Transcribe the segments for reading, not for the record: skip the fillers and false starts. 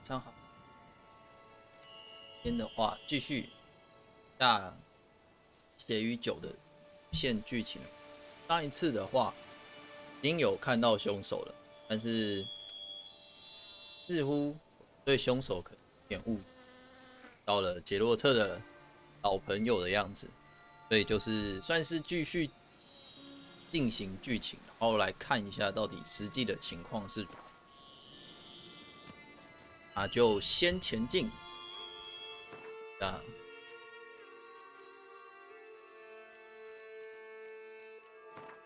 上好。今天的话，继续下血与酒的线剧情。上一次的话，已经有看到凶手了，但是似乎对凶手可能有点误解，到了杰洛特的老朋友的样子，所以就是算是继续进行剧情，然后来看一下到底实际的情况是如何。那就先前进。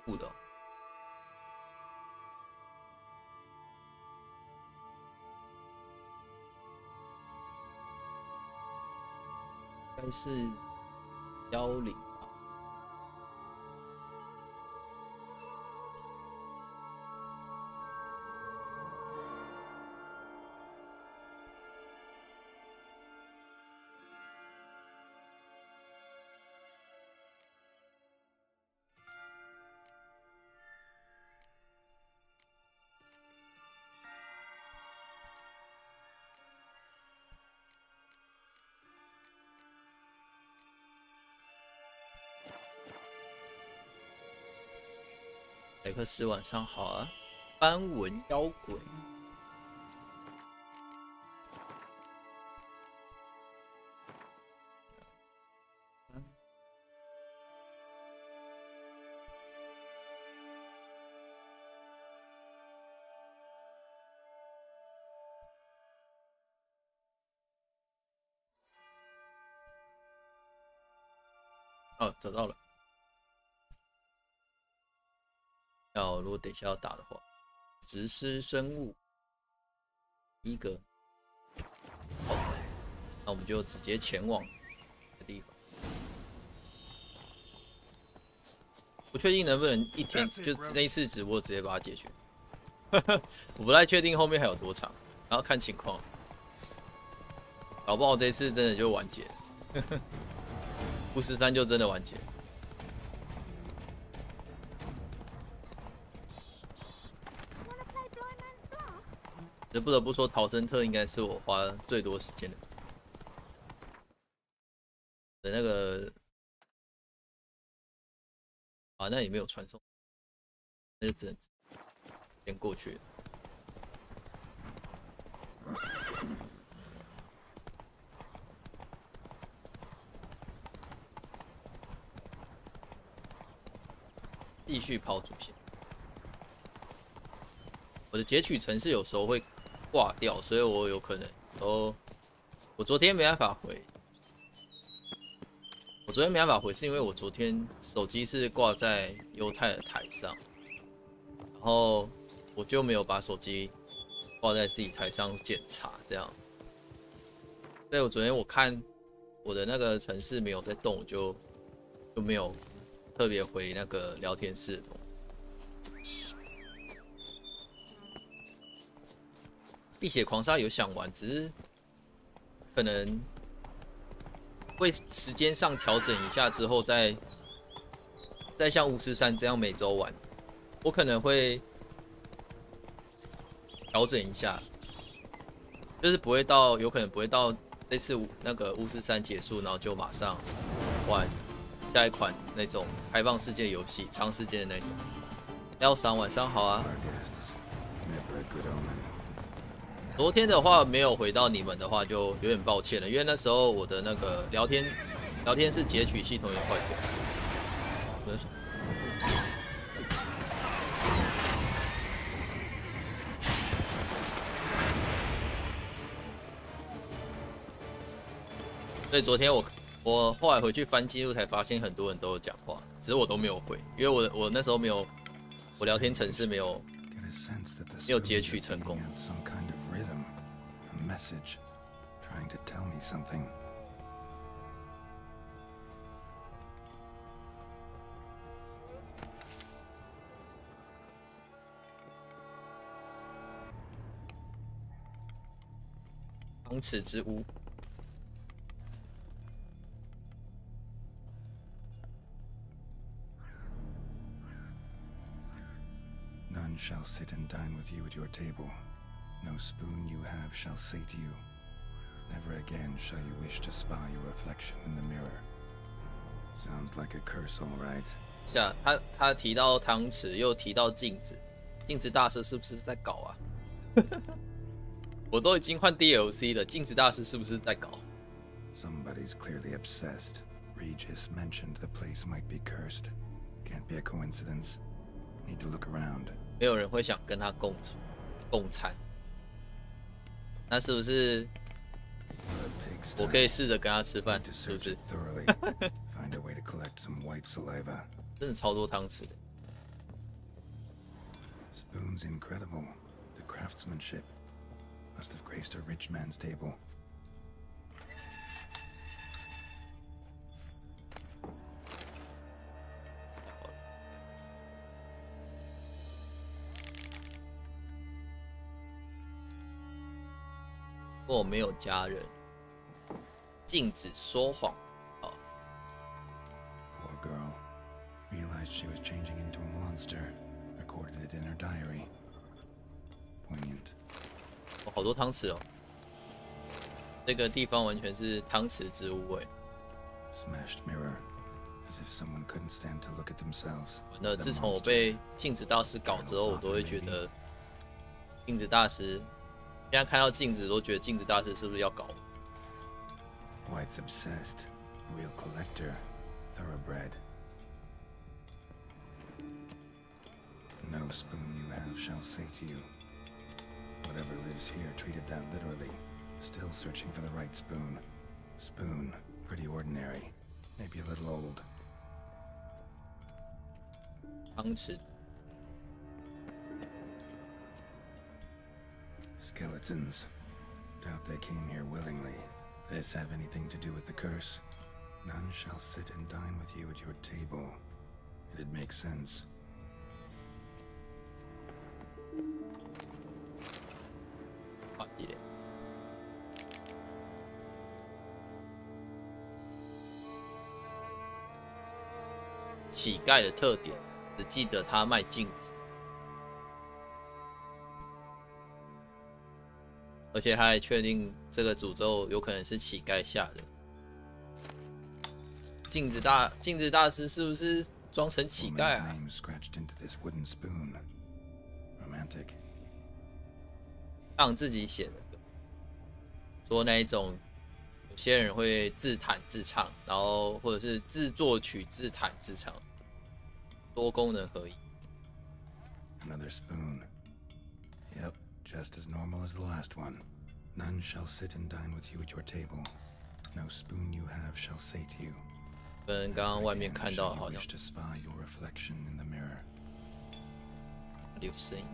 不的。应该是10吧。雷克斯晚上好啊，斑纹妖鬼。哦，找到了。如果等一下要打的话，实施生物一个，好，那我们就直接前往的地方。不确定能不能一天就这一次直播直接把它解决，我不太确定后面还有多长，然后看情况，搞不好这次真的就完结了，巫师3就真的完结了。不得不说，逃生特应该是我花最多时间的那个啊，那也没有传送，那就只能先过去了。继续跑主线。我的截取程式有时候会挂掉，所以我有可能我昨天没办法回。我昨天没办法回，是因为我昨天手机是挂在犹太的台上，然后我就没有把手机挂在自己台上检查，这样。所以我昨天我看我的那个程式没有在动，我就没有特别回那个聊天室的东西。碧血狂杀有想玩，只是可能会时间上调整一下之后再像巫师3这样每周玩，我可能会调整一下，就是不会到有可能不会到这次那个巫师3结束，然后就马上玩下一款那种开放世界游戏，长时间的那种。L3晚上好啊。昨天的话没有回到你们的话，就有点抱歉了，因为那时候我的那个聊天室截取系统也坏掉。所以昨天我后来回去翻记录才发现很多人都有讲话，只是我都没有回，因为我那时候没有我聊天程式没有截取成功。Message trying to tell me something. 汤匙之屋。None shall sit and dine with you at your table. No spoon you have shall say to you, never again shall you wish to spy your reflection in the mirror. Sounds like a curse, all right. 他提到汤匙，又提到镜子，镜子大师是不是在搞啊？我都已经换 DLC 了，镜子大师是不是在搞？ Somebody's clearly obsessed. Regis mentioned the place might be cursed. Can't be a coincidence. Need to look around. 没有人会想跟他共餐，那是不是我可以试着跟他吃饭？是不是？Find a way to collect some white saliva. 真的超多汤匙的。Spoon's incredible. The craftsmanship must have graced a rich man's table. 我没有家人，禁止说谎。好。Poor girl realized she was changing into a monster. Recorded it in her diary. Poignant. 哦，好多汤匙哦。这个地方完全是汤匙之屋哎。Smashed mirror, as if someone couldn't stand to look at themselves. 那自从我被镜子大师搞之后，我都会觉得镜子大师。 现在看到镜子都觉得镜子大师是不是要搞我？ White's obsessed, real collector, thoroughbred. No spoon you have shall say to you. Whatever lives here treated that literally. Still searching for the right spoon. Spoon, pretty ordinary, maybe a little old. 汤匙。 Skeletons. Doubt they came here willingly. This have anything to do with the curse? None shall sit and dine with you at your table. It'd make sense. 忘记了。乞丐的特点，只记得他卖镜子。 而且他还确定这个诅咒有可能是乞丐下的。镜子大师是不是装成乞丐啊？让自己写的，说那一种有些人会自弹自唱，然后或者是自作曲自弹自唱，多功能合一。Another spoon. Yep. Just as normal as the last one. None shall sit and dine with you at your table. No spoon you have shall say to you. 跟刚刚外面看到的好像。To spy your reflection in the mirror. 有声音。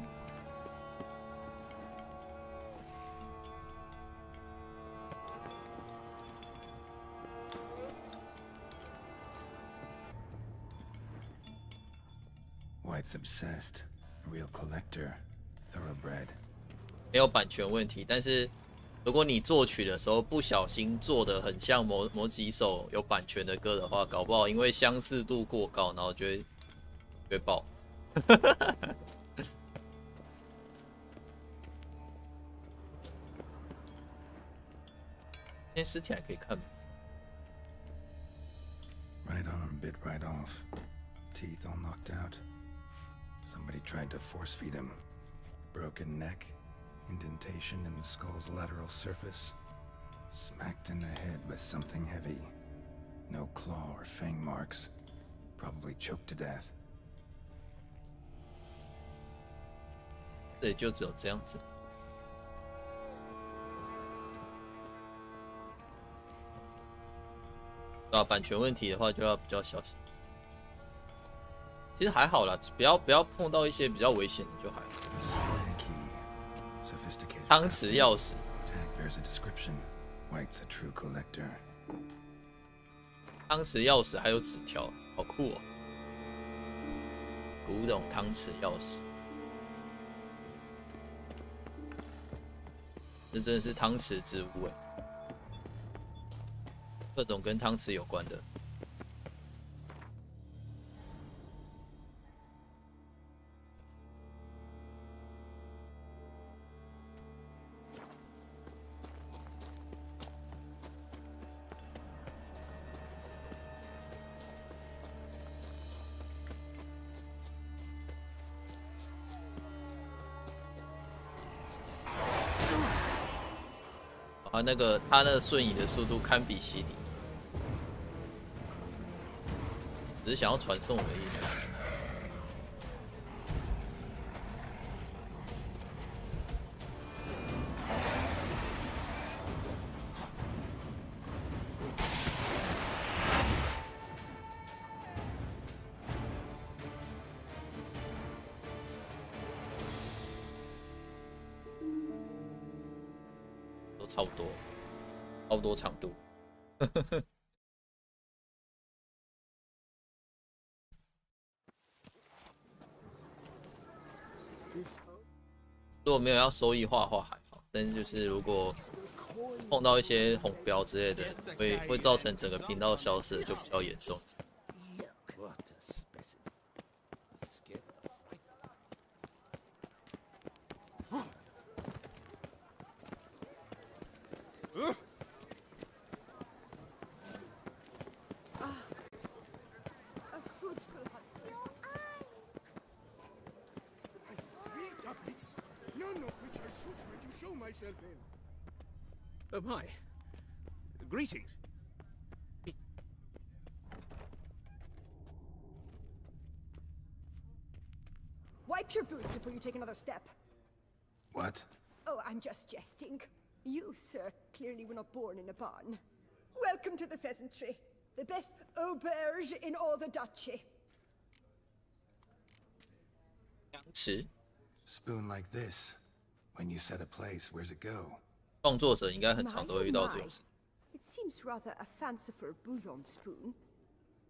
White's obsessed. Real collector. Thoroughbred. 没有版权问题，但是如果你作曲的时候不小心做的很像某几首有版权的歌的话，搞不好因为相似度过高，然后就会爆。今天尸体还可以看吗？ Right arm bit right off. Teeth all knocked out. Somebody tried to force feed him. Broken neck. Indentation in the skull's lateral surface. Smacked in the head with something heavy. No claw or fang marks. Probably choked to death. 对，就只有这样子。对啊，版权问题的话就要比较小心。其实还好啦，不要碰到一些比较危险的就还好。 汤匙钥匙。汤匙钥匙还有纸条，好酷哦！古董汤匙钥匙，这真的是汤匙之屋哎，各种跟汤匙有关的。啊，他那个瞬移的速度堪比洗礼，只是想要传送而已。差不多长度。如果没有要收益化的话还好，但是就是如果碰到一些红标之类的，会造成整个频道消失，就比较严重。Oh my. Greetings. Wipe your boots before you take another step. What? Oh, I'm just jesting. You, sir, clearly were not born in a barn. Welcome to the pheasantry. The best auberge in all the duchy. 羊池 Spoon like this. When you set a place, where's it go? 创作者应该很常都会遇到这种事。It seems rather a fanciful bouillon spoon.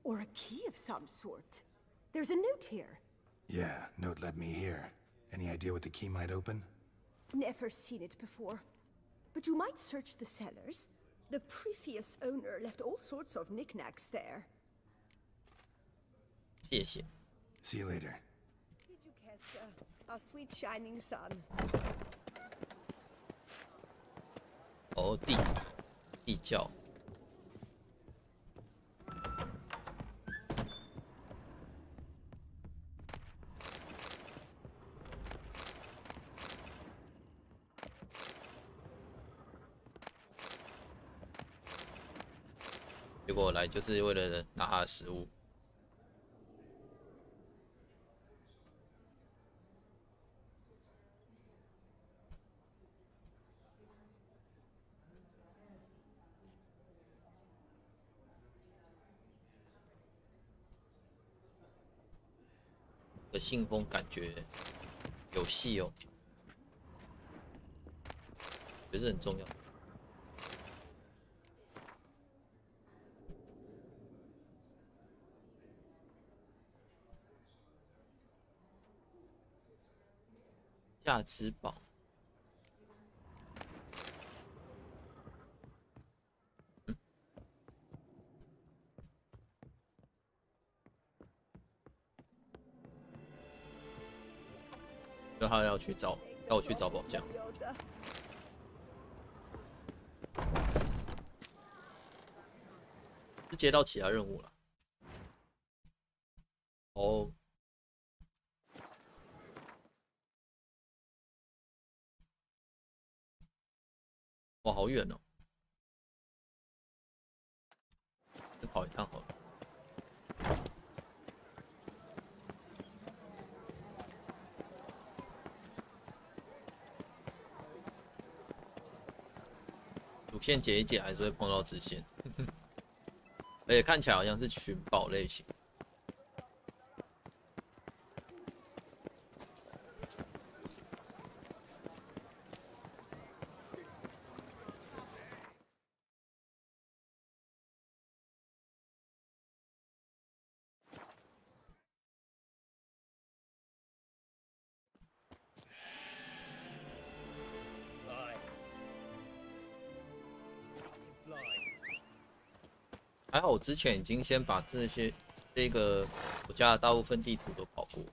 Or a key of some sort. There's a note here. Yeah, note led me here. Any idea what the key might open? Never seen it before. But you might search the cellars. The previous owner left all sorts of knickknacks there. 谢谢。 See you later. Did you kiss our sweet shining sun? 哦，地窖。结果我来就是为了拿他的食物。的信封感觉有戏哦，觉得很重要。价值宝，就他要我去找宝藏，是接到其他任务了。哦。 哇，好远哦！再跑一趟好了。主线解一解还是会碰到支线，而且看起来好像是寻宝类型。 还好我之前已经先把这个我家的大部分地图都跑过，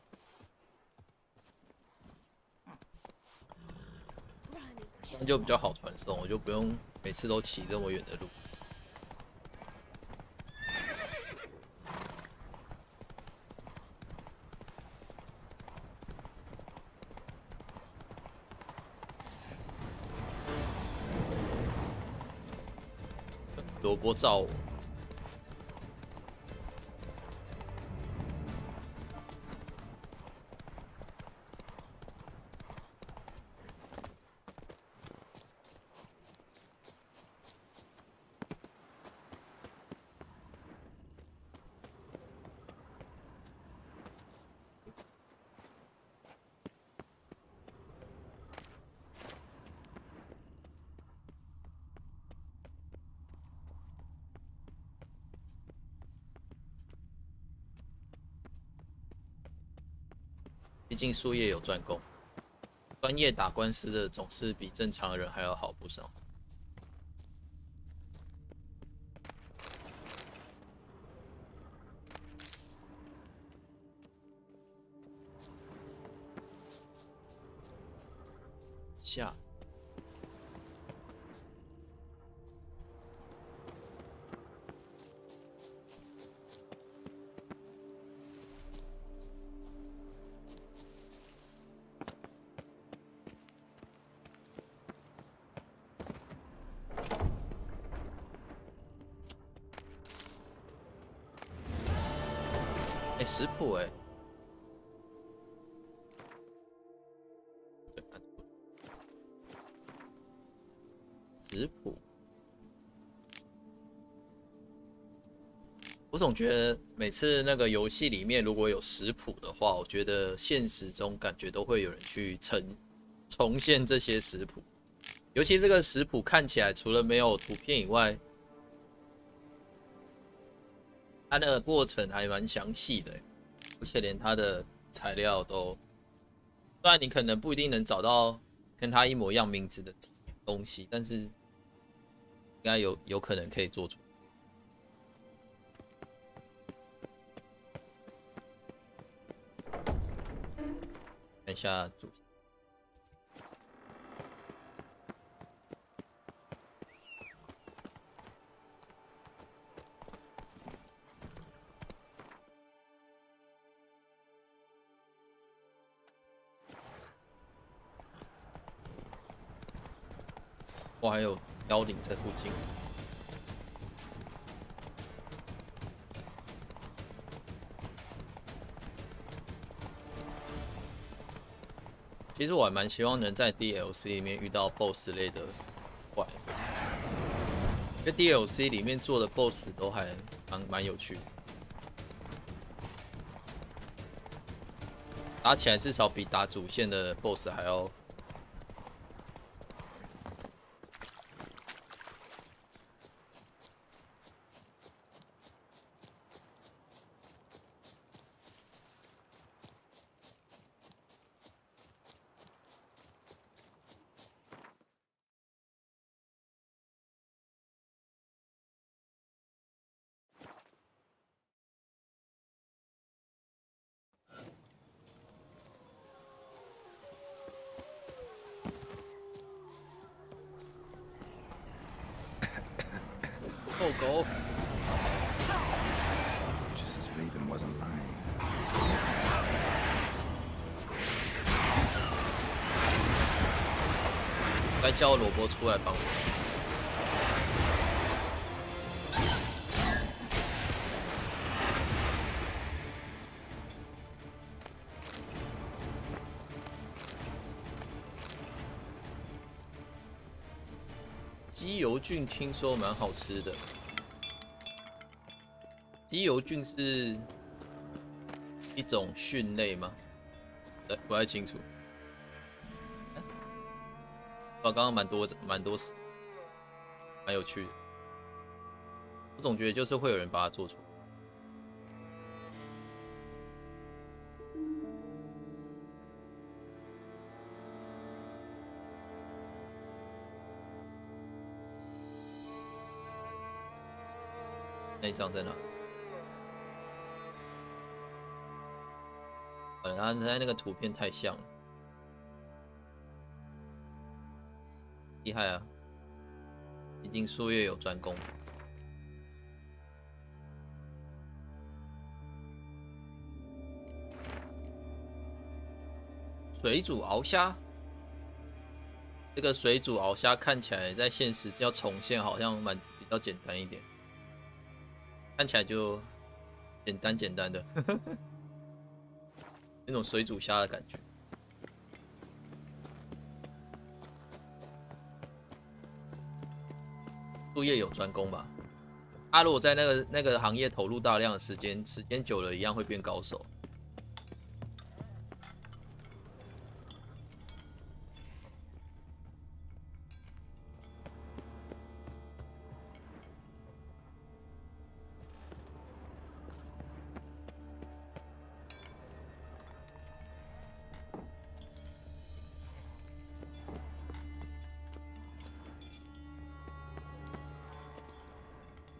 那就比较好传送，我就不用每次都骑这么远的路。萝卜照我。毕竟术业有专攻，专业打官司的总是比正常人还要好不少。下。食谱哎，食谱，我总觉得每次那个游戏里面如果有食谱的话，我觉得现实中感觉都会有人去重现这些食谱，尤其这个食谱看起来除了没有图片以外，它那个过程还蛮详细的，而且连它的材料都，虽然你可能不一定能找到跟它一模一样名字的东西，但是应该有可能可以做出。看一下主。哇，还有妖灵在附近。其实我还蛮希望能在 DLC 里面遇到 BOSS 类的怪，因为 DLC 里面做的 BOSS 都还蛮有趣的，打起来至少比打主线的 BOSS 还要。狗。该叫萝卜出来帮我。鸡油菌听说蛮好吃的。鸡油菌是一种菌类吗？不太清楚。刚刚蛮多，蛮有趣的。我总觉得就是会有人把它做出来。那一张在哪？可能它那个图片太像了。厉害啊！已经术业有专攻。水煮鳌虾，这个水煮鳌虾看起来在现实要重现好像较简单一点，看起来就简单的，那种水煮虾的感觉。术业有专攻吧，他如果在那个行业投入大量的时间久了，一样会变高手。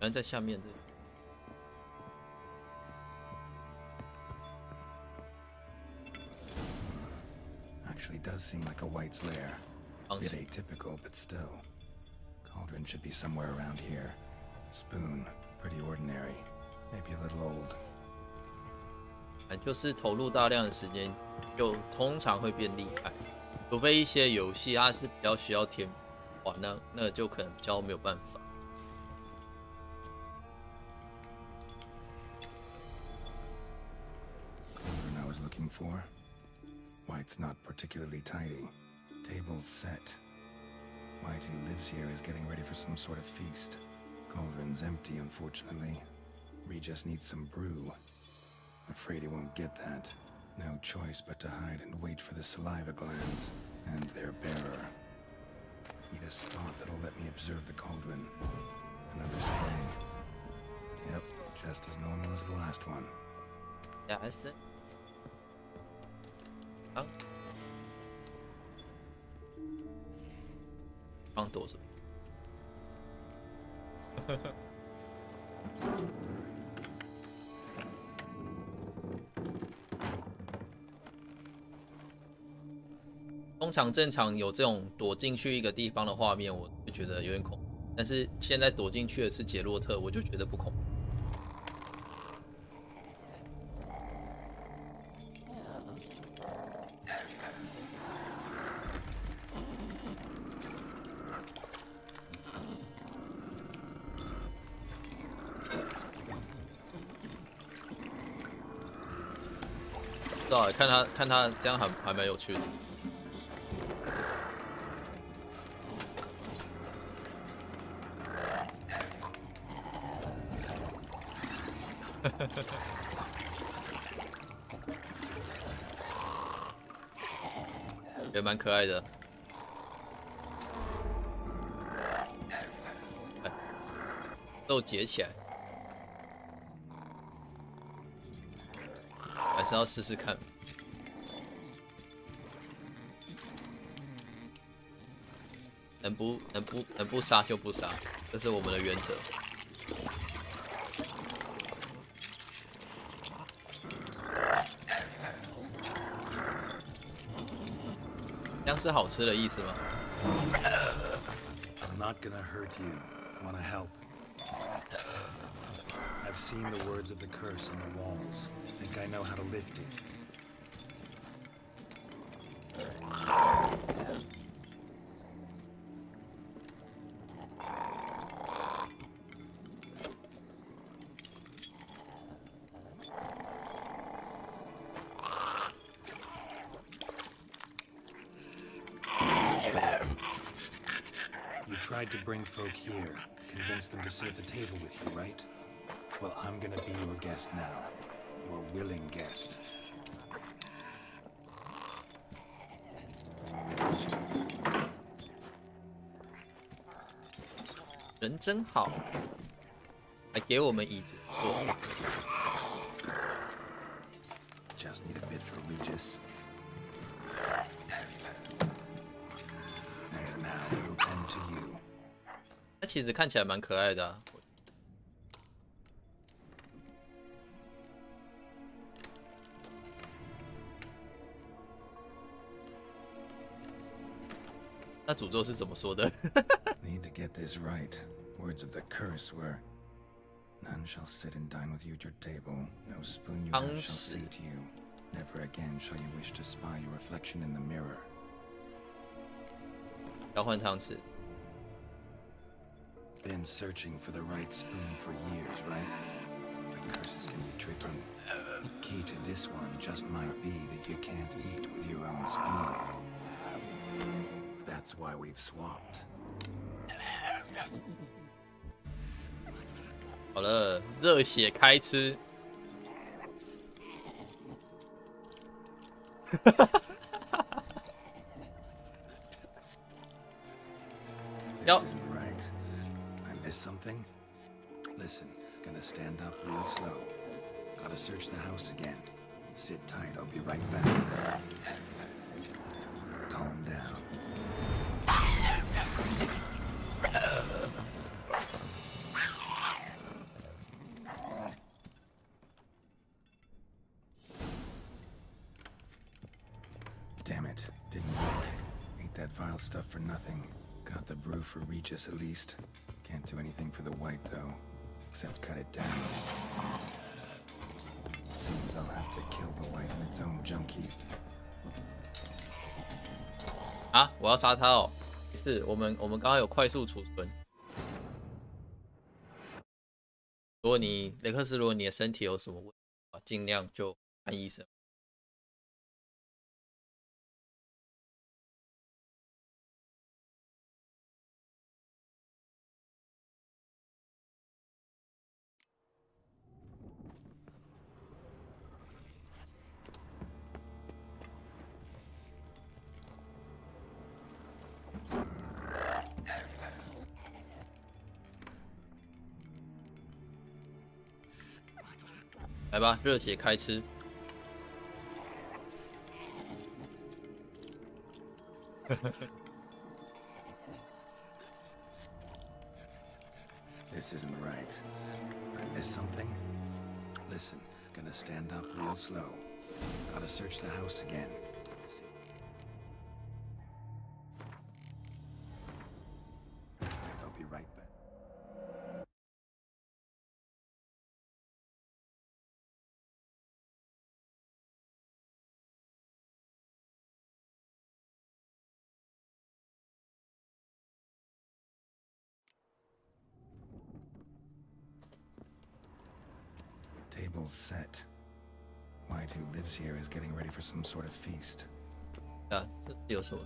原来在下面这里。Actually does seem like a white's lair. A bit atypical, but still. Cauldron should be somewhere around here. Spoon, pretty ordinary. Maybe a little old. 就是投入大量的时间，通常会变厉害，除非一些游戏它是比较需要天赋，哇，那就可能比较没有办法。Cauldron I was looking for. White's not particularly tidy. Table's set. White, who lives here, is getting ready for some sort of feast. Cauldron's empty, unfortunately. We just need some brew. Afraid he won't get that. No choice but to hide and wait for the saliva glands and their bearer. Need a spot that'll let me observe the cauldron. Another spray. Yep, just as normal as the last one. Yeah, that's it. Oh. 放多少？通常正常有这种躲进去一个地方的画面，我就觉得有点恐怖。但是现在躲进去的是杰洛特，我就觉得不恐怖。不知道，看他这样还蛮有趣的。也蛮可爱的。都结起来，还是要试试看。能不杀就不杀，这是我们的原则。这样是好吃的意思吗？ I'm not gonna hurt you. Wanna help? I've seen the words of the curse on the walls. Think I know how to lift it. You tried to bring folk here, convince them to sit at the table with you, right? Well, I'm gonna be your guest now. Your willing guest. 人真好，还给我们椅子坐。Just need a bit for Regis. And now we'll tend to you. 它其实看起来蛮可爱的啊。那诅咒是怎么说的？ Need to get this right. Words of the curse were, "None shall sit and dine with you at your table. No spoon you have shall sate you. Never again shall you wish to spy your reflection in the mirror." 交换汤匙。Been searching for the right spoon for years, right? But curses can be tricky. Key to this one just might be that you can't eat with your own spoon. That's why we've swapped. 好了，热血开吃。This isn't right. I missed something? Listen, gonna stand up real slow. Gotta search the house again. Sit tight, I'll be right back. Calm down. Damn it, didn't work. Ate that vile stuff for nothing. Got the brew for Regis at least. Can't do anything for the white though, except cut it down. Seems I'll have to kill the white in its own junk heap. 啊！我要杀他哦！没事，我们刚刚有快速储存。如果你雷克斯，如果你的身体有什么问题，尽量就看医生。来吧，热血开吃。This isn't right. I missed something? Listen, gonna stand up real slow. Gotta search the house again. I'll be right back. Table's set. White, who lives here, is getting ready for some sort of feast. 啊，这有什么？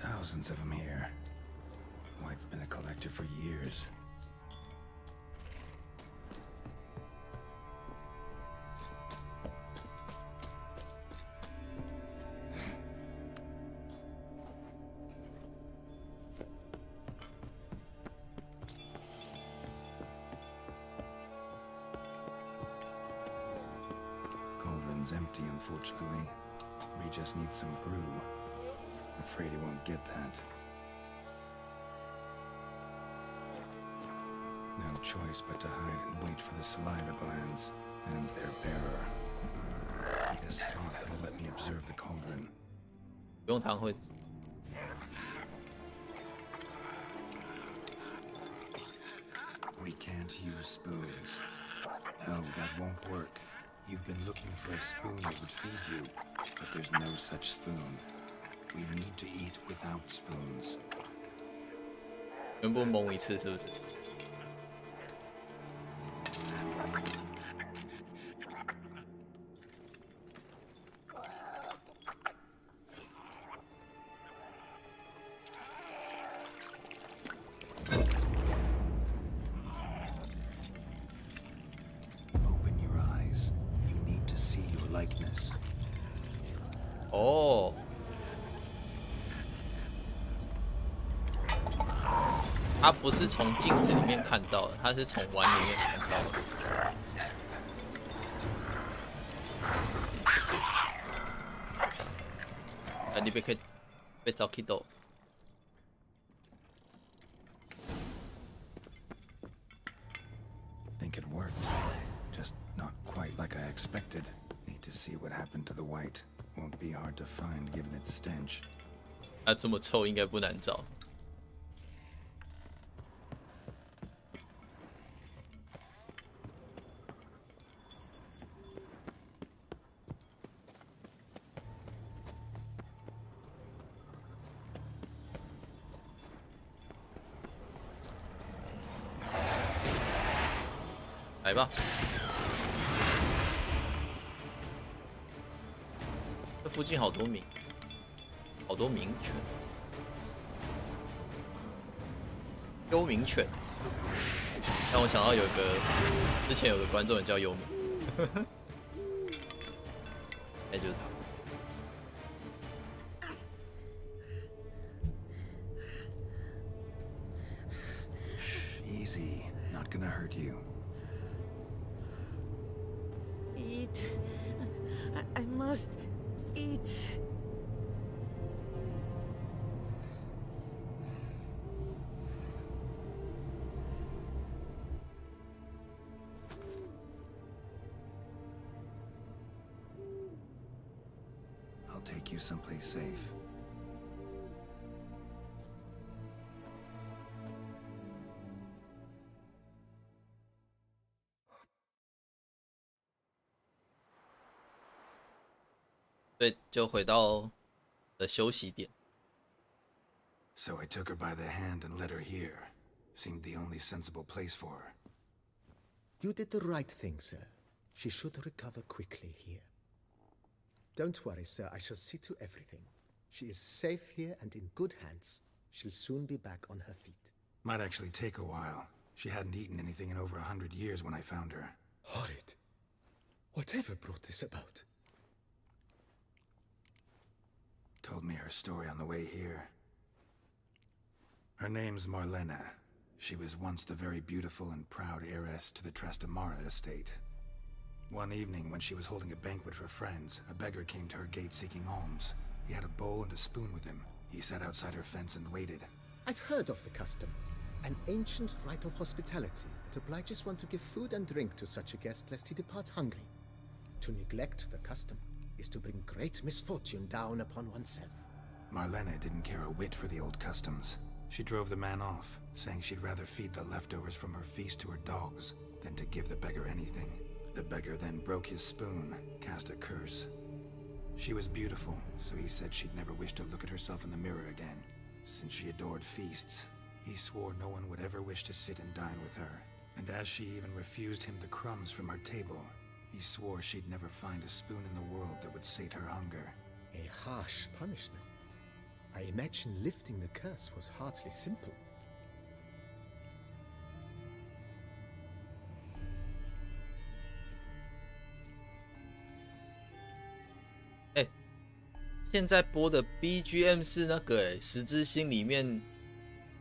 Thousands of them here. White's been a collector for years. Cauldron's empty, unfortunately. We just need some brew. I'm afraid he won't get that. No choice but to hide and wait for the saliva glands and their bearer. Need a spot that'll let me observe the cauldron. 不用糖会。 We can't use spoons. No, that won't work. You've been looking for a spoon that would feed you, but there's no such spoon. We need to eat without spoons. 全部蒙一次是不是？ Open your eyes. You need to see your likeness. 哦。 他不是从镜子里面看到的，他是从碗里面看到的。你别可以被找 Kido。Think it worked. Just not quite like I expected. Need to see what happened to the white. Won't be hard to find given its stench. 它这么臭，应该不难找。 Cauldron 来吧。这附近好多名犬，幽冥犬，让我想到之前有个观众也叫幽冥，哎，就是他。 Easy, not gonna hurt you. Eat. I must eat. I'll take you someplace safe. So I took her by the hand and led her here. Seemed the only sensible place for her. You did the right thing, sir. She should recover quickly here. Don't worry, sir. I shall see to everything. She is safe here and in good hands. She'll soon be back on her feet. Might actually take a while. She hadn't eaten anything in over 100 years when I found her. Horrid. Whatever brought this about? Told me her story on the way here. Her name's Marlena. She was once the very beautiful and proud heiress to the Trastamara estate. One evening, when she was holding a banquet for friends, a beggar came to her gate seeking alms. He had a bowl and a spoon with him. He sat outside her fence and waited. I've heard of the custom. An ancient rite of hospitality that obliges one to give food and drink to such a guest lest he depart hungry. To neglect the custom is to bring great misfortune down upon oneself. Marlena didn't care a whit for the old customs. She drove the man off, saying she'd rather feed the leftovers from her feast to her dogs than to give the beggar anything. The beggar then broke his spoon, cast a curse. She was beautiful, so he said she'd never wish to look at herself in the mirror again. Since she adored feasts, he swore no one would ever wish to sit and dine with her. And as she even refused him the crumbs from her table, he swore she'd never find a spoon in the world that would sate her hunger. A harsh punishment. I imagine lifting the curse was hardly simple. Hey, 现在播的 BGM 是那个十之心里面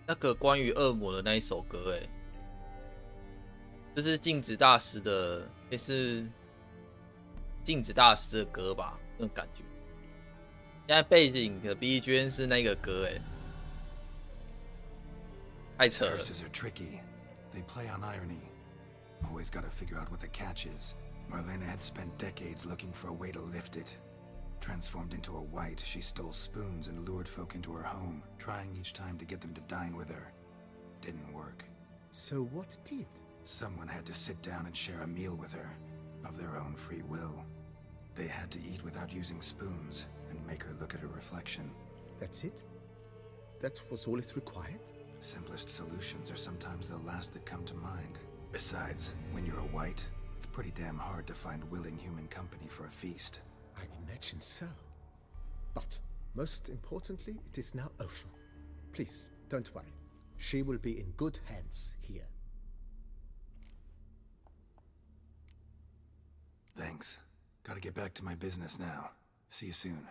那个关于恶魔的那一首歌就是镜子大师的，也是镜子大师的歌吧，那种感觉。现在背景的 BGM 是那个歌，太扯了。 Curses are tricky. They play on irony. Always gotta figure out what the catch is. Marlena had spent decades looking for a way to lift it. Transformed into a wight, she stole spoons and lured folk into her home, trying each time to get them to dine with her. Didn't work. So what did? Someone had to sit down and share a meal with her, of their own free will. They had to eat without using spoons, and make her look at her reflection. That's it? That was all it required? Simplest solutions are sometimes the last that come to mind. Besides, when you're a wight, it's pretty damn hard to find willing human company for a feast. I imagine so. But, most importantly, it is now over. Please, don't worry. She will be in good hands here. Thanks. Gotta get back to my business now. See you soon.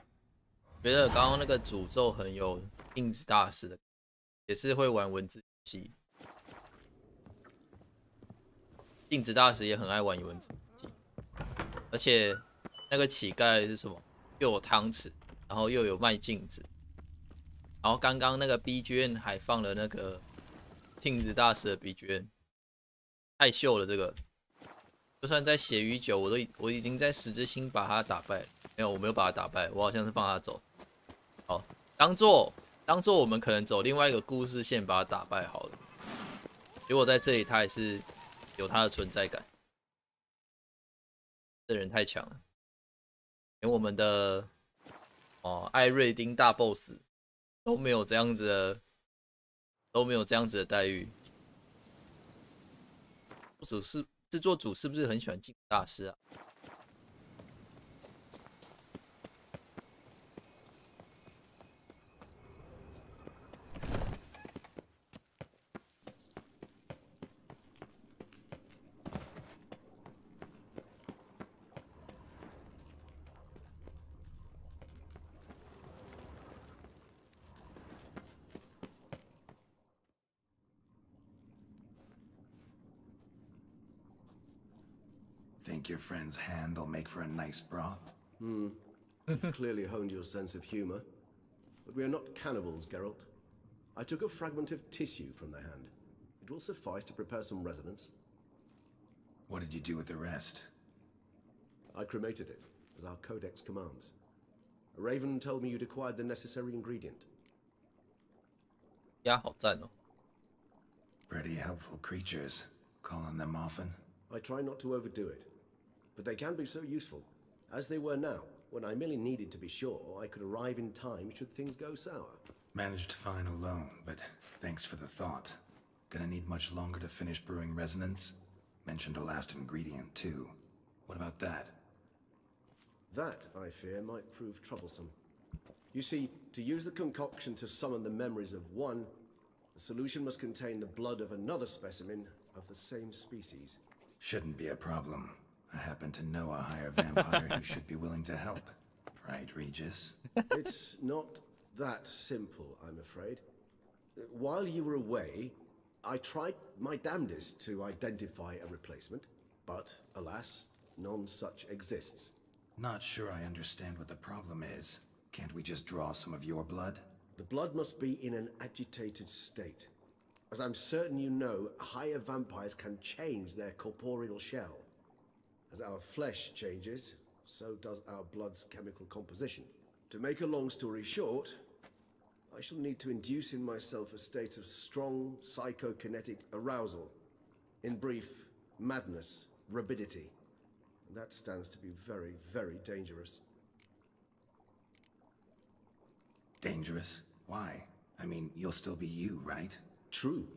觉得刚刚那个诅咒很有镜子大师的，也是会玩文字游戏。镜子大师也很爱玩文字游戏，而且那个乞丐是什么？又有汤匙，然后又有卖镜子，然后刚刚那个 BGM 还放了那个镜子大师的 BGM， 太秀了这个。就算在血与酒，我已经在十之星把他打败了。没有，我没有把他打败，我好像是放他走。好，当做我们可能走另外一个故事线把他打败好了。结果在这里他还是有他的存在感。这人太强了，连我们的艾瑞丁大 boss 都没有这样子的待遇。不只制作组是不是很喜欢进大师啊？Think your friend's hand will make for a nice broth? You've clearly honed your sense of humor. But we are not cannibals, Geralt. I took a fragment of tissue from the hand. It will suffice to prepare some resonance. What did you do with the rest? I cremated it, as our codex commands. A raven told me you'd acquired the necessary ingredient. 鸭好赞哦！ Pretty helpful creatures. Call on them often? I try not to overdo it. But they can be so useful, as they were now, when I merely needed to be sure I could arrive in time should things go sour. Managed fine alone, but thanks for the thought. Gonna need much longer to finish brewing resonance? Mentioned a last ingredient, too. What about that? That, I fear, might prove troublesome. You see, to use the concoction to summon the memories of one, the solution must contain the blood of another specimen of the same species. Shouldn't be a problem. I happen to know a higher vampire who should be willing to help. Right, Regis? It's not that simple, I'm afraid. While you were away, I tried my damnedest to identify a replacement, but alas, none such exists. Not sure I understand what the problem is. Can't we just draw some of your blood? The blood must be in an agitated state. As I'm certain you know, higher vampires can change their corporeal shell. As our flesh changes, so does our blood's chemical composition. To make a long story short, I shall need to induce in myself a state of strong psychokinetic arousal. In brief, madness, rabidity. And that stands to be very, very dangerous. Dangerous? Why? I mean, you'll still be you, right? True,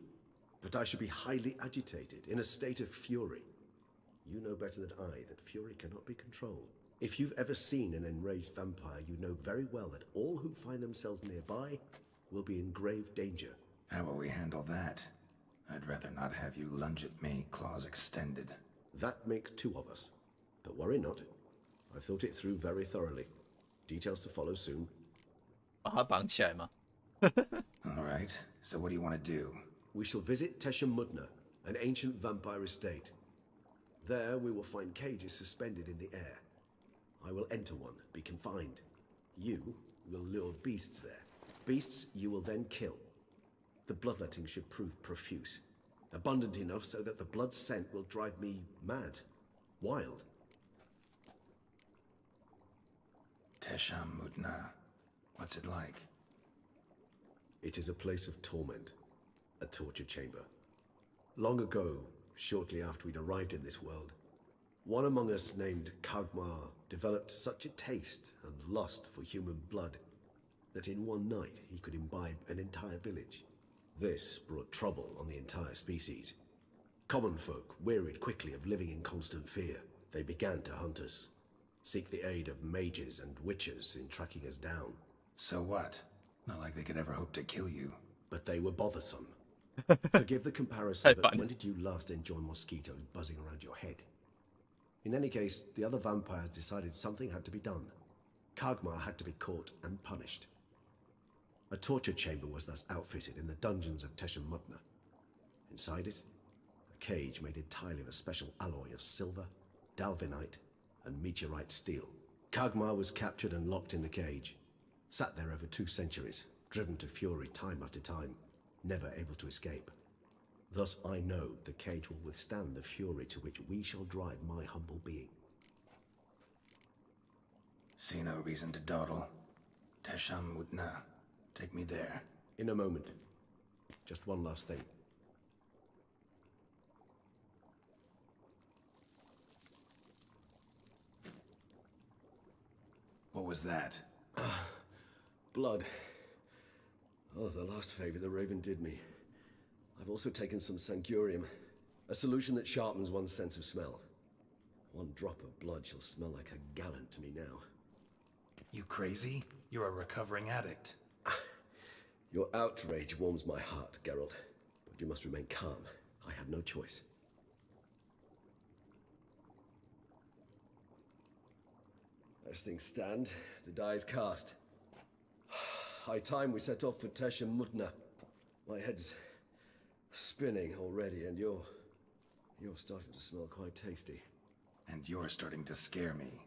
but I should be highly agitated, in a state of fury. You know better than I that fury cannot be controlled. If you've ever seen an enraged vampire, you know very well that all who find themselves nearby will be in grave danger. How will we handle that? I'd rather not have you lunge at me, claws extended. That makes two of us. But worry not. I've thought it through very thoroughly. Details to follow soon. 把它绑起来吗？ All right, so what do you want to do? We shall visit Teshamudna, an ancient vampire estate. There we will find cages suspended in the air. I will enter one, be confined. You will lure beasts there. Beasts you will then kill. The bloodletting should prove profuse. Abundant enough so that the blood scent will drive me mad. Wild. Teshamudna. What's it like? It is a place of torment. A torture chamber. Long ago, shortly after we'd arrived in this world, one among us named Kagmar developed such a taste and lust for human blood that in one night he could imbibe an entire village. This brought trouble on the entire species. Common folk wearied quickly of living in constant fear. They began to hunt us, seek the aid of mages and witches in tracking us down. So what? Not like they could ever hope to kill you. But they were bothersome. Forgive the comparison, but when did you last enjoy mosquitoes buzzing around your head? In any case, the other vampires decided something had to be done. Kagmar had to be caught and punished. A torture chamber was thus outfitted in the dungeons of Teshamudna. Inside it, a cage made entirely of a special alloy of silver, dalvinite, and meteorite steel. Kagmar was captured and locked in the cage. Sat there over 2 centuries, driven to fury time after time, never able to escape. Thus I know the cage will withstand the fury to which we shall drive my humble being. See no reason to dawdle. Teshamudna. Take me there. In a moment. Just one last thing. What was that? Blood. Oh, the last favor the Raven did me. I've also taken some Sangurium. A solution that sharpens one's sense of smell. One drop of blood shall smell like a gallon to me now. You crazy? You're a recovering addict. Your outrage warms my heart, Geralt. But you must remain calm. I have no choice. As things stand, the die is cast. High time we set off for Tesh and Mutna. My head's spinning already, and you're starting to smell quite tasty. And you're starting to scare me.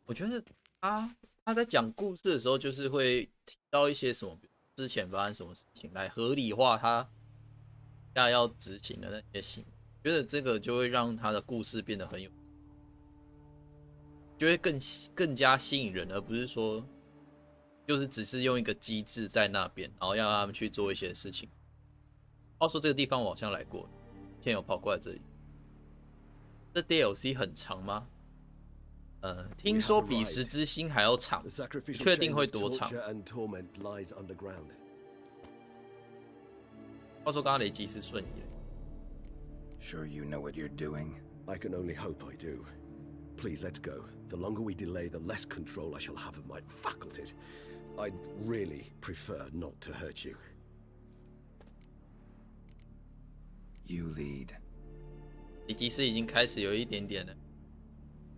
我觉得他在讲故事的时候，就是会提到一些什么之前发生什么事情，来合理化他现在要执行的那些行为。觉得这个就会让他的故事变得很有，就会更加吸引人，而不是说就是只是用一个机制在那边，然后让他们去做一些事情。话说这个地方我好像来过，之前有跑过来这里。这 DLC 很长吗？听说比十之星还要长，确定会多长？话说刚刚雷吉是瞬移。Sure you know what you're doing? I can only hope I do. Please, let's go. The longer we delay, the less control I shall have of my faculties. I'd really prefer not to hurt you. You lead. 雷吉斯已经开始有一点点了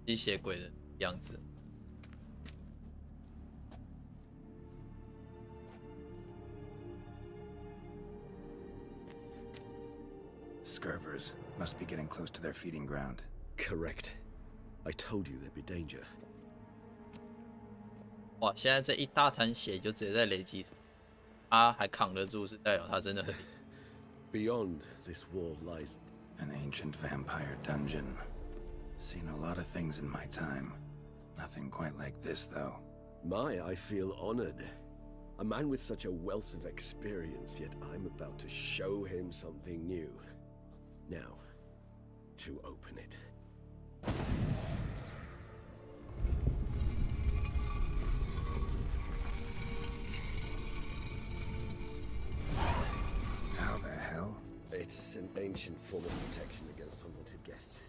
吸血鬼的样子。Scurvers must be getting close to their feeding ground. Correct. I told you there'd be danger. 哇！现在这一大滩血就直接在雷吉斯，他还扛得住，是代表他真的很厉害。Beyond this wall lies an ancient vampire dungeon. Seen a lot of things in my time. Nothing quite like this, though. I feel honored. A man with such a wealth of experience, yet I'm about to show him something new. Now, to open it. How the hell? It's an ancient form of protection against unwanted guests.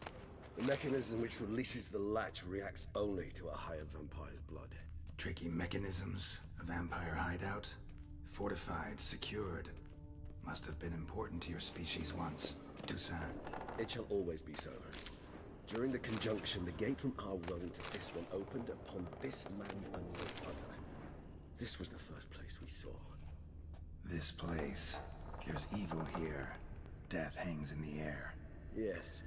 The mechanism which releases the latch reacts only to a hired vampire's blood. Tricky mechanisms, a vampire hideout. Fortified, secured. Must have been important to your species once. Toussaint. It shall always be so. During the conjunction, the gate from our world into this one opened upon this land and no other. This was the first place we saw. This place. There's evil here. Death hangs in the air. Yes.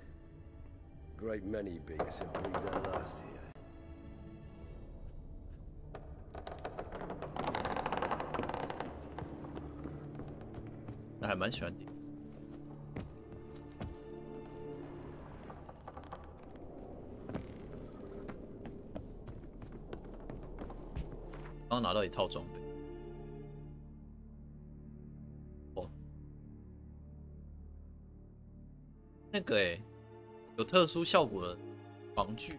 Great many beings have breathed their last here. 那还蛮喜欢的。刚拿到一套装备。哦，那个有特殊效果的防具。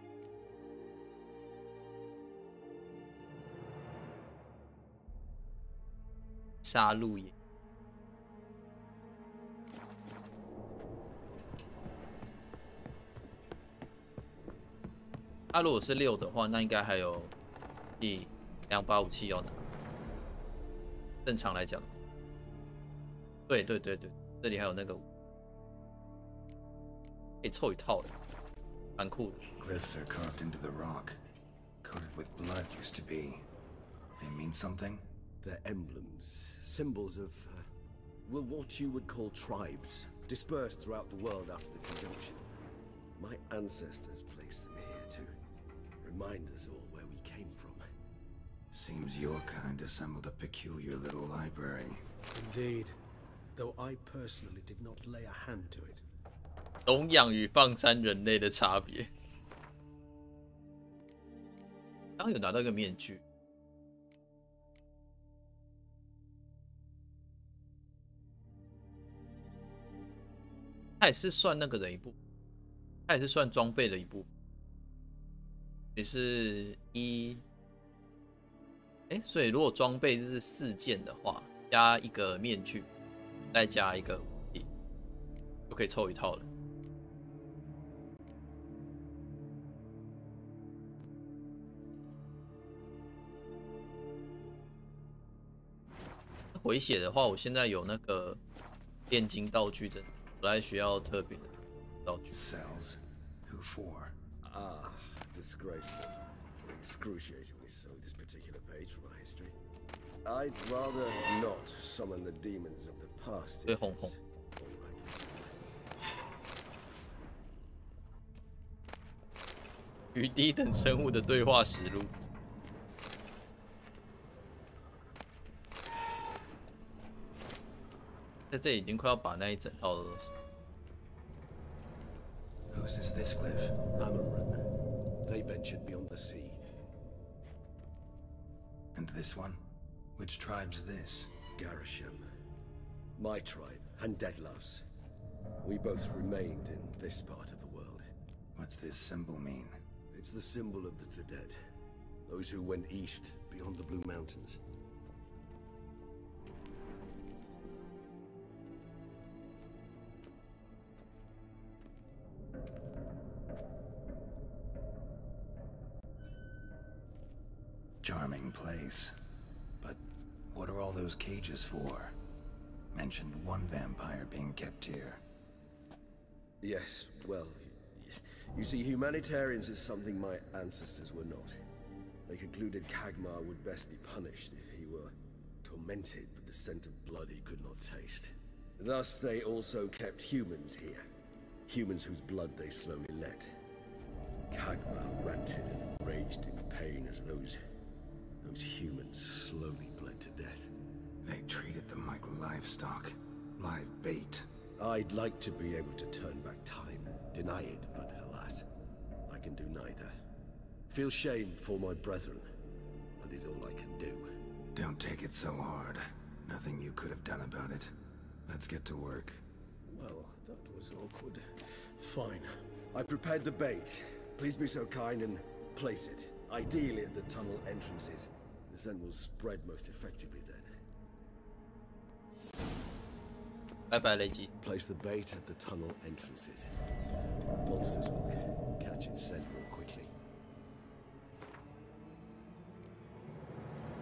杀戮野。他如果是6的话，那应该还有第285器要拿。正常来讲，对，这里还有那个，可以凑一套的，蛮酷的。Glyphs are carved into the rock, coated with blood used to be. They mean something? They're emblems, symbols of, well, what you would call tribes, dispersed throughout the world after the conjunction. My ancestors placed them here to remind us all where we came from. Seems your kind assembled a peculiar little library. Indeed, though I personally did not lay a hand to it. 笼养与放山人类的差别。刚刚有拿到一个面具，它也是算那个的一部分，它也是算装备的一部分，也是所以如果装备是4件的话，加一个面具，再加一个武器，就可以凑一套了。回血的话，我现在有那个炼金道具，真的不太需要特别的道具。Cells. Who for? Ah, disgraceful. Excruciatingly so, this particular page from our history. I'd rather not summon the demons of the past. 对，红红。与低等生物的对话实录。在这里已经快要把那一整套的东西。Whose is this cliff? Amaran. They ventured beyond the sea. And this one? Which tribe's this? Garisham. My tribe, and Deadloves. We both remained in this part of the world. What's this symbol mean? It's the symbol of the Dead. Those who went east beyond the Blue Mountains. Charming place. But what are all those cages for? Mentioned one vampire being kept here. Yes, well, you see, humanitarians is something my ancestors were not. They concluded Kagmar would best be punished if he were tormented with the scent of blood he could not taste. Thus, they also kept humans here. Humans whose blood they slowly let. Kagmar ranted and raged in pain as those humans slowly bled to death. They treated them like livestock. Live bait. I'd like to be able to turn back time, deny it, but alas, I can do neither. Feel shame for my brethren. That is all I can do. Don't take it so hard. Nothing you could have done about it. Let's get to work. Well, that was awkward. Fine. I prepared the bait. Please be so kind and place it. Ideally at the tunnel entrances. The scent will spread most effectively then. 拜拜，雷吉。 Place the bait at the tunnel entrances. Monsters will catch its scent more quickly.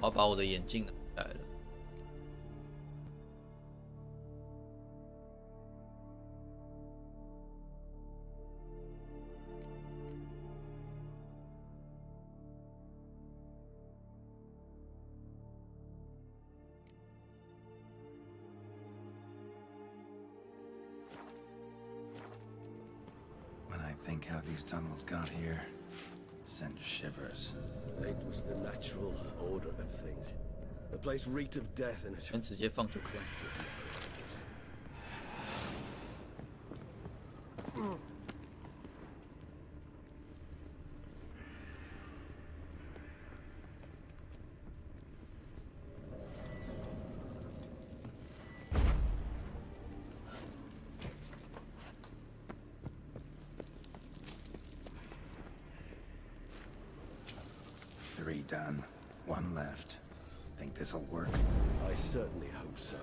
我要把我的眼镜拿下来了。Think how these tunnels got here. Send shivers. It was the natural order of things. The place reeked of death and a 直接放就可以。 3 done. 1 left. Think this'll work? I certainly hope so.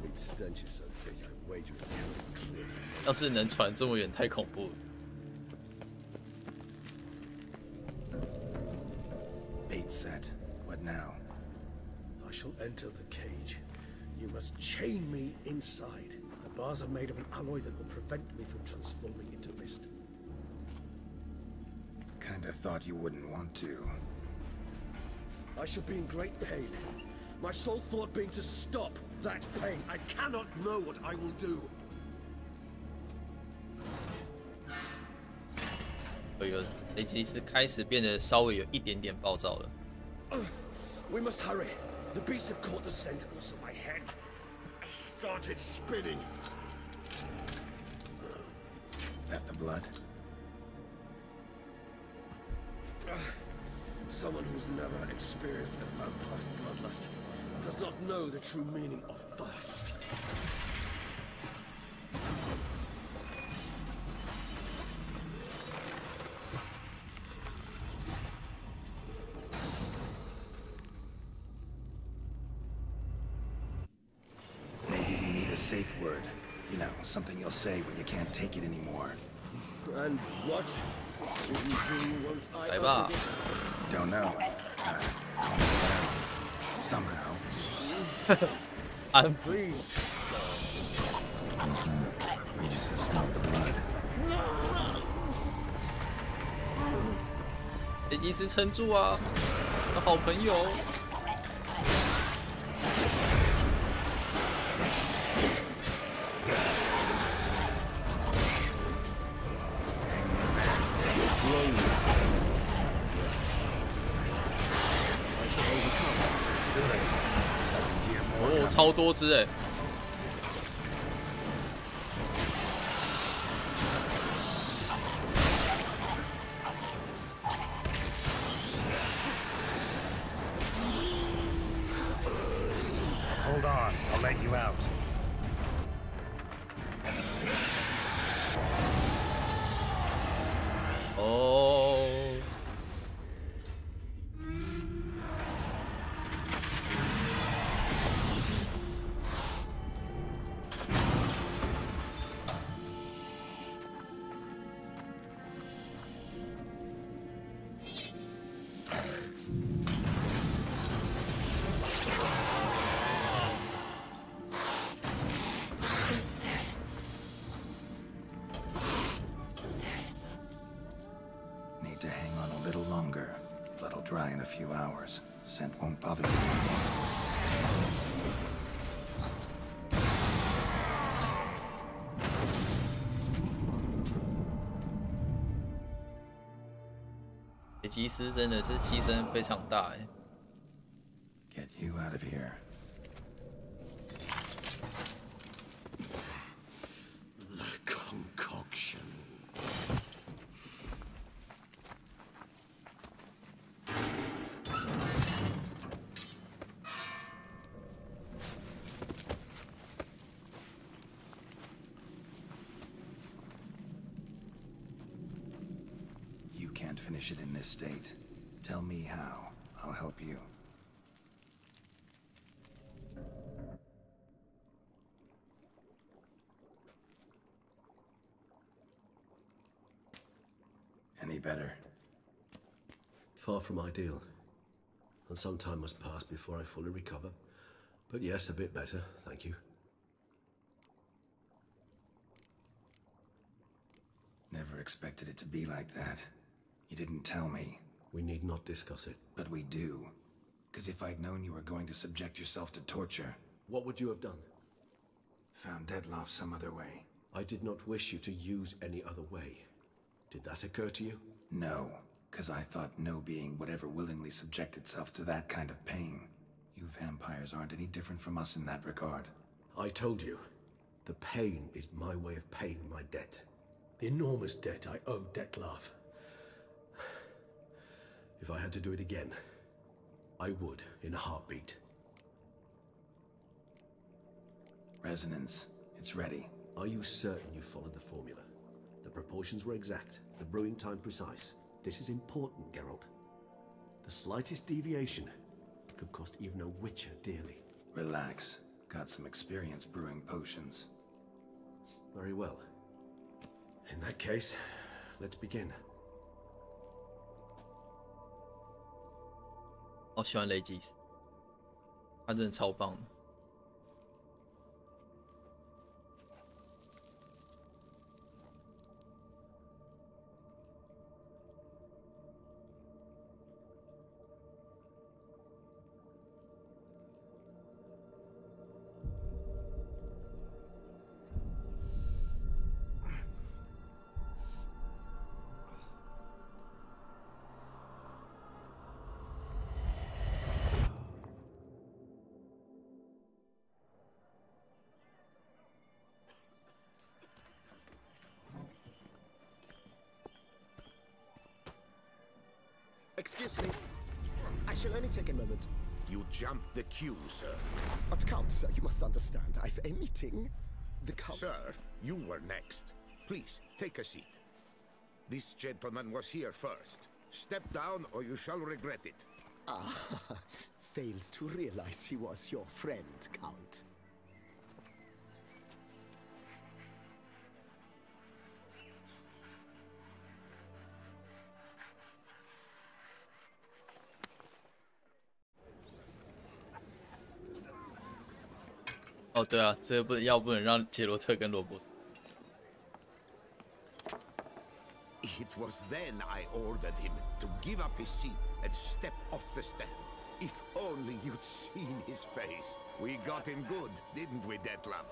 Meat stench is so thick, I wager it counts clear to me. 要是能传这么远，太恐怖了。 8 set. What now? I shall enter the cage. You must chain me inside. The bars are made of an alloy that will prevent me from transforming into mist. Kinda thought you wouldn't want to. I shall be in great pain. My sole thought being to stop that pain. I cannot know what I will do. 有雷吉斯开始变得稍微有一点点暴躁了。 We must hurry. The beasts have caught the scent, also my head. I started spinning. That the blood? Someone who's never experienced a vampire's bloodlust does not know the true meaning of thirst. Maybe you need a safe word. You know, something you'll say when you can't take it anymore. And what did you do once I 来吧 uttered it? Don't know. Somehow. 安 Please. We just smell the blood. 雷吉斯撑住啊，我的好朋友。哦，超多只哎！ Hold on, I'll let you out. 哦，Need to hang on a little longer. Blood'll dry in a few hours. Scent won't bother you anymore. 雷吉斯真的是牺牲非常大哎。 Get you out of here. The concoction. You can't finish it in this state. Tell me how. I'll help you. Any better? Far from ideal. And some time must pass before I fully recover. But yes, a bit better, thank you. Never expected it to be like that. You didn't tell me. We need not discuss it. But we do. Because if I'd known you were going to subject yourself to torture... What would you have done? Found Deadloff some other way. I did not wish you to use any other way. Did that occur to you? No, because I thought no being would ever willingly subject itself to that kind of pain. You vampires aren't any different from us in that regard. I told you, the pain is my way of paying my debt. The enormous debt I owe Dettlaff. If I had to do it again, I would in a heartbeat. Resonance. It's ready. Are you certain you followed the formula? The proportions were exact, the brewing time precise. This is important, Geralt. The slightest deviation could cost even a witcher dearly. Relax. Got some experience brewing potions. Very well. In that case, let's begin. 好喜欢雷吉斯，他真的超棒的。Excuse me. I shall only take a moment. You jumped the queue, sir. But Count, sir, you must understand. I've a meeting. The Count... Sir, you were next. Please, take a seat. This gentleman was here first. Step down or you shall regret it. Ah, fails to realize he was your friend, Count. 哦，对啊，这个不能让杰罗特跟罗伯特。It was then I ordered him to give up his seat and step off the stand. If only you'd seen his face. We got him good, didn't we, Detlef?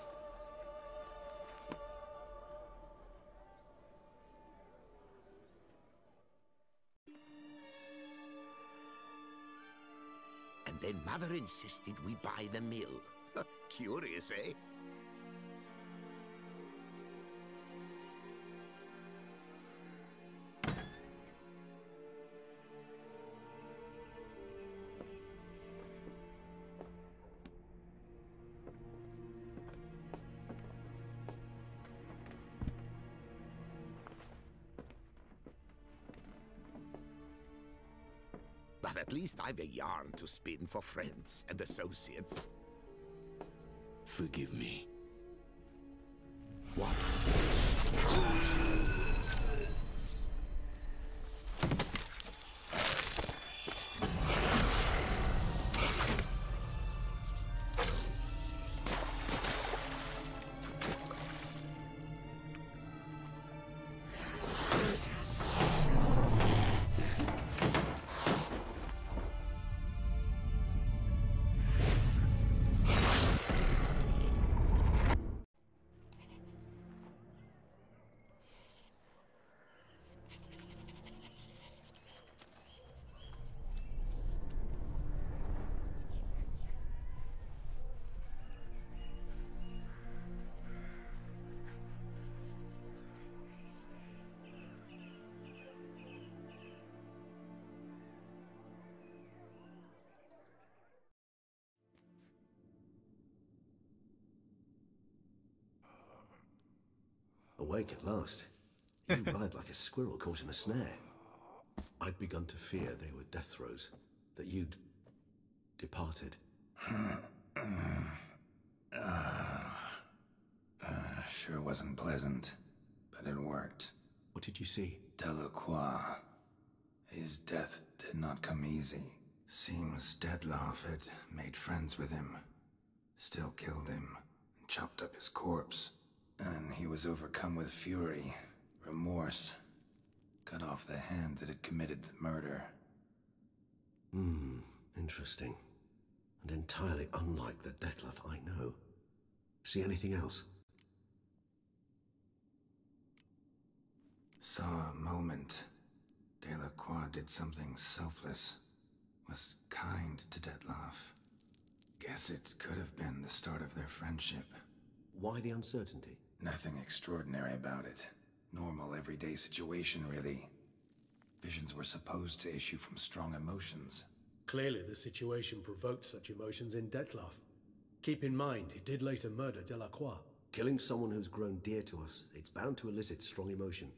And then Mother insisted we buy the mill. Curious, eh? But at least I've a yarn to spin for friends and associates. Forgive me. What? Awake at last. You writhed like a squirrel caught in a snare. I'd begun to fear they were death throes, that you'd departed. Sure wasn't pleasant, but it worked. What did you see? Delacroix. His death did not come easy. Seems Detlef had made friends with him, still killed him, and chopped up his corpse. And he was overcome with fury, remorse, cut off the hand that had committed the murder. Interesting. And entirely unlike the Detlef I know. See anything else? Saw a moment. Delacroix did something selfless. Was kind to Detlef. Guess it could have been the start of their friendship. Why the uncertainty? Nothing extraordinary about it. Normal, everyday situation, really. Visions were supposed to issue from strong emotions. Clearly, the situation provoked such emotions in Detlef. Keep in mind, he did later murder Delacroix. Killing someone who's grown dear to us, it's bound to elicit strong emotion.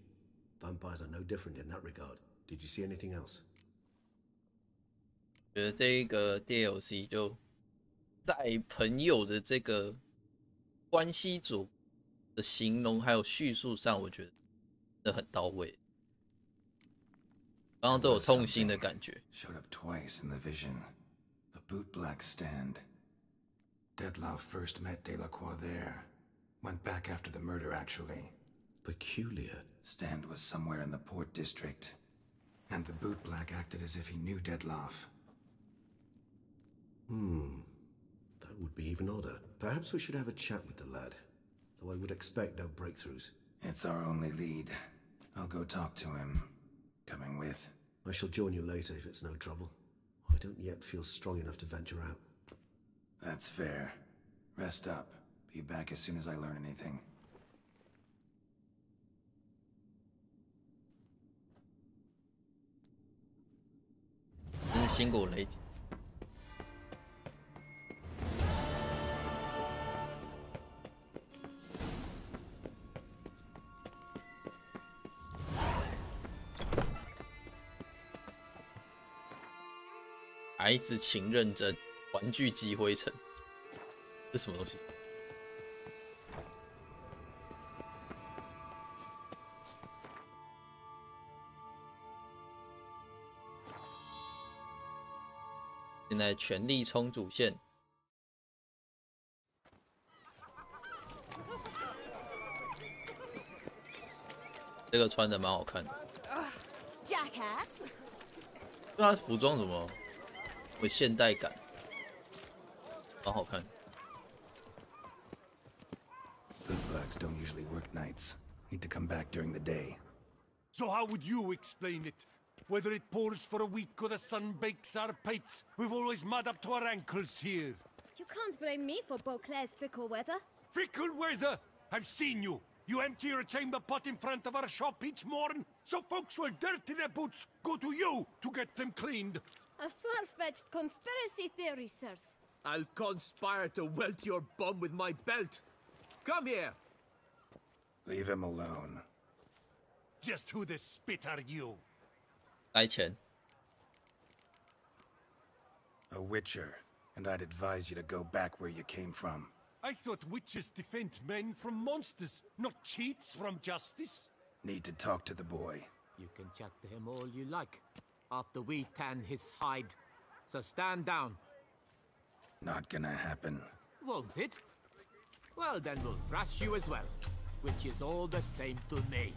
Vampires are no different in that regard. Did you see anything else? 觉得这一个 DLC 就在朋友的这个关系组的形容还有叙述上，我觉得真的很到位。刚刚都有痛心的感觉。Showed up twice in the vision. A bootblack stand. Detlef first met Delacroix there. Went back after the murder, actually. Peculiar. Stand was somewhere in the port district. And the bootblack acted as if he knew Detlef. That would be even odder. Perhaps we should have a chat with the lad. Though I would expect no breakthroughs. It's our only lead. I'll go talk to him. Coming with? I shall join you later if it's no trouble. I don't yet feel strong enough to venture out. That's fair. Rest up. Be back as soon as I learn anything. 真是辛苦雷吉。孩子请认真，玩具积灰尘，这什么东西？现在全力冲主线。这个穿的蛮好看的。Jackass! 对他服装什么有现代感，蛮好看。 Good bugs don't usually work nights. Need to come back during the day. So how would you explain it? Whether it pours for a week or the sun bakes our pates, we've always mud up to our ankles here. You can't blame me for Beauclair's fickle weather. Fickle weather! I've seen you. You empty your chamber pot in front of our shop each morn, so folks will dirty their boots, go to you to get them cleaned. A far-fetched conspiracy theory, sirs. I'll conspire to welt your bum with my belt. Come here. Leave him alone. Just who the spit are you? 来钱。 A witcher, and I'd advise you to go back where you came from. I thought witches defend men from monsters, not cheats from justice. Need to talk to the boy. You can chat to him all you like, after we tan his hide. So stand down. Not gonna happen. Won't it? Well, then we'll thrash you as well, which is all the same to me.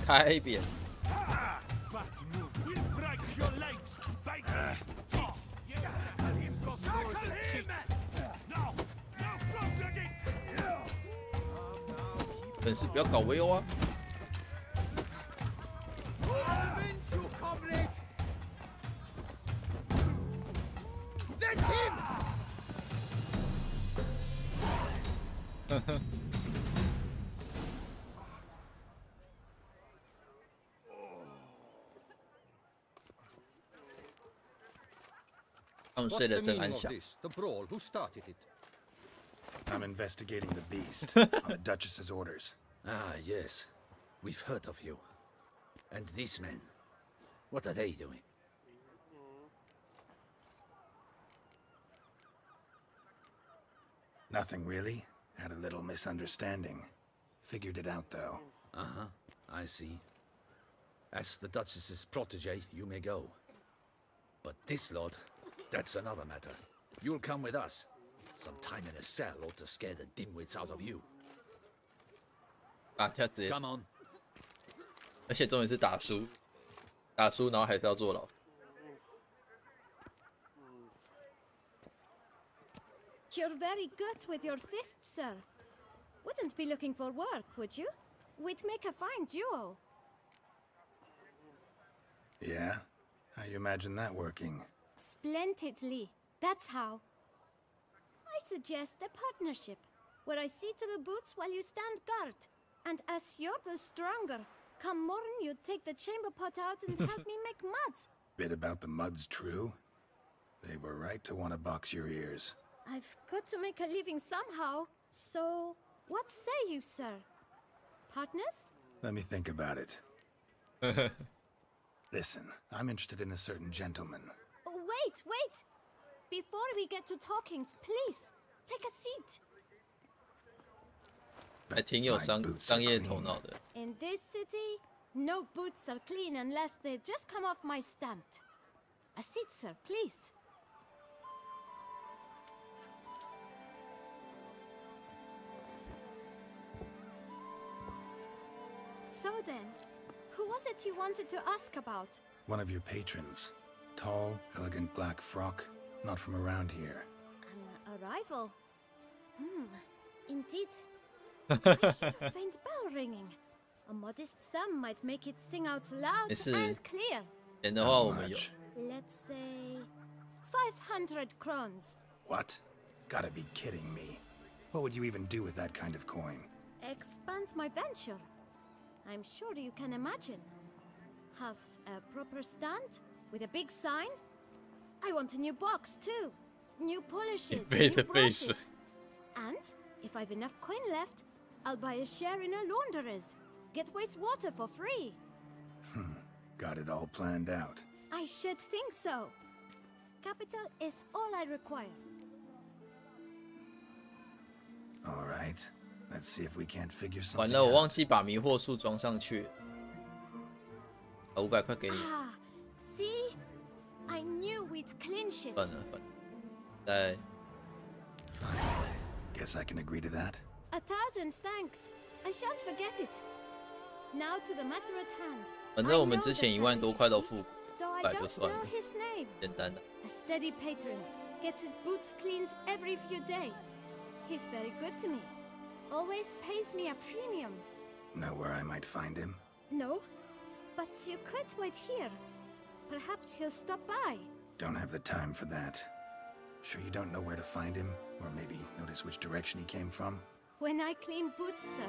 开扁。 Ah! But no, we'll break your legs. Viking teeth. Yes, tackle him! Now, now, from the gate. 本事不要搞围殴啊！ You comrade! That's him! 他们睡得真安详。 The brawl, who started it? I'm investigating the beast on the Duchess's orders. Ah, yes. We've heard of you. And these men, what are they doing? Nothing really. Had a little misunderstanding. Figured it out though. Uh-huh, I see. As the Duchess's protege, you may go. But this lot, that's another matter. You'll come with us. Some time in a cell ought to scare the dimwits out of you. 打跳直接， Come on. 而且重点是打输，打输然后还是要坐牢。 You're very good with your fists, sir. Wouldn't be looking for work, would you? We'd make a fine duo. Yeah? How you imagine that working? Splendidly. That's how. I suggest a partnership, where I see to the boots while you stand guard. And as you're the stronger, come morn you take the chamber pot out and help me make mud. Bit about the mud's true? They were right to want to box your ears. I've got to make a living somehow. So, what say you, sir? Partners? Let me think about it. Listen, I'm interested in a certain gentleman. Wait, wait! Before we get to talking, please, take a seat. 还挺有商业头脑的。 In this city, no boots are clean unless they just come off my stand. A seat, sir, please. So then, who was it you wanted to ask about? One of your patrons. Tall, elegant black frock. Not from around here. An arrival? Indeed. I hear a faint bell ringing. A modest sum might make it sing out loud and clear. 钱的话我们有。 Let's say 500 crowns. What? Gotta be kidding me. What would you even do with that kind of coin? Expand my venture. I'm sure you can imagine. Have a proper stand with a big sign. I want a new box too. New polishes, new brushes. And if I've enough coin left, I'll buy a share in a launderer's. Get wastewater for free. Got it all planned out. I should think so. Capital is all I require. All right. Let's see if we can't figure something 完了，我 out. 忘记把迷惑术装上去了。500块给你。 Ah, see? I knew we'd clinch it. 算了，再 Guess I can agree to that. 1,000 thanks. I shan't forget it. Now to the matter at hand. 反正我们之前1万多块都付，100就算了，简单的。A steady patron gets his boots cleaned every few days. He's very good to me. Always pays me a premium. Know where I might find him? No, but you could wait here. Perhaps he'll stop by. Don't have the time for that. Sure you don't know where to find him? Or maybe notice which direction he came from? When I clean boots, sir,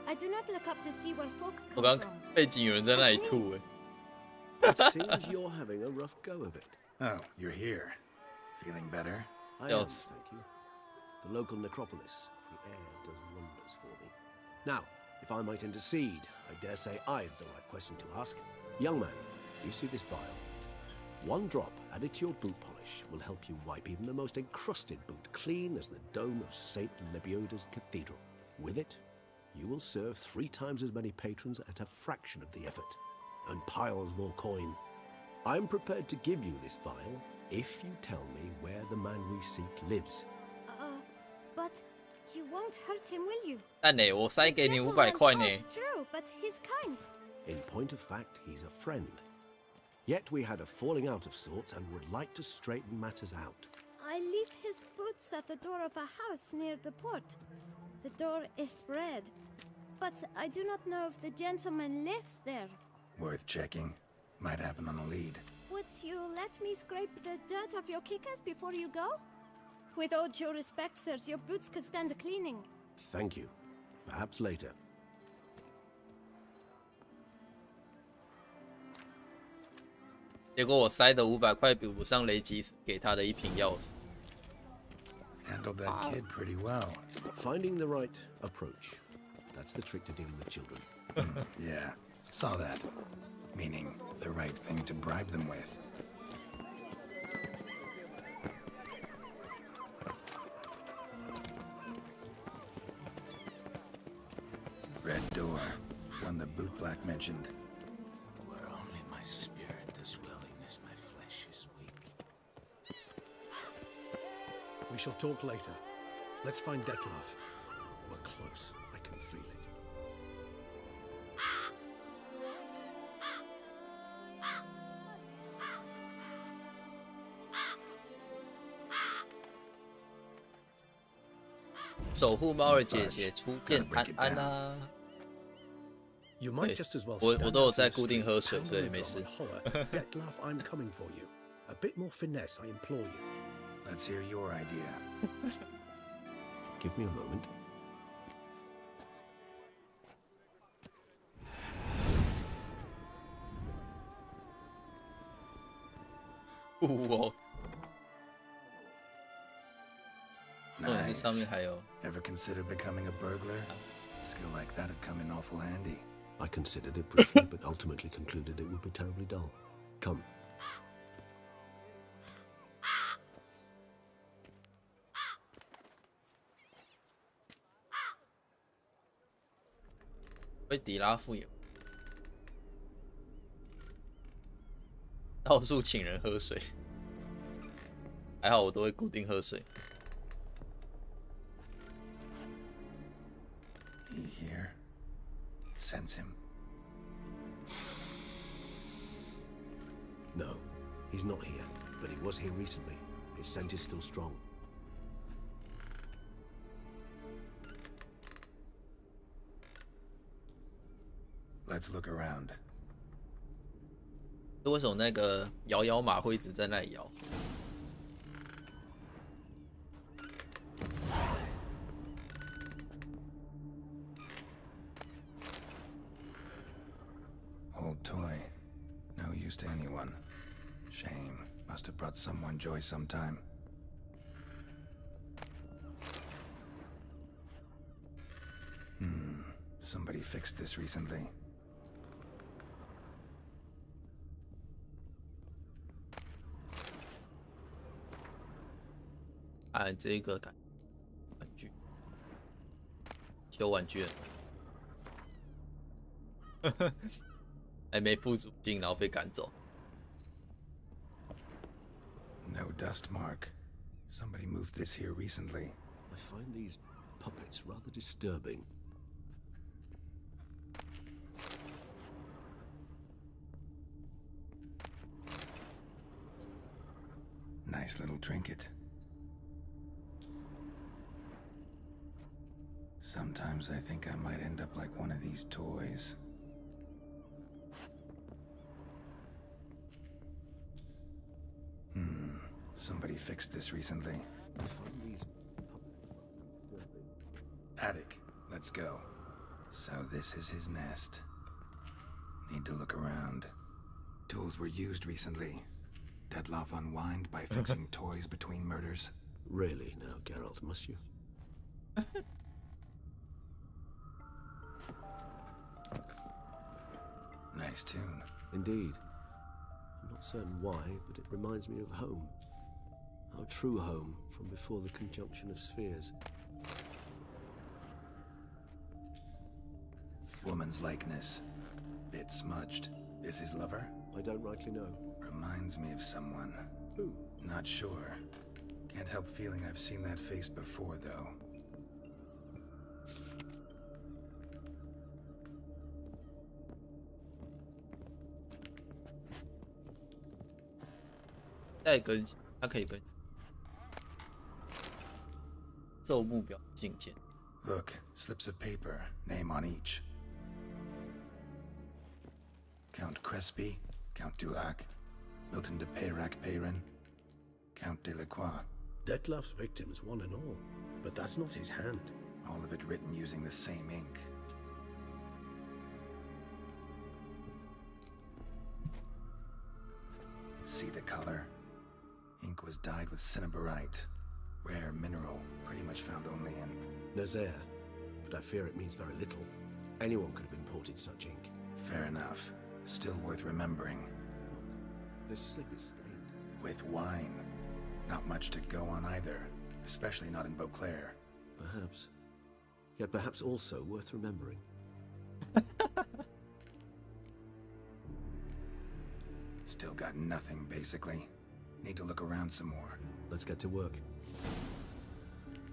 I do not look up to see where folk 我 come 刚 from. 背景有人在那里吐哎。 It seems you're having a rough go of it. Oh, you're here. Feeling better? I am, thank you. The local necropolis. The air does wonders for me. Now, if I might intercede, I dare say I've the right question to ask. Young man, you see this vial? One drop added to your boot polish will help you wipe even the most encrusted boot clean as the dome of St. Lebioda's cathedral. With it, you will serve 3 times as many patrons at a fraction of the effort, and piles more coin. I'm prepared to give you this vial if you tell me where the man we seek lives. But you won't hurt him, will you? 但呢，我塞给你500块呢。 True, but he's kind. In point of fact, he's a friend. Yet we had a falling out of sorts and would like to straighten matters out. I leave his boots at the door of a house near the port. The door is red, but I do not know if the gentleman lives there. Worth checking. Might happen on a lead. Would you let me scrape the dirt off your kickers before you go? With all due respect, sirs, your boots could stand a cleaning. Thank you. Perhaps later. 结果我塞的500块比不上雷吉给他的1瓶药水。 Handled that kid pretty well. Finding the right approach. That's the trick to dealing with children. Yeah, saw that. Meaning the right thing to bribe them with. Red door. One the boot black mentioned. Were only my spirit as willing as my flesh is weak. We shall talk later. Let's find Detlef. We're close. I can feel it. "守护猫儿姐姐初见安安啊！" You might just as well 我都有在固定喝水，所以没事。 Detlef, I'm coming for you. A bit more finesse, I implore you. Let's hear your idea. Give me a moment. Oh. 这 Nice. 上面还有 Ever consider becoming a burglar? Skill like that'd come in awful handy. I considered it briefly, but ultimately concluded it would be terribly dull. Come. 被迪拉夫也到处请人喝水，还好我都会固定喝水。 He here? Sense him. No, he's not here, but he was here recently. His scent is still strong. Let's look around. 为什么那个摇摇马会一直在那里摇？ Old toy. No use to anyone. Shame. Must have brought someone joy sometime. Somebody fixed this recently. 按这个玩具，修玩具了，还没付租金，然后被赶走。 No dust mark. Somebody moved this here recently. I find these puppets rather disturbing. Nice little trinket. Sometimes I think I might end up like one of these toys. Somebody fixed this recently. Attic, let's go. So this is his nest. Need to look around. Tools were used recently. Detloff unwind by fixing toys between murders. Really now, Geralt, must you? Nice tune. Indeed. I'm not certain why, but it reminds me of home. Our true home from before the conjunction of spheres. Woman's likeness. Bit smudged. This is lover? I don't rightly know. Reminds me of someone. Who? Not sure. Can't help feeling I've seen that face before, though.它可以跟奏目标进阶。 Look, slips of paper, name on each. Count Crespi, Count Dulac, Milton de Peyrac-Peyrin, Count Delacroix. Detloff's victims, one and all, but that's not his hand. All of it written using the same ink. See the color? Ink was dyed with cinnabarite. Rare mineral, pretty much found only in Nazaire, but I fear it means very little. Anyone could have imported such ink. Fair enough. Still worth remembering. Look, this slip is stained. With wine. Not much to go on either, especially not in Beauclair. Perhaps. Yet perhaps also worth remembering. Still got nothing, basically. Need to look around some more. Let's get to work.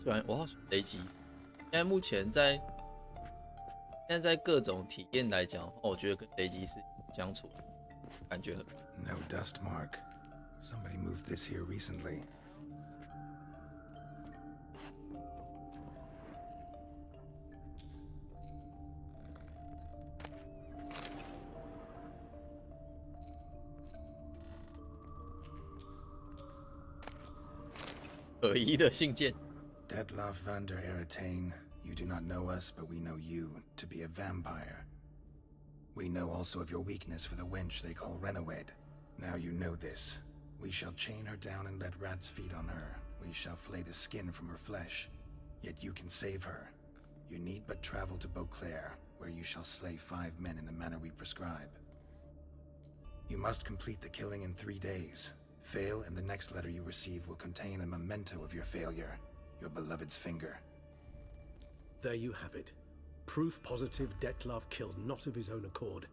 虽然我要选雷击，现在目前在各种体验来讲，我觉得跟雷击是相处感觉很。No dust mark. Somebody moved this here recently. Detloff van der Eretain, you do not know us, but we know you to be a vampire. We know also of your weakness for the wench they call Renowed. Now you know this. We shall chain her down and let rats feed on her. We shall flay the skin from her flesh. Yet you can save her. You need but travel to Beauclair, where you shall slay 5 men in the manner we prescribe. You must complete the killing in 3 days. Fail, and the next letter you receive will contain a memento of your failure. Your beloved's finger. There you have it. Proof positive Detloff killed not of his own accord.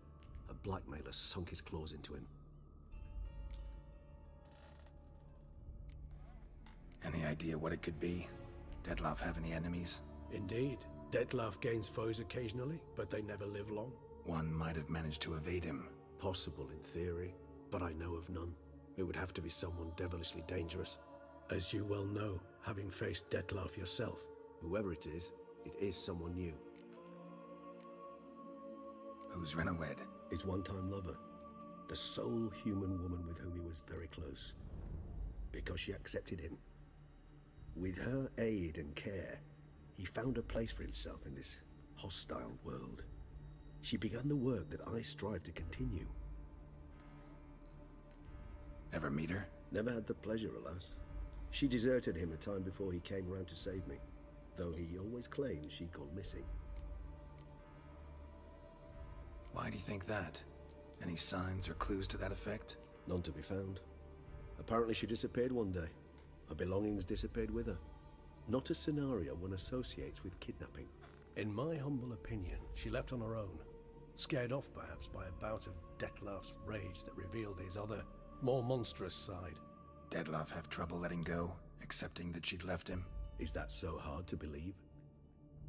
A blackmailer sunk his claws into him. Any idea what it could be? Detloff have any enemies? Indeed. Detloff gains foes occasionally, but they never live long. One might have managed to evade him. Possible in theory, but I know of none. It would have to be someone devilishly dangerous. As you well know, having faced Detloff yourself. Whoever it is someone new. Who's Renowed? His one-time lover. The sole human woman with whom he was very close. Because she accepted him. With her aid and care, he found a place for himself in this hostile world. She began the work that I strive to continue. Ever meet her? Never had the pleasure, alas. She deserted him a time before he came around to save me, though he always claimed she'd gone missing. Why do you think that? Any signs or clues to that effect? None to be found. Apparently she disappeared one day. Her belongings disappeared with her. Not a scenario one associates with kidnapping. In my humble opinion, she left on her own. Scared off perhaps by a bout of Detloff's rage that revealed his other, more monstrous side. Detloff have trouble letting go, accepting that she'd left him? Is that so hard to believe?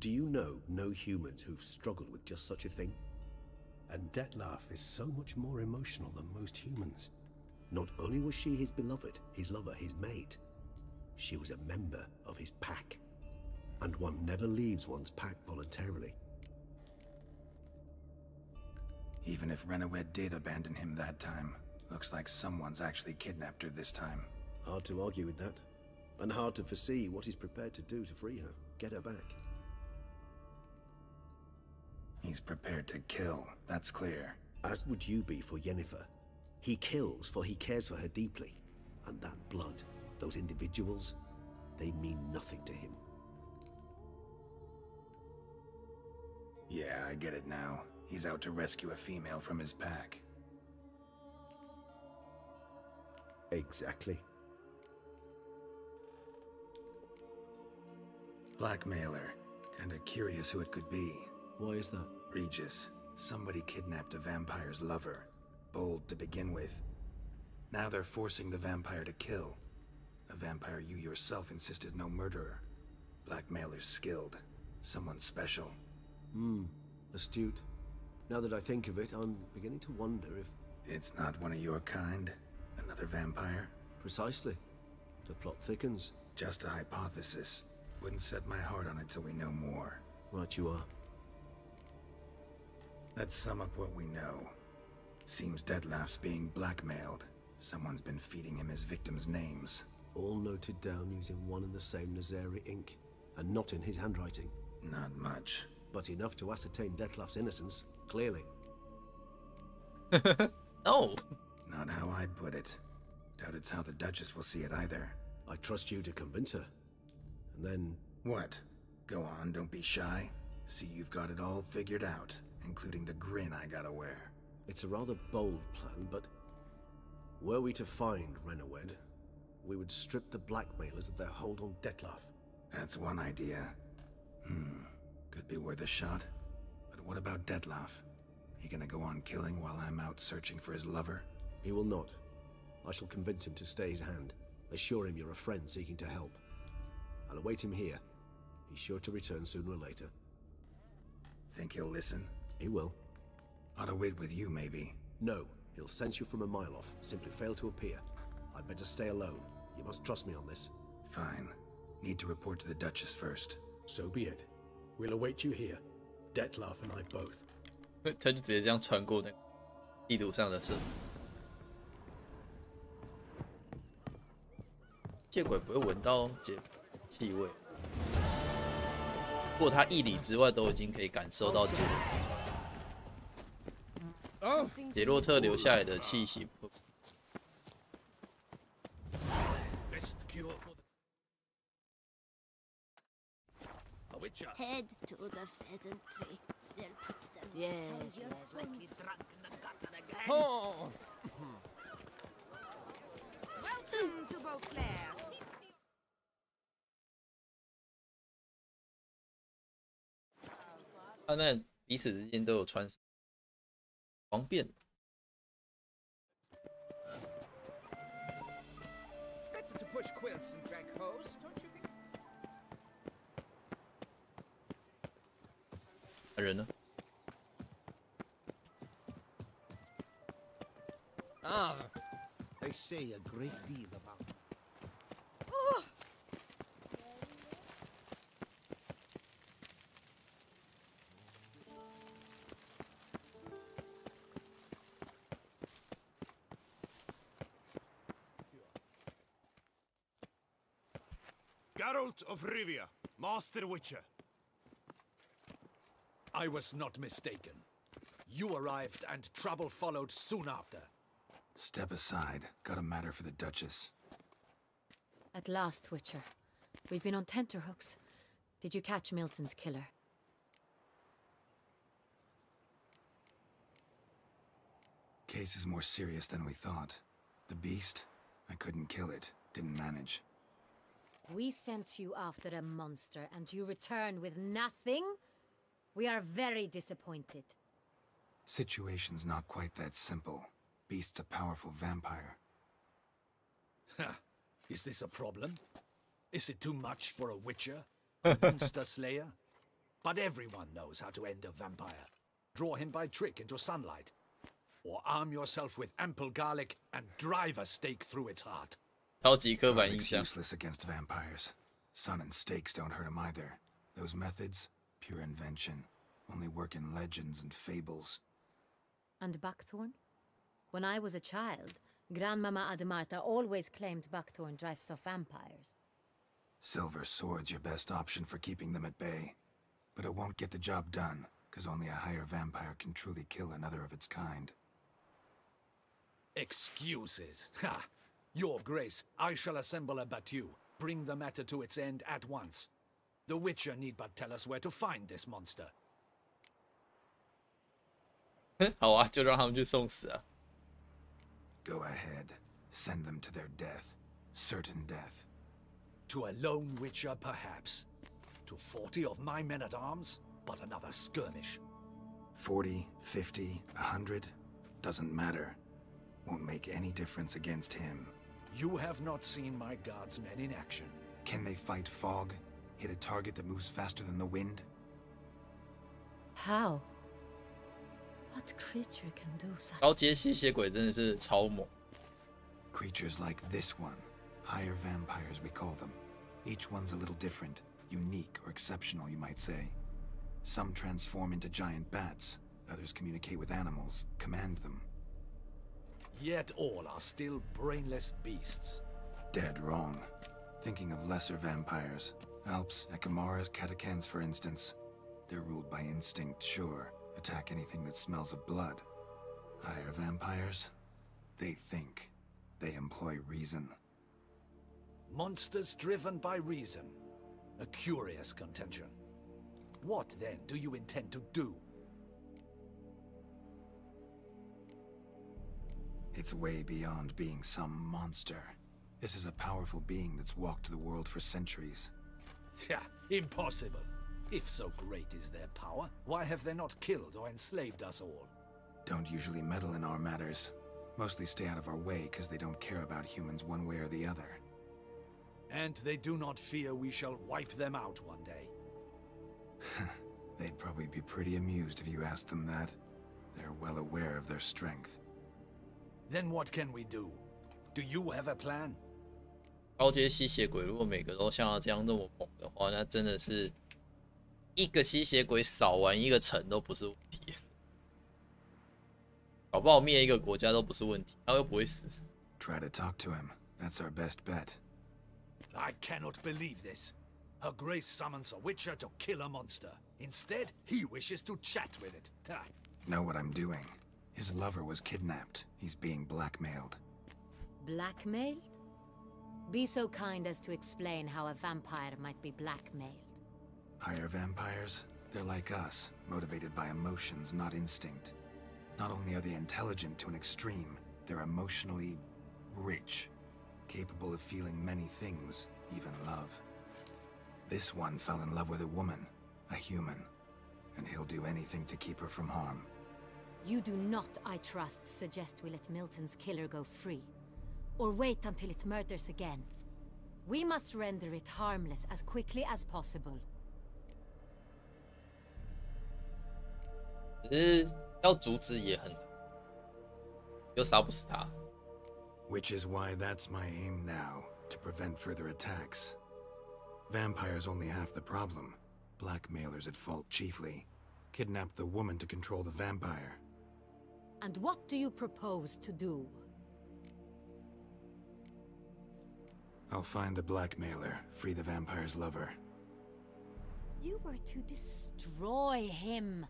Do you know no humans who've struggled with just such a thing? And Detloff is so much more emotional than most humans. Not only was she his beloved, his lover, his mate, she was a member of his pack. And one never leaves one's pack voluntarily. Even if Renawed did abandon him that time, looks like someone's actually kidnapped her this time. Hard to argue with that. And hard to foresee what he's prepared to do to free her, get her back. He's prepared to kill, that's clear. As would you be for Yennefer. He kills for he cares for her deeply. And that blood, those individuals, they mean nothing to him. Yeah, I get it now. He's out to rescue a female from his pack. Exactly. Blackmailer. Kinda curious who it could be. Why is that? Regis. Somebody kidnapped a vampire's lover. Bold to begin with. Now they're forcing the vampire to kill. A vampire you yourself insisted no murderer. Blackmailer's skilled. Someone special. Astute. Now that I think of it, I'm beginning to wonder if... It's not one of your kind? Another vampire? Precisely. The plot thickens. Just a hypothesis. Wouldn't set my heart on it till we know more. Right you are. Let's sum up what we know. Seems Detlef's being blackmailed. Someone's been feeding him his victims' names. All noted down using one and the same Nazeri ink. And not in his handwriting. Not much. But enough to ascertain Detlef's innocence, clearly. No! Not how I'd put it. Doubt it's how the Duchess will see it either. I trust you to convince her. And then... What? Go on, don't be shy. See you've got it all figured out, including the grin I gotta wear. It's a rather bold plan, but... Were we to find Renawed, we would strip the blackmailers of their hold on Detlef. That's one idea. Could be worth a shot. But what about Detlef? He gonna go on killing while I'm out searching for his lover? He will not. I shall convince him to stay his hand. Assure him you're a friend seeking to help. I'll await him here. He's sure to return sooner or later. Think he'll listen? He will. Ought to wait with you, maybe. No, he'll sense you from a mile off. Simply fail to appear. I'd better stay alone. You must trust me on this. Fine. Need to report to the Duchess first. So be it. We'll await you here. Detlef and I both. 他就直接这样穿过那个地图上的事。借鬼不会闻到气味，不过他1里之外都已经可以感受到杰洛特留下来的气息。Head to the pheasant tree. They'll put some. Yes, like you drunk in the gutter again. Oh! Welcome to Beauclair. 他那彼此之间都有穿方便。Better to push quilts and drag hose, don't you think? 人呢？ Ah, They say a great deal about him. Geralt of Rivia, Master Witcher. I was not mistaken. You arrived and trouble followed soon after. Step aside. Got a matter for the Duchess. At last, Witcher. We've been on tenterhooks. Did you catch Milton's killer? Case is more serious than we thought. The beast? I couldn't kill it. Didn't manage. We sent you after a monster, and you returned with nothing? We are very disappointed. Situation's not quite that simple. Beast's a powerful vampire. Ha! Is this a problem? Is it too much for a witcher? A monster slayer? But everyone knows how to end a vampire. Draw him by trick into sunlight. or arm yourself with ample garlic and drive a stake through its heart. 超级刻板印 Garlic's 象。 useless against vampires. Sun and stakes don't hurt him either. Those methods, pure invention, only work in legends and fables. And buckthorn? When I was a child, Grandmama Ademarta always claimed buckthorn drives off vampires. Silver sword's your best option for keeping them at bay. But it won't get the job done, because only a higher vampire can truly kill another of its kind. Excuses. Ha! Your Grace, I shall assemble a battue. Bring the matter to its end at once. The Witcher need but tell us where to find this monster. 好啊，就让他们去送死啊。 Go ahead. Send them to their death. Certain death. To a lone Witcher, perhaps. To 40 of my men-at-arms, but another skirmish. 40, 50, 100, doesn't matter. Won't make any difference against him. You have not seen my guardsmen in action. Can they fight fog? Hit a target that moves faster than the wind? How? What creature can do such? 高阶吸血鬼真的是超猛。 Creatures like this one. Higher vampires, we call them. Each one's a little different. Unique or exceptional, you might say. Some transform into giant bats. Others communicate with animals, command them. Yet all are still brainless beasts. Dead wrong. Thinking of lesser vampires. Alps, Ekamaras, Catechans, for instance. They're ruled by instinct, sure. Attack anything that smells of blood. Higher vampires? They think. They employ reason. Monsters driven by reason. A curious contention. What, then, do you intend to do? It's way beyond being some monster. This is a powerful being that's walked the world for centuries. Tja, impossible. If so great is their power, why have they not killed or enslaved us all? Don't usually meddle in our matters. Mostly stay out of our way because they don't care about humans one way or the other. And they do not fear we shall wipe them out one day. They'd probably be pretty amused if you asked them that. They're well aware of their strength. Then what can we do? Do you have a plan? 高阶吸血鬼如果每个都像他这样那么猛的话，那真的是一个吸血鬼扫完一个城都不是问题，搞不好灭一个国家都不是问题，他又不会死。Try to talk to him. That's our best bet. I cannot believe this. Her Grace summons a Witcher to kill a monster. Instead, he wishes to chat with it. Know what I'm doing. His lover was kidnapped. He's being blackmailed. Blackmailed? Be so kind as to explain how a vampire might be blackmailed. Higher vampires? They're like us, motivated by emotions, not instinct. Not only are they intelligent to an extreme, they're emotionally rich, capable of feeling many things, even love. This one fell in love with a woman, a human, and he'll do anything to keep her from harm. You do not, I trust, suggest we let Milton's killer go free. Or wait until it murders again. We must render it harmless as quickly as possible. 只是要阻止也很难，又杀不死他。 Which is why that's my aim now, to prevent further attacks. Vampires only half the problem. Blackmailers at fault chiefly. Kidnapped the woman to control the vampire. And what do you propose to do? I'll find the blackmailer, free the vampire's lover. You were to destroy him,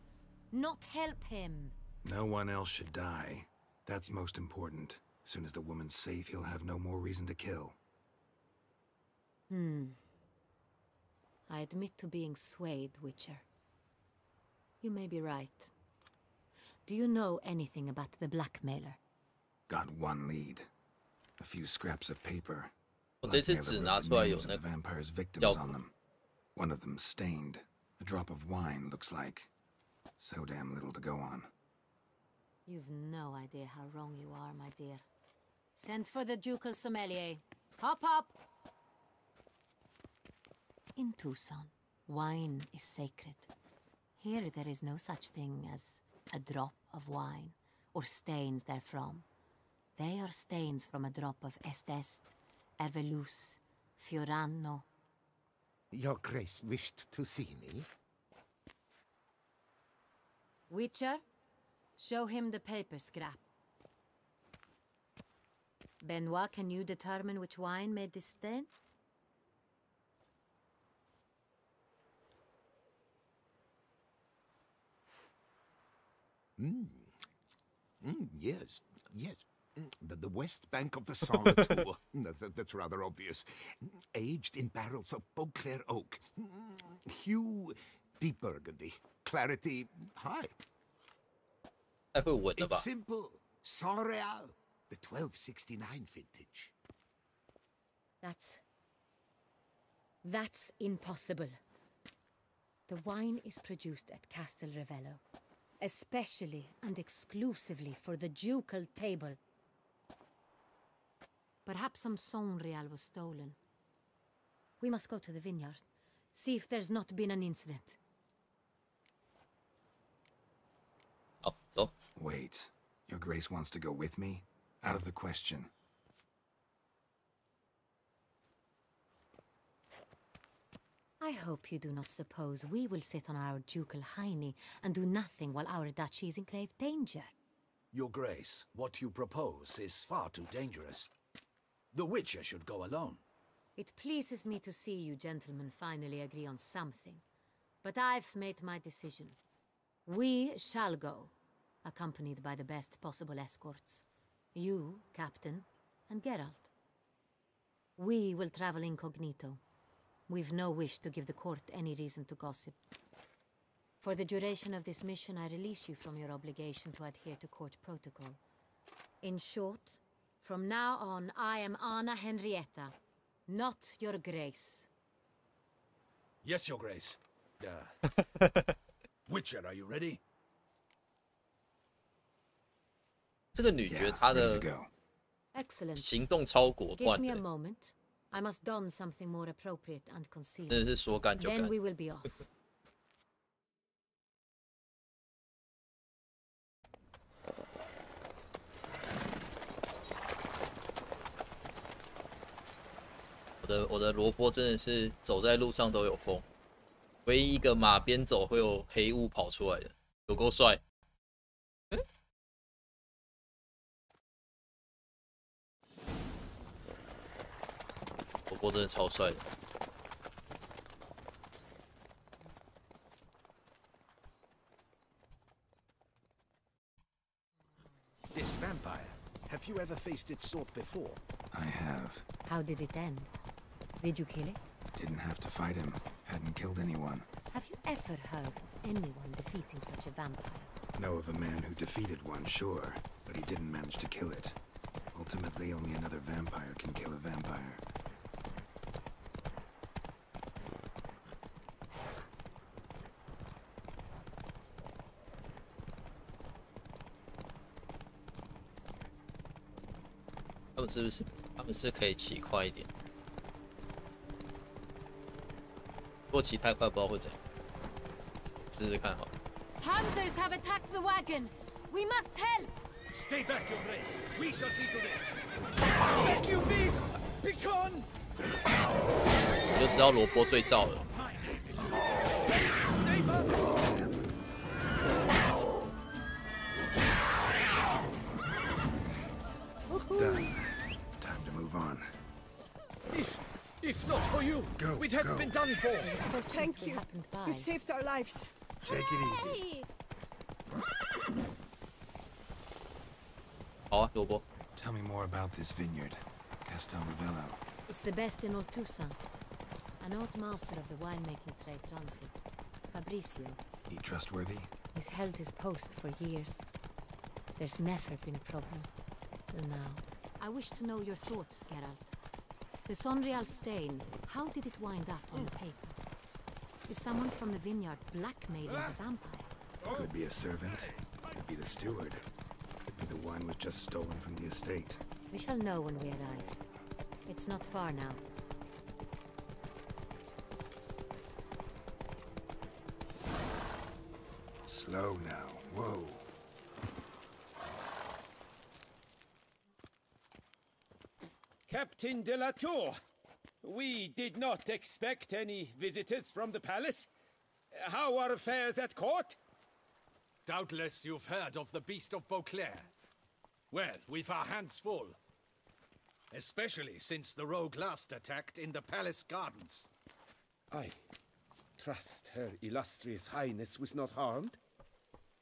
not help him. No one else should die. That's most important. As soon as the woman's safe, he'll have no more reason to kill. I admit to being swayed, Witcher. You may be right. Do you know anything about the blackmailer? Got one lead. A few scraps of paper. 我这次只拿出来有 Names of 那 the 个 vampire's victims 药 on 谱 them. One of them stained. A drop of wine, looks like. So damn little to go on. You've no idea how wrong you are, my dear. Send for the ducal sommelier. Hop, hop! In Tucson, wine is sacred. Here there is no such thing as a drop of wine, or stains therefrom. They are stains from a drop of Est, Ervelus, Fiorano. Your Grace wished to see me? Witcher, show him the paper scrap. Benoit, can you determine which wine made this stain? Yes, yes. The west bank of the Solitude. That's rather obvious. Aged in barrels of Beauclair oak. Hue, deep burgundy. Clarity, high. It's simple. Sans-Real. The 1269 vintage. That's impossible. The wine is produced at Castel Ravello, especially and exclusively for the ducal table. Perhaps some Sans-Real was stolen. We must go to the vineyard, see if there's not been an incident. Oh, so? Wait, Your Grace wants to go with me? Out of the question. I hope you do not suppose we will sit on our ducal hiney and do nothing while our duchy is in grave danger. Your Grace, what you propose is far too dangerous. The Witcher should go alone. It pleases me to see you gentlemen finally agree on something. But I've made my decision. We shall go, accompanied by the best possible escorts. You, Captain, and Geralt. We will travel incognito. We've no wish to give the court any reason to gossip. For the duration of this mission, I release you from your obligation to adhere to court protocol. In short, from now on, I am Anna Henrietta, not Your Grace. Yes, Your Grace. Witcher, are you ready? 这个女爵她的 Excellent. 行动超果 Give 断 me 的 a，moment. I must don something more appropriate and concealed. 真的是说干就干 Then。we will be off. 我的萝卜真的是走在路上都有风，唯一一个马边走会有黑雾跑出来的，有够帅。萝卜真的超帅的。This vampire, have you ever faced its sort before? I have. How did it end? Did you kill it? Didn't have to fight him. Hadn't killed anyone. Have you ever heard of anyone defeating such a vampire? Know of a man who defeated one, sure, but he didn't manage to kill it. Ultimately, only another vampire can kill a vampire.他们是可以骑快一点，如果骑太快，不知道会怎样。试试看好了。 Panthers have attacked the wagon. We must help. Stay back, Your Grace. We shall see to this. Thank you, beast. Begone. 我就知道萝卜最燥了。 Save us. Done. Time to move on. If not for you, we'd have been done for. Oh, thank you. You saved our lives. Take it easy. 好啊，萝卜。 Tell me more about this vineyard, Castel Ravello. It's the best in Oltusa. An old master of the winemaking trade runs it. Fabricio. He trustworthy? He's held his post for years. There's never been a problem. Till now. I wish to know your thoughts, Geralt. The Sans-Real stain, how did it wind up on the paper? Is someone from the vineyard blackmailing the vampire? Could be a servant. Could be the steward. Could be the wine was just stolen from the estate. We shall know when we arrive. It's not far now. Slow now. Whoa. Captain de la Tour. We did not expect any visitors from the palace. How are affairs at court? Doubtless you've heard of the Beast of Beauclair. Well, we've our hands full. Especially since the rogue last attacked in the palace gardens. I trust Her Illustrious Highness was not harmed?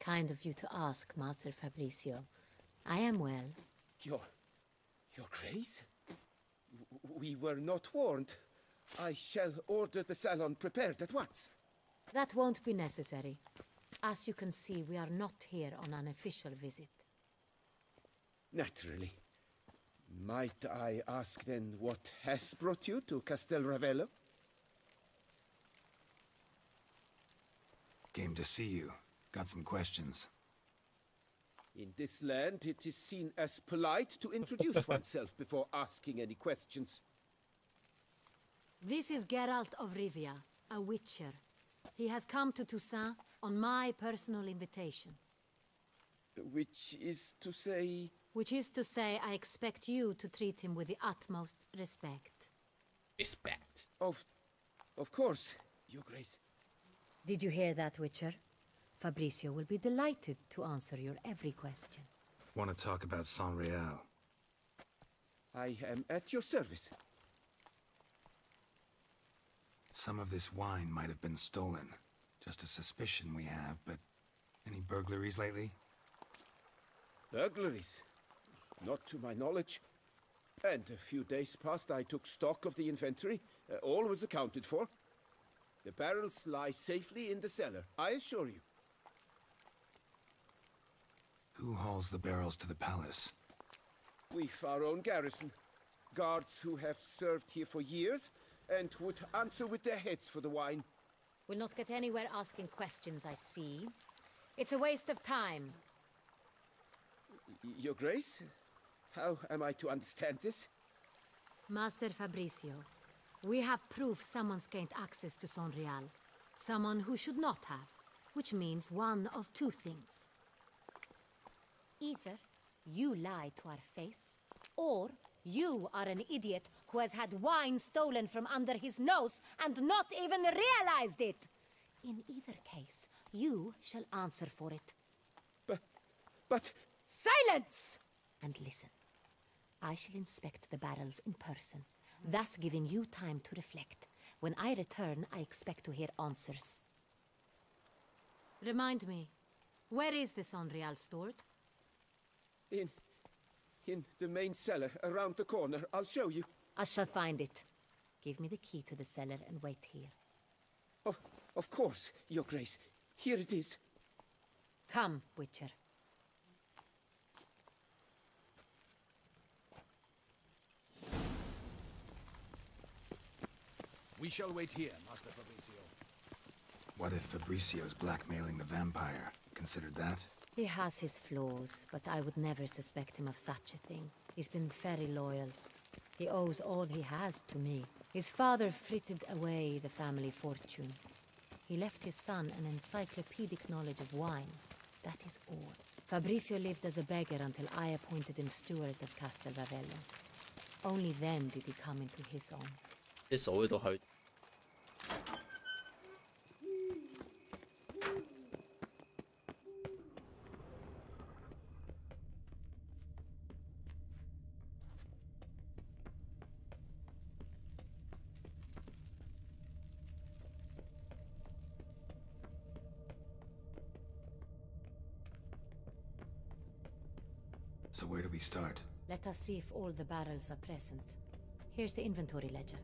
Kind of you to ask, Master Fabricio. I am well. Your Grace? We were not warned. I shall order the salon prepared at once. That won't be necessary. As you can see, we are not here on an official visit. Naturally. Might I ask then what has brought you to Castel Ravello? Came to see you. Got some questions. In this land, it is seen as polite to introduce oneself before asking any questions. This is Geralt of Rivia, a witcher. He has come to Toussaint on my personal invitation. Which is to say... Which is to say, I expect you to treat him with the utmost respect. Respect. Of course, Your Grace. Did you hear that, Witcher? Fabricio will be delighted to answer your every question. Want to talk about Saint-Réal? I am at your service. Some of this wine might have been stolen. Just a suspicion we have, but any burglaries lately? Burglaries? Not to my knowledge. And a few days past I took stock of the inventory. All was accounted for. The barrels lie safely in the cellar, I assure you. Who hauls the barrels to the palace? We've our own garrison. Guards who have served here for years and would answer with their heads for the wine. We'll not get anywhere asking questions, I see. It's a waste of time. Your Grace? How am I to understand this? Master Fabricio, we have proof someone's gained access to Saint-Réal. Someone who should not have, which means one of two things. Either you lie to our face, or you are an idiot who has had wine stolen from under his nose and not even realized it. In either case, you shall answer for it. But... Silence! And listen. I shall inspect the barrels in person, thus giving you time to reflect. When I return, I expect to hear answers. Remind me, where is the Saint-Réal stored? In the main cellar, around the corner. I'll show you. I shall find it. Give me the key to the cellar and wait here. Oh, of course, Your Grace. Here it is. Come, Witcher. We shall wait here, Master Fabricio. What if Fabricio's blackmailing the vampire? Considered that? He has his flaws, but I would never suspect him of such a thing. He's been very loyal. He owes all he has to me. His father frittered away the family fortune. He left his son an encyclopedic knowledge of wine. That is all. Fabricio lived as a beggar until I appointed him steward of Castel Ravello. Only then did he come into his own. 这守卫都还 So where do we start? Let us see if all the barrels are present. Here's the inventory ledger.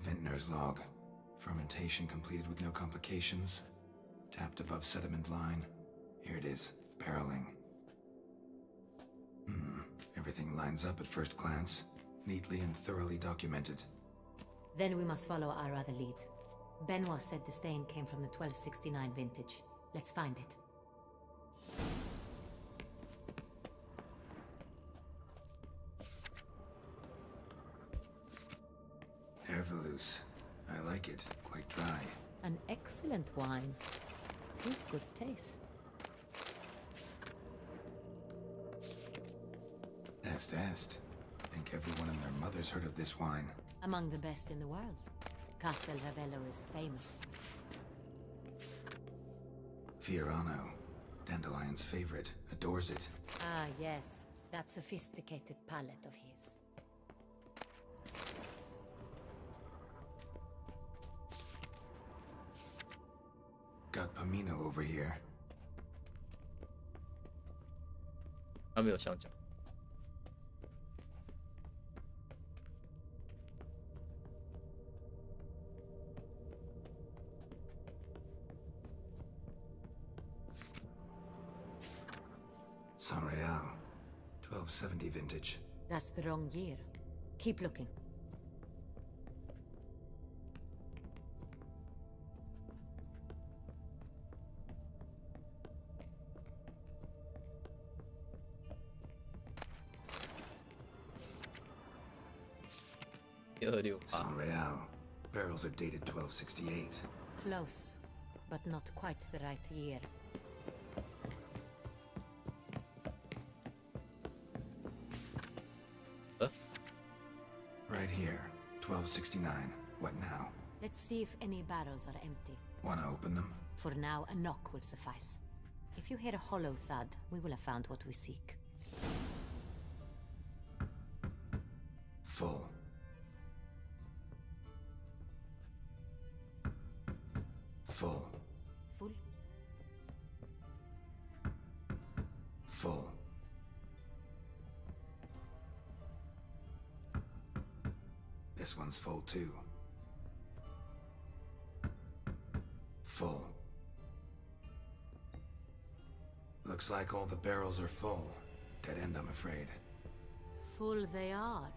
Vintner's log. Fermentation completed with no complications. Tapped above sediment line. Here it is. Barreling. Everything lines up at first glance. Neatly and thoroughly documented. Then we must follow our other lead. Benoit said the stain came from the 1269 vintage. Let's find it. Herveloos. I like it. Quite dry. An excellent wine. With good taste. Est est. Think everyone and their mother's heard of this wine. Among the best in the world. Castel Ravello is famous. Fiorano, Dandelion's favorite, adores it. Ah, yes. That sophisticated palate of his. Got Pomino over here. 他没有香蕉。San Real, 1270 vintage. That's the wrong year. Keep looking. San Real. Barrels are dated 1268. Close, but not quite the right year. Right here, 1269. What now? Let's see if any barrels are empty. Wanna open them? For now, a knock will suffice. If you hear a hollow thud, we will have found what we seek. Full. Full. Full? Full. This one's full too. Full. Looks like all the barrels are full. Dead end, I'm afraid. Full they are.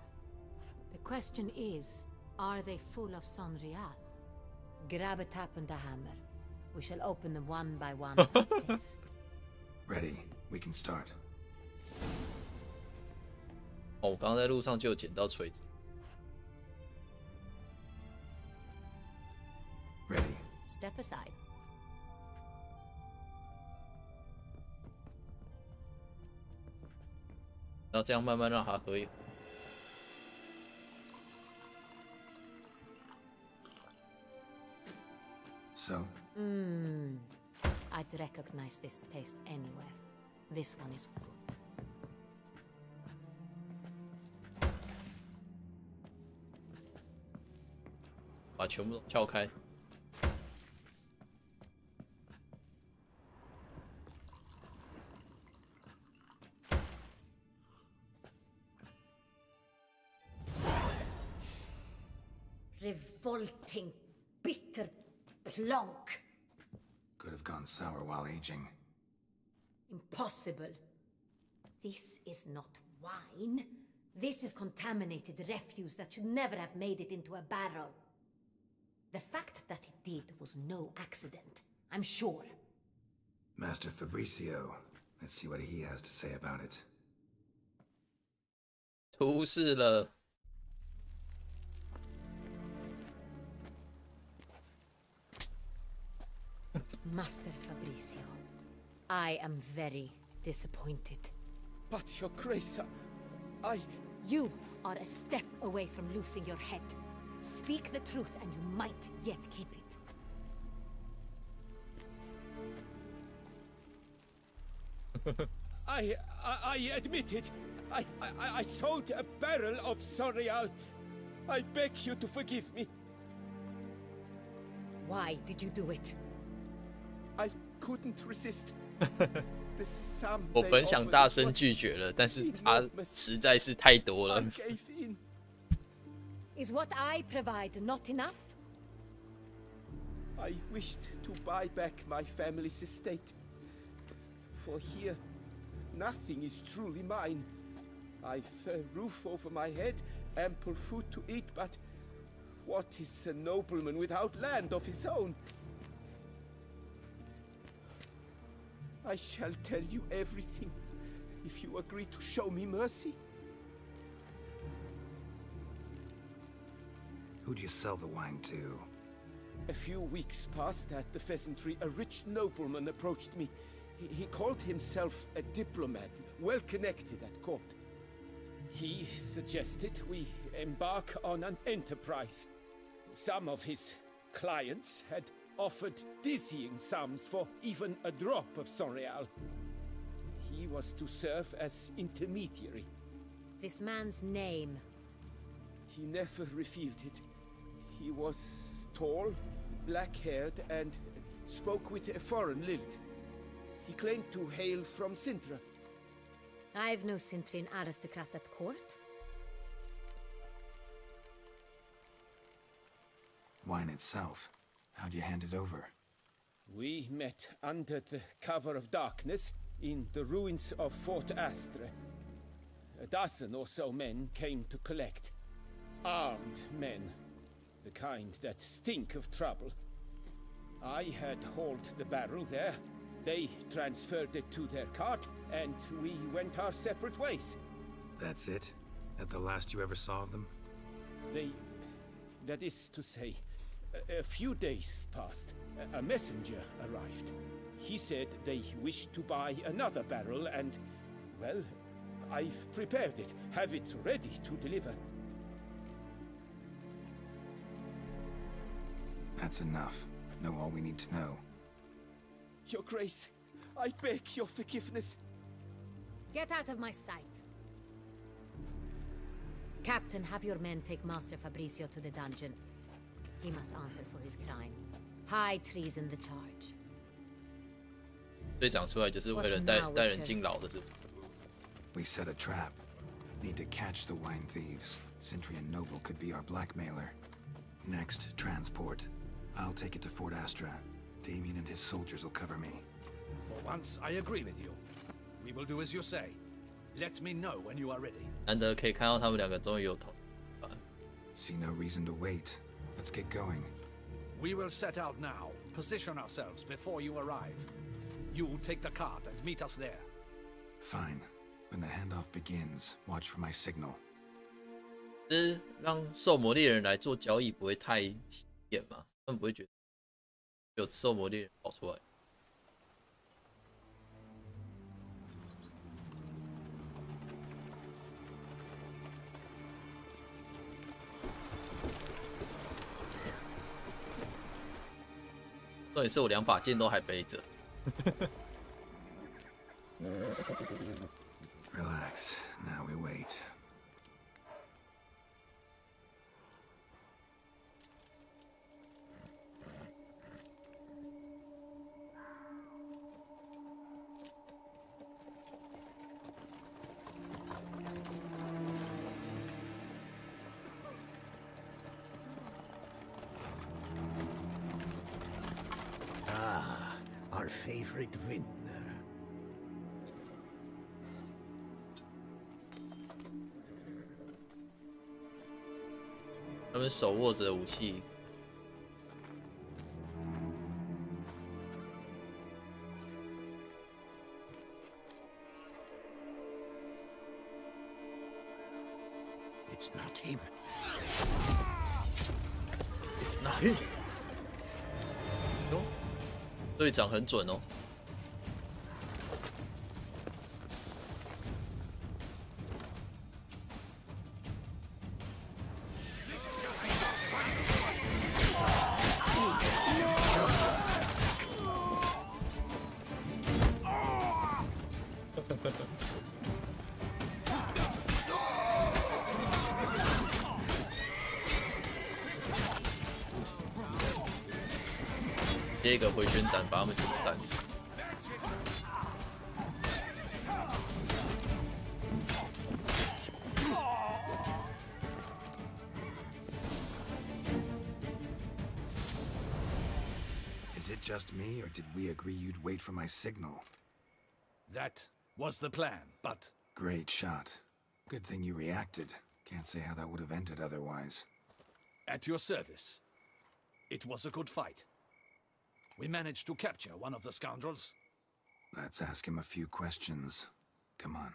The question is, are they full of San Real? Grab a tap and a hammer. We shall open them one by one and test. Ready. We can start. 哦，我刚刚在路上就有捡到锤子。Ready. Step aside. 然后这样慢慢让它喝一。So? I'd recognize this taste anywhere. This one is good. 把全部都撬开。Revolting, bitter plonk. Could have gone sour while aging. Impossible. This is not wine. This is contaminated refuse that should never have made it into a barrel. The fact that it did was no accident, I'm sure. Master Fabricio. Let's see what he has to say about it. 出事了。Master Fabricio, I am very disappointed. But, Your Grace, You are a step away from losing your head. Speak the truth and you might yet keep it. I admit it. I sold a barrel of San Real. I beg you to forgive me. Why did you do it? I couldn't resist. 我本想大声拒绝了，但是它实在是太多了。Is what I provide not enough? I wished to buy back my family's estate. For here, nothing is truly mine. I've a roof over my head, ample food to eat, but what is a nobleman without land of his own? I shall tell you everything, if you agree to show me mercy. Who'd you sell the wine to? A few weeks past at the pheasantry, a rich nobleman approached me. He called himself a diplomat, well connected at court. He suggested we embark on an enterprise. Some of his clients had offered dizzying sums for even a drop of Sonreal. He was to serve as intermediary. This man's name? He never revealed it. He was tall, black-haired, and spoke with a foreign lilt. He claimed to hail from Sintra. I've no Sintrin aristocrat at court. Wine itself. How'd you hand it over? We met under the cover of darkness in the ruins of Fort Astre. A dozen or so men came to collect. Armed men. The kind that stink of trouble. I had hauled the barrel there. They transferred it to their cart, and we went our separate ways. That's it? At the last you ever saw of them? That is to say, a few days passed. A messenger arrived. He said they wished to buy another barrel and, well, I've prepared it. Have it ready to deliver. That's enough. Know all we need to know. Your Grace, I beg your forgiveness. Get out of my sight. Captain, have your men take Master Fabrizio to the dungeon. He must answer for his crime. High treason the charge. 队长出来就是为了带人进牢的，是不是？ We set a trap. Need to catch the wine thieves. Sentry and Noble could be our blackmailer. Next, transport. I'll take it to Fort Astra. Damien and his soldiers will cover me. For once, I agree with you. We will do as you say. Let me know when you are ready. 难得可以看到他们两个终于有同。See no reason to wait. Let's get going. We will set out now. Position ourselves before you arrive. You take the cart and meet us there. Fine. When the handoff begins, watch for my signal. 就是让兽魔猎人来做交易，不会太显眼吗？他们不会觉得有兽魔猎人跑出来。重点是我2把剑都还背着。Relax. Now we wait. Ah, our favorite vintner. 他们手握着武器。It's not him. It's not him. 哟，队长很准哦。接一个回旋斩，把他们全部斩死。Is it just me, or did we agree you'd wait for my signal? That was the plan, but... Great shot. Good thing you reacted. Can't say how that would have ended otherwise. At your service. It was a good fight. We managed to capture one of the scoundrels. Let's ask him a few questions. Come on.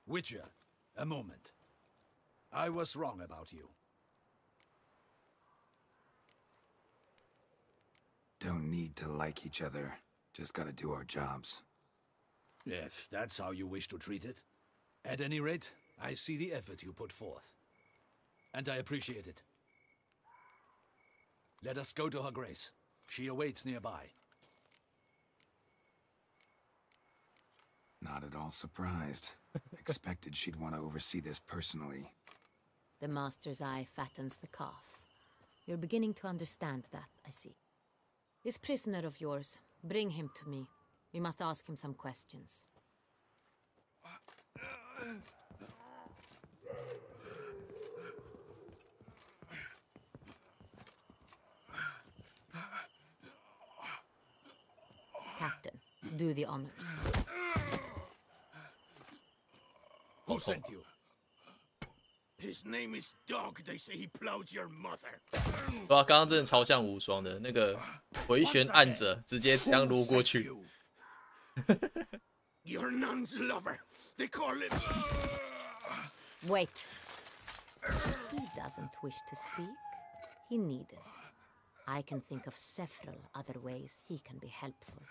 Witcher, a moment. I was wrong about you. Don't need to like each other. Just gotta do our jobs. If that's how you wish to treat it. At any rate, I see the effort you put forth, and I appreciate it. Let us go to Her Grace. She awaits nearby. Not at all surprised. Expected she'd want to oversee this personally. The master's eye fattens the calf. You're beginning to understand that, I see. This prisoner of yours, bring him to me. We must ask him some questions. Captain, do the honors. Who sent you? His name is Dog. They say he plowed your mother. 对啊，刚刚真的超像无双的那个回旋按着，直接这样撸过去。Your nun's lover. They call him. Wait. He doesn't wish to speak. He needn't. I can think of several other ways he can be helpful.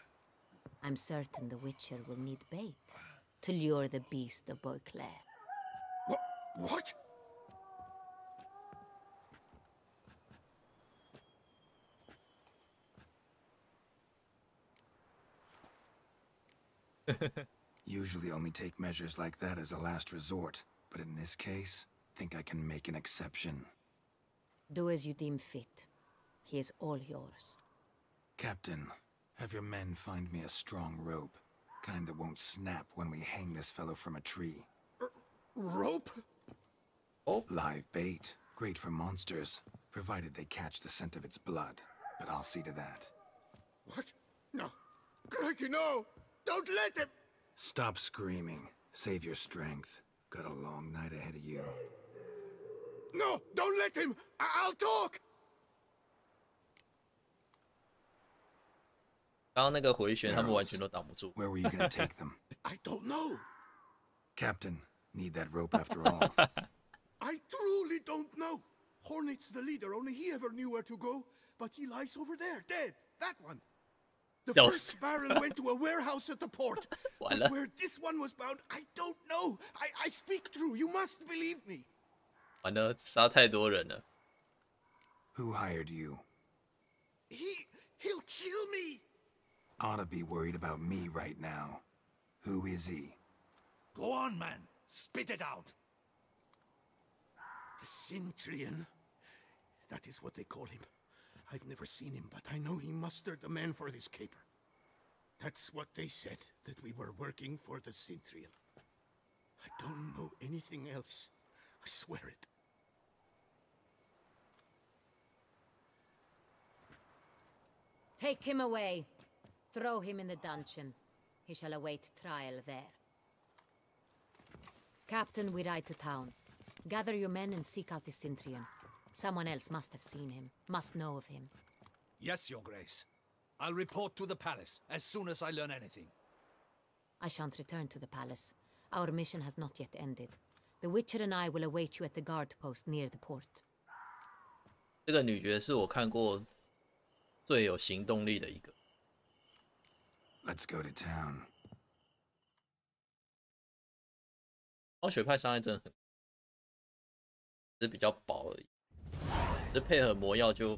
I'm certain the Witcher will need bait to lure the beast of Beauclair. What? Usually only take measures like that as a last resort, but in this case, think I can make an exception. Do as you deem fit. He is all yours. Captain, have your men find me a strong rope. Kind that won't snap when we hang this fellow from a tree. Rope? Oh. Live bait. Great for monsters, provided they catch the scent of its blood. But I'll see to that. What? No. Crikey, no! Don't let him! Stop screaming. Save your strength. Got a long night ahead of you. No! Don't let him! I'll talk! 刚刚那个回旋，他们完全都挡不住。Where were you gonna take them? I don't know. Captain, need that rope after all. I truly don't know. Hornet's the leader, only he ever knew where to go. But he lies over there, dead. That one. The first barrel went to a warehouse at the port. But where this one was bound, I don't know. I speak true. You must believe me. 完了，杀太多人了。Who hired you? He'll kill me. Ought to be worried about me right now. Who is he? Go on, man. Spit it out. The Cintrian. That is what they call him. I've never seen him, but I know he mustered the men for this caper. That's what they said, that we were working for the Cintrian. I don't know anything else. I swear it. Take him away. Throw him in the dungeon. He shall await trial there. Captain, we ride to town. Gather your men and seek out the Cintrian. Someone else must have seen him, must know of him. Yes, Your Grace. I'll report to the palace as soon as I learn anything. I shan't return to the palace. Our mission has not yet ended. The Witcher and I will await you at the guard post near the port. 这个女角是我看过最有行动力的一个。Let's go to town. 猫血派伤害真的很，只是比较薄而已。只是配合魔药就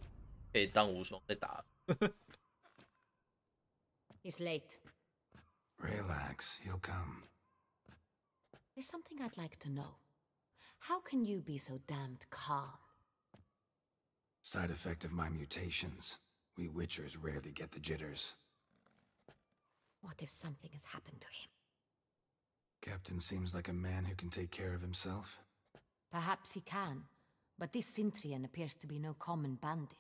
可以当无双在打了。He's late. Relax, he'll come. There's something I'd like to know. How can you be so damned calm? Side effect of my mutations. We Witchers rarely get the jitters. What if something has happened to him? Captain seems like a man who can take care of himself. Perhaps he can, but this Cintrian appears to be no common bandit.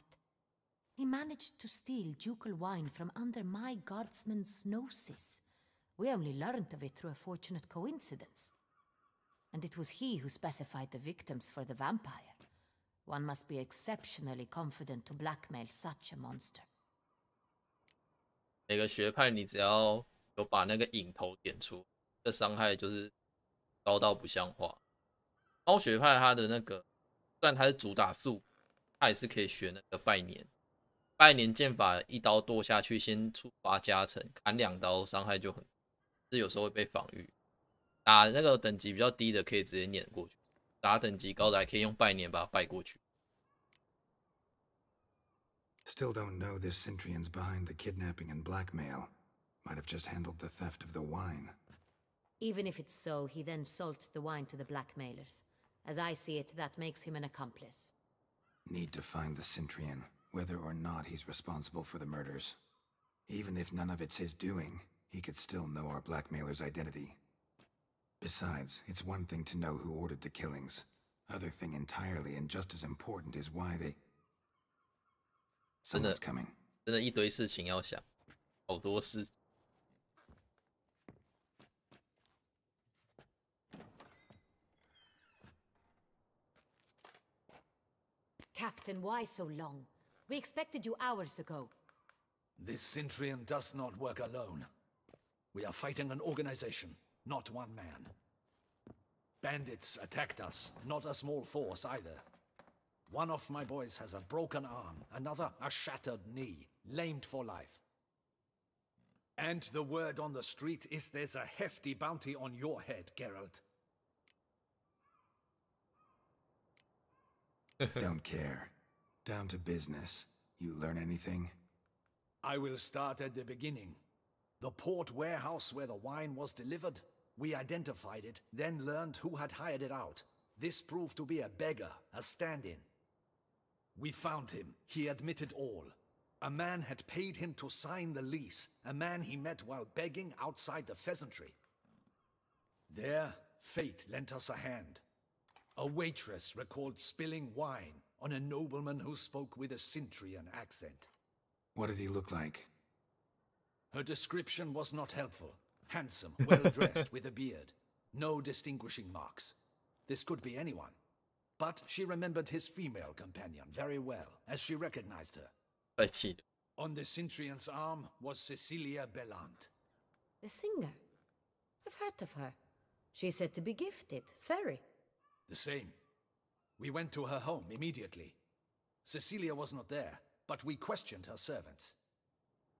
He managed to steal ducal wine from under my guardsman's noses. We only learned of it through a fortunate coincidence. And it was he who specified the victims for the vampire. One must be exceptionally confident to blackmail such a monster. 每个学派你只要有把那个影头点出，这伤害就是高到不像话。猫学派它的那个，虽然它是主打速，它也是可以学那个拜年。拜年剑法一刀剁下去，先触发加成，砍2刀伤害就很，是有时候会被防御。打那个等级比较低的可以直接撵过去，打等级高的还可以用拜年把它拜过去。Still don't know this Centrion's behind the kidnapping and blackmail. Might have just handled the theft of the wine. Even if it's so, he then sold the wine to the blackmailers. As I see it, that makes him an accomplice. Need to find the Centrion, whether or not he's responsible for the murders. Even if none of it's his doing, he could still know our blackmailer's identity. Besides, it's one thing to know who ordered the killings. Other thing entirely, and just as important, is why they... Someone's coming. 真的一堆事情要想，好多事。Captain, why so long? We expected you hours ago. This Centrion does not work alone. We are fighting an organization, not one man. Bandits attacked us, not a small force either. One of my boys has a broken arm, another a shattered knee, lamed for life. And the word on the street is there's a hefty bounty on your head, Geralt. Don't care. Down to business. You learn anything? I will start at the beginning. The port warehouse where the wine was delivered. We identified it, then learned who had hired it out. This proved to be a beggar, a stand-in. We found him. He admitted all. A man had paid him to sign the lease, a man he met while begging outside the pheasantry. There, fate lent us a hand. A waitress recalled spilling wine on a nobleman who spoke with a Centrion accent. What did he look like? Her description was not helpful. Handsome, well-dressed, with a beard. No distinguishing marks. This could be anyone. But she remembered his female companion very well, as she recognized her. On the Centrion's arm was Cecilia Bellant. The singer? I've heard of her. She's said to be gifted, very. The same. We went to her home immediately. Cecilia was not there, but we questioned her servants.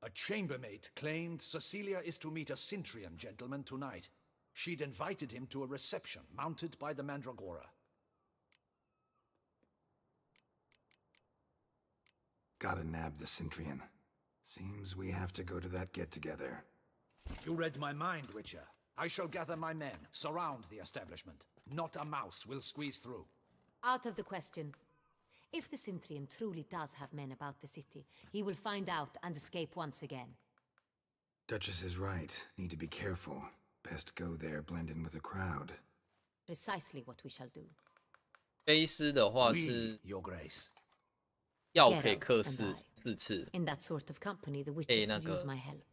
A chambermaid claimed Cecilia is to meet a Centrion gentleman tonight. She'd invited him to a reception mounted by the Mandragora. Gotta nab the Centrion. Seems we have to go to that get-together. You read my mind, Witcher. I shall gather my men, surround the establishment. Not a mouse will squeeze through. Out of the question. If the Centrion truly does have men about the city, he will find out and escape once again. Duchess is right. Need to be careful. Best go there, blend in with the crowd. Precisely what we shall do. 飞狮的话是 Your Grace. 药可以克4次。 In that sort of company, the Witcher could use my help.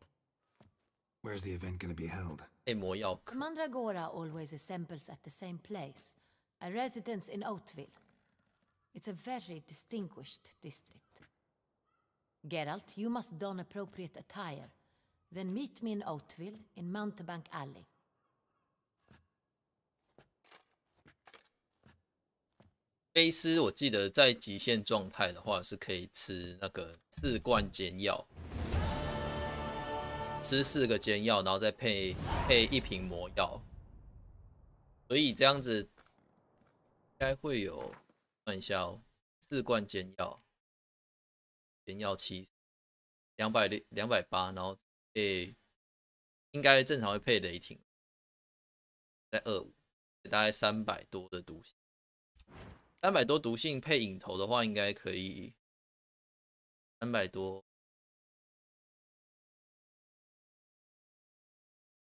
Where's the event going to be held? 可以磨药。 The Mandragora always assembles at the same place, a residence in Oatville. It's a very distinguished district. Geralt, you must don appropriate attire. Then meet me in Oatville in Mountebank Alley. 飞狮我记得在极限状态的话是可以吃那个4罐煎药，吃4个煎药，然后再配1瓶魔药，所以这样子应该会有，算一下哦，4罐煎药，煎药280，280，然后配应该正常会配雷霆，在25，大概300多的毒性。300多毒性配影头的话，应该可以300多。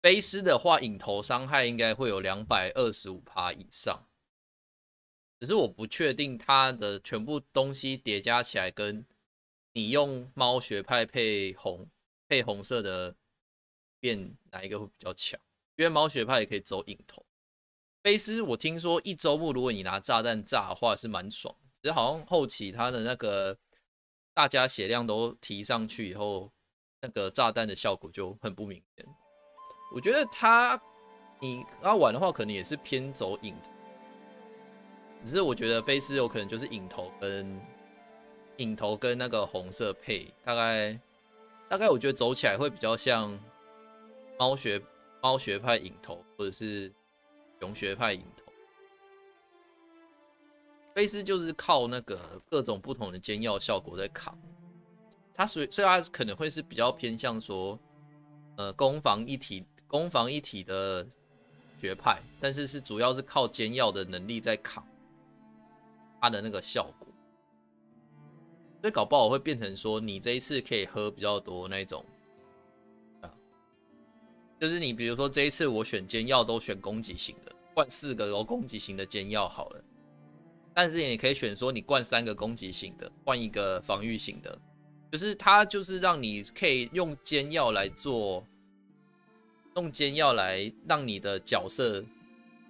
飞狮的话，影头伤害应该会有225%以上，只是我不确定它的全部东西叠加起来，跟你用猫学派配红色的变哪一个会比较强？因为猫学派也可以走影头。飞狮我听说1周目如果你拿炸弹炸的话是蛮爽的，只是好像后期它的那个大家血量都提上去以后，那个炸弹的效果就很不明显。我觉得你要玩的话，可能也是偏走影头，只是我觉得飞狮有可能就是影头跟那个红色配，大概我觉得走起来会比较像猫学派影头，或者是熊学派影头。菲斯就是靠那个各种不同的煎药效果在扛，所以它可能会是比较偏向说，攻防一体的学派，但是主要是靠煎药的能力在扛它的那个效果，所以搞不好会变成说，你这一次可以喝比较多那种，就是你比如说这一次我选煎药都选攻击型的，灌4个攻击型的煎药好了。但是你也可以选说，你灌3个攻击型的，换1个防御型的，就是它就是让你可以用煎药来做，用煎药来让你的角色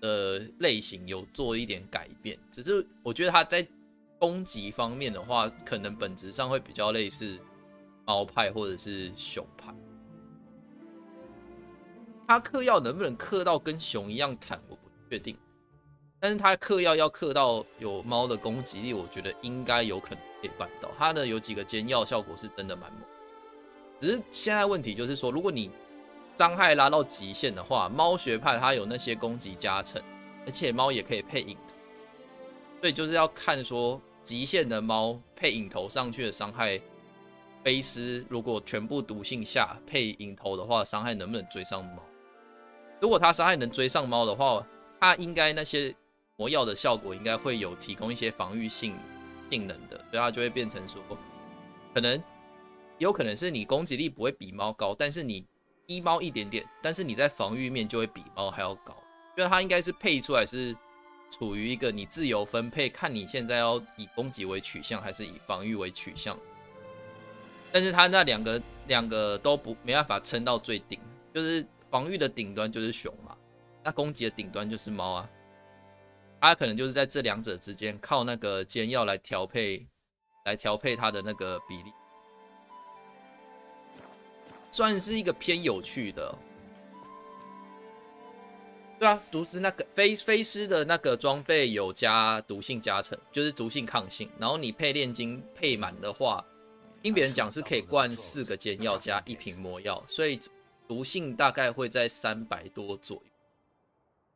的类型有做一点改变。只是我觉得它在攻击方面的话，可能本质上会比较类似猫派或者是熊派。它嗑药能不能嗑到跟熊一样坦，我不确定。但是他嗑药要嗑到有猫的攻击力，我觉得应该有可能可以办到。他的有几个煎药效果是真的蛮猛，只是现在问题就是说，如果你伤害拉到极限的话，猫学派它有那些攻击加成，而且猫也可以配影头，所以就是要看说极限的猫配影头上去的伤害，飞狮如果全部毒性下配影头的话，伤害能不能追上猫？如果它伤害能追上猫的话，它应该那些魔药的效果应该会有提供一些防御性能的，所以它就会变成说，有可能是你攻击力不会比猫高，但是你低猫一点点，但是你在防御面就会比猫还要高。所以它应该是配出来是处于一个你自由分配，看你现在要以攻击为取向还是以防御为取向。但是它那两个都没办法撑到最顶，就是防御的顶端就是熊嘛，那攻击的顶端就是猫啊。它可能就是在这两者之间靠那个煎药来调配它的那个比例，算是一个偏有趣的。对啊，毒师那个飞狮的那个装备有加毒性加成，就是毒性抗性，然后你配炼金配满的话，听别人讲是可以灌4个煎药加1瓶魔药，所以毒性大概会在300多左右。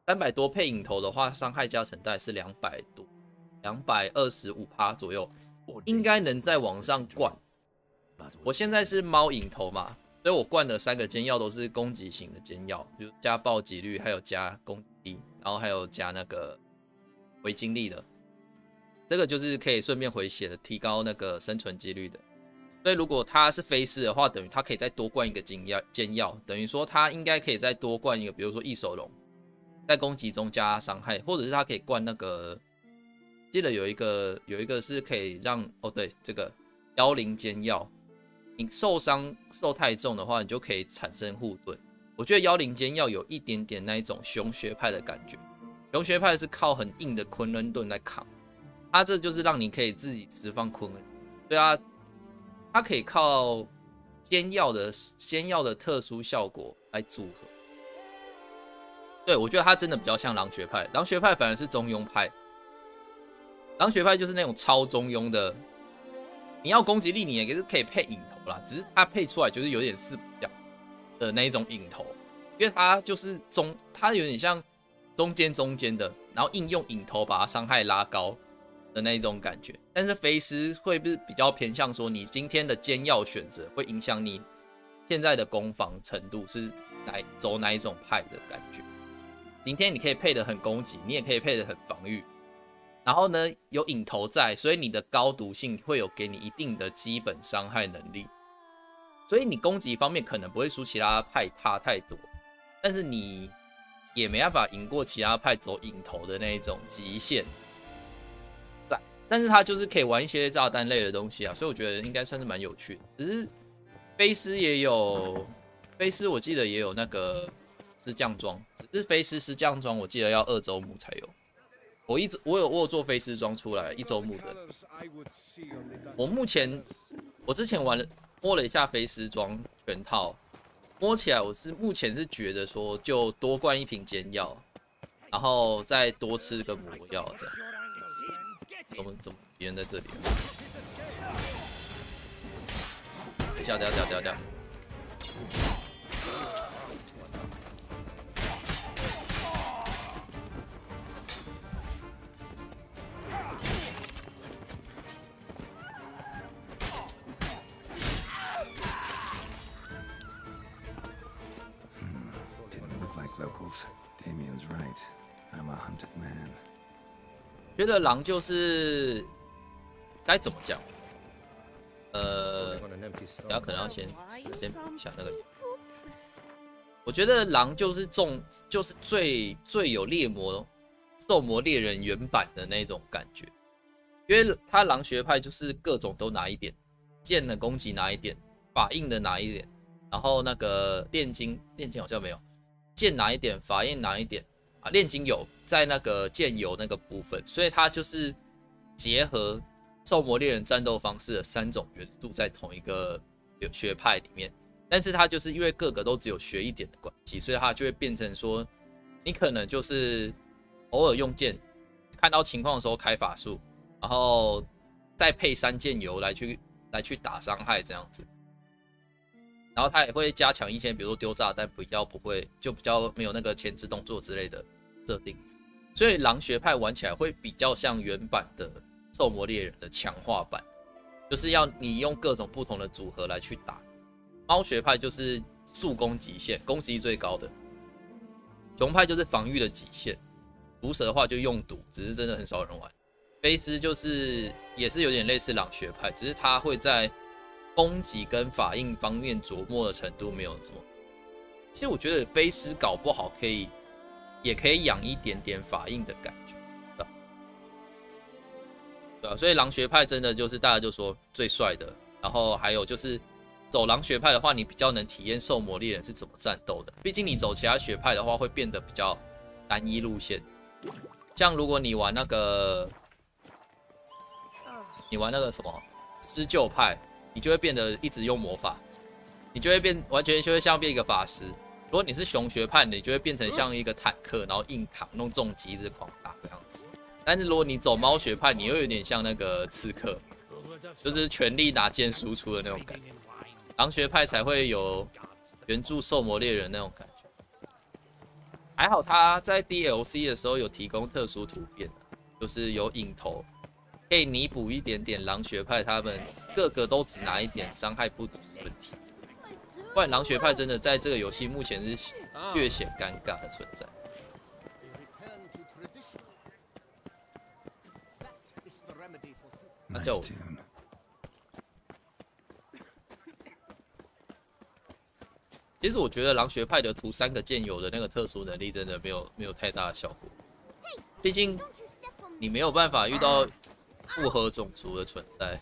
300多配影头的话，伤害加成大概是200多，225% 左右，应该能再往上灌。我现在是猫影头嘛，所以我灌的3个煎药都是攻击型的煎药，比如加暴击率，还有加攻击力，然后还有加那个回精力的。这个就是可以顺便回血的，提高那个生存几率的。所以如果他是飞狮的话，等于他可以再多灌1个煎药，等于说他应该可以再多灌1个，比如说异手龙。在攻击中加伤害，或者是他可以灌那个，记得有一个是可以让对，这个妖灵煎药，你受太重的话，你就可以产生护盾。我觉得妖灵煎药有一点点那一种熊学派的感觉，熊学派是靠很硬的昆仑盾来扛，他这就是让你可以自己释放昆仑，对啊，他可以靠煎药的特殊效果来组合。对，我觉得他真的比较像狼学派，狼学派反而是中庸派，狼学派就是那种超中庸的，你要攻击力你也是可以配影头啦，只是他配出来就是有点四不像的那一种影头，因为他就是他有点像中间的，然后硬用影头把他伤害拉高的那一种感觉。但是飞狮会不是比较偏向说，你今天的煎药选择会影响你现在的攻防程度是走哪一种派的感觉。今天你可以配得很攻击，你也可以配得很防御，然后呢有影头在，所以你的高毒性会有给你一定的基本伤害能力，所以你攻击方面可能不会输其他派差太多，但是你也没办法赢过其他派走影头的那一种极限在，但是它就是可以玩一些炸弹类的东西啊，所以我觉得应该算是蛮有趣的。只是飞狮也有，飞狮我记得也有那个师匠装，只是飞狮师匠装我记得要2周目才有。我有做飞狮装出来1周目的。我之前摸了一下飞狮装全套，摸起来我是目前是觉得说就多灌1瓶煎药，然后再多吃个魔药这样。怎么敌人在这里？掉。rules. Damien's right. I'm a hunted man. 觉得狼就是该怎么讲？大家可能要先补一下那个。我觉得狼就是最有猎魔兽魔猎人原版的那种感觉，因为他狼学派就是各种都拿一点，剑的攻击拿一点，法印的拿一点，然后那个炼金好像没有，剑拿一点，法印拿一点啊，炼金有在那个剑有那个部分，所以他就是结合兽魔猎人战斗方式的3种元素在同一个学派里面。但是它就是因为各个都只有学一点的关系，所以它就会变成说，你可能就是偶尔用剑，看到情况的时候开法术，然后再配3件油来去打伤害这样子。然后它也会加强一些，比如说丢炸弹比较没有那个前置动作之类的设定，所以狼学派玩起来会比较像原版的兽魔猎人的强化版，就是要你用各种不同的组合来去打。猫学派就是速攻极限，攻击力最高的。熊派就是防御的极限。毒蛇的话就用毒，只是真的很少人玩。飞狮就是也是有点类似狼学派，只是它会在攻击跟法印方面琢磨的程度没有这么。其实我觉得飞狮搞不好也可以养一点点法印的感觉，对吧？所以狼学派真的就是大家就说最帅的，然后还有就是。走狼学派的话，你比较能体验兽魔猎人是怎么战斗的。毕竟你走其他学派的话，会变得比较单一路线。像如果你玩那个什么施救派，你就会变得一直用魔法，你就会完全就会像变一个法师。如果你是熊学派，你就会变成像一个坦克，然后硬扛弄重击一直狂打这样。但是如果你走猫学派，你又有点像那个刺客，就是全力拿剑输出的那种感觉。狼学派才会有援助兽魔猎人那种感觉。还好他在 DLC 的时候有提供特殊突变，就是有引头，可以弥补一点点狼学派他们个个都只拿一点伤害不足的问题。不然狼学派真的在这个游戏目前是略显尴尬的存在。他叫我。其实我觉得狼学派的涂3个剑油的那个特殊能力真的没有太大的效果，毕竟你没有办法遇到复合种族的存在。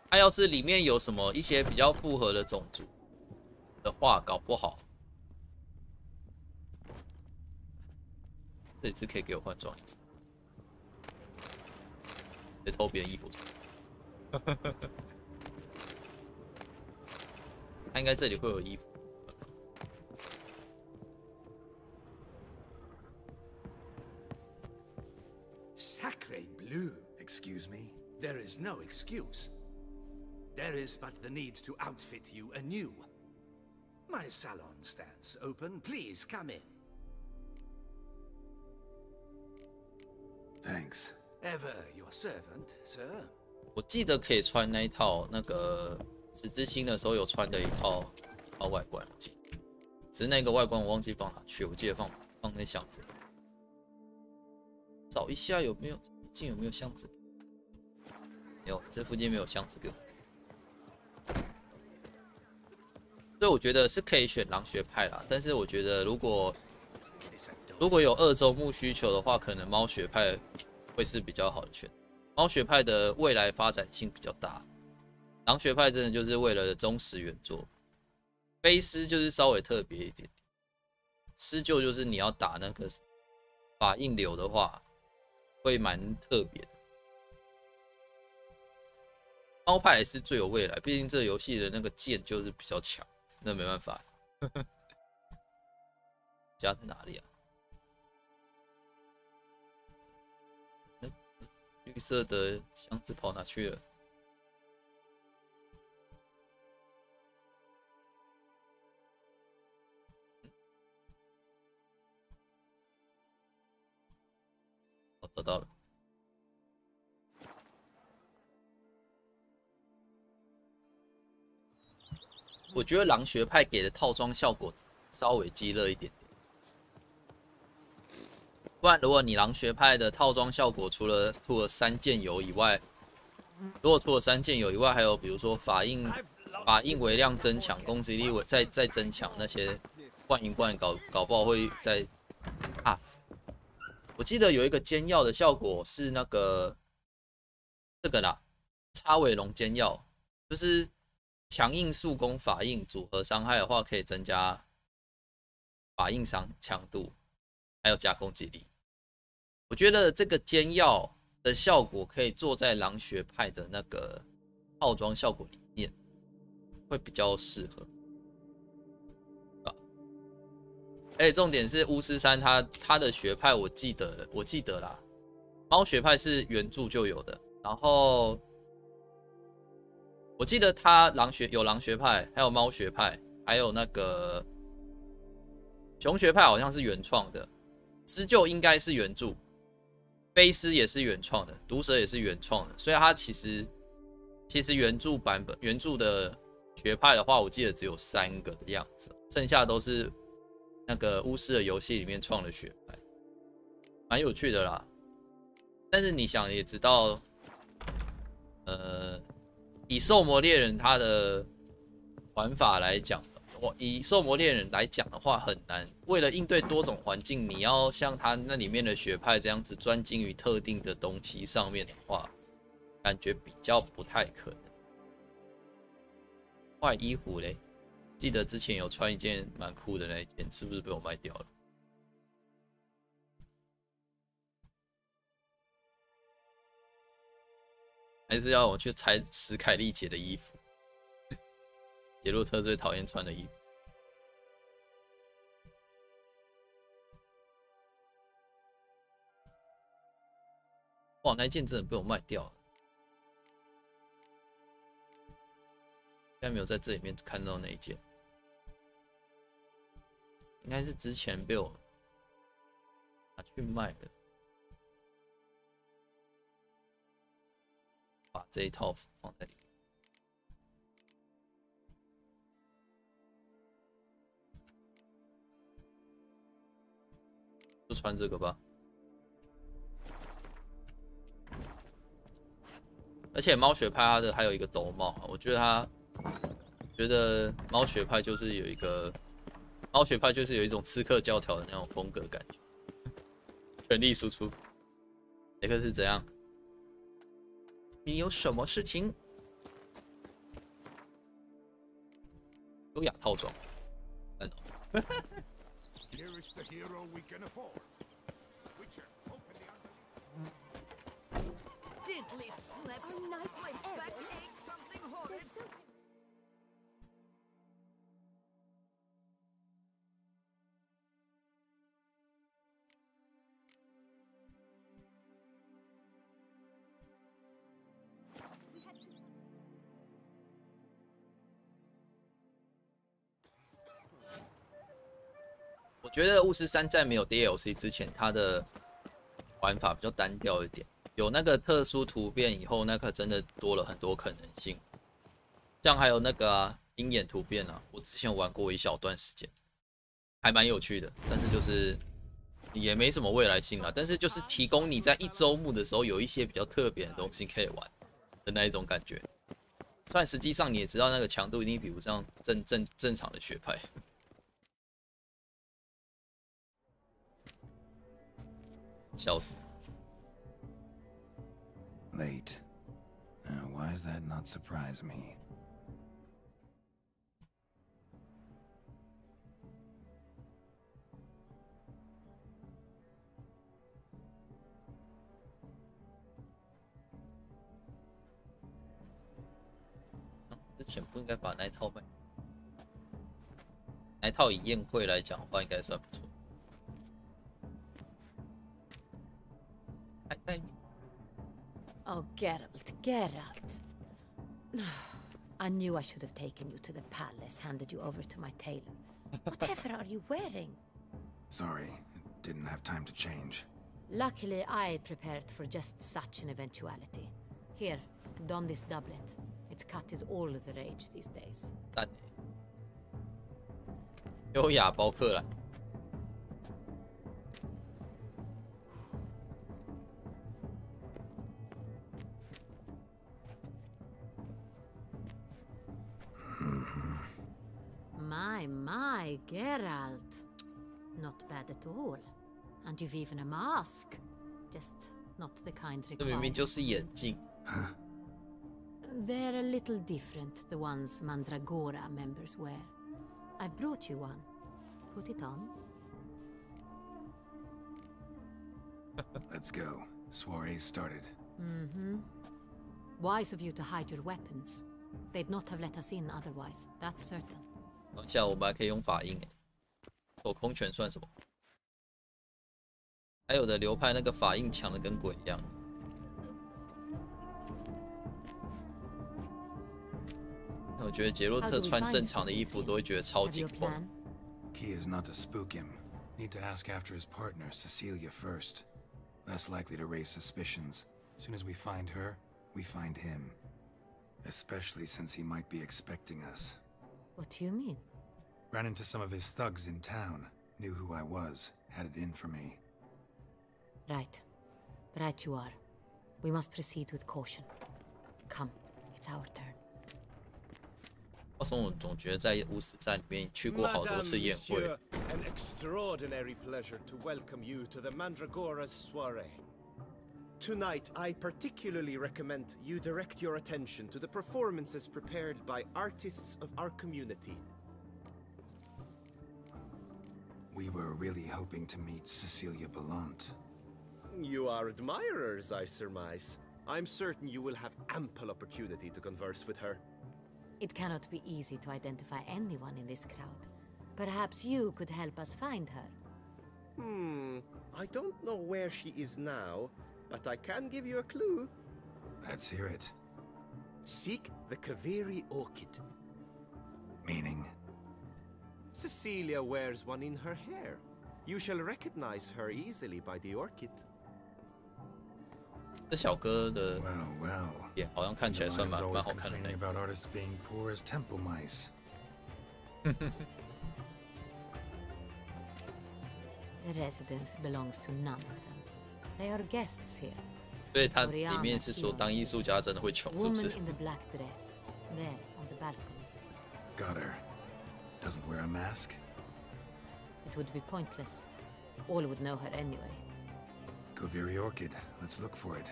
他要是里面有什么一些比较复合的种族的话，搞不好这里是可以给我换装一次。在偷别人衣服，他应该这里会有衣服。Sacre bleu! Excuse me? There is no excuse. There is but the need to outfit you anew. My salon stands open. Please come in. Thanks. Ever your servant, sir. 我记得可以穿那一套那个十字星的时候有穿的一套外观，我记得。只是那个外观我忘记放哪去，我记得放那箱子。找一下有没有附近有没有箱子？没有，这附近没有箱子给我。所以我觉得是可以选狼学派啦，但是我觉得如果有2周目需求的话，可能猫学派会是比较好的选择。猫学派的未来发展性比较大，狼学派真的就是为了忠实原作。飞狮就是稍微特别一点点，施救就是你要打那个法印流的话，会蛮特别的。猫派还是最有未来，毕竟这个游戏的那个剑就是比较强，那没办法。家在哪里啊？绿色的箱子跑哪去了？哦，找到了。我觉得狼学派给的套装效果稍微鸡肋一点点。不然，如果你狼学派的套装效果除了3件油以外，如果除了3件油以外，还有比如说法印微量增强、攻击力再增强那些灌一灌，搞不好会在啊。我记得有一个煎药的效果是那个这个啦，插尾龙煎药，就是强硬速攻法印组合伤害的话，可以增加法印强度，还有加攻击力。我觉得这个煎药的效果可以做在狼学派的那个套装效果里面，会比较适合。重点是巫师3他的学派我记得啦，猫学派是原著就有的，然后我记得他有狼学派，还有猫学派，还有那个熊学派好像是原创的，狮鹫应该是原著，飞狮也是原创的，毒蛇也是原创的，所以它其实原著的学派的话，我记得只有3个的样子，剩下都是那个巫师的游戏里面创的学派，蛮有趣的啦。但是你想也知道，以兽魔猎人他的玩法来讲，以兽魔猎人来讲的话，很难。为了应对多种环境，你要像他那里面的学派这样子专精于特定的东西上面的话，感觉比较不太可能。坏衣服嘞，记得之前有穿一件蛮酷的那一件，是不是被我卖掉了？还是要我去拆史凯利姐的衣服？杰洛特最讨厌穿的衣服。哇，那件真的被我卖掉了，应该没有在这里面看到那一件，应该是之前被我拿去卖的。把这一套放在里面。就穿这个吧。而且猫学派它的还有一个斗帽，我觉得猫学派就是有一种刺客教条的那种风格感觉，全力输出。雷克是怎样？你有什么事情？优雅套装。我觉得巫师3在没有 DLC 之前，它的玩法比较单调一点。有那个特殊突变以后，那个真的多了很多可能性。像还有那个鹰眼突变啊，我之前玩过一小段时间，还蛮有趣的，但是就是也没什么未来性啦。但是就是提供你在1周目的时候有一些比较特别的东西可以玩的那一种感觉。虽然实际上你也知道那个强度一定比不上正常的学派。笑死。Late. Why does that not surprise me? ”之前不应该把那一套卖，那一套以宴会来讲的话，应该算不错。还带你。Oh, Geralt. I knew I should have taken you to the palace, handed you over to my tailor. Whatever are you wearing? Sorry, didn't have time to change. Luckily, I prepared for just such an eventuality. Here, don this doublet. Its cut is all the rage these days. 优雅包客兰。My, Geralt. Not bad at all. And you've even a mask. Just not the kind 这明明 required. 就是眼镜。 They're a little different, the ones Mandragora members wear. I've brought you one. Put it on. Let's go. Soiree's started. Mm-hmm. Wise of you to hide your weapons. They'd not have let us in otherwise, that's certain. 而且我们还可以用法印诶，手空拳算什么？还有的流派那个法印强的跟鬼一样。我觉得杰洛特穿正常的衣服都会觉得超紧绷。Key is not to spook him. Need to ask after his partner, Cecilia, first. Less likely to raise suspicions. As soon as we find her, we find him. Especially since he might be expecting us. What do you mean? Ran into some of his thugs in town. Knew who I was. Had it in for me. Right. Right you are. We must proceed with caution. Come, it's our turn. 为什么我总觉得在巫师3里面去过好多次宴会？ An extraordinary pleasure to welcome you to the Mandragora's soiree. Tonight, I particularly recommend you direct your attention to the performances prepared by artists of our community. We were really hoping to meet Cecilia Belant. You are admirers, I surmise. I'm certain you will have ample opportunity to converse with her. It cannot be easy to identify anyone in this crowd. Perhaps you could help us find her. I don't know where she is now, but I can give you a clue. Let's hear it. Seek the Kaveri orchid. Meaning? Cecilia wears one in her hair. You shall recognize her easily by the orchid. 这小哥的脸好像看起来算蛮好看的那种。 About artists being poor as temple mice. The residence belongs to none of them. They are guests here. 所以它里面是说当艺术家真的会穷，是不 Woman 是？ in the black dress, there on the balcony. Got her. Doesn't wear a mask? It would be pointless. All would know her anyway. Kaveri orchid. Let's look for it.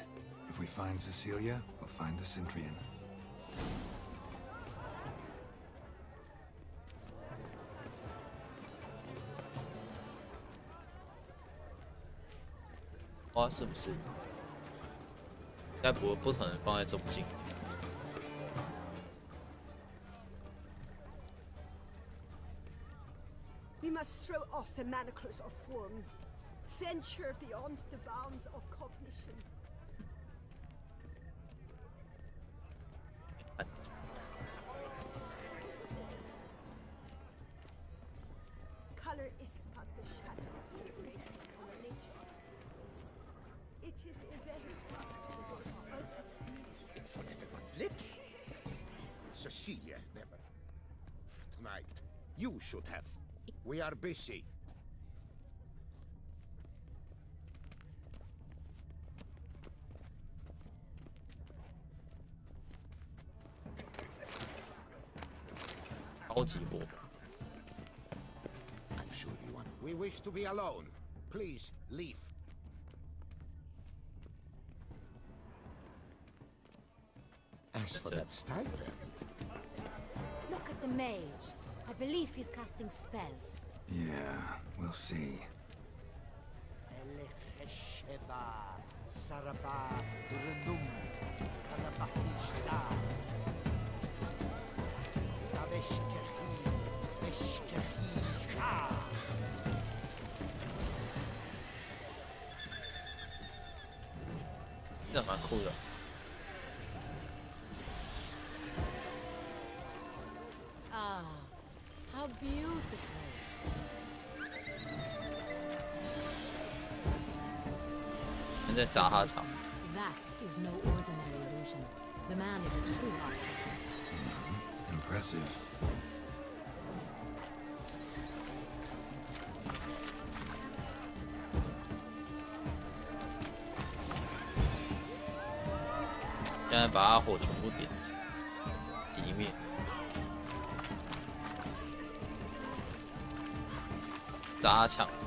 If we find Cecilia, we'll find the Centrian. 花是不是？应该不可能放在这么近。 We must throw off the manacles of form. Venture beyond the bounds of cognition. Color is but the shadow of decorations on the nature of existence. It is irrelevant to the work's ultimate meaning. It's on everyone's lips. Cecilia never. Tonight, you should have. We are busy. I'm sure you want. We wish to be alone. Please leave. As for that stipend, Look at the mage. I believe he's casting spells. Yeah, we'll see. Ah, how beautiful. That is no ordinary illusion. The man is a true artist. Impressive. 在把它火全部点熄灭。砸墙子。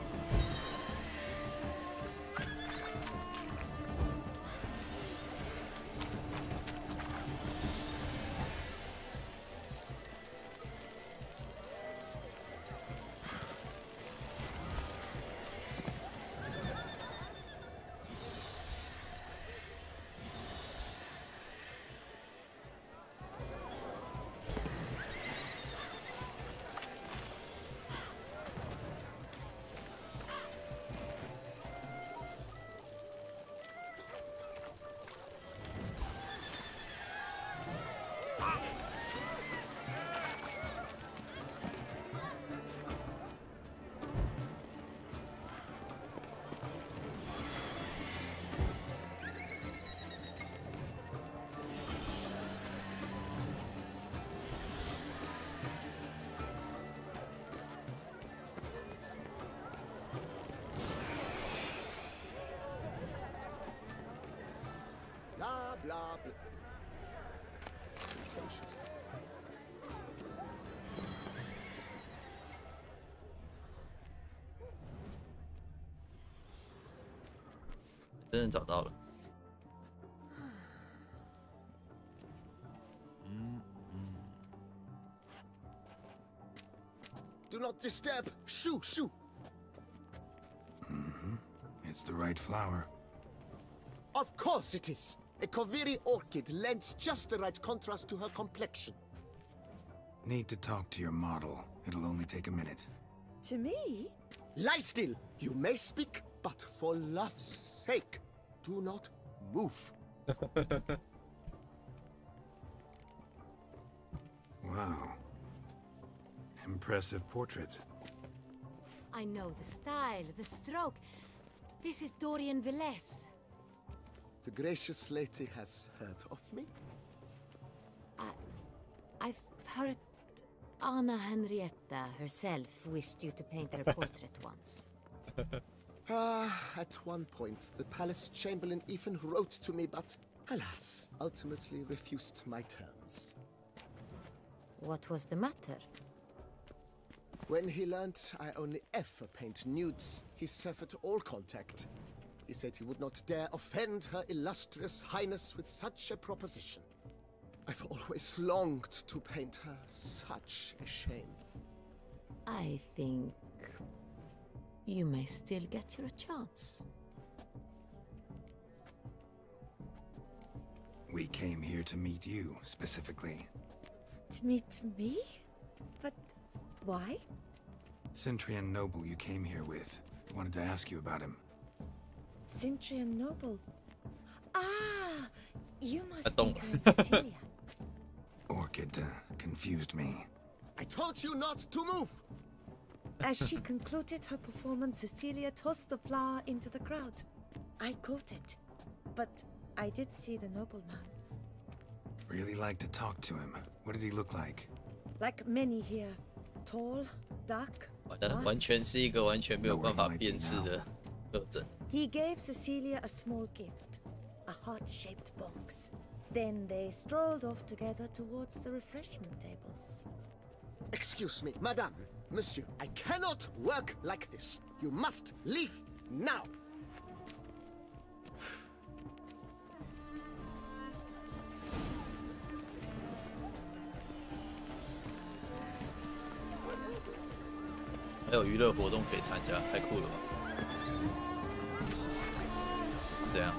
blah, blah. Intentions. 真的找到了。Do not disturb. Shoo, shoo. It's the right flower. Of course it is. A Koviri orchid lends just the right contrast to her complexion. Need to talk to your model. It'll only take a minute. To me? Lie still. You may speak, but for love's sake, do not move. Wow. Impressive portrait. I know the style, the stroke. This is Dorian Velez. The gracious lady has heard of me? I've heard Anna Henrietta herself wished you to paint her portrait once. At one point, the palace chamberlain even wrote to me, but alas, ultimately refused my terms. What was the matter? When he learned I only ever paint nudes, he severed all contact. He said he would not dare offend her illustrious highness with such a proposition. I've always longed to paint her. Such a shame. I think you may still get your chance. We came here to meet you, specifically. To meet me? But why? Centrian Noble you came here with. Wanted to ask you about him. Centrian Noble? Ah! You must think I'm Cecilia. Orchid confused me. I told you not to move! As she concluded her performance, Cecilia tossed the flower into the crowd. I caught it, but I did see the nobleman. Really like to talk to him. What did he look like? Like many here. Tall, dark, 完全是一个完全没有办法辨识的特征。He gave Cecilia a small gift, a heart-shaped box. Then they strolled off together towards the refreshment tables. Excuse me, madame, monsieur, I cannot work like this. You must leave now.还有娱乐活动可以参加，太酷了吧！这样。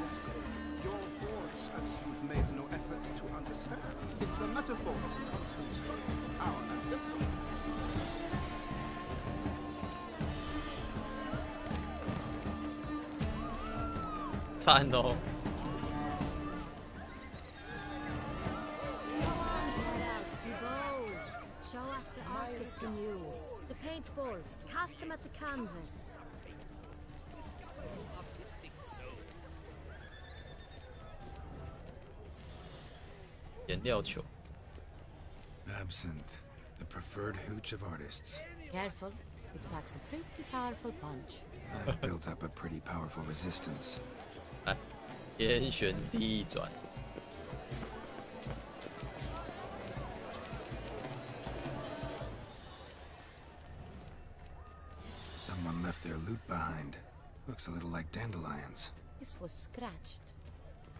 赞哦！ Show us the artist in you. The paintballs, cast them at the canvas. 颜料球。 Absinthe, the preferred hooch of artists. Careful, it packs a pretty powerful punch. I've built up a pretty powerful resistance. 来，天旋地转。Someone left their loot behind. Looks a little like dandelions. This was scratched.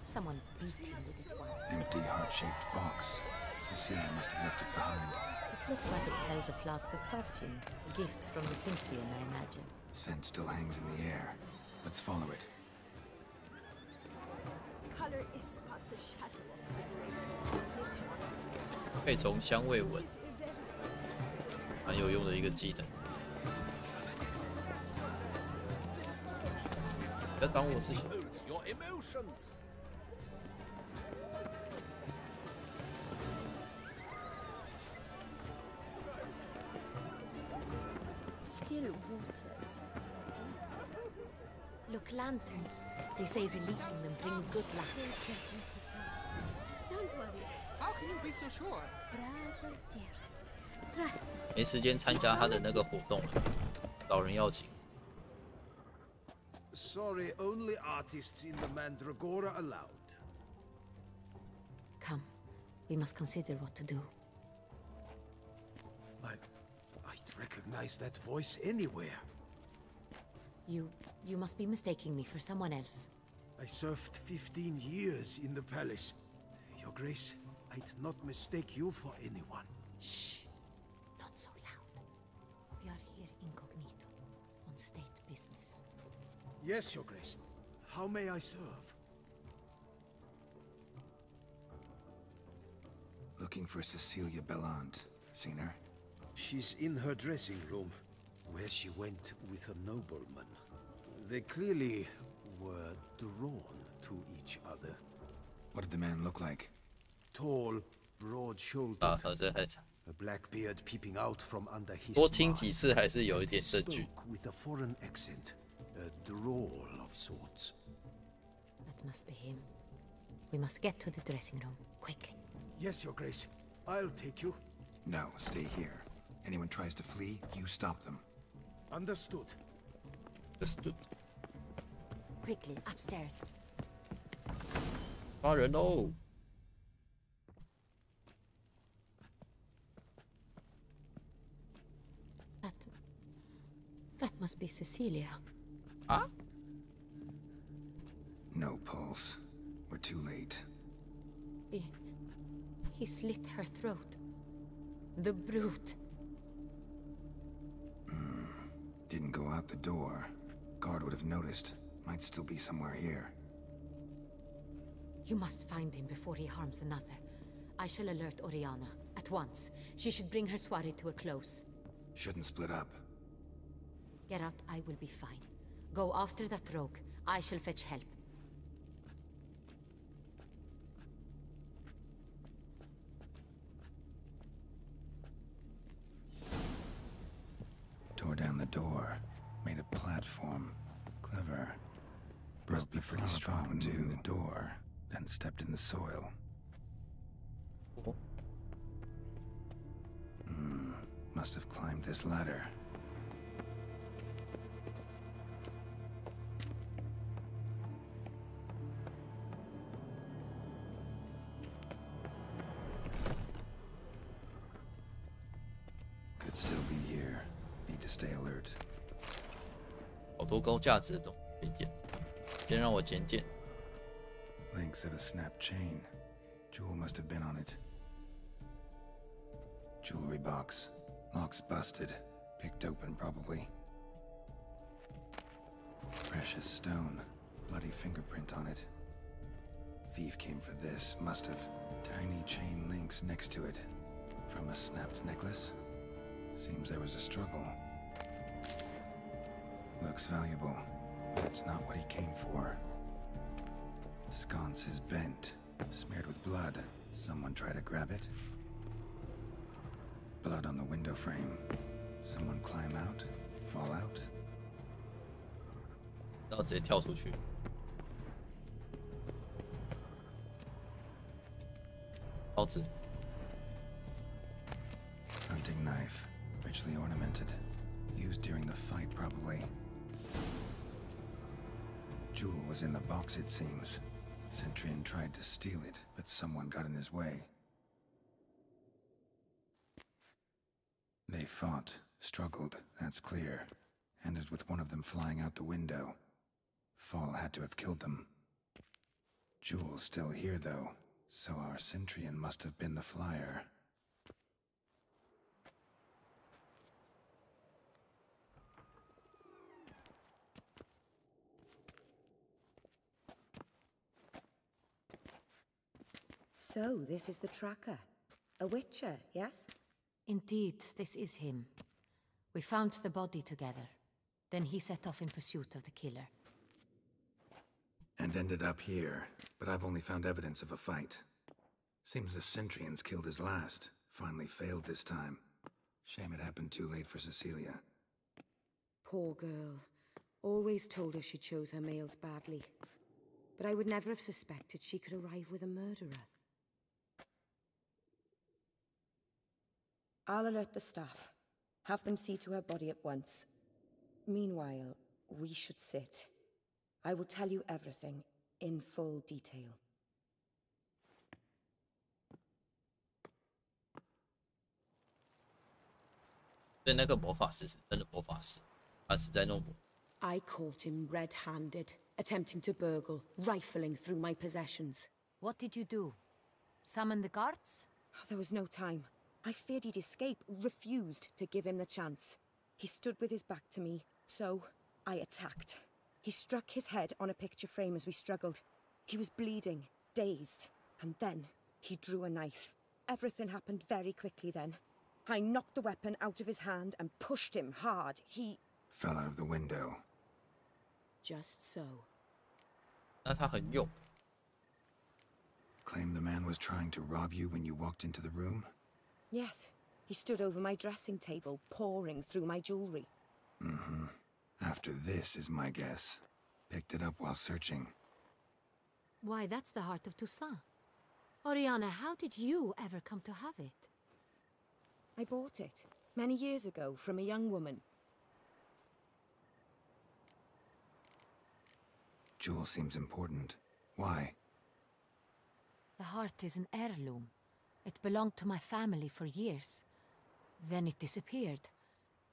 Someone beat him with it once. Empty, heart-shaped box. Cecilia must have left it behind. It looks like it held a flask of perfume. A gift from the Synthrian, I imagine. Scent still hangs in the air. Let's follow it. Color is but the shadow of the 可以从香味闻，蛮有用的一个技能。不要挡我自己。Still waters. Look, lanterns. They say releasing them brings good luck. Don't worry. How can you be so sure? Brother dearest, trust me. 没时间参加他的那个活动了，找人要请。 Sorry, only artists in the Mandragora allowed. Come, we must consider what to do. I'd recognize that voice anywhere. You must be mistaking me for someone else. I served 15 years in the palace. Your Grace, I'd not mistake you for anyone. Shh! Not so loud. We are here incognito, on state business. Yes, Your Grace. How may I serve? Looking for Cecilia Bellant. Seen her? She's in her dressing room, where she went with a nobleman. They clearly were drawn to each other. What did the man look like? Tall, broad-shouldered. 啊，这还 A black beard peeping out from under his 多听几次还是有一点证据。 Spoke with a foreign accent, a drawl of sorts. That must be him. We must get to the dressing room, quickly. Yes, Your Grace. I'll take you. No, stay here. Anyone tries to flee, you stop them. Understood. Understood. Quickly, upstairs. 抓人喽！ That must be Cecilia. Ah? No pulse. We're too late. He slit her throat. The brute. Didn't go out the door. Guard would have noticed. Might still be somewhere here. You must find him before he harms another. I shall alert Oriana at once. She should bring her soiree to a close. Shouldn't split up. Get out, I will be fine. Go after that rogue. I shall fetch help. Tore down the door. Made a platform. Clever. Must be pretty strong when doing the door. Then stepped in the soil. Must have climbed this ladder. Could still be here. Need to stay alert. 好多高价值的东西点，先让我捡捡。 Links of a snapped chain. Jewel must have been on it. Jewelry box. Lock's busted. Picked open, probably. Precious stone. Bloody fingerprint on it. Thief came for this. Must have. Tiny chain links next to it. From a snapped necklace? Seems there was a struggle. Looks valuable, but it's not what he came for. Sconce is bent, smeared with blood. Someone try to grab it? Blood on the window frame. Someone climb out? Fall out? 然后直接跳出去。刀子。 Hunting knife, richly ornamented. Used during the fight, probably. Jewel was in the box, it seems. Centurion tried to steal it, but someone got in his way. They fought, struggled, that's clear. Ended with one of them flying out the window. Fall had to have killed them. Jewel's still here, though, so our Centrian must have been the flyer. So, this is the tracker. A witcher, yes? Indeed, this is him. We found the body together. Then he set off in pursuit of the killer. And ended up here, but I've only found evidence of a fight. Seems the Centrians killed his last. Finally failed this time. Shame it happened too late for Cecilia. Poor girl. Always told her she chose her males badly. But I would never have suspected she could arrive with a murderer. I'll alert the staff. Have them see to her body at once. Meanwhile, we should sit. I will tell you everything, in full detail. I caught him red-handed, attempting to burgle, rifling through my possessions. What did you do? Summon the guards? There was no time. I feared he'd escape, refused to give him the chance. He stood with his back to me, so I attacked. He struck his head on a picture frame as we struggled. He was bleeding, dazed, and then he drew a knife. Everything happened very quickly then. I knocked the weapon out of his hand and pushed him hard. He fell out of the window. Just so. 那他很勇。Claim the man was trying to rob you when you walked into the room? Yes. He stood over my dressing table, pouring through my jewelry. Mm-hmm. After this is my guess. Picked it up while searching. Why, that's the heart of Toussaint. Oriana, how did you ever come to have it? I bought it, many years ago, from a young woman. Jewel seems important. Why? The heart is an heirloom. It belonged to my family for years. Then it disappeared.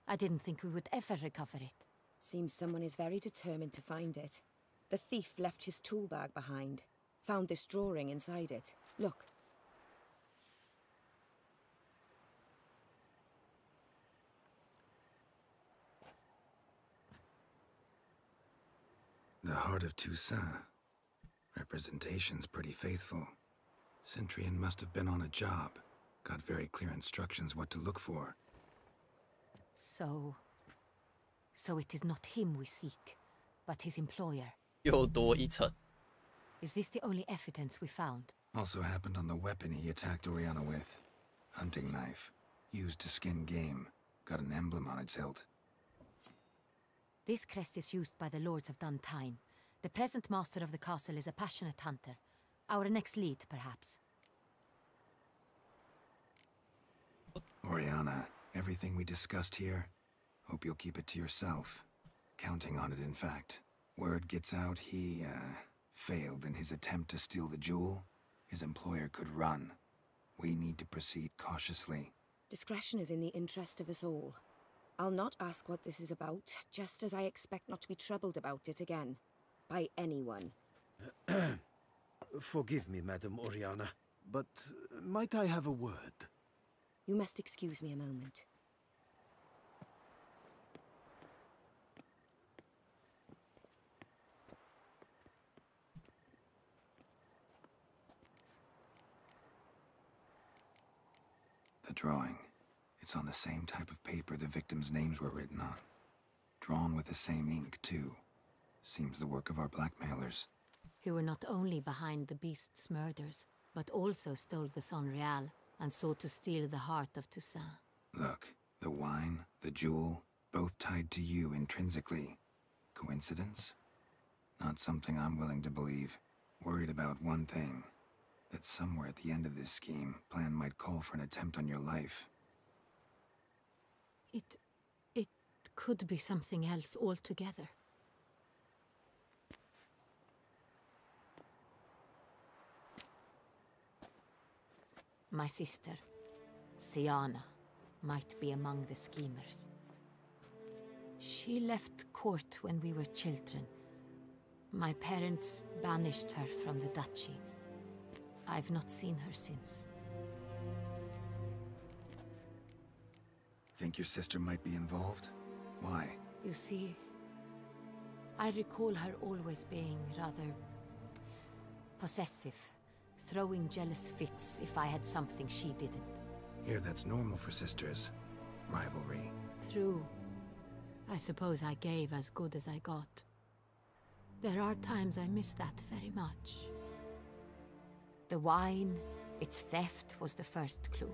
I didn't think we would ever recover it. Seems someone is very determined to find it. The thief left his tool bag behind. Found this drawing inside it. Look. The heart of Toussaint. Representation's pretty faithful. Centrian must have been on a job. Got very clear instructions what to look for. So it is not him we seek, but his employer. 又多一层。Is this the only evidence we found? Also happened on the weapon he attacked Oriana with. Hunting knife. Used to skin game. Got an emblem on its hilt. This crest is used by the Lords of Duntine. The present master of the castle is a passionate hunter. Our next lead, perhaps. Oriana, everything we discussed here, hope you'll keep it to yourself. Counting on it, in fact. Word gets out he, failed in his attempt to steal the jewel. His employer could run. We need to proceed cautiously. Discretion is in the interest of us all. I'll not ask what this is about, just as I expect not to be troubled about it again. By anyone. Forgive me, Madam Oriana, but might I have a word? You must excuse me a moment. The drawing. It's on the same type of paper the victims' names were written on. Drawn with the same ink, too. Seems the work of our blackmailers. Who were not only behind the beast's murders, but also stole the Son Real and sought to steal the heart of Toussaint. Look, the wine, the jewel, both tied to you intrinsically. Coincidence? Not something I'm willing to believe. Worried about one thing. That somewhere at the end of this scheme, plan might call for an attempt on your life. It could be something else altogether. My sister, Siana, might be among the schemers. She left court when we were children. My parents banished her from the duchy. I've not seen her since. Think your sister might be involved? Why? You see, I recall her always being rather possessive, throwing jealous fits if I had something she didn't. Here, that's normal for sisters. Rivalry. True. I suppose I gave as good as I got. There are times I miss that very much. The wine, its theft, was the first clue.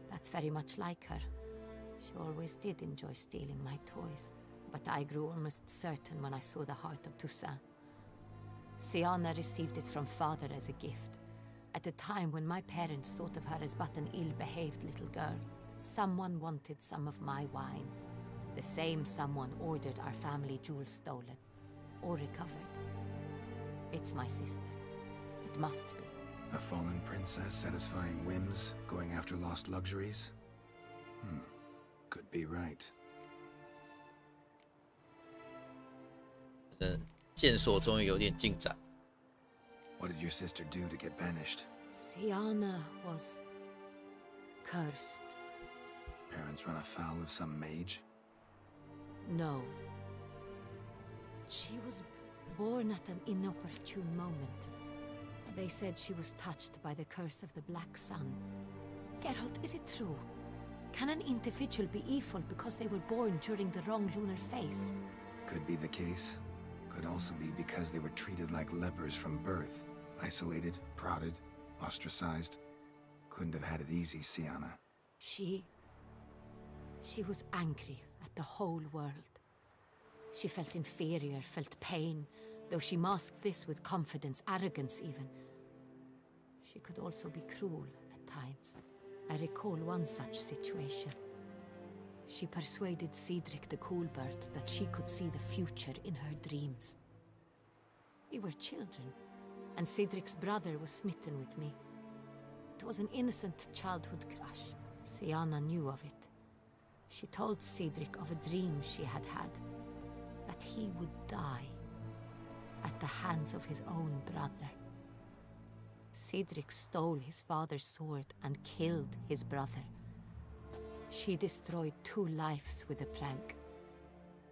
That's very much like her. She always did enjoy stealing my toys, but I grew almost certain when I saw the heart of Toussaint. Siana received it from father as a gift, at a time when my parents thought of her as but an ill-behaved little girl. Someone wanted some of my wine. The same someone ordered our family jewels stolen, or recovered. It's my sister. It must be. A fallen princess satisfying whims, going after lost luxuries? Could be right. 线索终于有点进展。What did your sister do to get banished? Siana was cursed. Parents run afoul of some mage? No. She was born at an inopportune moment. They said she was touched by the curse of the Black Sun. Geralt, is it true? Can an individual be evil because they were born during the wrong lunar phase? Could be the case. Could also be because they were treated like lepers from birth. Isolated, prodded, ostracized. Couldn't have had it easy, Siana. She was angry at the whole world. She felt inferior, felt pain, though she masked this with confidence, arrogance even. She could also be cruel at times. I recall one such situation. She persuaded Cedric the Coolbird that she could see the future in her dreams. We were children, and Cedric's brother was smitten with me. It was an innocent childhood crush. Siana knew of it. She told Cedric of a dream she had had, that he would die at the hands of his own brother. Cedric stole his father's sword and killed his brother. She destroyed 2 lives with a prank.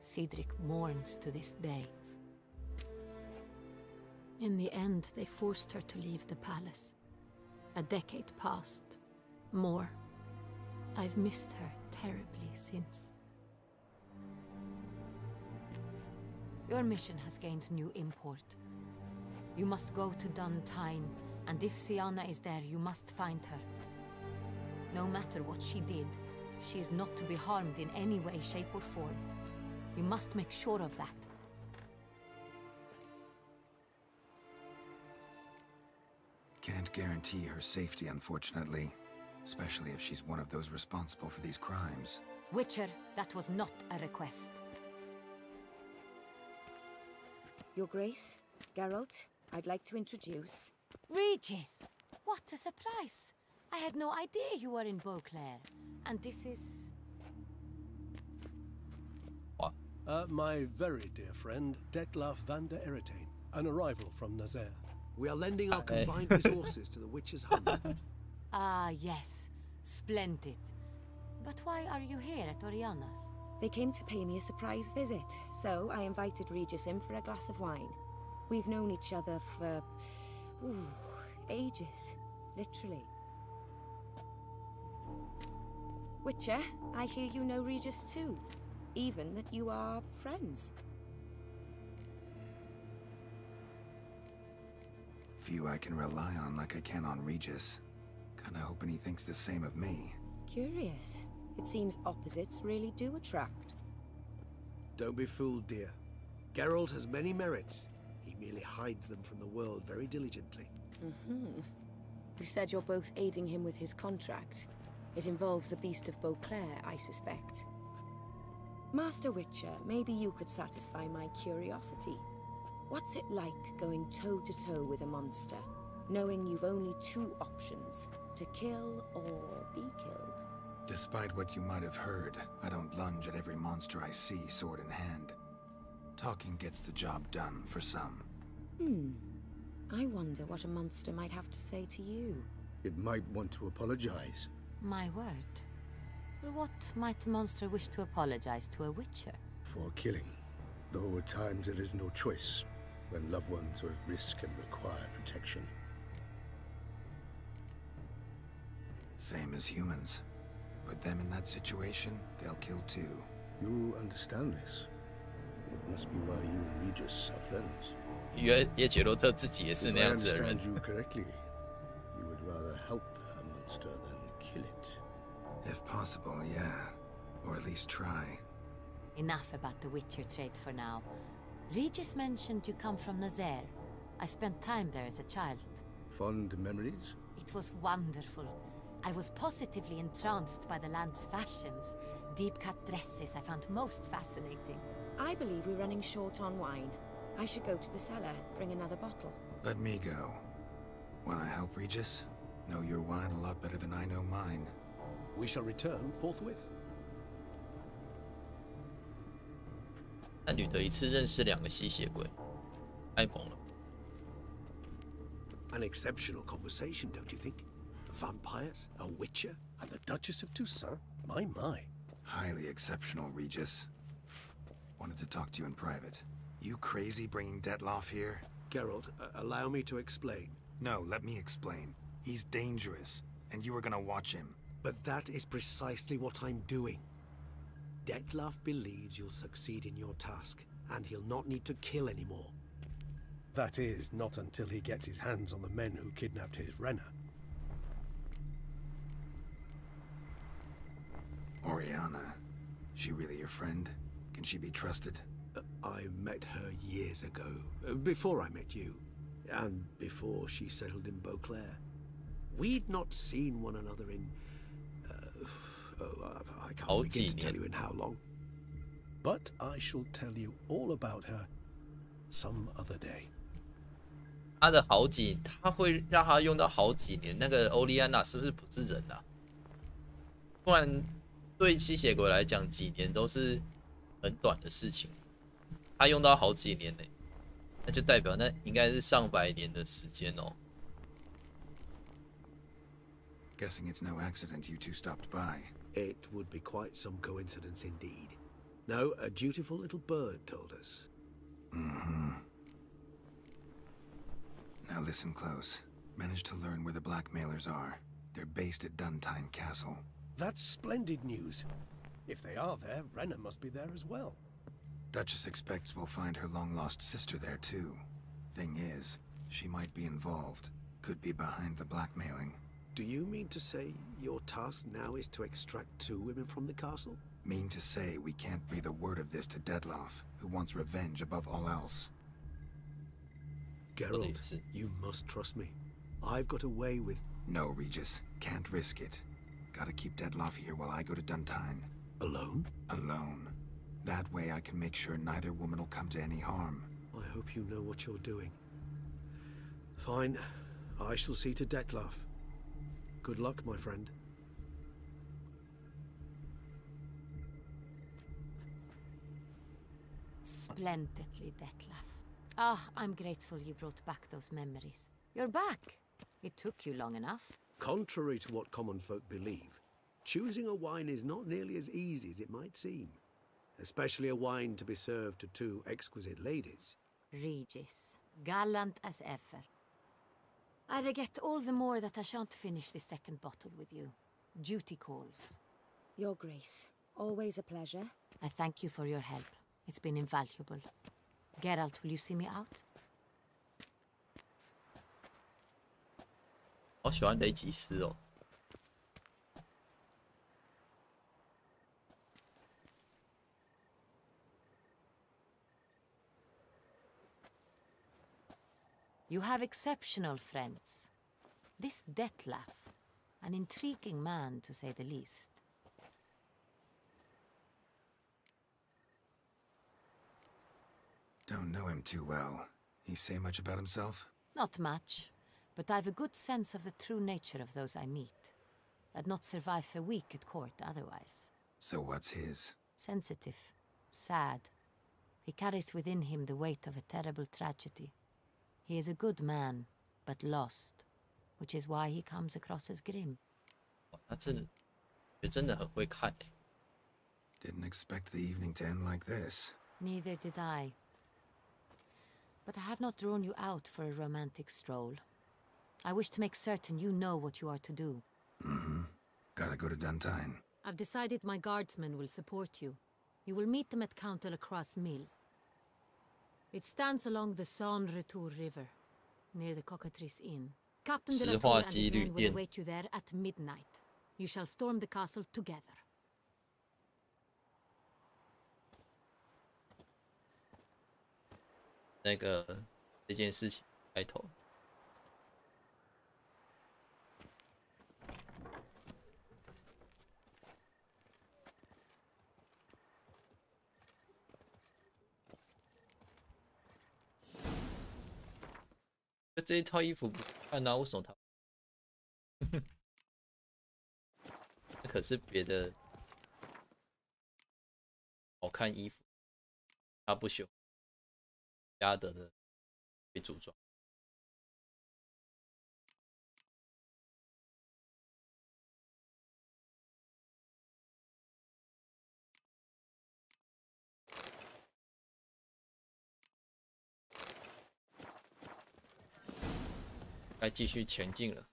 Cedric mourns to this day. In the end, they forced her to leave the palace. A decade passed. More. I've missed her terribly since. Your mission has gained new import. You must go to Duntine, and if Siana is there, you must find her. No matter what she did, she is not to be harmed in any way, shape, or form. You must make sure of that. Can't guarantee her safety, unfortunately. Especially if she's one of those responsible for these crimes. Witcher, that was not a request. Your Grace, Geralt, I'd like to introduce... Regis! What a surprise! I had no idea you were in Beauclair. And this is... What? My very dear friend, Detlef van der Eretain, an arrival from Nazaire. We are lending our combined resources to the Witcher's hunt. Ah, yes. Splendid. But why are you here at Oriana's? They came to pay me a surprise visit, so I invited Regis in for a glass of wine. We've known each other for... ages. Literally. Witcher, I hear you know Regis too. Even that you are friends. Few I can rely on like I can on Regis. Kinda hoping he thinks the same of me. Curious. It seems opposites really do attract. Don't be fooled, dear. Geralt has many merits. He merely hides them from the world very diligently. You said you're both aiding him with his contract. It involves the Beast of Beauclair, I suspect. Master Witcher, maybe you could satisfy my curiosity. What's it like going toe-to-toe with a monster, knowing you've only 2 options, to kill or be killed? Despite what you might have heard, I don't lunge at every monster I see sword in hand. Talking gets the job done for some. I wonder what a monster might have to say to you. It might want to apologize. My word. For what might a monster wish to apologize to a witcher? For killing. Though at times there is no choice, when loved ones are at risk and require protection. Same as humans. Put them in that situation, they'll kill too. You understand this? It must be why you and Regis are friends. 叶杰洛特自己也是那样子的人。 If I understand you correctly, you would rather help a monster than kill it. If possible, yeah. Or at least try. Enough about the Witcher trade for now. Regis mentioned you come from Nazaire. I spent time there as a child. Fond memories? It was wonderful. I was positively entranced by the land's fashions. Deep-cut dresses I found most fascinating. I believe we're running short on wine. I should go to the cellar, bring another bottle. Let me go. Wanna help Regis? Know your wine a lot better than I know mine. We shall return forthwith. 难女的一次认识2个吸血鬼，太猛了。 An exceptional conversation, don't you think? Vampires, a witcher, and the Duchess of Toussaint? My. Highly exceptional, Regis. Wanted to talk to you in private. You crazy bringing Detloff here? Geralt, allow me to explain. No, let me explain. He's dangerous, and you were gonna watch him. But that is precisely what I'm doing. Detloff believes you'll succeed in your task, and he'll not need to kill anymore. That is, not until he gets his hands on the men who kidnapped his Renna. Oriana. She really your friend? Can she be trusted? I met her years ago, before I met you, and before she settled in Beauclair. We'd not seen one another in... I can't begin to tell you in how long. But I shall tell you all about her some other day. 他的好几，他会让他用到好几年。那个欧莉安娜是不是不是人啊？不然对吸血鬼来讲，几年都是很短的事情。他用到好几年呢，那就代表那应该是上百年的时间哦。Guessing it's no accident you two stopped by. It would be quite some coincidence indeed. No, a dutiful little bird told us. Now listen close. Managed to learn where the blackmailers are. They're based at Duntine Castle. That's splendid news. If they are there, Renna must be there as well. Duchess expects we'll find her long-lost sister there too. Thing is, she might be involved. Could be behind the blackmailing. Do you mean to say your task now is to extract 2 women from the castle? Mean to say we can't breathe a word of this to Detloff, who wants revenge above all else. Geralt, you must trust me. I've got away with... No, Regis. Can't risk it. Gotta keep Detloff here while I go to Duntine. Alone? Alone. That way I can make sure neither woman will come to any harm. I hope you know what you're doing. Fine. I shall see to Detloff. Good luck, my friend. Splendidly, Detloff. Ah, I'm grateful you brought back those memories. You're back. It took you long enough. Contrary to what common folk believe, choosing a wine is not nearly as easy as it might seem. Especially a wine to be served to 2 exquisite ladies. Regis, gallant as ever. I regret all the more that I shan't finish this 2nd bottle with you. Duty calls. Your Grace, always a pleasure. I thank you for your help. It's been invaluable. Geralt, will you see me out? 好喜欢雷吉斯哦。You have exceptional friends. This Detloff, an intriguing man to say the least. Don't know him too well. He say much about himself? Not much, but I've a good sense of the true nature of those I meet. I'd not survive a week at court otherwise. So what's his? Sensitive, sad. He carries within him the weight of a terrible tragedy. He is a good man, but lost, which is why he comes across as grim. 他真的很会看欸。 Didn't expect the evening to end like this. Neither did I. But I have not drawn you out for a romantic stroll. I wish to make certain you know what you are to do. Mm-hmm. Gotta go to Duntine. I've decided my guardsmen will support you. You will meet them at Count Delacroix' mill. It stands along the San Retour River, near the Cockatrice Inn. Captain Delacroix and his men will await you there at midnight. You shall storm the castle together. 那个这件事情开头。这一套衣服不看啊，为什么他？那可是别的好看衣服，他不喜欢嘉德的为主装。该继续前进了。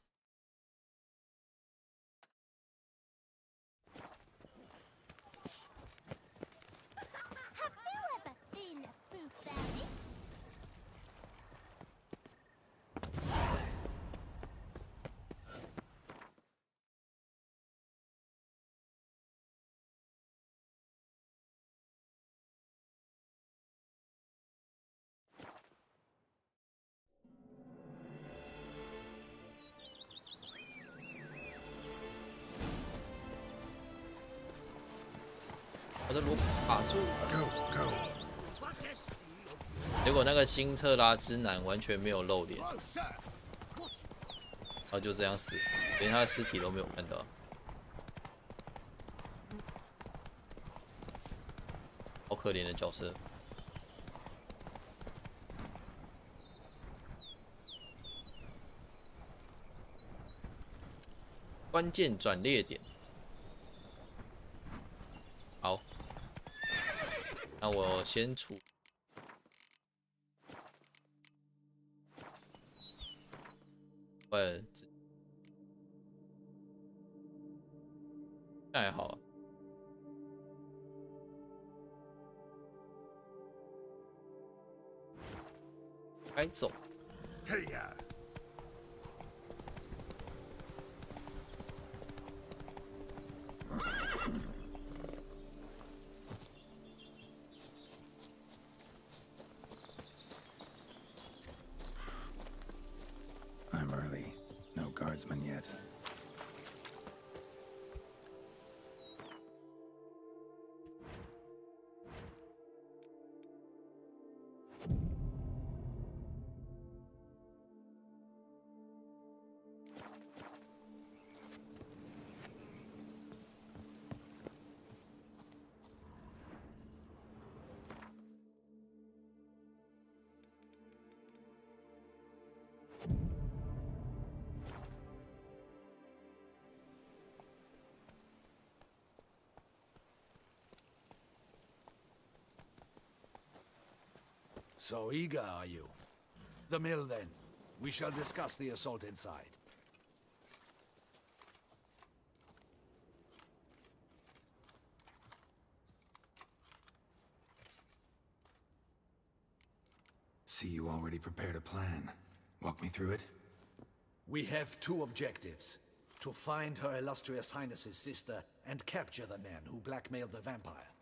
我的罗卡住了，结果那个辛特拉之男完全没有露脸，然后就这样死，连他的尸体都没有看到，好可怜的角色。关键转捩点，好。那我先处，那还好啊。该走。嘿呀！ I'm early. No guardsmen yet. So eager, are you? The mill, then. We shall discuss the assault inside. See, you already prepared a plan. Walk me through it. We have two objectives. To find Her Illustrious Highness's sister and capture the man who blackmailed the vampire.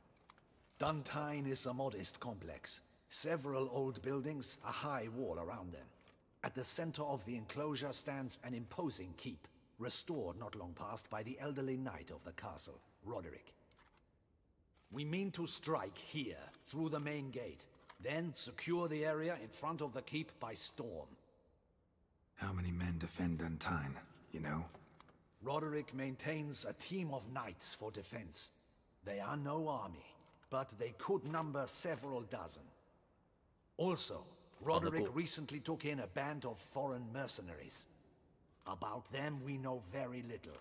Duntine is a modest complex. Several old buildings, a high wall around them. At the center of the enclosure stands an imposing keep, restored not long past by the elderly knight of the castle, Roderick. We mean to strike here, through the main gate, then secure the area in front of the keep by storm. How many men defend Duntine, you know? Roderick maintains a team of knights for defense. They are no army, but they could number several dozen. Also, Roderick recently took in a band of foreign mercenaries. About them, we know very little.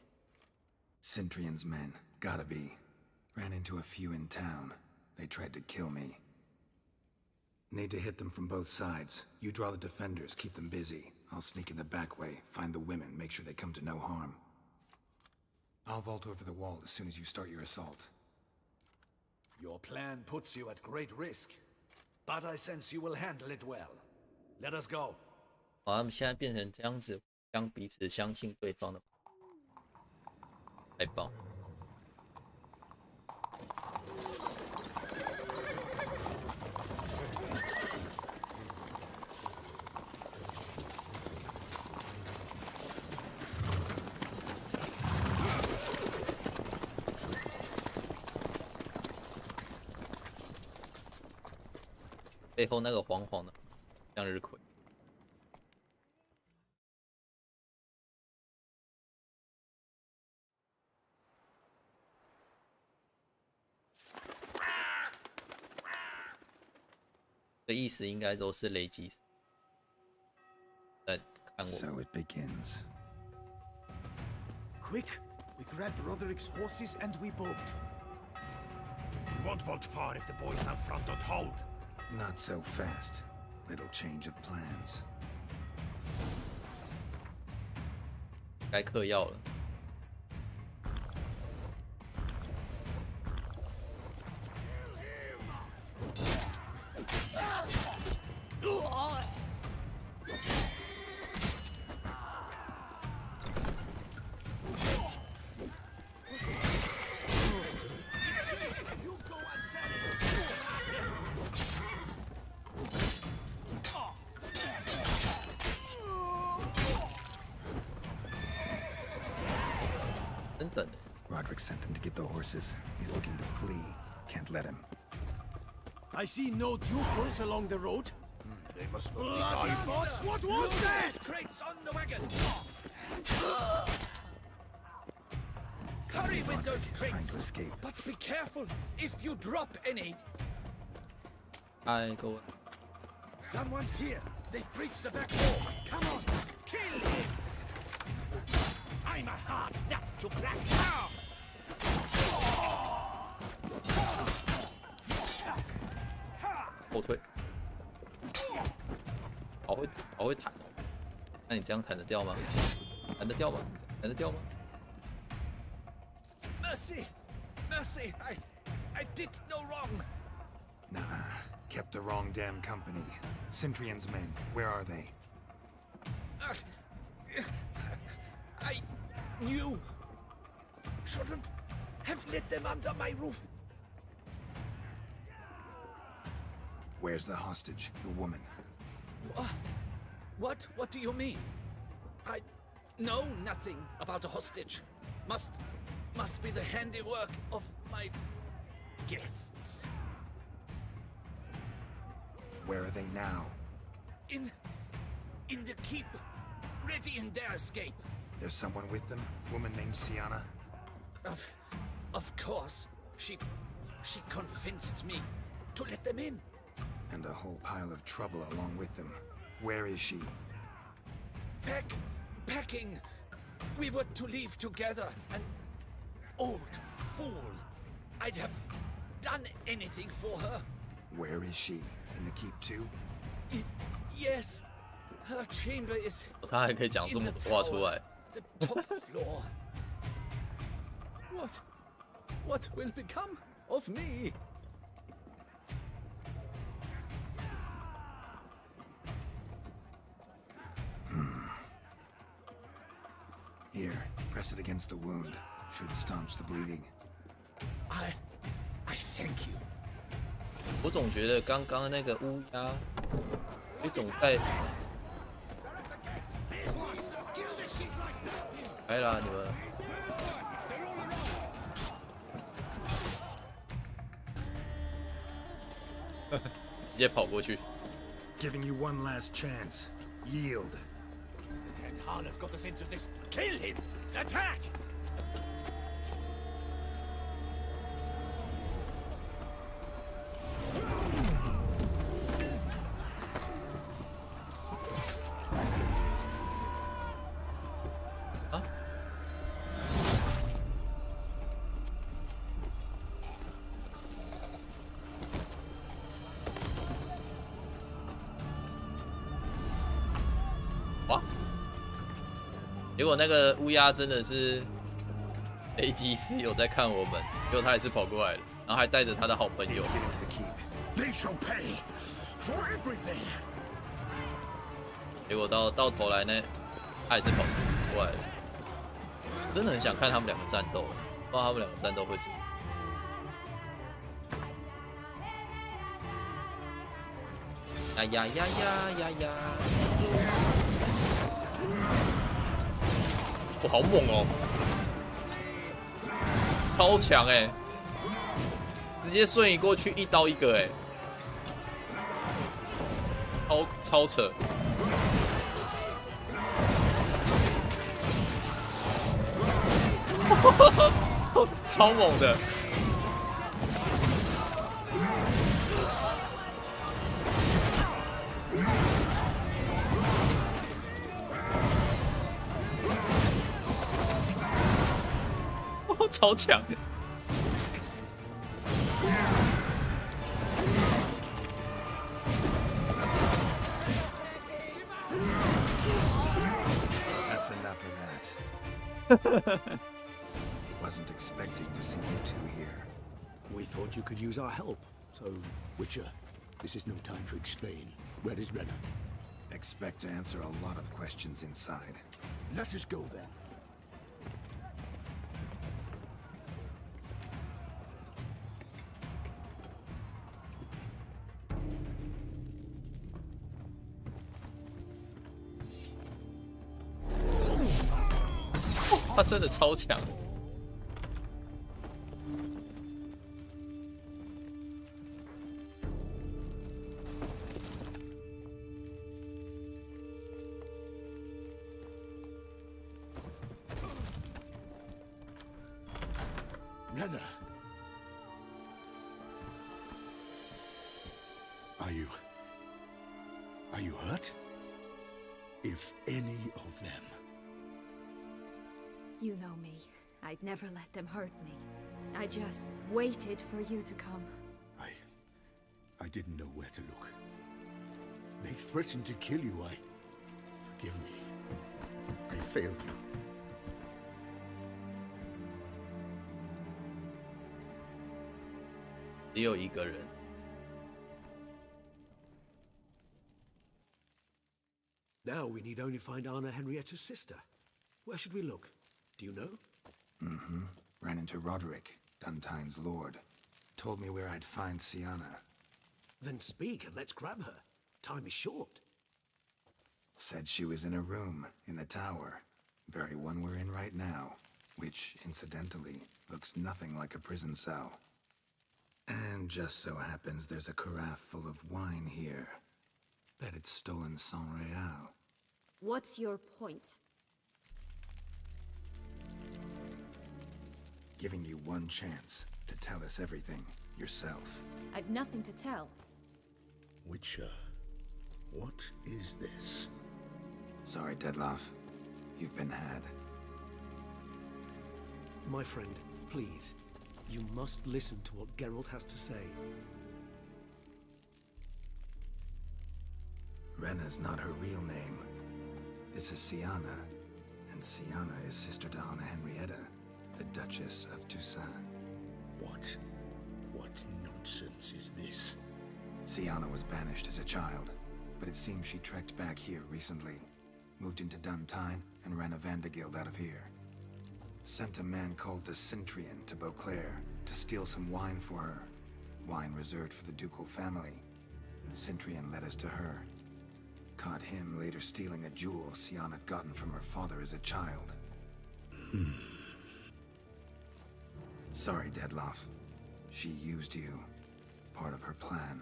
Cintrian's men, gotta be. Ran into a few in town. They tried to kill me. Need to hit them from both sides. You draw the defenders, keep them busy. I'll sneak in the back way, find the women, make sure they come to no harm. I'll vault over the wall as soon as you start your assault. Your plan puts you at great risk, but I sense you will handle it well. Let us go. 好，他们现在变成这样子，将彼此相信对方的，太棒！背后那个黄黄的向日葵。的意思应该都是雷击手在看我。So it begins. Quick! We grabbed Roderick's horses and we bolt. We won't vault far if the boys out front don't hold. Not so fast. Little change of plans. 该嗑药了。Roderick sent them to get the horses. He's looking to flee. Can't let him. I see no pupils along the road. They must not Bloody be bots! What was that? Crates on the wagon! Hurry with those crates! But be careful if you drop any. I go. Someone's here. They've breached the back door. Come on, kill him! I'm a hard nut to crack. 后退，好会弹哦。那你这样弹得掉吗？弹得掉吗？弹得掉吗 ？Mercy, mercy! I did no wrong. Nah, kept the wrong damn company. Cintrian's men, where are they? I knew. Shouldn't have let them under my roof. Where's the hostage, the woman? What? What do you mean? I know nothing about a hostage. Must be the handiwork of my guests. Where are they now? In the keep, ready in their escape. There's someone with them? Woman named Sienna? Of course. She convinced me to let them in. And a whole pile of trouble along with them. Where is she? Packing. We were to leave together. An old fool. I'd have done anything for her. Where is she? In the keep too? Yes. Her chamber is 他还可以讲这么多话出来。The top floor. What will become of me? Here, press it against the wound. Should staunch the bleeding. I thank you. 我总觉得刚刚那个乌鸦有一种在，来啦你们，直接跑过去。 Giving you one last chance. Yield. blockhead harlot got us into this. Kill him! Attack!结果那个乌鸦真的是雷吉斯有在看我们，结果他也是跑过来了，然后还带着他的好朋友。结果到头来呢，他也是跑过来了。真的很想看他们两个战斗，不知道他们两个战斗会是什么。呀呀呀呀呀呀！哇，好猛哦！超强哎，直接瞬移过去一刀一个哎，超扯！超猛的！超强！ That's enough of that. Wasn't expecting to see you two here. We thought you could use our help, so... Witcher, this is no time to explain. Where is Renna? Expect to answer a lot of questions inside. Let us go then. Oh, 他真的超强。 Renna! Are you hurt? If any of them. You know me. I'd never let them hurt me. I just waited for you to come. I didn't know where to look. They threatened to kill you. Forgive me. I failed you. Now we need only find Anna Henrietta's sister. Where should we look? Do you know? Mm-hmm. Ran into Roderick, Duntine's lord. Told me where I'd find Sienna. Then speak and let's grab her. Time is short. Said she was in a room in the tower. Very one we're in right now. Which, incidentally, looks nothing like a prison cell. And just so happens there's a carafe full of wine here. Bet it's stolen Sans Real. What's your point? Giving you one chance to tell us everything yourself. I've nothing to tell. Witcher, what is this? Sorry, Dettlaff. You've been had. My friend, please. You must listen to what Geralt has to say. Renna's not her real name. This is Sienna, and Sienna is sister to Anna Henrietta, the Duchess of Toussaint. What nonsense is this? Sienna was banished as a child, but it seems she trekked back here recently. Moved into Duntine and ran a Vandergild out of here. Sent a man called the Centrian to Beauclair to steal some wine for her. Wine reserved for the ducal family. Centrian led us to her. Caught him later stealing a jewel Sienna had gotten from her father as a child. Sorry, Dettlaff. She used you. Part of her plan.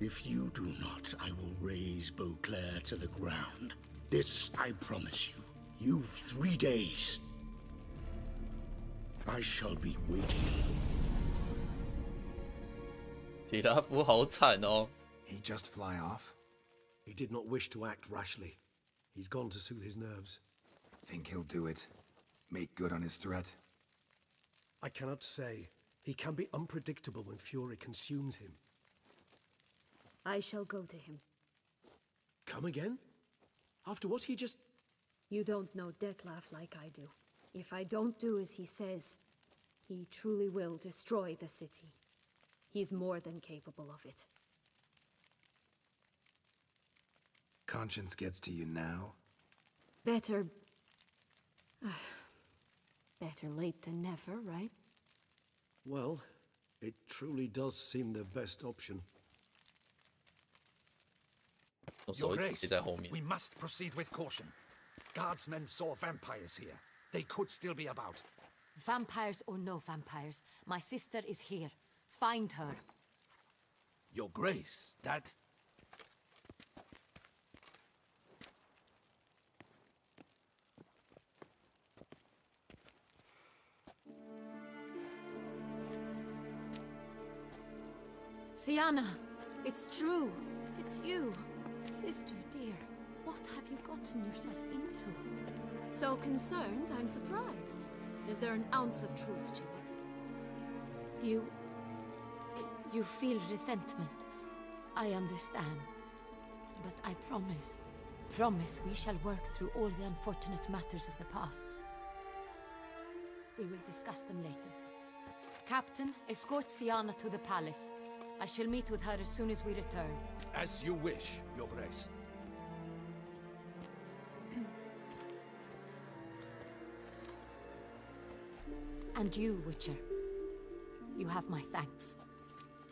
If you do not, I will raze Beauclair to the ground. This I promise you. You've 3 days. I shall be waiting. 提拉夫好惨哦。He just fly off? He did not wish to act rashly. He's gone to soothe his nerves. Think he'll do it? Make good on his threat? I cannot say. He can be unpredictable when fury consumes him. I shall go to him. Come again? After what he just... You don't know Detlef like I do. If I don't do as he says, he truly will destroy the city. He's more than capable of it. Conscience gets to you now? Better... better late than never, right? Well, it truly does seem the best option. Your Grace, we must proceed with caution. Guardsmen saw vampires here. They could still be about. Vampires or no vampires, my sister is here. Find her. Your Grace, that... Sienna, it's true. It's you. Sister, dear, what have you gotten yourself into? So concerned, I'm surprised. Is there an ounce of truth to it? You feel resentment. I understand. But I promise we shall work through all the unfortunate matters of the past. We will discuss them later. Captain, escort Sienna to the palace. I shall meet with her as soon as we return. As you wish, Your Grace. And you, Witcher. You have my thanks.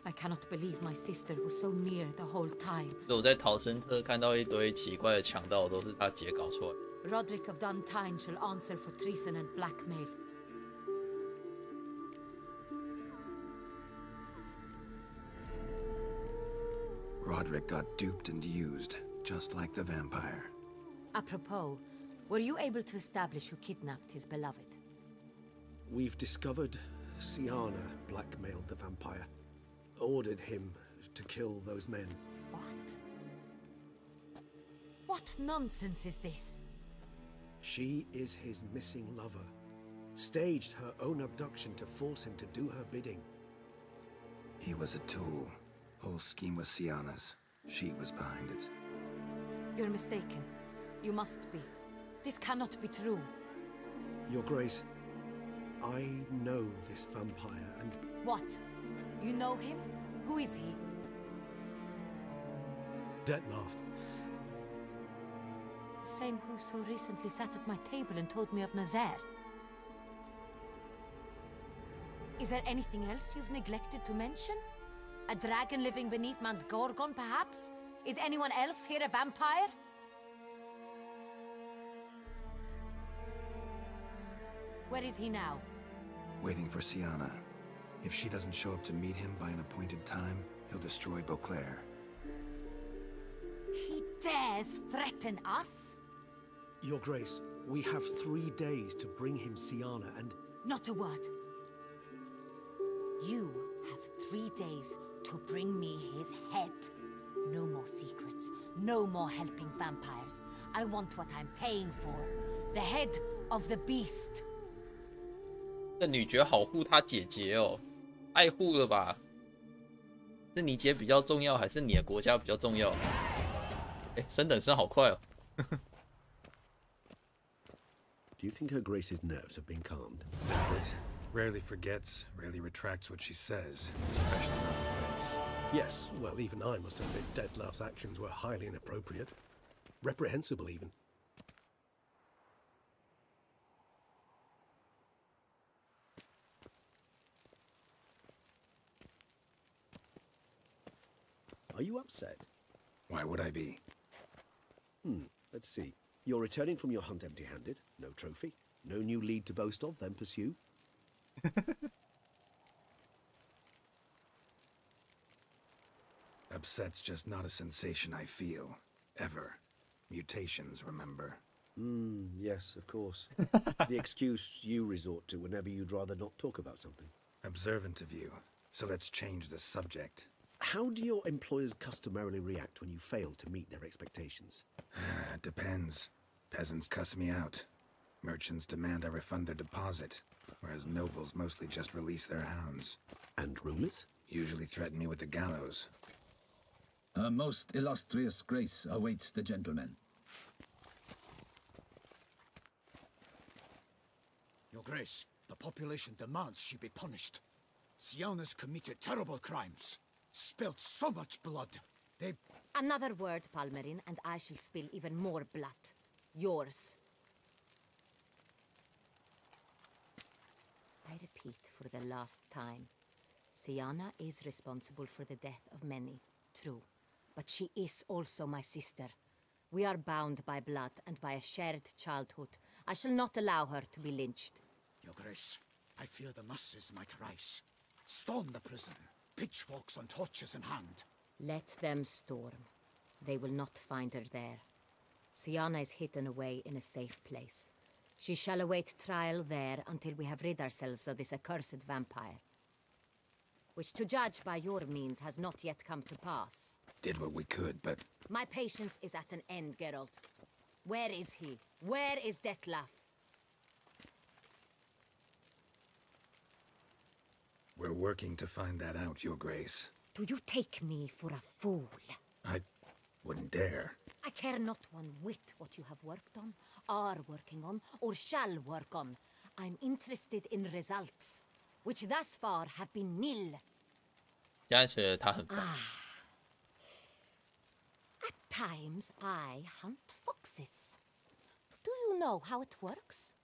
I cannot believe my sister was so near the whole time. 我在逃生特看到一堆奇怪的强盗，都是他姐搞出来的。Roderick of Duntine shall answer for treason and blackmail. Roderick got duped and used, just like the vampire. Apropos, were you able to establish who kidnapped his beloved? We've discovered Sienna blackmailed the vampire. Ordered him to kill those men. What? What nonsense is this? She is his missing lover. Staged her own abduction to force him to do her bidding. He was a tool. Whole scheme was Sienna's. She was behind it. You're mistaken. You must be. This cannot be true. Your Grace, I know this vampire and... What? You know him? Who is he? Detlef. The same who so recently sat at my table and told me of Nazaire. Is there anything else you've neglected to mention? A dragon living beneath Mount Gorgon, perhaps? Is anyone else here a vampire? Where is he now? Waiting for Sienna. If she doesn't show up to meet him by an appointed time, he'll destroy Beauclair. He dares threaten us? Your Grace, we have 3 days to bring him Sienna and... Not a word. You have 3 days to bring me his head. No more secrets. No more helping vampires. I want what I'm paying for. The head of the beast. 这女爵好护她姐姐哦，爱护了吧？是你姐比较重要，还是你的国家比较重要？哎，升等升好快哦。Do you think Her Grace's nerves have been calmed? But rarely forgets, rarely retracts what she says, especially not threats. Yes, well, even I must admit Detlef's actions were highly inappropriate. Reprehensible, even. Are you upset? Why would I be? Let's see. You're returning from your hunt empty-handed. No trophy. No new lead to boast of, then pursue. Upset's just not a sensation I feel. Ever. Mutations, remember? Yes, of course. The excuse you resort to whenever you'd rather not talk about something. Observant of you. So let's change the subject. How do your employers customarily react when you fail to meet their expectations? Depends. Peasants cuss me out. Merchants demand I refund their deposit, whereas nobles mostly just release their hounds. And rulers? Usually threaten me with the gallows. A most illustrious grace awaits the gentleman. Your Grace, the population demands she be punished. Siana's committed terrible crimes. Spilt so much blood. They... Another word, Palmerin, and I shall spill even more blood. Yours. I repeat for the last time. Siana is responsible for the death of many, true. But she is also my sister. We are bound by blood and by a shared childhood. I shall not allow her to be lynched. Your Grace, I fear the masses might rise. Storm the prison, pitchforks and torches in hand. Let them storm. They will not find her there. Siana is hidden away in a safe place. She shall await trial there until we have rid ourselves of this accursed vampire. Which, to judge by your means, has not yet come to pass. Did what we could, but... My patience is at an end, Geralt. Where is he? Where is Detlef? We're working to find that out, Your Grace. Do you take me for a fool? I wouldn't dare. I care not one whit what you have worked on, are working on, or shall work on. I'm interested in results, which thus far have been nil. 现在觉得他很烦。 At times, I hunt foxes. Do you know how it works?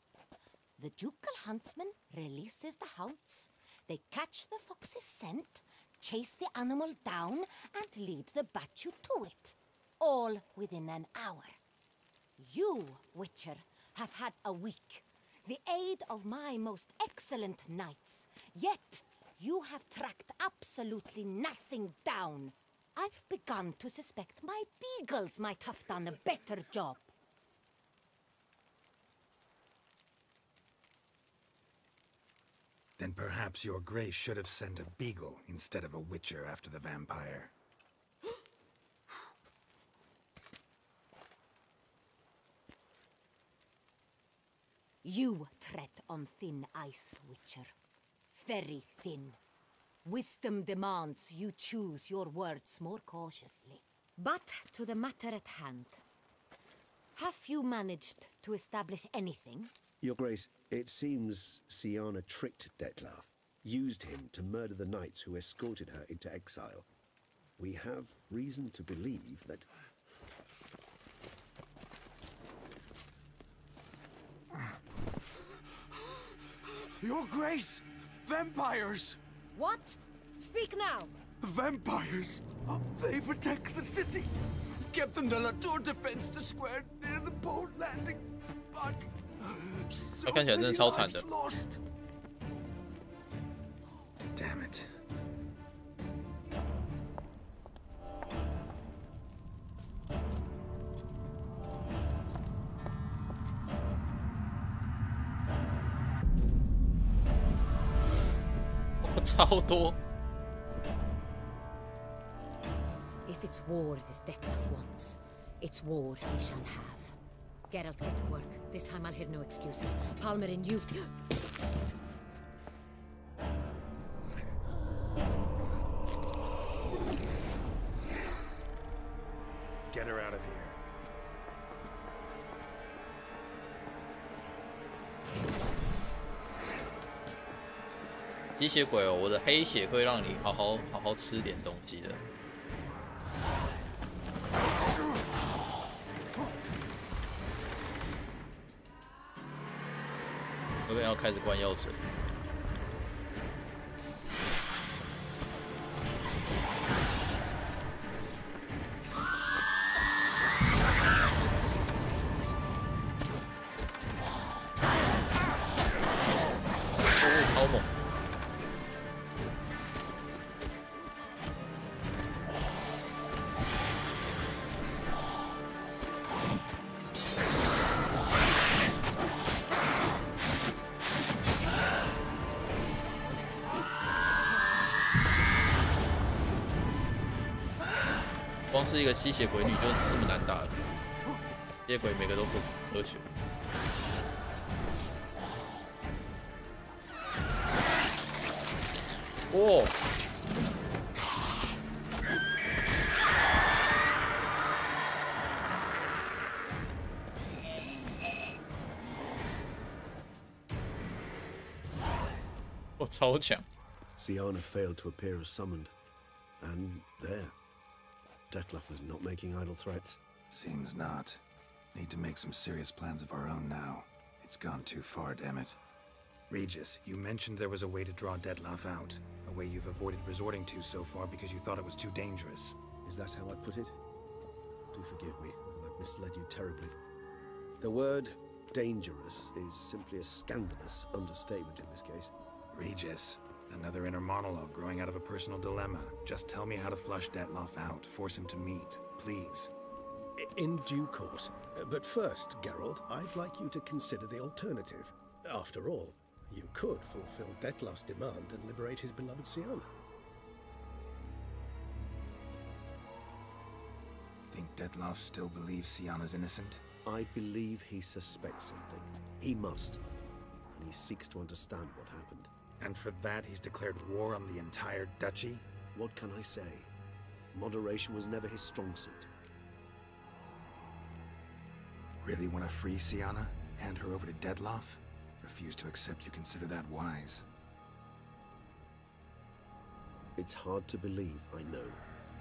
The ducal huntsman releases the hounds. They catch the fox's scent, chase the animal down, and lead the battue to it. All within an hour. You, Witcher, have had a week. The aid of my most excellent knights. Yet, you have tracked absolutely nothing down. I've begun to suspect my beagles might have done a better job. Then perhaps Your Grace should have sent a beagle instead of a witcher after the vampire. You tread on thin ice, Witcher. Very thin. Wisdom demands you choose your words more cautiously. But to the matter at hand. Have you managed to establish anything? Your Grace, it seems Siana tricked Detlef, used him to murder the knights who escorted her into exile. We have reason to believe that... Your Grace! Vampires! What? Speak now! Vampires! They've attacked the city! Captain de la Tour defends the square near the boat landing, but... So 看起来真的超惨的。 lost. Damn it. Oh, 超多。 If it's war this Detlef wants, it's war he shall have. Geralt, get to work. This time I'll hear no excuses. Palmerin, you... Get her out of here. 吸血鬼哦，我的黑血会让你好好吃点东西的。有可能要开始灌药水。哦，超猛！ Detlef 光是一个吸血鬼女就这么难打了，吸血鬼每个都不科学。哦。哦，超强。 Siana failed to appear as summoned. And there. Detlef is not making idle threats. Seems not. Need to make some serious plans of our own now. It's gone too far, damn it. Regis, you mentioned there was a way to draw Detlef out. A way you've avoided resorting to so far because you thought it was too dangerous. Is that how I put it? Do forgive me, and I've misled you terribly. The word dangerous is simply a scandalous understatement in this case. Regis, another inner monologue growing out of a personal dilemma. Just tell me how to flush Detlef out, force him to meet, please. In due course. But first, Geralt, I'd like you to consider the alternative. After all, you could fulfill Detlef's demand and liberate his beloved Siana. Think Detlef still believes Siana's innocent? I believe he suspects something. He must. And he seeks to understand what happened. And for that, he's declared war on the entire duchy? What can I say? Moderation was never his strong suit. Really want to free Siana? Hand her over to Detlef? Refuse to accept you consider that wise. It's hard to believe, I know.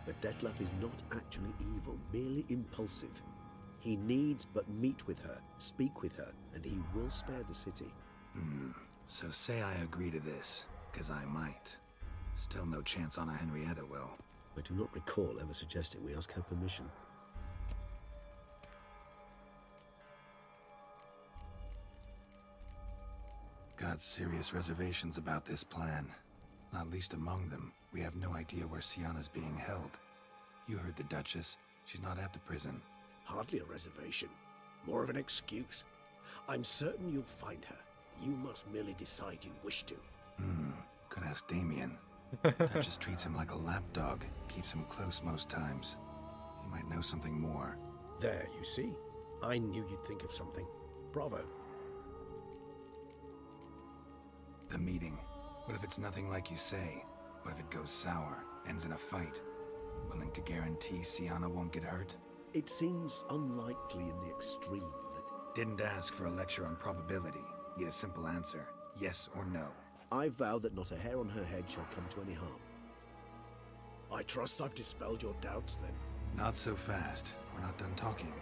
But Detlef is not actually evil, merely impulsive. He needs but meet with her, speak with her, and he will spare the city. So say I agree to this, 'cause I might. Still no chance Anna Henrietta will. I do not recall ever suggesting we ask her permission. Got serious reservations about this plan. Not least among them, we have no idea where Siana's being held. You heard the Duchess. She's not at the prison. Hardly a reservation. More of an excuse. I'm certain you'll find her. You must merely decide you wish to. Could ask Damien. Duchess treats him like a lapdog. Keeps him close most times. He might know something more. There, you see? I knew you'd think of something. Bravo. The meeting. What if it's nothing like you say? What if it goes sour, ends in a fight? Willing to guarantee Siana won't get hurt? It seems unlikely in the extreme that... Didn't ask for a lecture on probability. Need a simple answer. Yes or no. I vow that not a hair on her head shall come to any harm. I trust I've dispelled your doubts, then. Not so fast. We're not done talking.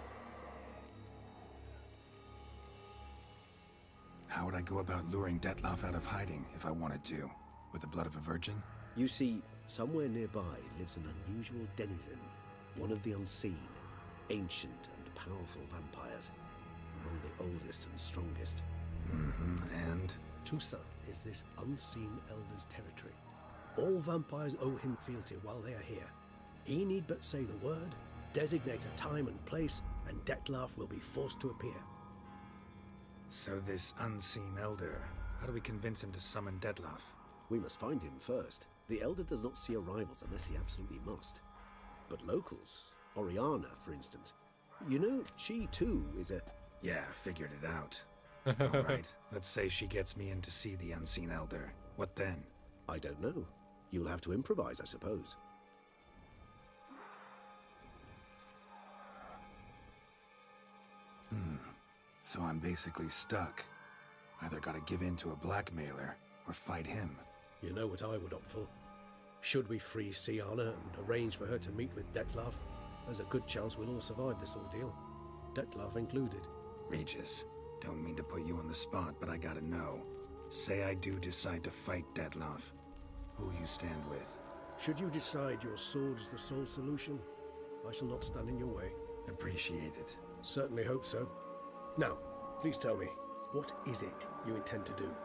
How would I go about luring Detlef out of hiding if I wanted to? With the blood of a virgin? You see, somewhere nearby lives an unusual denizen. One of the unseen, ancient and powerful vampires. Among the oldest and strongest. And? Toussaint is this unseen elder's territory. All vampires owe him fealty while they are here. He need but say the word, designate a time and place, and Detlef will be forced to appear. So this unseen elder, how do we convince him to summon Detlef? We must find him first. The elder does not see arrivals unless he absolutely must. But locals, Oriana, for instance, you know, she too is a... Yeah, figured it out. All right, let's say she gets me in to see the unseen elder. What then? I don't know. You'll have to improvise, I suppose. So I'm basically stuck. Either gotta give in to a blackmailer, or fight him. You know what I would opt for. Should we free Siana and arrange for her to meet with Detlef, there's a good chance we'll all survive this ordeal. Detlef included. Regis, don't mean to put you on the spot, but I gotta know. Say I do decide to fight Detlef. Who'll you stand with? Should you decide your sword is the sole solution, I shall not stand in your way. Appreciate it. Certainly hope so. Now, please tell me, what is it you intend to do?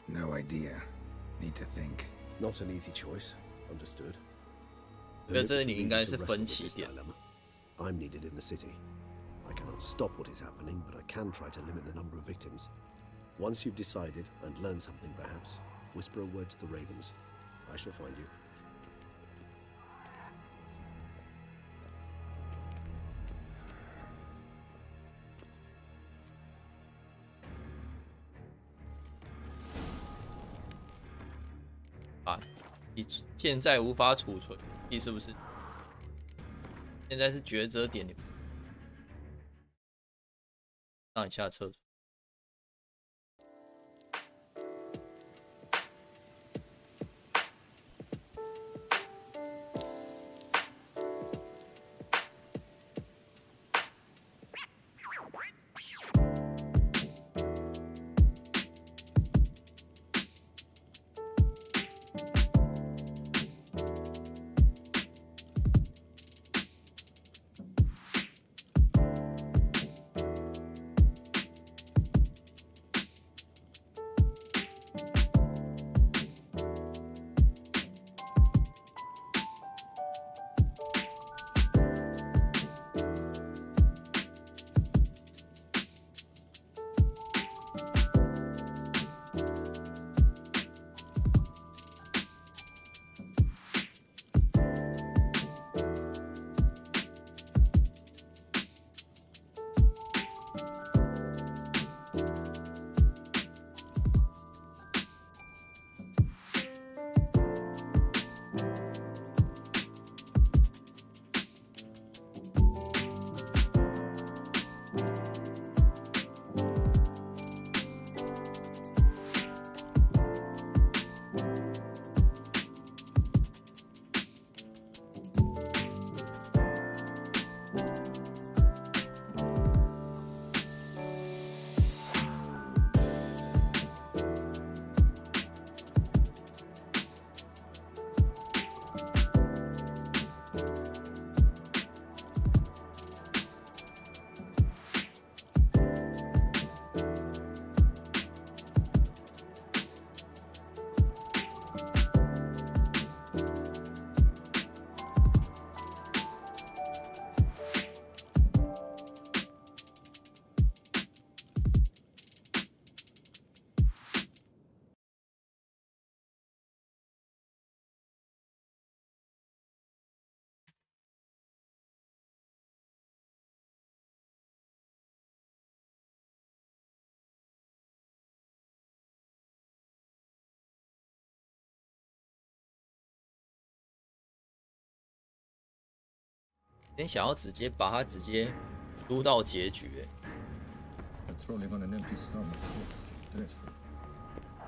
No idea. Need to think. Not an easy choice. Understood. 觉得这里应该是分歧点。 I'm needed in the city. I cannot stop what is happening, but I can try to limit the number of victims. Once you've decided and learned something, perhaps, whisper a word to the ravens. I shall find you. 你现在无法储存，你是不是？现在是抉择点，让你下厕所。你想要直接把它直接撸到结局，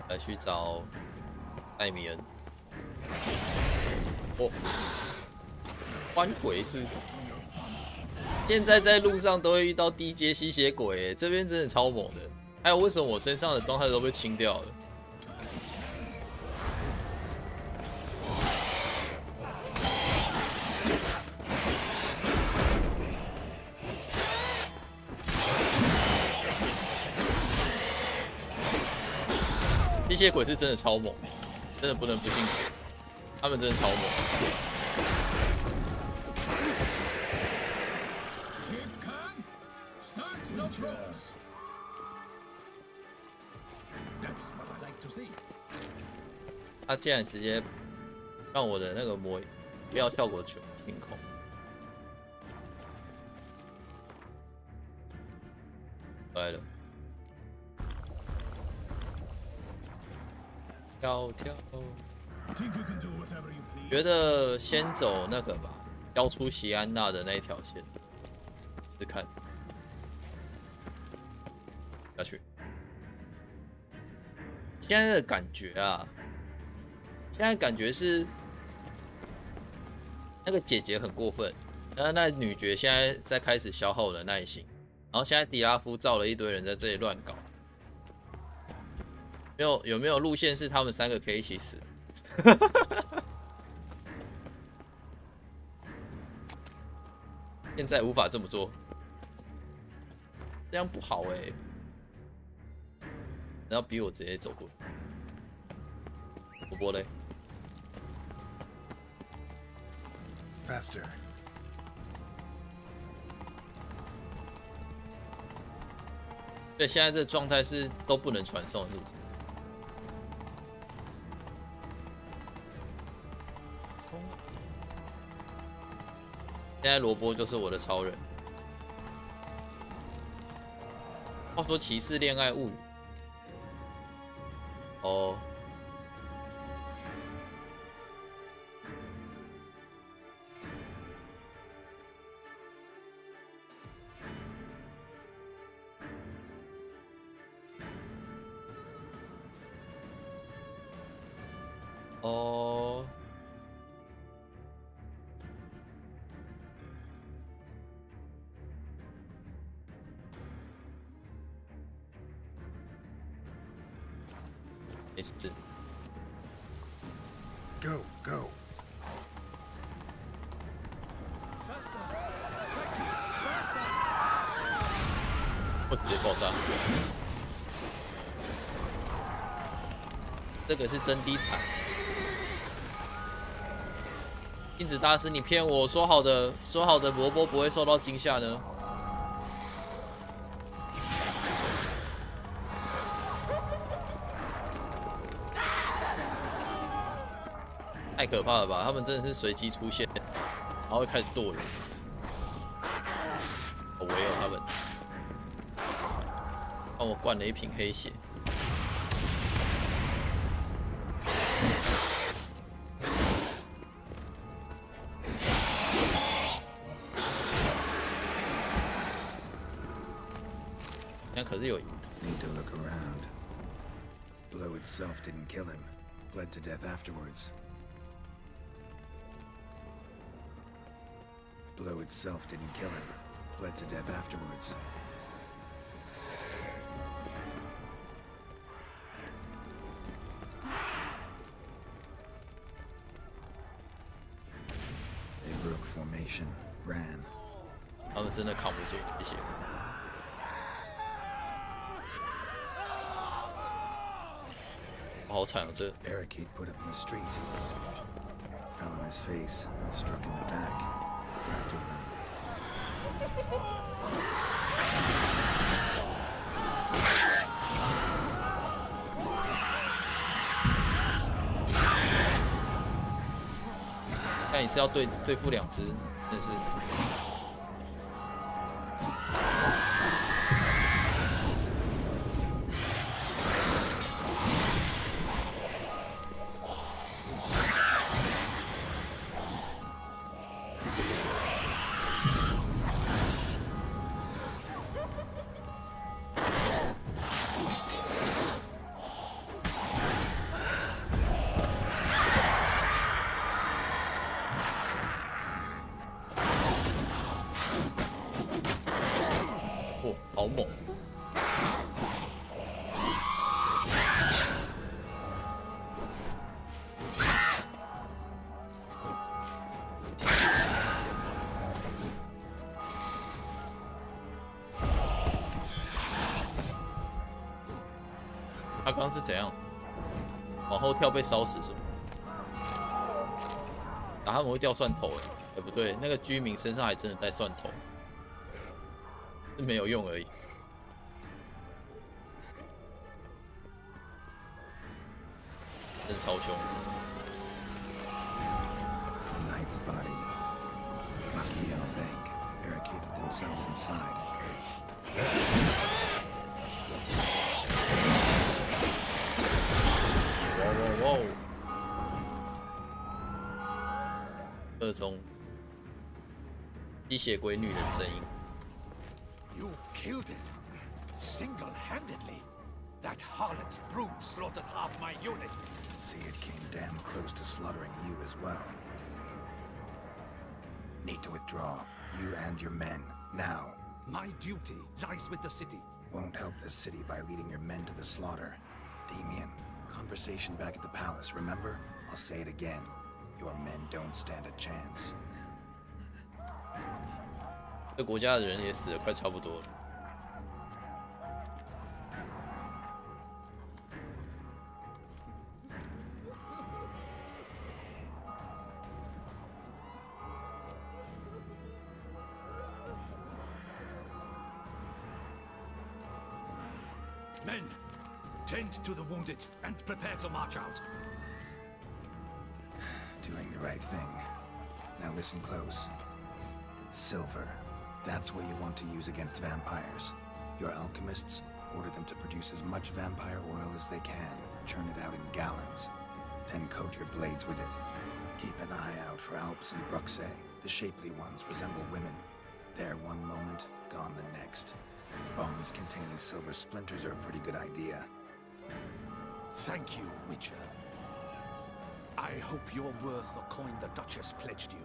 来去找艾米恩。哦，欢回是，现在在路上都会遇到低阶吸血鬼，这边真的超猛的。还有为什么我身上的状态都被清掉了？吸血鬼是真的超猛，真的不能不信邪，他们真的超猛。他竟然直接让我的那个魔不要效果全清空。来了。跳跳，觉得先走那个吧，交出席安娜的那一条线，试看下去。现在的感觉啊，现在感觉是那个姐姐很过分，然后那女爵现在在开始消耗我的耐心，然后现在迪拉夫造了一堆人在这里乱搞。有没有路线是他们三个可以一起死？现在无法这么做，这样不好欸。然后逼我直接走过，我播嘞。Faster. 对，现在这个状态是都不能传送，是不是？现在萝卜就是我的超人。话说《骑士恋爱物语》哦。哦，没事。Go, go. 我直接爆炸。这个是真低产。镜子大师，你骗我！说好的萝卜不会受到惊吓呢？太可怕了吧！他们真的是随机出现，然后会开始剁人。我唯有他们，帮我灌了一瓶黑血。可是有 Need to look around. Blow itself didn't kill him. Bled to death afterwards. Blow itself didn't kill him. Bled to death afterwards. They broke formation, ran. 他们真的扛不住，谢谢。好惨啊！这 barricade put up in the street. Fell on his face, struck in the back, grabbed a run. 但你是要对付两只，真的是。好猛！他刚刚是怎样？往后跳被烧死是吗？打他们会掉蒜头哎，不对，那个居民身上还真的带蒜头。是没有用而已。真超凶。Knight's body must be on a bank, barricaded themselves inside. Whoa! 各种吸血鬼女人声音。You killed it, single-handedly. That harlot's brood slaughtered half my unit. See, it came damn close to slaughtering you as well. Need to withdraw, you and your men, now. My duty lies with the city. Won't help the city by leading your men to the slaughter. Damien, conversation back at the palace, remember? I'll say it again. Your men don't stand a chance. 这国家的人也死得快差不多了。Men, tend to the wounded and prepare to march out. Doing the right thing. Now listen close. Silver. That's what you want to use against vampires. Your alchemists order them to produce as much vampire oil as they can. Churn it out in gallons. Then coat your blades with it. Keep an eye out for Alps and Bruxae. The shapely ones resemble women. There one moment, gone the next. Bones containing silver splinters are a pretty good idea. Thank you, Witcher. I hope you're worth the coin the Duchess pledged you.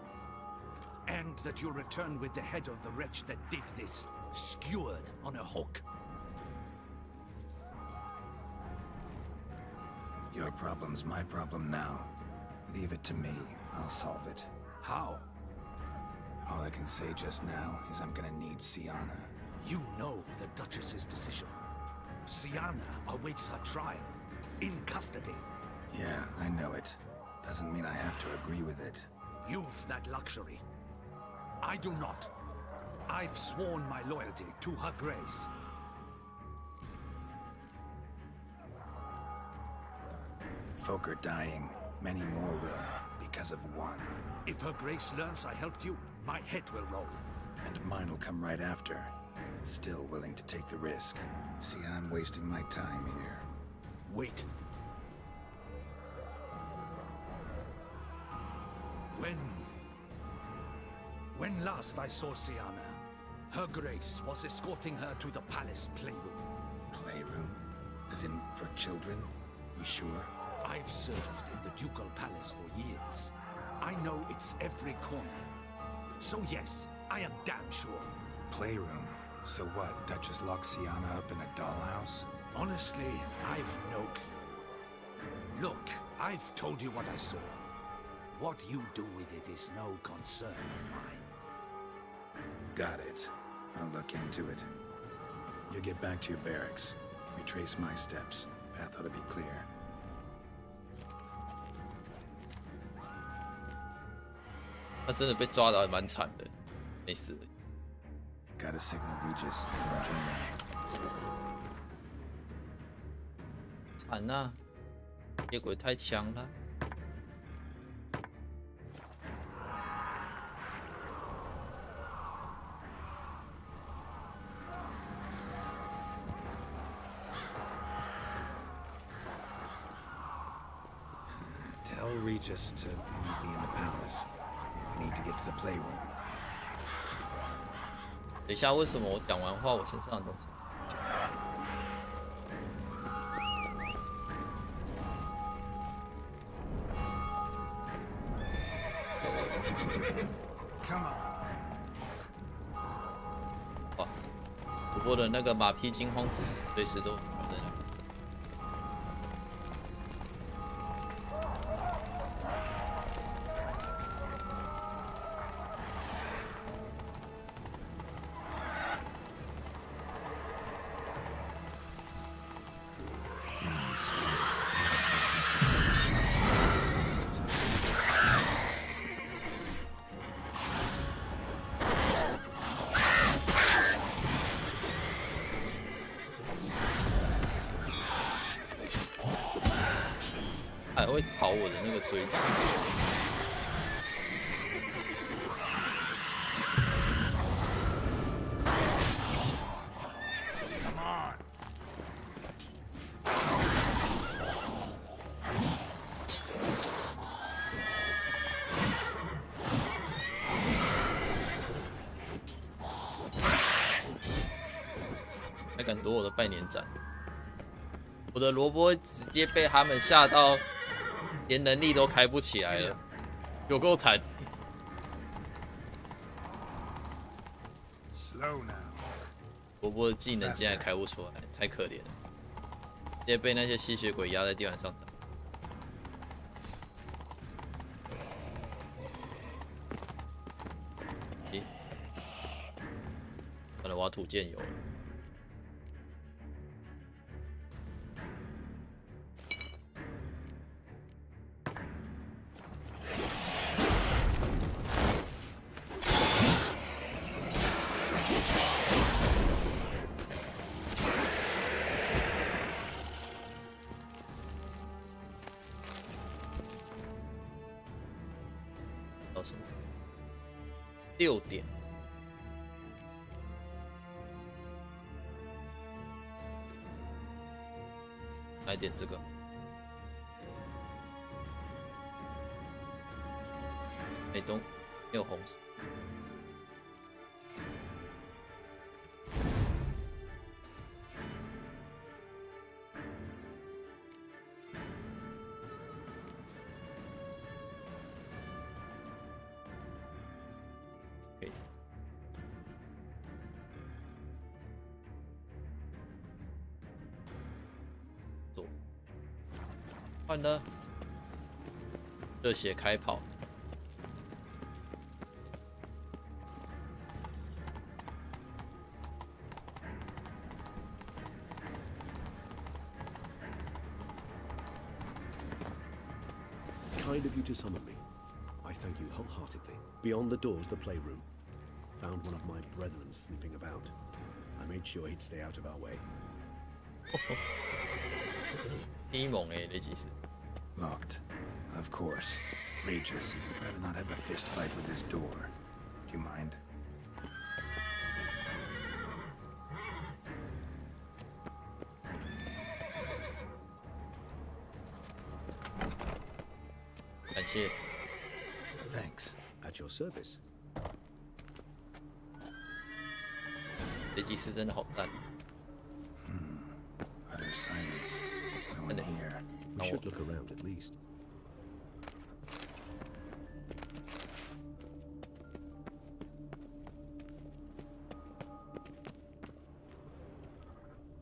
And that you'll return with the head of the wretch that did this, skewered on a hook. Your problem's my problem now. Leave it to me. I'll solve it. How? All I can say just now is I'm gonna need Siana. You know the Duchess's decision. Siana awaits her trial. In custody. Yeah, I know it. Doesn't mean I have to agree with it. You've that luxury. I do not. I've sworn my loyalty to her grace. Folk are dying. Many more will, because of one. If her grace learns I helped you, my head will roll. And mine will come right after. Still willing to take the risk. See, I'm wasting my time here. Wait. When last I saw Siana, her grace was escorting her to the palace playroom. Playroom? As in, for children? You sure? I've served in the ducal palace for years. I know it's every corner. So yes, I am damn sure. Playroom? So what, Duchess locked Siana up in a dollhouse? Honestly, I've no clue. Look, I've told you what I saw. What you do with it is no concern of mine. Got it. I'll look into it. You get back to your barracks. Retrace my steps. Path ought to be clear.他真的被抓到，蛮惨的，没死。Gotta signal Regis. Join me. 惨啊！夜鬼太强了。Tell Regis to meet me in the palace. We need to get to the playroom. 等一下，为什么我讲完话，我身上的东西？ Come on. 哇，不过的那个马匹惊慌指示，随时都在那。 还会跑我的那个追击。Come on. 还敢夺我的拜年斩？我的萝卜直接被他们吓到。 连能力都开不起来了，有够惨。萝卜的技能竟然开不出来，太可怜了，直接被那些吸血鬼压在地板上打。咦，完了，我要吐剑油了。 Come 到什么？6点。来点这个。没有红色。换呢？热血开跑。Kind of you to summon me. I thank you wholeheartedly. Beyond the doors, the playroom. Found one of my brethren sniffing about. I made sure he'd stay out of our way. 低猛欸，雷吉斯。Locked. Of course. Regis. Rather not have a fist fight with this door. Would you mind? Thanks. At your service. 雷吉斯真的好赞。Utter silence. No one here. We should look around at least.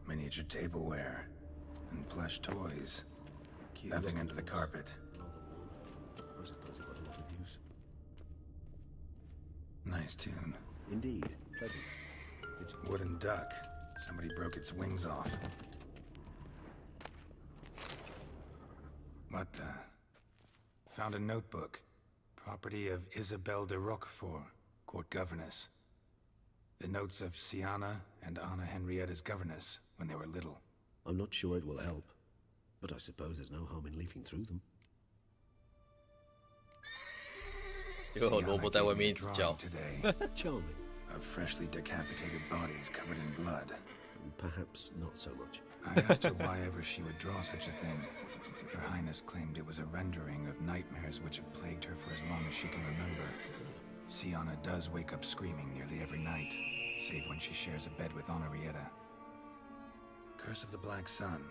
Miniature tableware and plush toys. Nothing under the carpet. I suppose it got a lot of use. Nice tune. Indeed. Pleasant. It's a wooden duck. Somebody broke its wings off. What the? Found a notebook. Property of Isabelle de Roquefort, court governess. The notes of Sienna and Anna Henrietta's governess when they were little. I'm not sure it will help, but I suppose there's no harm in leafing through them. 结果萝卜在外面一直叫。 Charming. Of freshly decapitated bodies covered in blood. Perhaps not so much. I asked her why ever she would draw such a thing. Her Highness claimed it was a rendering of nightmares which have plagued her for as long as she can remember. Sienna does wake up screaming nearly every night, save when she shares a bed with Henrietta. Curse of the Black Sun.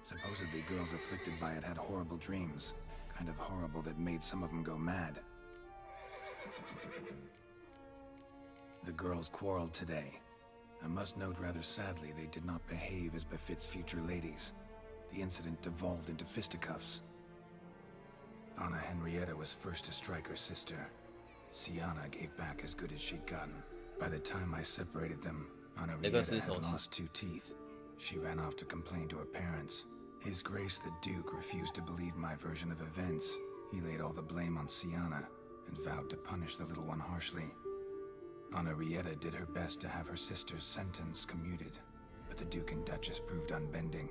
Supposedly girls afflicted by it had horrible dreams. Kind of horrible that made some of them go mad. The girls quarreled today. I must note rather sadly they did not behave as befits future ladies. The incident devolved into fisticuffs. Anna Henrietta was first to strike her sister. Sienna gave back as good as she'd gotten. By the time I separated them, Anna Henrietta had lost 2 teeth. She ran off to complain to her parents. His Grace the Duke refused to believe my version of events. He laid all the blame on Sienna and vowed to punish the little one harshly. Henrietta did her best to have her sister's sentence commuted, but the Duke and Duchess proved unbending.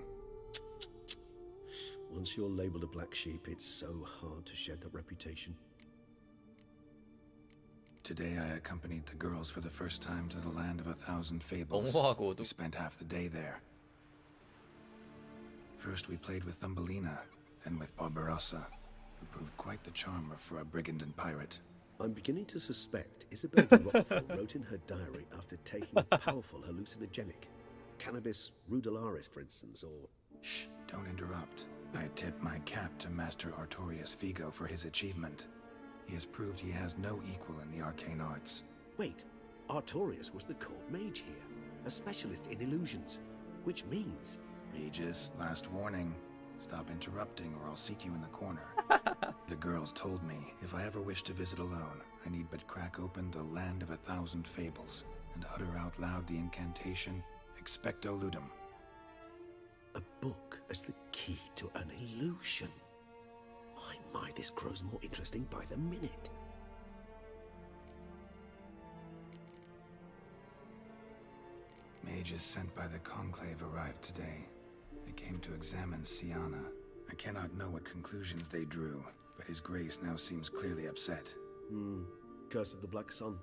Once you're labeled a black sheep, it's so hard to shed that reputation. Today I accompanied the girls for the first time to the land of 1,000 fables. We spent half the day there. First we played with Thumbelina, then with Barbarossa, who proved quite the charmer for a brigand and pirate. I'm beginning to suspect Isabelle de Roquefort wrote in her diary after taking a powerful hallucinogenic. Cannabis rudelaris, for instance, or... Shh, don't interrupt. I tip my cap to Master Artorius Vigo for his achievement. He has proved he has no equal in the arcane arts. Wait, Artorius was the court mage here, a specialist in illusions, which means... Regis, last warning. Stop interrupting or I'll seat you in the corner. The girls told me if I ever wish to visit alone, I need but crack open the land of 1,000 fables and utter out loud the incantation, Expecto Ludum. A book as the key to an illusion. My, this grows more interesting by the minute. Mages sent by the Conclave arrived today. They came to examine Sienna. I cannot know what conclusions they drew, but His Grace now seems clearly upset. Curse of the Black Sun.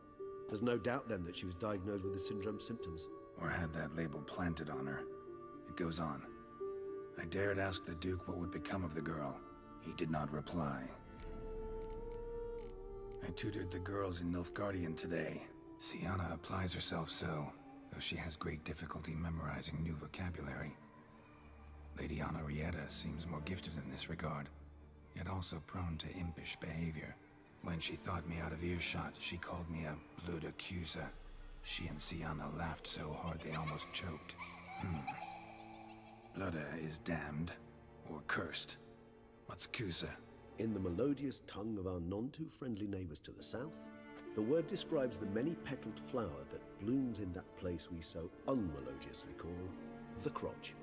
There's no doubt then that she was diagnosed with the syndrome symptoms. Or had that label planted on her. It goes on. I dared ask the Duke what would become of the girl. He did not reply. I tutored the girls in Nilfgaardian today. Sienna applies herself so, though she has great difficulty memorizing new vocabulary. Lady Henrietta seems more gifted in this regard, yet also prone to impish behavior. When she thought me out of earshot, she called me a blood accuser. She and Sienna laughed so hard they almost choked. Blooda is damned, or cursed. What's Kusa? In the melodious tongue of our none-too-friendly neighbors to the south, the word describes the many-petaled flower that blooms in that place we so unmelodiously call the crotch.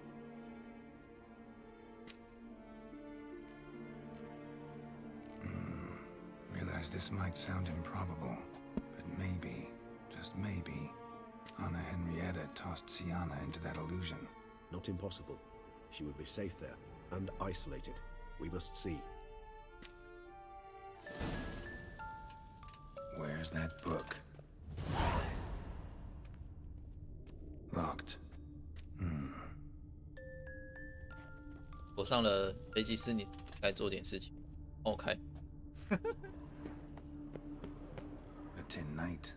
Realize this might sound improbable, but maybe, just maybe, Anna Henrietta tossed Sienna into that illusion. Not impossible. She would be safe there, and isolated. We must see. Where's that book? Locked. 我上了飞机师，你该做点事情。帮我开。A tin knight.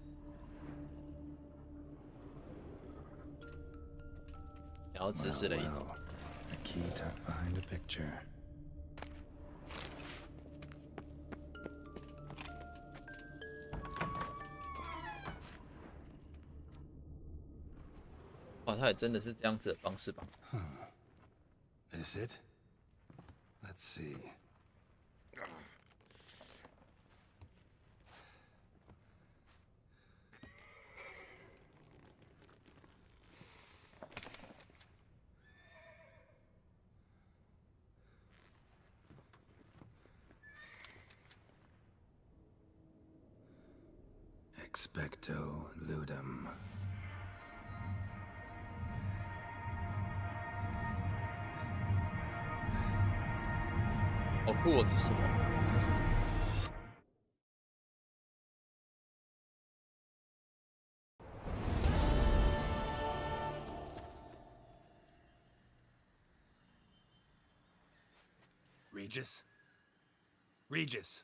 然后指示了一种。A key tucked behind a picture. 哇，他也真的是这样子的方式吧？ Is it? Let's see. Expecto ludum. 好酷哦，这是什么？ Regis? Regis.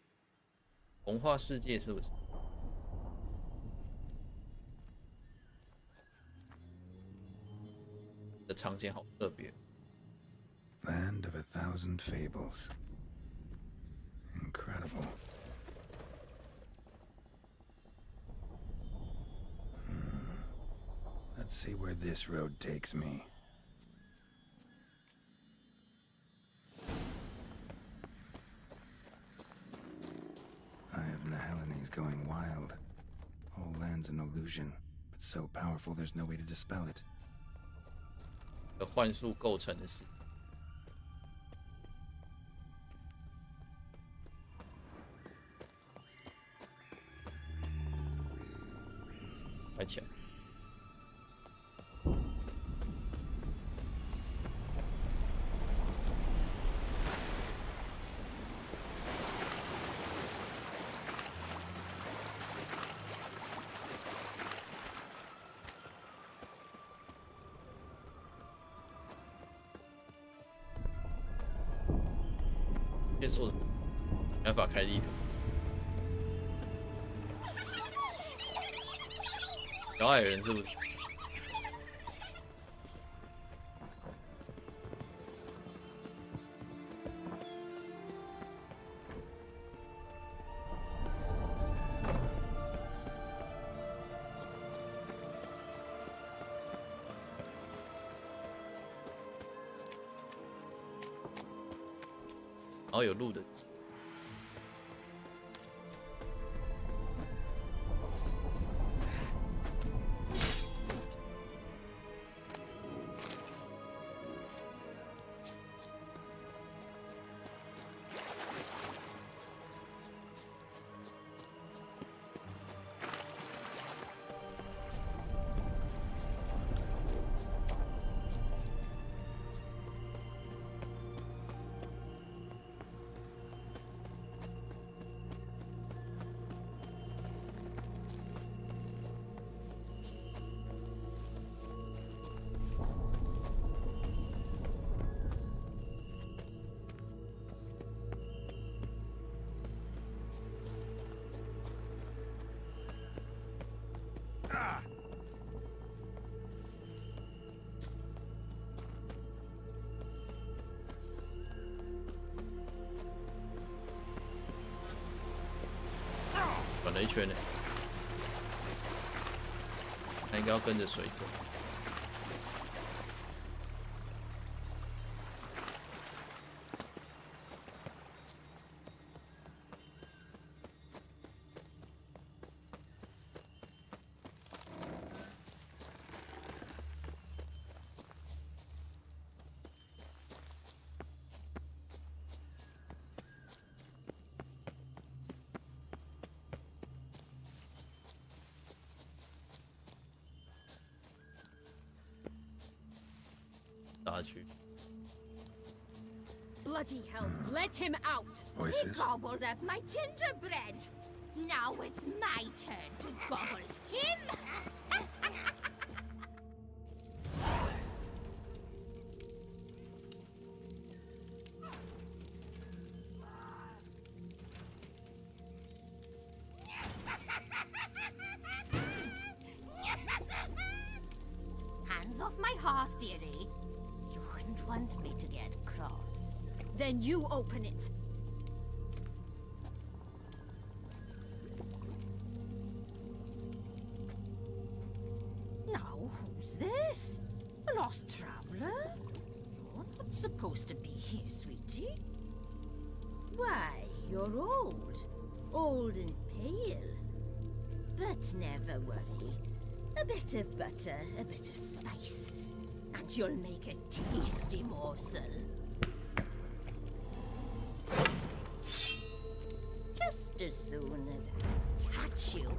童话世界是不是？的场景好特别。 Land of 1,000 fables. Incredible. Let's see where this road takes me. Eye of Nehelene going wild. Whole land's an illusion, but so powerful there's no way to dispel it. 的幻术构成的是。 快起来！别做，没办法开地图。 小矮人是不是？然后有路的。了一圈呢，那应该要跟着水走。Bloody hell, let him out! Voices. He gobbled up my gingerbread. Now it's my turn to gobble him. Hands off my hearth, dearie. You wouldn't want me to get cross. Then you open it. Now, who's this? A lost traveler? You're not supposed to be here, sweetie. Why, you're old. Old and pale. But never worry. A bit of butter, a bit of spice, and you'll make a tasty morsel. Just as soon as I catch you.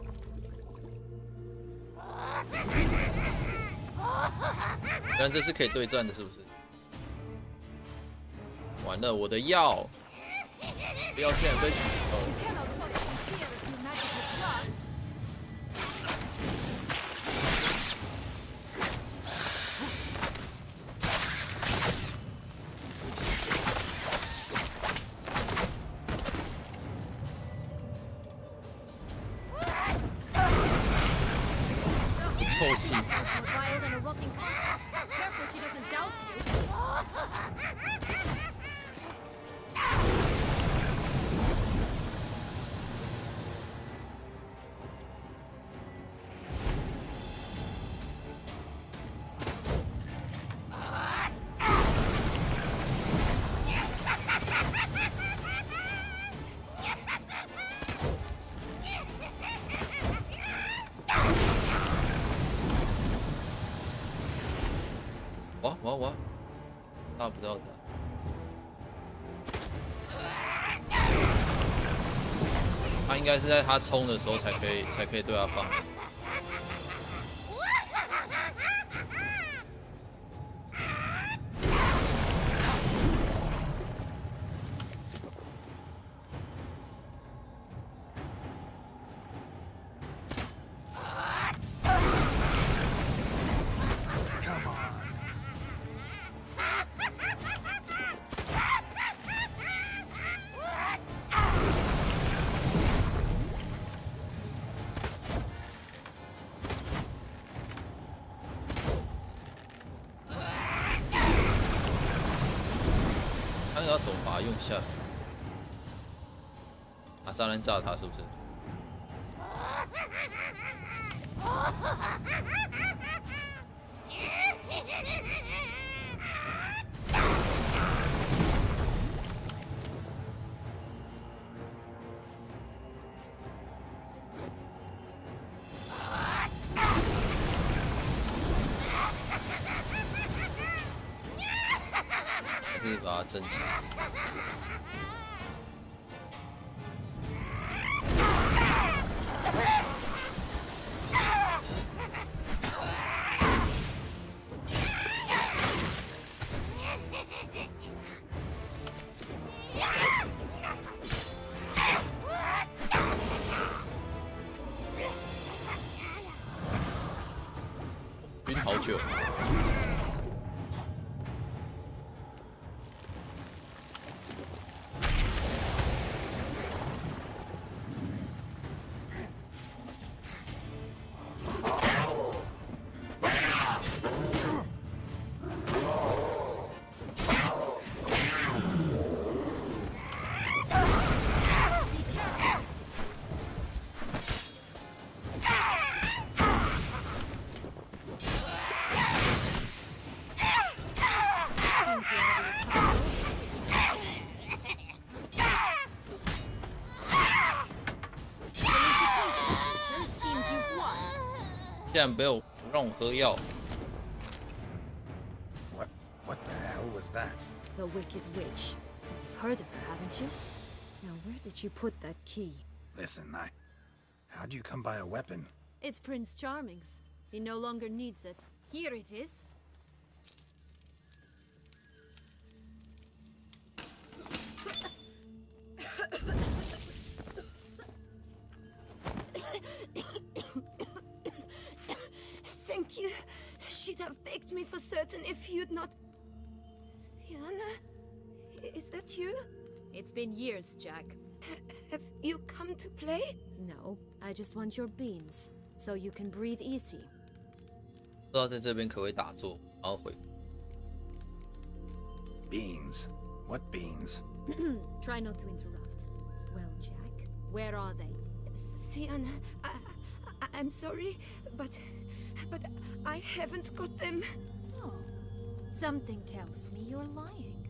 但这是可以对战的，是不是？完了，我的药，不要竟然被取消了。臭气。哇！打不到他。他应该是在他冲的时候才可以对他放。要怎么把它用下来？拿炸弹炸它是不是？还是把它震死？晕好久。竟然没有让我喝药。What the hell was that? The Wicked Witch. You've heard of her, haven't you? Now, where did you put that key? Listen, how'd you come by a weapon? It's Prince Charming's. He no longer needs it. Here it is. Thank you. She'd have begged me for certain if you'd not... Sienna? Is that you? It's been years, Jack. Have you come to play? No, I just want your beans, so you can breathe easy. 不知道在这边可不可以打坐，然后回。Beans? What beans? Try not to interrupt. Well, Jack, where are they? Sienna, I'm sorry, but I haven't got them. Oh, something tells me you're lying.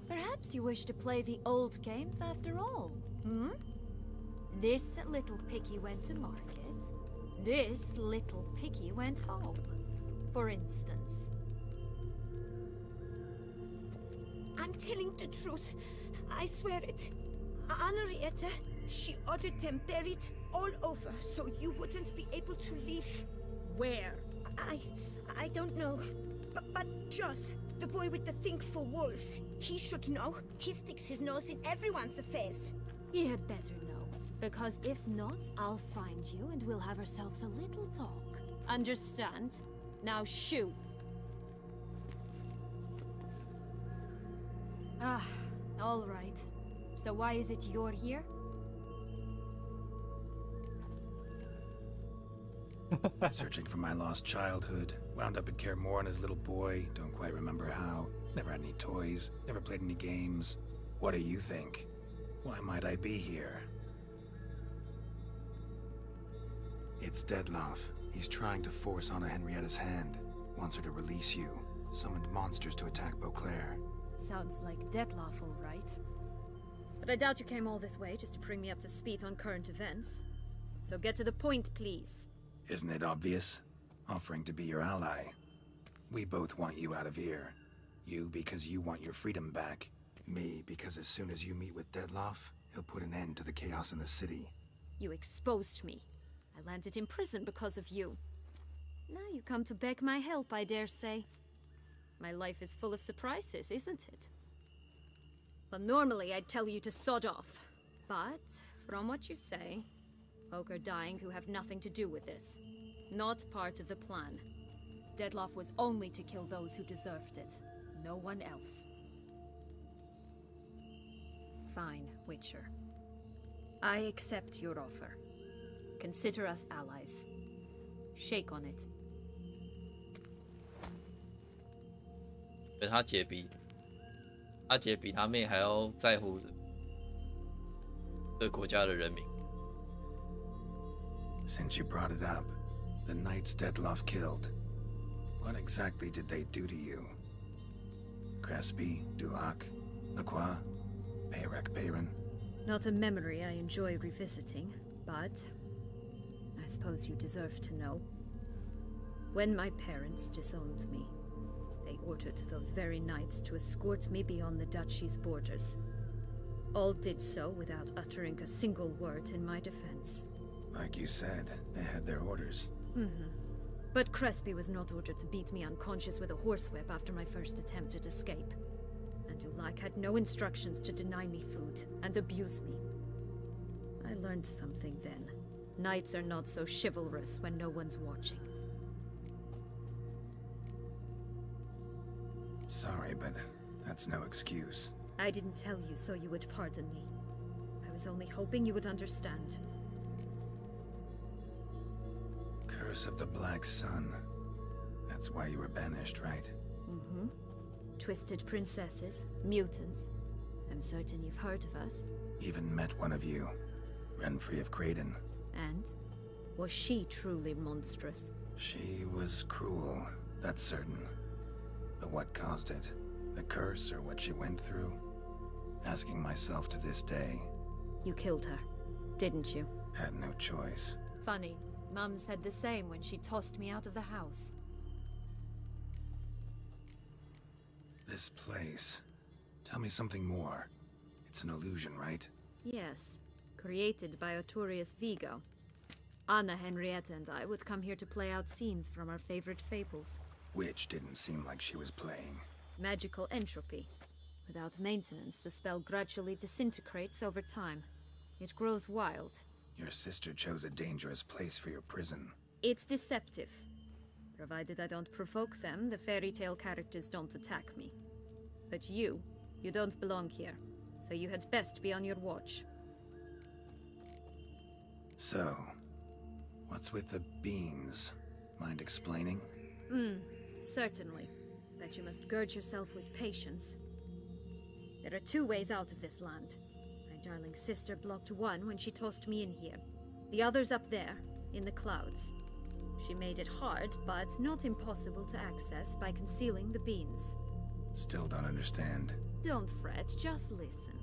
Perhaps you wish to play the old games after all, hmm? This little piggy went to market. This little piggy went home, for instance. I'm telling the truth. I swear it. Henrietta, she ordered them buried all over so you wouldn't be able to leave. Where? I don't know. But Joss, the boy with the thing for wolves, he should know. He sticks his nose in everyone's affairs. He had better know, because if not, I'll find you and we'll have ourselves a little talk. Understand? Now shoo! Ah, all right. So why is it you're here? Searching for my lost childhood. Wound up at Kaer Morhen as a little boy. Don't quite remember how. Never had any toys. Never played any games. What do you think? Why might I be here? It's Dettlaff. He's trying to force Anna Henrietta's hand. Wants her to release you. Summoned monsters to attack Beauclair. Sounds like Dettlaff, all right. But I doubt you came all this way just to bring me up to speed on current events. So get to the point, please. Isn't it obvious? Offering to be your ally. We both want you out of here. You because you want your freedom back. Me because as soon as you meet with Dettlaff, he'll put an end to the chaos in the city. You exposed me. I landed in prison because of you. Now you come to beg my help, I dare say. My life is full of surprises, isn't it? Well, normally I'd tell you to sod off. But, from what you say, folk are dying who have nothing to do with this. Not part of the plan. Dettlaff was only to kill those who deserved it. No one else. Fine, Witcher. I accept your offer. Consider us allies. Shake on it. 他姐比他妹还要在乎这个国家的人民。Since you brought it up, the knights Dettlaff killed, what exactly did they do to you? Crespi, Dulac, Lacroix, Peyrac Peyran? Not a memory I enjoy revisiting, but I suppose you deserve to know. When my parents disowned me, they ordered those very knights to escort me beyond the duchy's borders. All did so without uttering a single word in my defense. Like you said, they had their orders. But Crespi was not ordered to beat me unconscious with a horsewhip after my first attempt at escape. And Dulac had no instructions to deny me food and abuse me. I learned something then. Knights are not so chivalrous when no one's watching. Sorry, but that's no excuse. I didn't tell you so you would pardon me. I was only hoping you would understand. Curse of the Black Sun. That's why you were banished, right? Twisted princesses, mutants. I'm certain you've heard of us. Even met one of you. Renfrey of Creighton. And? Was she truly monstrous? She was cruel, that's certain. But what caused it? The curse or what she went through? Asking myself to this day. You killed her, didn't you? Had no choice. Funny. Mum said the same when she tossed me out of the house. This place. Tell me something more. It's an illusion, right? Yes, created by Arturius Vigo. Anna, Henrietta, and I would come here to play out scenes from our favorite fables. Which didn't seem like she was playing. Magical entropy. Without maintenance, the spell gradually disintegrates over time. It grows wild. Your sister chose a dangerous place for your prison. It's deceptive. Provided I don't provoke them, the fairy tale characters don't attack me. But you don't belong here. So you had best be on your watch. So, what's with the beans? Mind explaining? Certainly. But you must gird yourself with patience. There are 2 ways out of this land. My darling sister blocked one when she tossed me in here. The other's up there, in the clouds. She made it hard, but not impossible to access by concealing the beans. Still don't understand. Don't fret, just listen.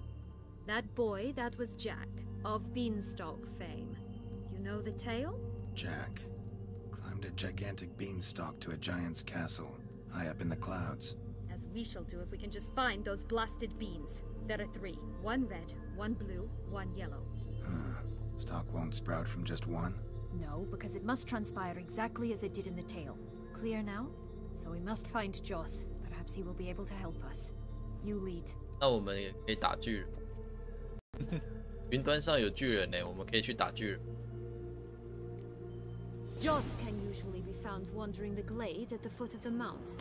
That boy, that was Jack, of Beanstalk fame. You know the tale? Jack climbed a gigantic beanstalk to a giant's castle, high up in the clouds. As we shall do if we can just find those blasted beans. There are 3. 1 red, 1 blue, 1 yellow. Stalk won't sprout from just one? No, because it must transpire exactly as it did in the tale. Clear now? So we must find Joss. Perhaps he will be able to help us. You lead. 那我们也可以打巨人。云端上有巨人呢，我们可以去打巨人。Joss can usually be found wandering the glade at the foot of the mount.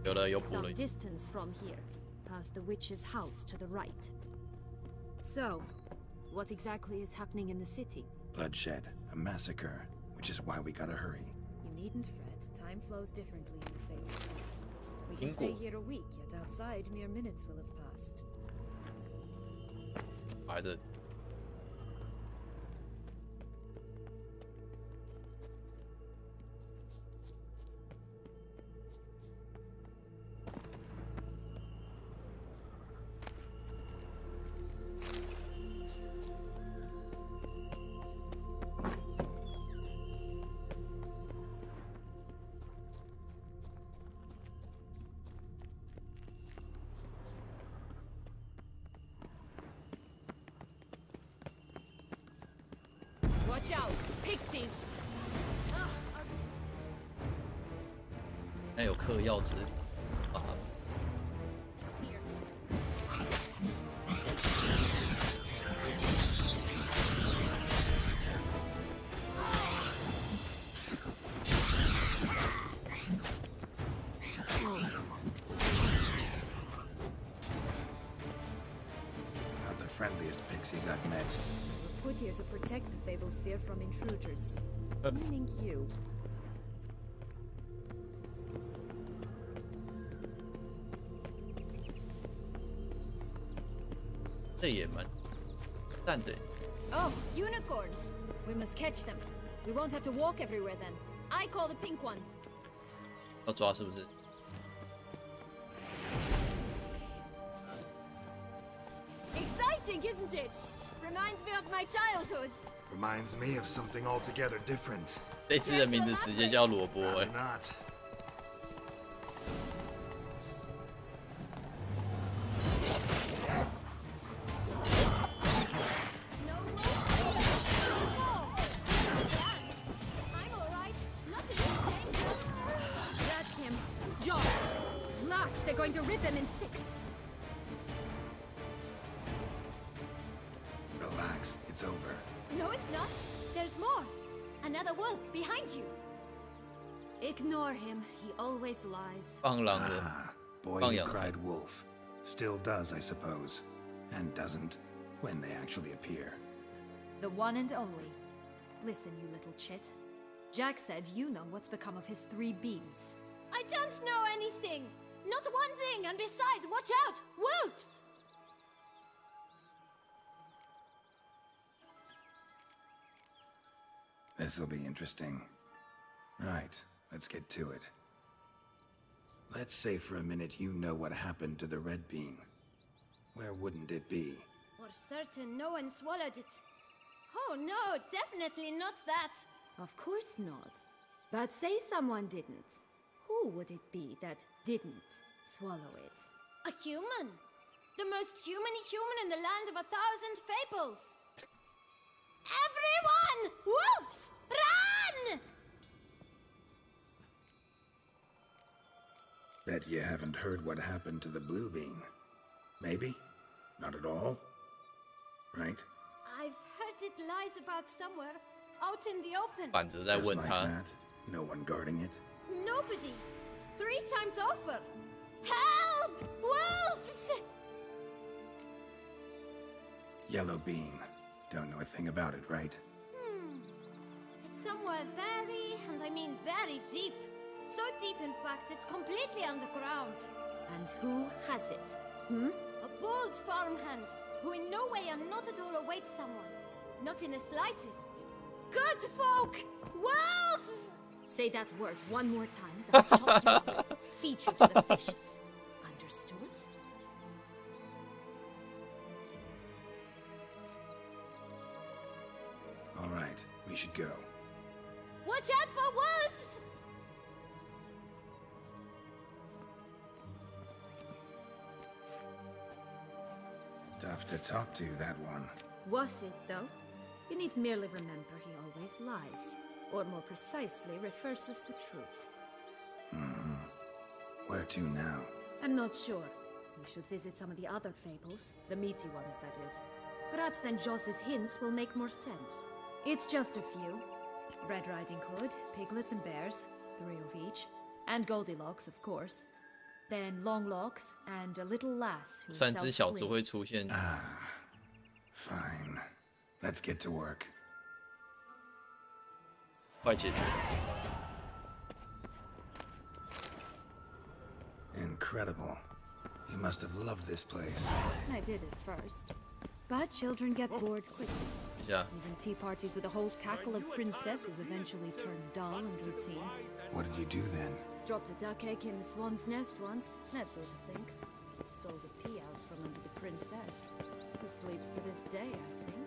有了，有补了。 Some distance from here, past the witch's house to the right. So, what exactly is happening in the city? Bloodshed, a massacre, which is why we gotta hurry. You needn't fret. Time flows differently in the Fable. We can stay here a week, yet outside mere minutes will have passed. 来的。Watch out, pixies! 那有嗑药之啊。Not the friendliest pixies I've met. We're put here to protect the Fable Sphere from intruders. Meaning you. Oh, unicorns! We must catch them. We won't have to walk everywhere then. I call the pink one. 要抓是不是？ Exciting, isn't it? Reminds me of my childhood. Reminds me of something altogether different. 这只的名字直接叫萝卜哎。 Not. I'm alright. Not in any danger. That's him. John. Last, they're going to rip him in 6. Relax, it's over. No, it's not. There's more. Another wolf behind you. Ignore him. He always lies. 放狼人， Boy 放 who 羊 cried wolf. Still does, I suppose. And doesn't, when they actually appear. The one and only. Listen, you little chit. Jack said you know what's become of his 3 beans. I don't know anything. Not one thing. And besides, watch out! Wolves! This'll be interesting. Right, let's get to it. Let's say for a minute you know what happened to the red bean. Where wouldn't it be? For certain, no one swallowed it. Oh no, definitely not that. Of course not. But say someone didn't. Who would it be that didn't swallow it? A human. The most human-y human in the land of 1,000 fables. Everyone! Wolves! Run! Bet you haven't heard what happened to the blue bean. Maybe? Not at all? Right? I've heard it lies about somewhere, out in the open. Just like that? No one guarding it? Nobody. 3 times over. Help! Wolves! Yellow bean. Don't know a thing about it, right? It's somewhere very, and I mean very deep. So deep, in fact, it's completely underground. And who has it? A bold farmhand, who in no way and not at all awaits someone. Not in the slightest. Good folk! Wolf! Say that word one more time and I'll chop you up. Feed you to the fishes. Understood? All right, we should go. Watch out for wolves! Tough to talk to, that one. Was it, though? You need merely remember he always lies. Or more precisely, reverses the truth. Where to now? I'm not sure. We should visit some of the other fables. The meaty ones, that is. Perhaps then Joss's hints will make more sense. It's just a few. Red Riding Hood, piglets and bears, 3 of each. And Goldilocks, of course. Then Longlocks and a little lass who 3只小猪会出现。Fine. Let's get to work. 快解决。Incredible. You must have loved this place. I did at first. But children get bored quickly. Yeah. Even tea parties with a whole cackle of princesses eventually turn dull and routine. What did you do then? Dropped a duck egg in the swan's nest once, that sort of thing. Stole the pea out from under the princess, who sleeps to this day, I think.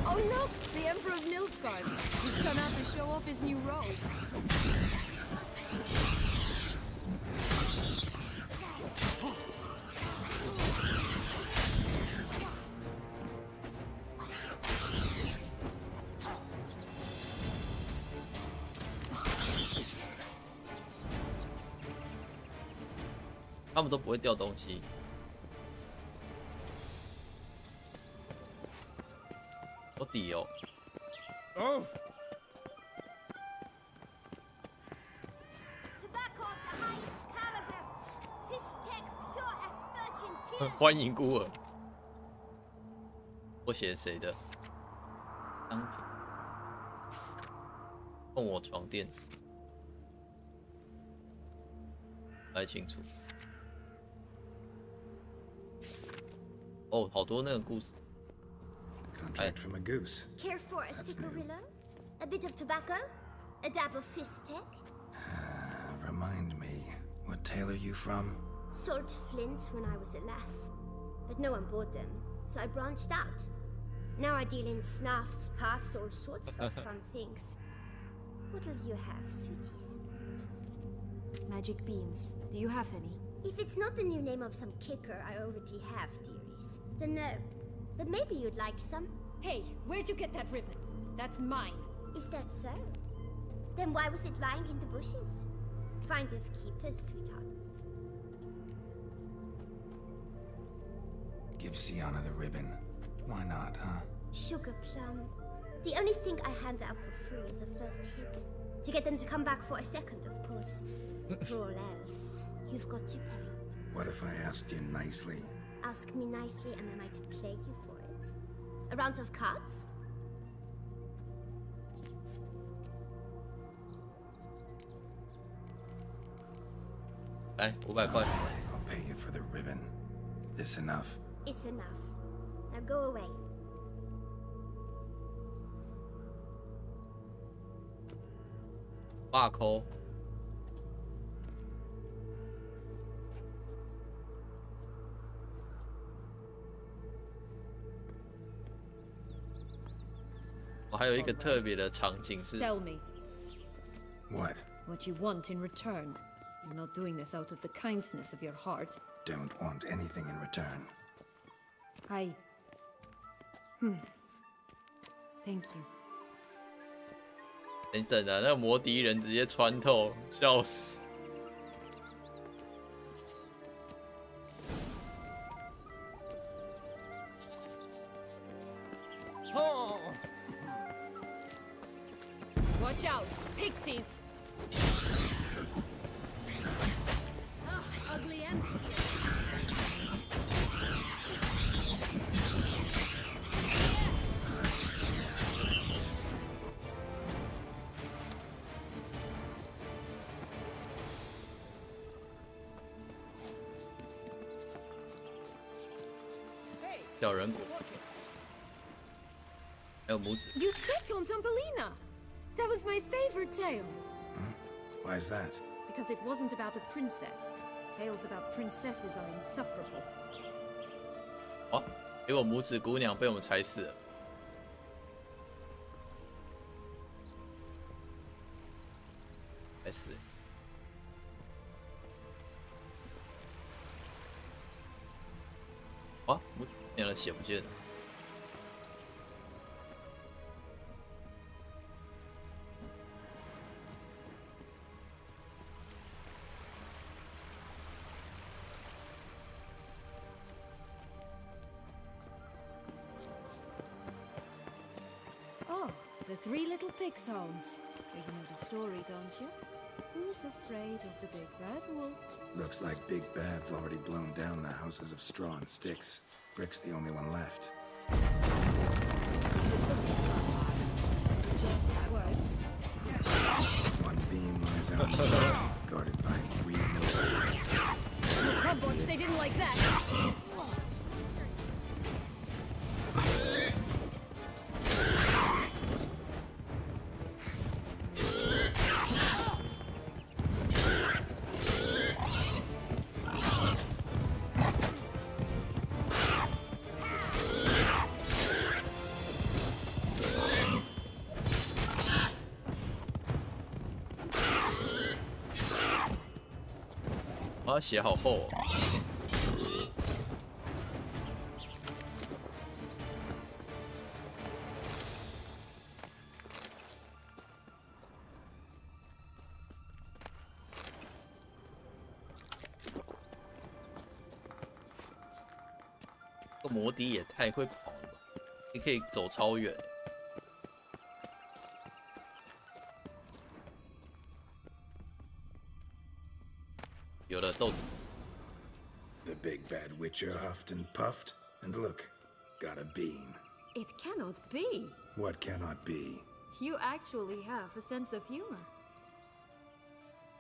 Oh look! The Emperor of Nilfgaard! He's come out to show off his new robe.他们都不会掉东西。我底哦。Oh. Tobacco of the highest caliber. Fistech pure as virgin tears. 欢迎孤儿。我写谁的？商品。送我床垫。不太清楚。哦，好多那个故事。Contract from a goose. Care for a cigarillo? A bit of tobacco? A dab of fistech? Remind me, what tale are you from? Sold flints when I was a lass, but no one bought them, so I branched out. Now I deal in snuffs, puffs, all sorts of fun things. What'll you have, sweeties? Magic beans. Do you have any? If it's not the new name of some kicker I already have, dearies, then no. But maybe you'd like some. Hey, where'd you get that ribbon? That's mine. Is that so? Then why was it lying in the bushes? Finders keepers, sweetheart. Give Sienna the ribbon. Why not, huh? Sugar plum. The only thing I hand out for free is a first hit. To get them to come back for a second, of course. For all else, you've got to pay. What if I asked you nicely? Ask me nicely and I might play you for it. A round of cards? $500块。 I'll pay you for the ribbon. This enough? It's enough. Now go away. $8块。还有一个特别的场景是 Tell me What? what you want in return. You're not doing this out of the kindness of your heart. Don't want anything in return. Thank you. 等等啊，那个魔笛人直接穿透，笑死！ Watch out, pixies! Ugh, ugly ant here. 小人国，还有拇指。 You stepped on Thumbelina! That was my favorite tale. Why is that? Because it wasn't about a princess. Tales about princesses are insufferable. 哦，结果拇指姑娘被我们踩死了。踩死！啊，拇指姑娘的血不见了。 The three little pigs' homes. You know the story, don't you? Who's afraid of the big bad wolf? Looks like Big Bad's already blown down the houses of straw and sticks. Brick's the only one left. Just words. One beam lies out in the road, guarded by 3 militants. Oh, Butch, they didn't like that. 啊，血好厚哦。这个魔笛也太会跑了吧！你可以走超远。 有了豆子。The big bad witcher huffed and puffed, and look, got a bean. It cannot be. What cannot be? You actually have a sense of humor.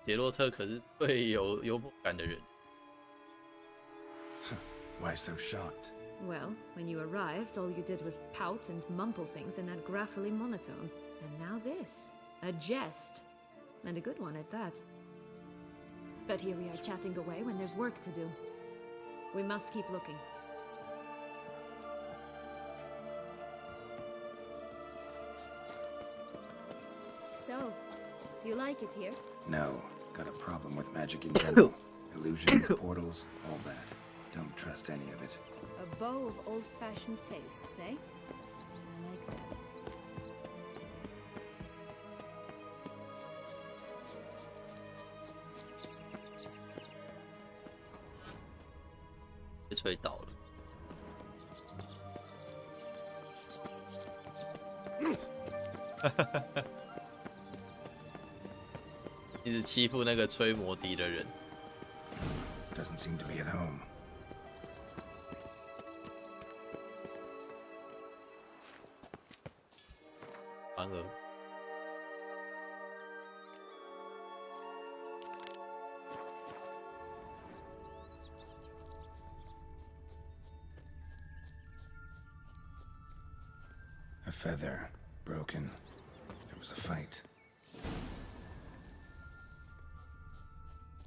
杰洛特可是最有幽默感的人。Why so shocked? Well, when you arrived, all you did was pout and mumble things in that graphically monotone. And now this. A jest. And a good one at that. But here we are chatting away when there's work to do. We must keep looking. So, do you like it here? No, got a problem with magic in general. Illusions, portals, all that. Don't trust any of it. A bow of old-fashioned tastes, eh? I like that. 被吹倒了。一直欺负那个吹魔笛的人。Doesn't seem to be at home. 反而。 A feather, broken. There was a fight.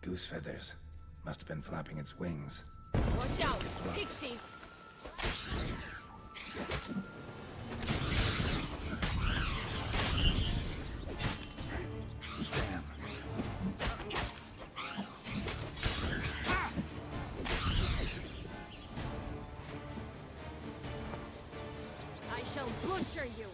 Goose feathers. Must have been flapping its wings. Watch out, pixies! shall butcher you.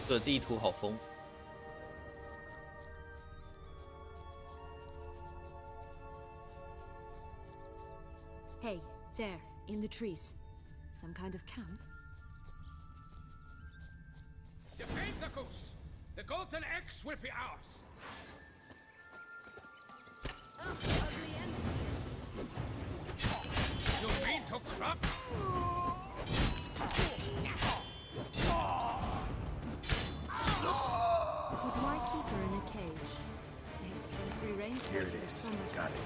这地图好丰富。Hey, there, in the trees. Some kind of camp? Defend the goose! The golden eggs will be ours! Ugly enemies. You mean to crop? But why keep her in a cage? It's free range. Here it is. Got it.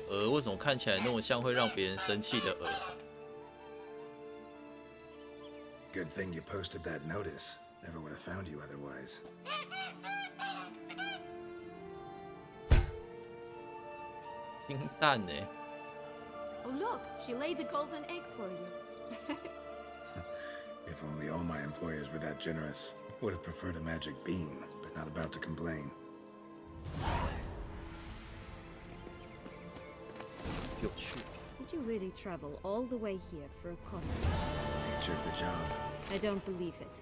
鹅为什么看起来那么像会让别人生气的鹅？ Good thing you posted that notice. Never would have found you otherwise. 金蛋呢？ Oh look, she laid a golden egg for you. If only all my employers were that generous. Would have preferred a magic bean, but not about to complain. 有趣。 Did you really travel all the way here for a conference? Nature of the job. I don't believe it.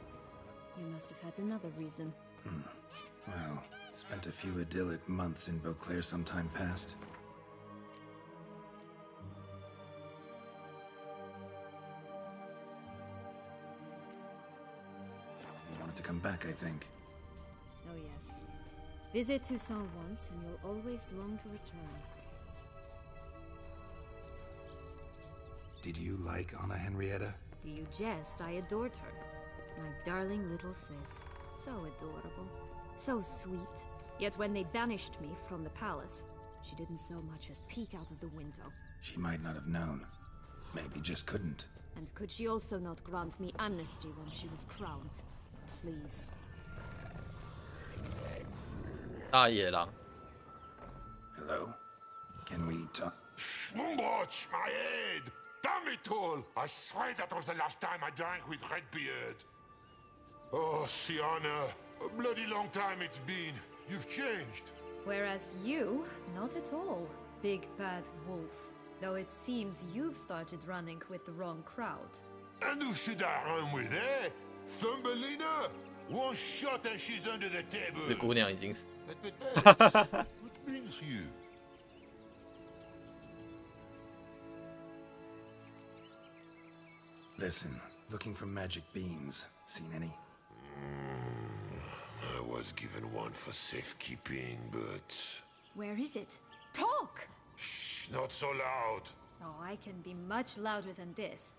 You must have had another reason. Well, spent a few idyllic months in Beauclair some time past. You wanted to come back, I think. Oh yes. Visit Toussaint once and you'll always long to return. Did you like Anna Henrietta? Do you jest? I adored her. My darling little sis. So adorable. So sweet. Yet when they banished me from the palace, she didn't so much as peek out of the window. She might not have known. Maybe just couldn't. And could she also not grant me amnesty when she was crowned? Please. 大野狼。 Hello? Can we talk? Schmumbroch, my head! Damn it all! I swear that was the last time I drank with Redbeard. Oh, Sienna, a bloody long time it's been. You've changed. Whereas you, not at all, big bad wolf. Though it seems you've started running with the wrong crowd. And who should I run with, eh? Thumbelina? One shot and she's under the table. 这姑娘已经死。 What brings you? Listen, looking for magic beans. Seen any? I was given one for safekeeping, but... Where is it? Talk! Shh, not so loud. Oh, I can be much louder than this.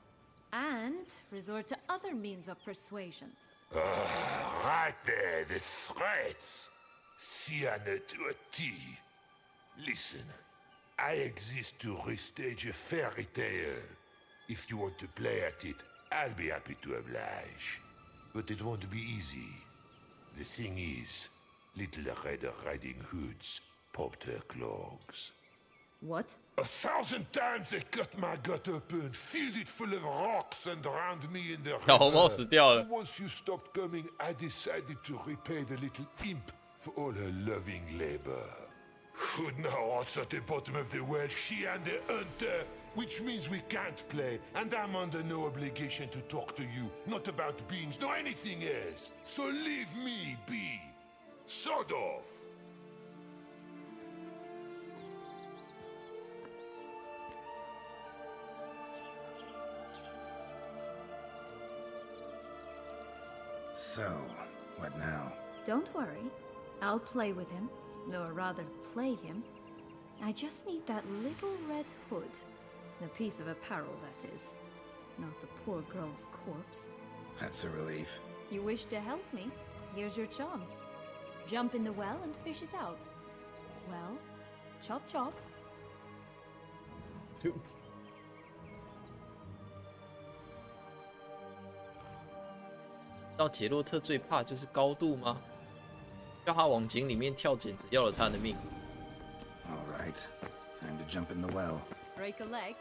And resort to other means of persuasion. Right there, the threats. Sienna to a T. Listen, I exist to restage a fairy tale. If you want to play at it, I'll be happy to oblige. But it won't be easy. The thing is, little Red Riding Hoods popped her clogs. What? 1,000 times they cut my gut open, filled it full of rocks and drowned me in the river. 小红帽死掉了。 So once you stopped coming, I decided to repay the little imp for all her loving labor. Now what's at the bottom of the well, she and the hunter, which means we can't play, and I'm under no obligation to talk to you, not about beans, nor anything else. So leave me be. Sod off. So, what now? Don't worry. I'll play with him. Or rather, play him. I just need that little red hood. A piece of apparel, that is. Not the poor girl's corpse. That's a relief. You wish to help me? Here's your chance. Jump in the well and fish it out. Well, chop chop. 到杰洛特最怕就是高度吗？叫他往井里面跳，简直要了他的命。 All right, time to jump in the well. Break a leg.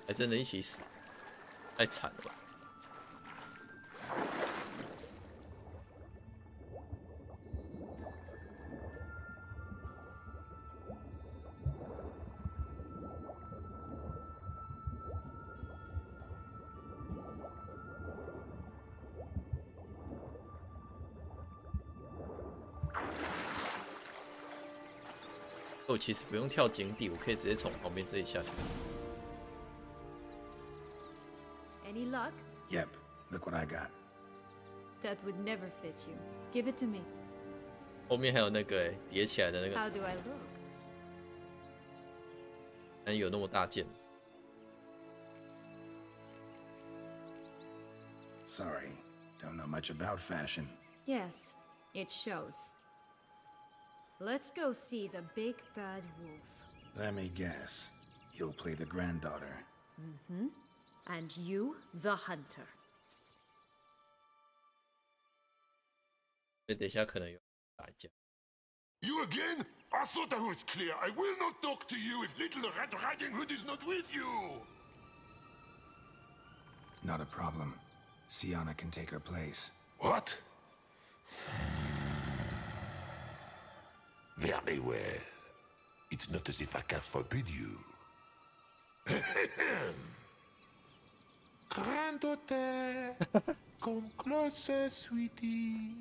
还真的一起死，太惨了吧！我其实不用跳井底，我可以直接从旁边这里下去。Any luck? Yep, look what I got. That would never fit you. Give it to me. 后面还有那个叠起来的那个。 How do I look? 但有那么大件。Sorry, don't know much about fashion. Yes, it shows. Let's go see the big bad wolf. Let me guess. You'll play the granddaughter. Mm-hmm. And you, the hunter. 所以等一下可能有打架。 You again? I thought I was clear. I will not talk to you if little Red Riding Hood is not with you. Not a problem. Sienna can take her place. What? Very well. It's not as if I can forbid you. Granddaughter, come closer, sweetie.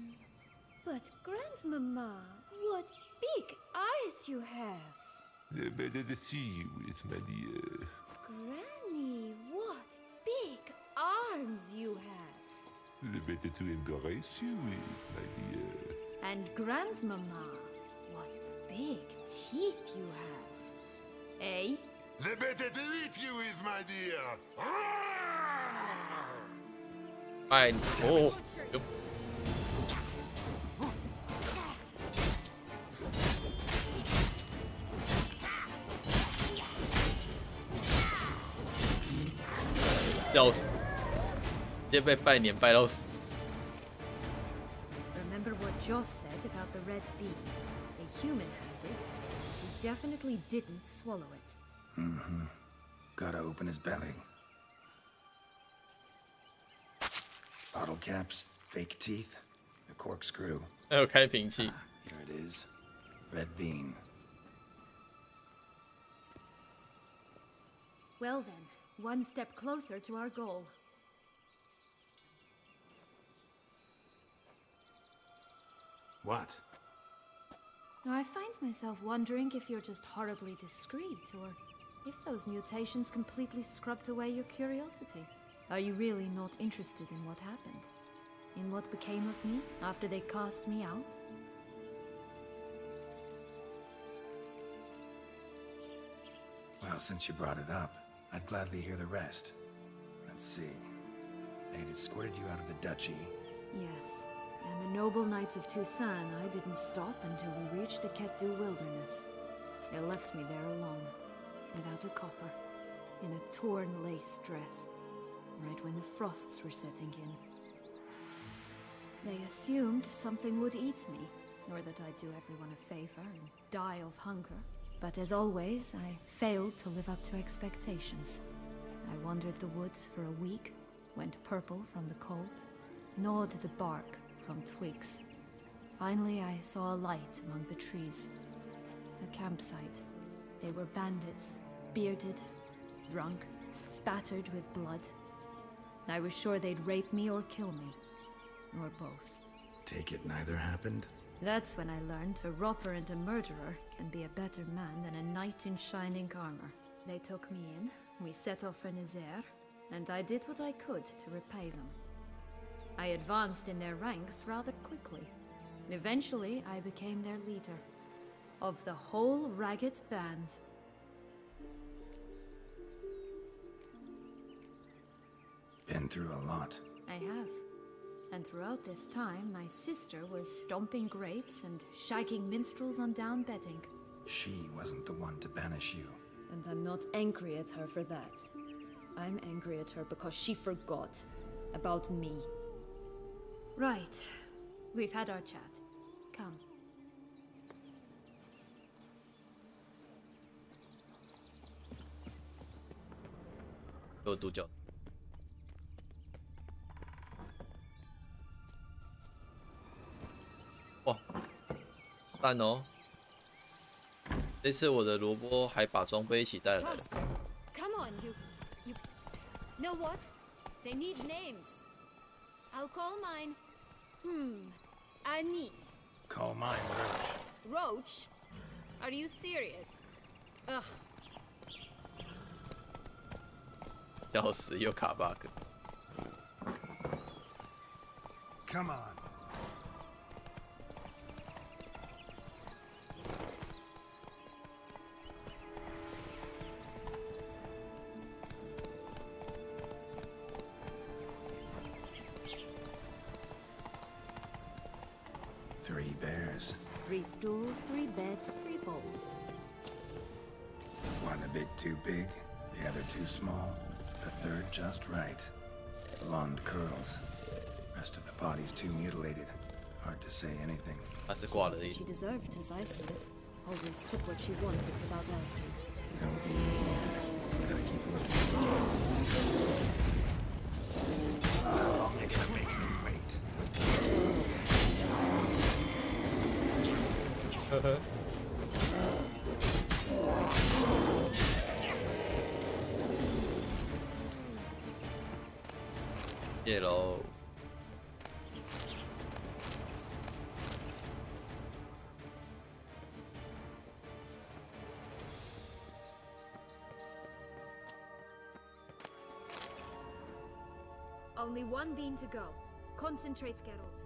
But Grandmama, what big eyes you have. The better to see you with, my dear. Granny, what big arms you have. The better to embrace you with, my dear. And Grandmama, what big teeth you have. Eh? The better to eat you with, my dear. 拜托。 要死！直接被拜年拜到死。 Remember what Joss said about the red bee? A human has it. He definitely didn't swallow it. Mm-hmm. Gotta open his belly. Bottle caps, fake teeth, a corkscrew. 还有开瓶器。Here it is. Red bean. Well then, one step closer to our goal. What? Now I find myself wondering if you're just horribly discreet, or if those mutations completely scrubbed away your curiosity. Are you really not interested in what happened? In what became of me after they cast me out? Well, since you brought it up, I'd gladly hear the rest. Let's see. They'd escorted you out of the duchy. Yes, and the noble knights of Toussaint I didn't stop until we reached the Ketdu wilderness. They left me there alone, without a copper, in a torn lace dress, right when the frosts were setting in. They assumed something would eat me, or that I'd do everyone a favor and die of hunger. But as always, I failed to live up to expectations. I wandered the woods for a week, went purple from the cold, gnawed the bark from twigs. Finally, I saw a light among the trees. A campsite. They were bandits, bearded, drunk, spattered with blood. I was sure they'd rape me or kill me, or both. Take it neither happened? That's when I learned a robber and a murderer can be a better man than a knight in shining armor. They took me in, we set off for Nazaire, and I did what I could to repay them. I advanced in their ranks rather quickly. Eventually, I became their leader. Of the whole ragged band. Been through a lot. I have. And throughout this time, my sister was stomping grapes and shagging minstrels on down bedding. She wasn't the one to banish you. And I'm not angry at her for that. I'm angry at her because she forgot about me. Right. We've had our chat. Come. 有独角。哇，烂哦！这次我的萝卜还把装备一起带来了。Come on, you. Know what? They need names. I'll call mine. Anise. Call mine Roach. Roach? Are you serious? Ugh. 笑死，又卡 bug。Come on. Three bears. 3 stools, 3 beds, 3 bowls. One a bit too big, the other too small, the third just right. Blonde curls. Rest of the body's too mutilated. Hard to say anything. She deserved, as I see it. Always took what she wanted without asking. No being here. Gotta keep looking. How long are you gonna make me wait? Hello. Only one bean to go. Concentrate, Geralt.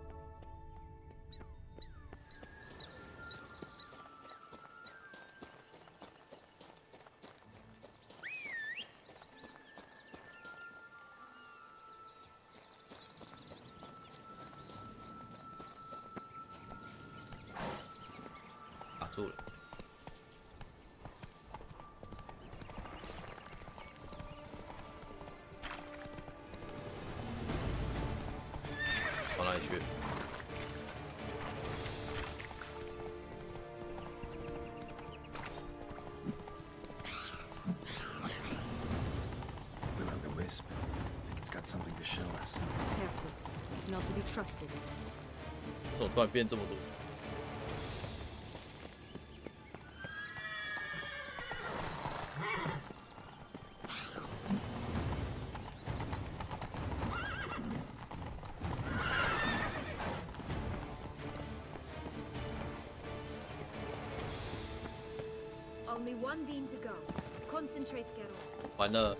Something to show us. Careful. It's not to be trusted. 手段变这么多。Only one bean to go. Concentrate, Geralt. 完了。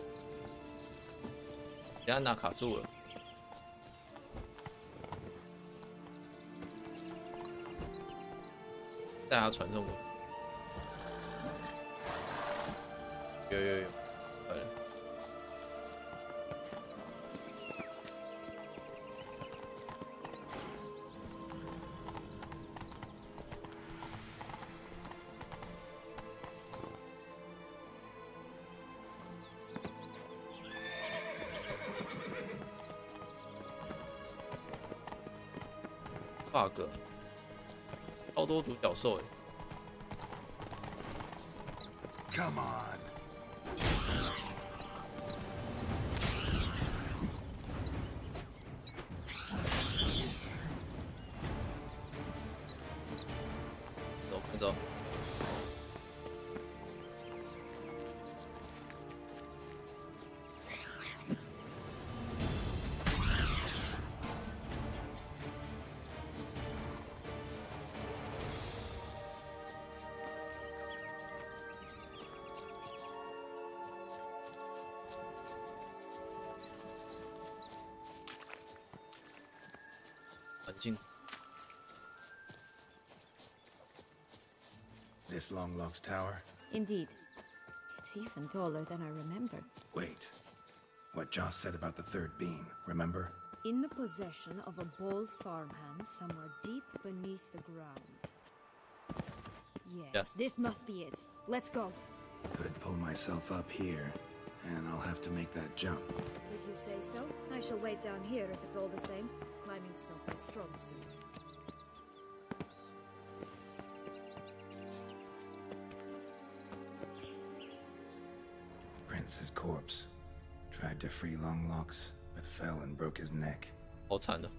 等下拿卡住了，带他传送过去。有，bug， 超多独角兽哎 ！Come on！ 走，快走！This Longlock's tower? Indeed. It's even taller than I remembered. Wait. What Joss said about the third beam, remember? In the possession of a bold farmhand somewhere deep beneath the ground. Yes, This must be it. Let's go. Could pull myself up here, and I'll have to make that jump. If you say so, I shall wait down here if it's all the same. Climbing's not my strong suit. Prince's corpse. Tried to free Longlocks, but fell and broke his neck. 好惨的。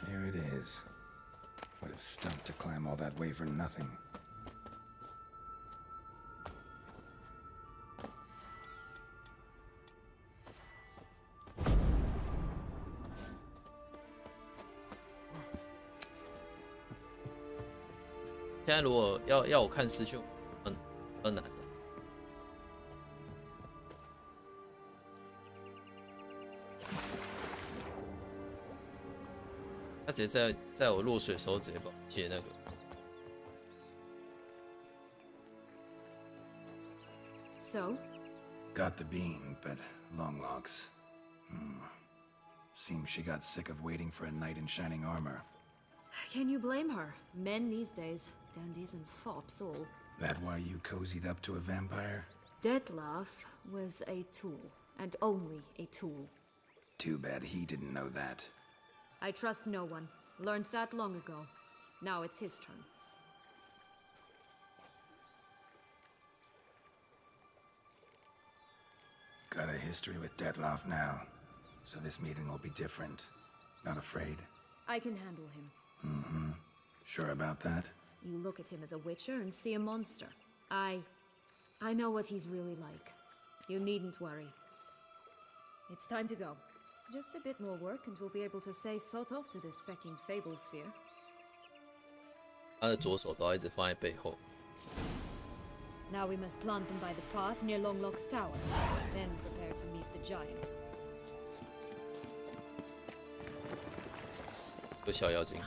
Here it is. Would have stumped to climb all that way for nothing.现在如果要我看私讯，很难。他直接在我落水的时候直接把我切那个。So? Got the bean, but Longlocks. Seems she got sick of waiting for a knight in shining armor. Can you blame her? Men these days, dandies and fops all. That why you cozied up to a vampire? Dettlaff was a tool, and only a tool. Too bad he didn't know that. I trust no one. Learned that long ago. Now it's his turn. Got a history with Dettlaff now, so this meeting will be different. Not afraid? I can handle him. Mm-hmm. Sure about that? You look at him as a witcher and see a monster. I know what he's really like. You needn't worry. It's time to go. Just a bit more work and we'll be able to say sort off to this fecking fable sphere. 他的左手都要一直放在背后。 Now we must plant them by the path near Longlock's tower. Then prepare to meet the giant. 有小妖精。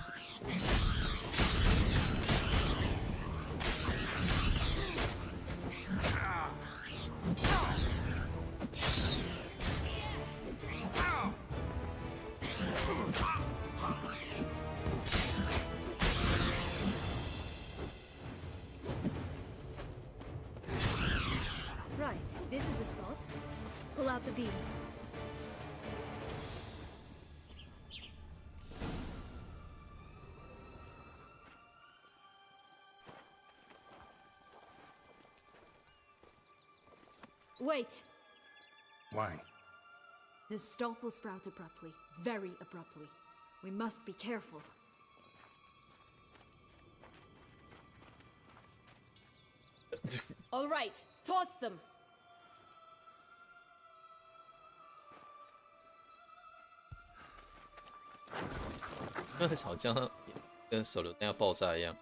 Right, this is the spot. Pull out the beams. Wait! Why? The stalk will sprout abruptly. Very abruptly. We must be careful. All right, toss them! 好像跟手榴弹要爆炸一样。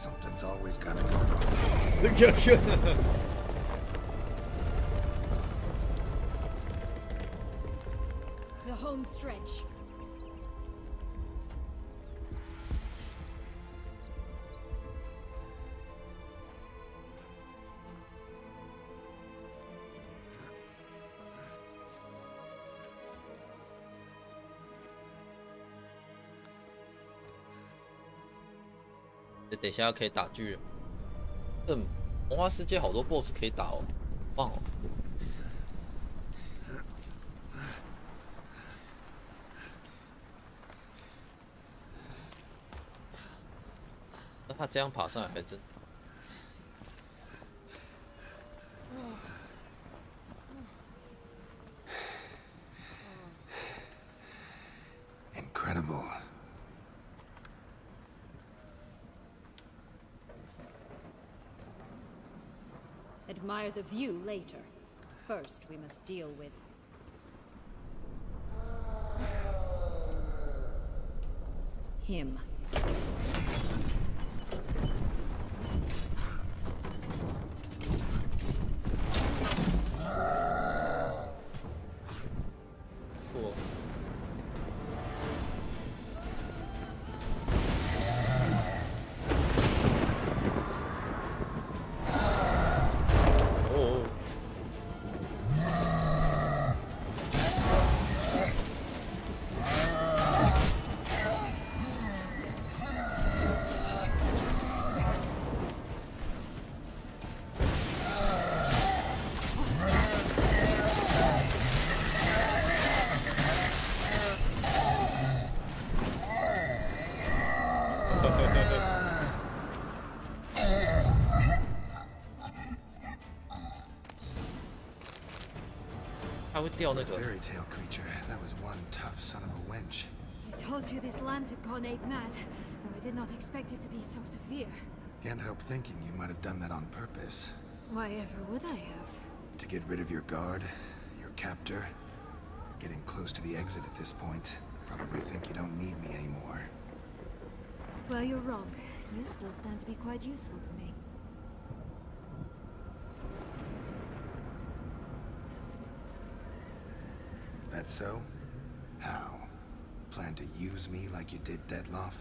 Something's always gotta go wrong. The home stretch. 等一下可以打巨人。魔法世界好多 BOSS 可以打哦，棒哦！那他这样爬上来还真。Incredible. Admire the view later. First, we must deal with him. Cool. Fairy tale creature. That was one tough son of a wench. I told you this land had gone ape mad, though I did not expect it to be so severe. Can't help thinking you might have done that on purpose. Why ever would I have? To get rid of your guard, your captor. Getting close to the exit at this point. Probably think you don't need me anymore. Well, you're wrong. You still stand to be quite useful to me. That so? How? Plan to use me like you did Dettlaff?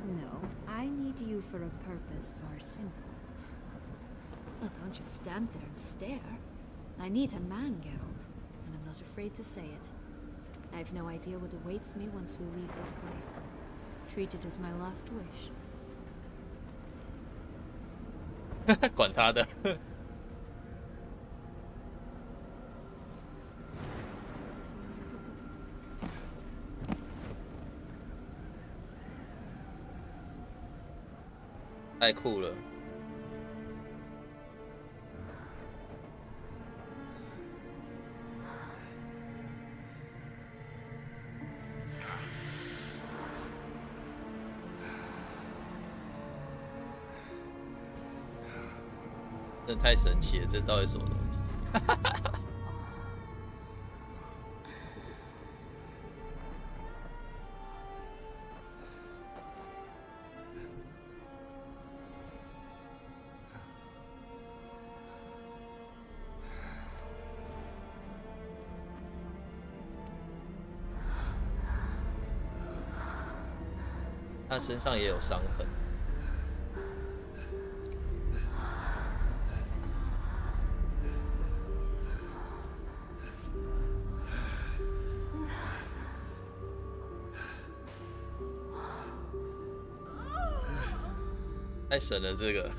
No, I need you for a purpose far simpler. Well, don't just stand there and stare. I need a man, Geralt, and I'm not afraid to say it. I have no idea what awaits me once we leave this place. Treat it as my last wish. 管他的。太酷了！真的太神奇了，这到底是什么东西？他身上也有伤痕。太神了，这个。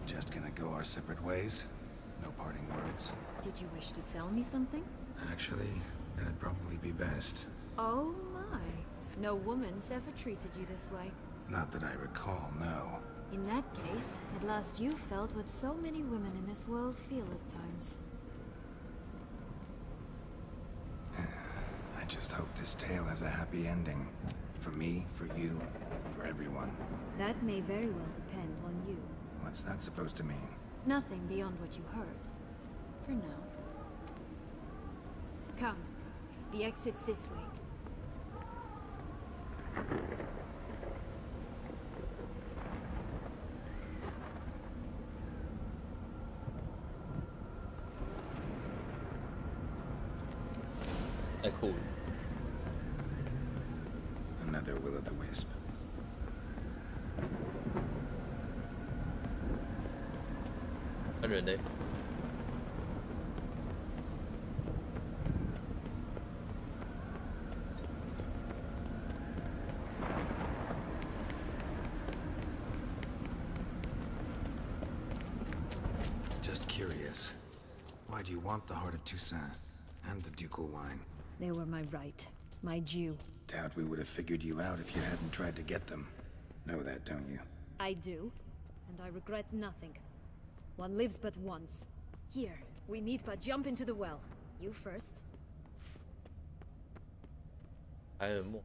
Just gonna go our separate ways? No parting words? Did you wish to tell me something? Actually, that'd probably be best. Oh my. No woman's ever treated you this way. Not that I recall, no. In that case, at last you felt what so many women in this world feel at times. I just hope this tale has a happy ending. For me, for you, for everyone. That may very well depend on you. What's that supposed to mean? Nothing beyond what you heard. For now. Come. The exit's this way. Cool. Another will-o'-the-wisp. Really? Just curious. Why do you want the Heart of Toussaint and the ducal wine? They were my right. My due. Doubt we would have figured you out if you hadn't tried to get them. Know that, don't you? I do. And I regret nothing. One lives but once. Here, we need but jump into the well. You first. I am more.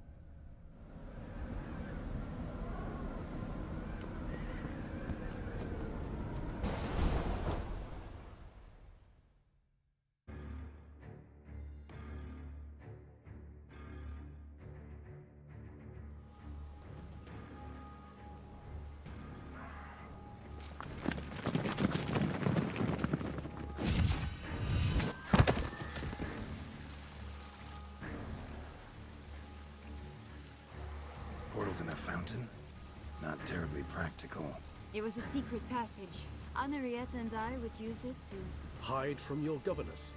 Portals in a fountain? Not terribly practical. It was a secret passage. Henriette and I would use it to... hide from your governess,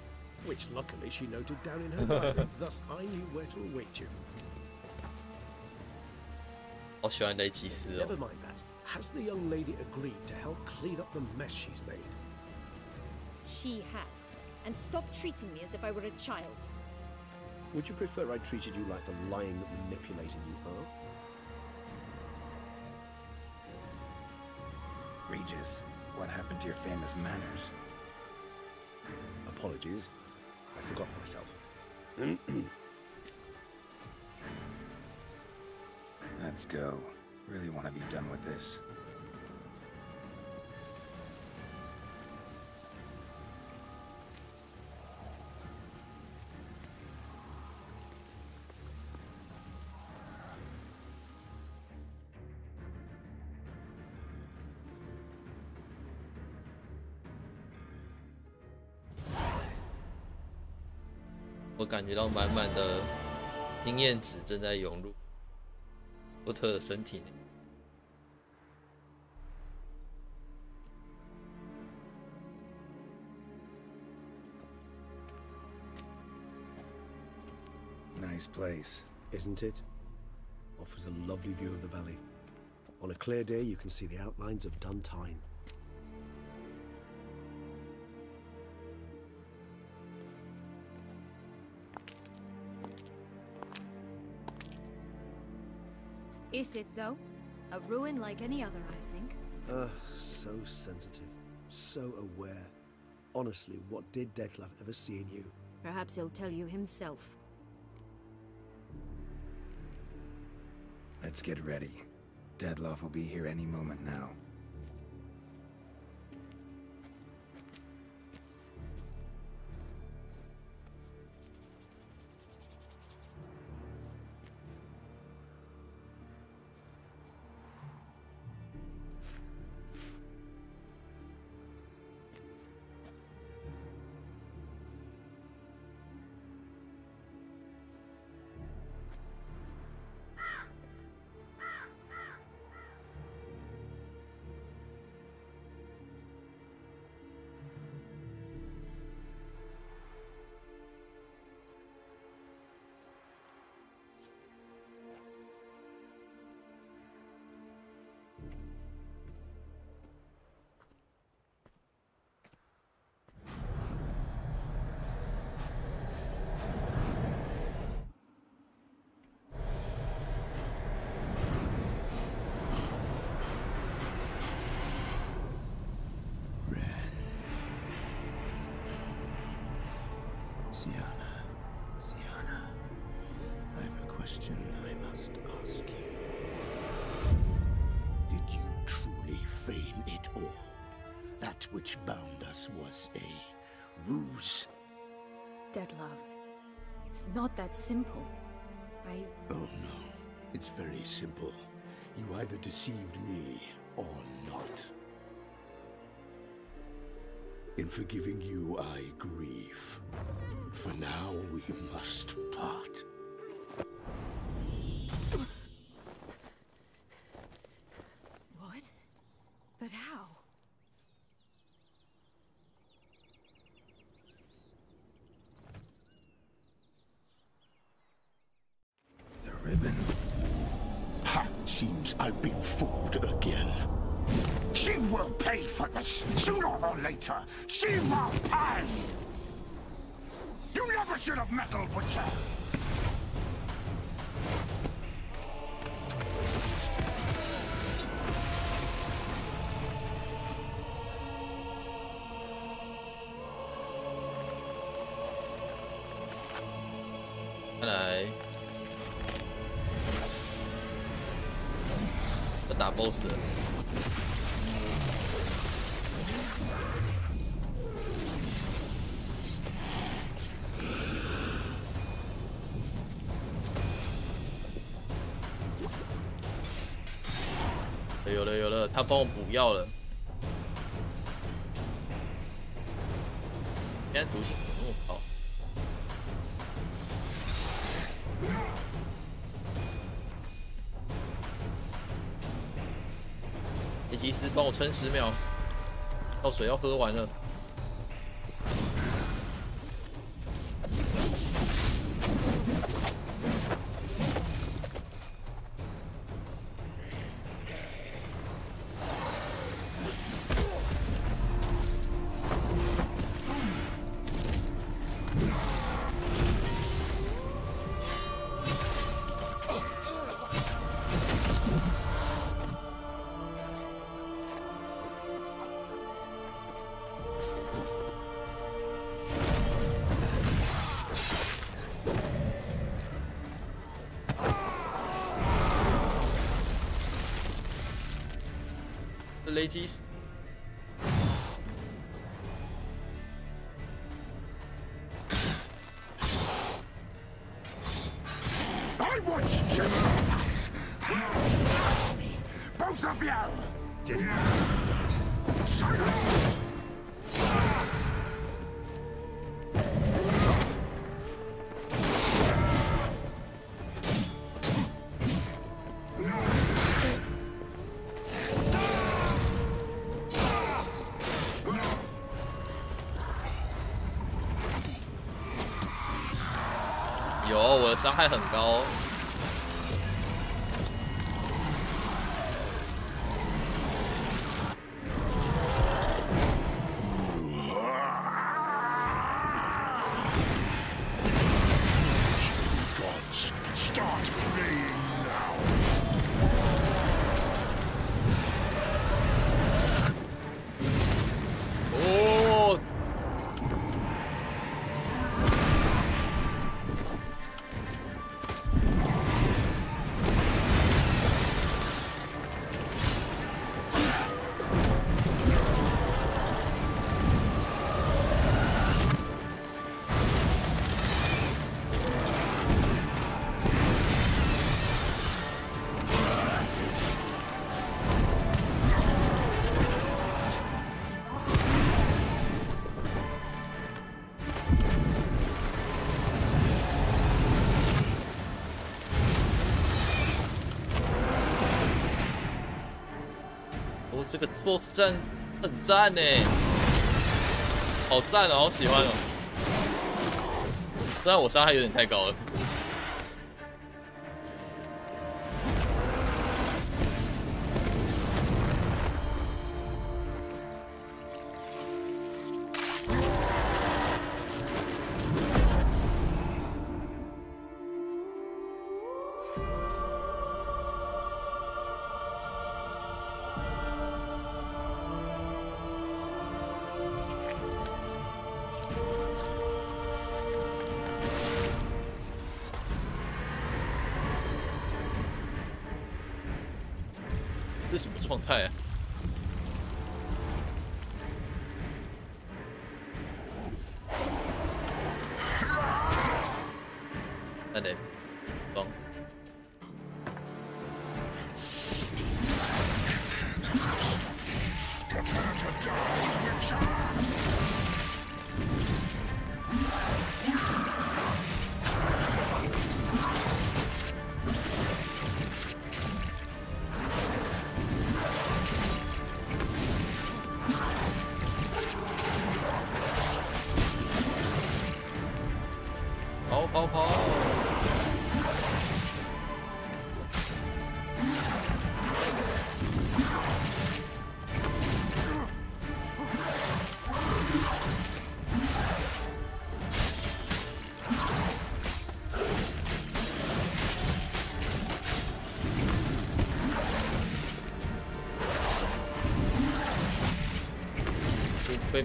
which luckily she noted down in her diary, thus I knew where to await you. 好喜欢雷吉斯哦。 Never mind that. Has the young lady agreed to help clean up the mess she's made? She has. And stop treating me as if I were a child. Would you prefer I treated you like the lying, manipulating you are? Regis, what happened to your famous manners? Apologies. I forgot myself. Let's go. Really want to be done with this. "我感觉到满满的经验值正在涌入波特的身体内。Nice place. Isn't it? Offers a lovely view of the valley. On a clear day, you can see the outlines of Duntine. Is it, though? A ruin like any other, I think. So sensitive. So aware. Honestly, what did Detlef ever see in you? Perhaps he'll tell you himself. Let's get ready. Detlef will be here any moment now. Ziana, I have a question I must ask you. Did you truly feign it all? That which bound us was a ruse? Dead love. It's not that simple. Oh no, it's very simple. You either deceived me or not. In forgiving you, I grieve. For now, we must part. What? But how? The ribbon. Ha! Seems I've been fooled again. She will pay for this, sooner or later. She will pay! You never should have meddled with her!看来要打 BOSS 了。有了，他帮我补药了。现在毒性怎么那么高？雷吉斯，帮我撑10秒，药水要喝完了。雷吉斯， I want you to realize how you tell me, both of you! Silence!有，我的伤害很高。Gods, start praying now. 哦。 这个 BOSS 战很赞呢，好赞哦，好喜欢哦。虽然我伤害有点太高了。这什么状态啊？那得装。跑！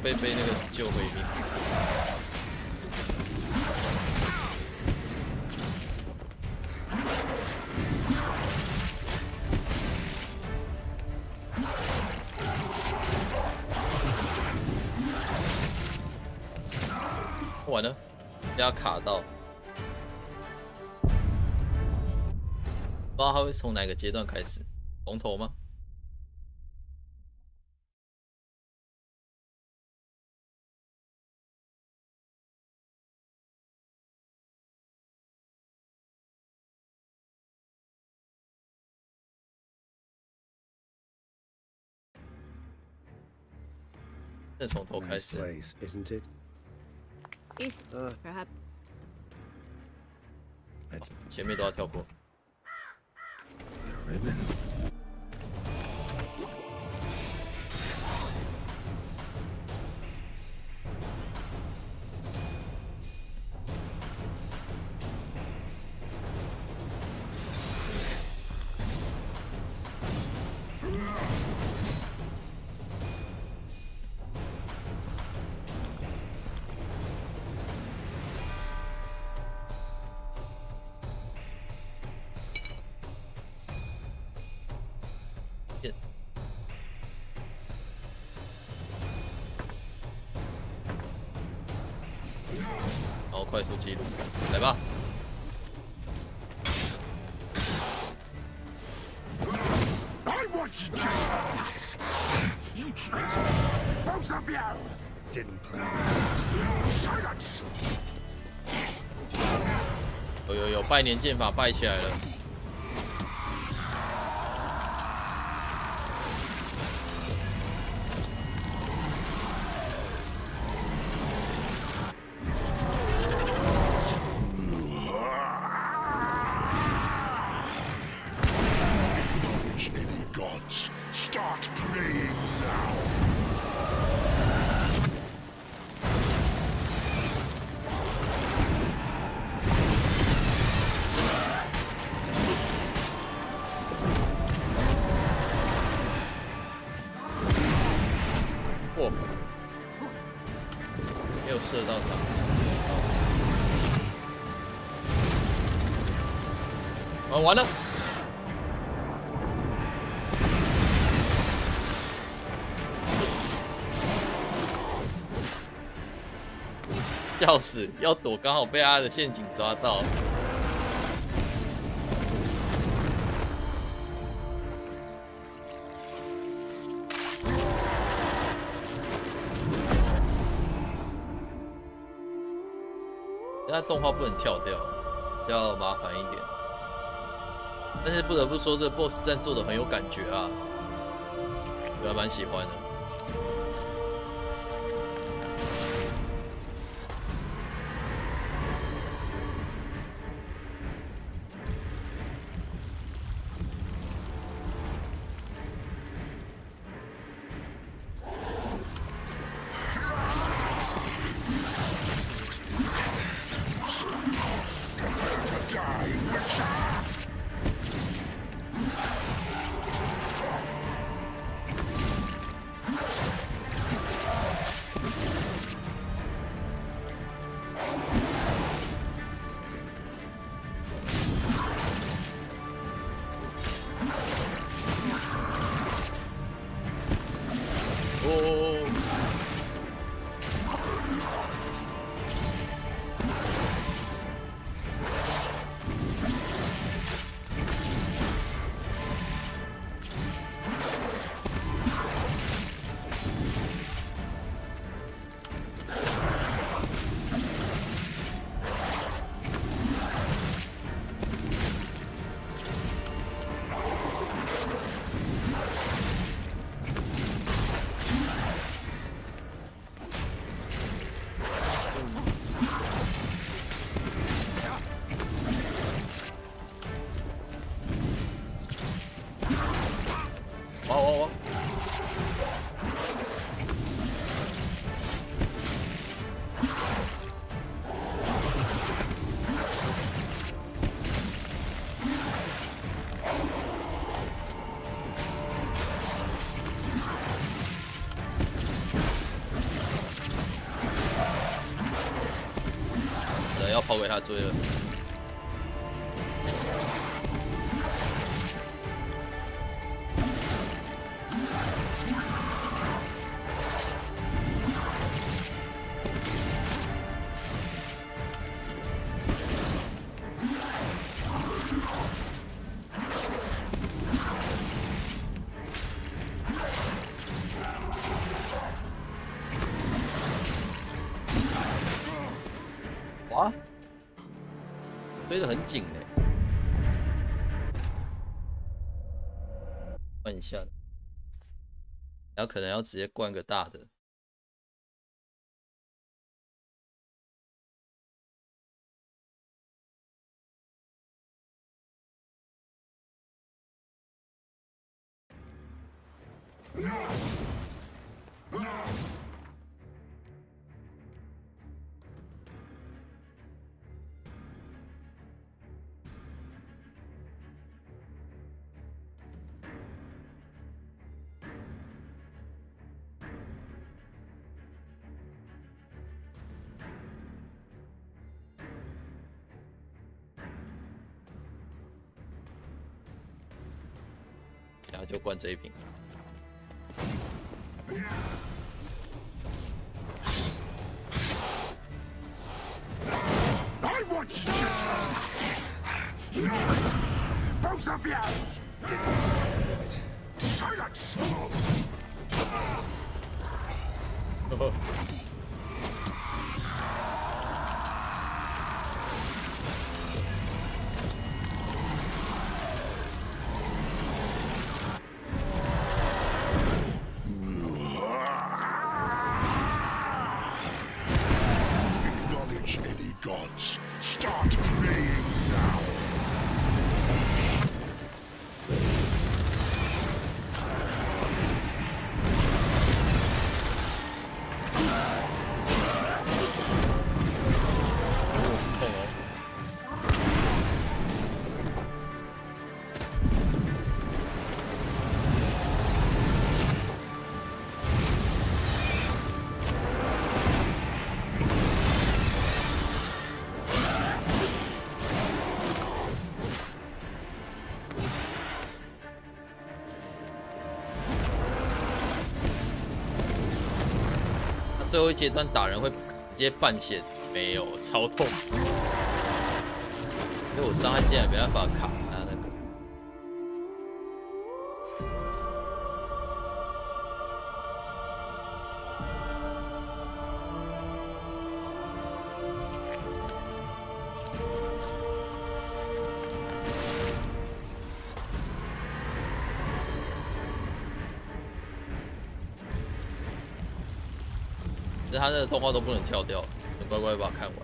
被那个救回一命。完了，被他卡到，不知道他会从哪个阶段开始，从头吗？再从头开始 ，isn't it? Is perhaps 前面都要跳过。然后快速记录，来吧。I want you to you traitor! Both of you! Didn't plan it. Silence! 有拜年剑法拜起来了。没有射到他。啊，完了！笑死，要躲刚好被他的陷阱抓到。它动画不能跳掉，比较麻烦一点。但是不得不说，这 BOSS 战做的很有感觉啊，我还蛮喜欢的。跑给他追了。哇，追得很紧嘞，换一下，然后可能要直接灌个大的。然后就灌这一瓶。I want you, both of you. Silence. Gods, start praying now. 最后一阶段打人会直接半血，没有超痛，因为我伤害竟然没办法卡他那个。但是他的动画都不能跳掉，很乖乖把它看完。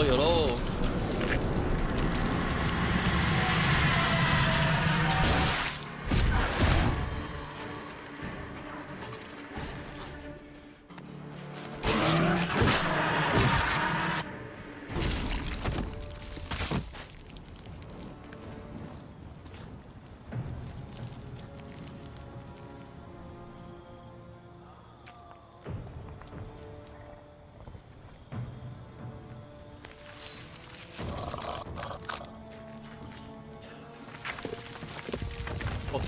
有喽！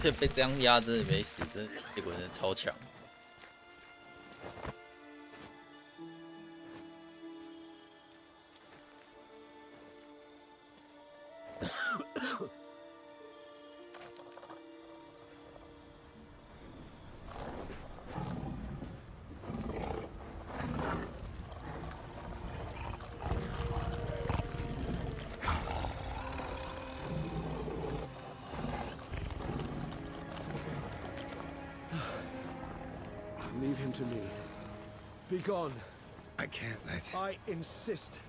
这被这样压真的没死，这结果真的超强。Leave him to me. Be gone. I can't let... I insist.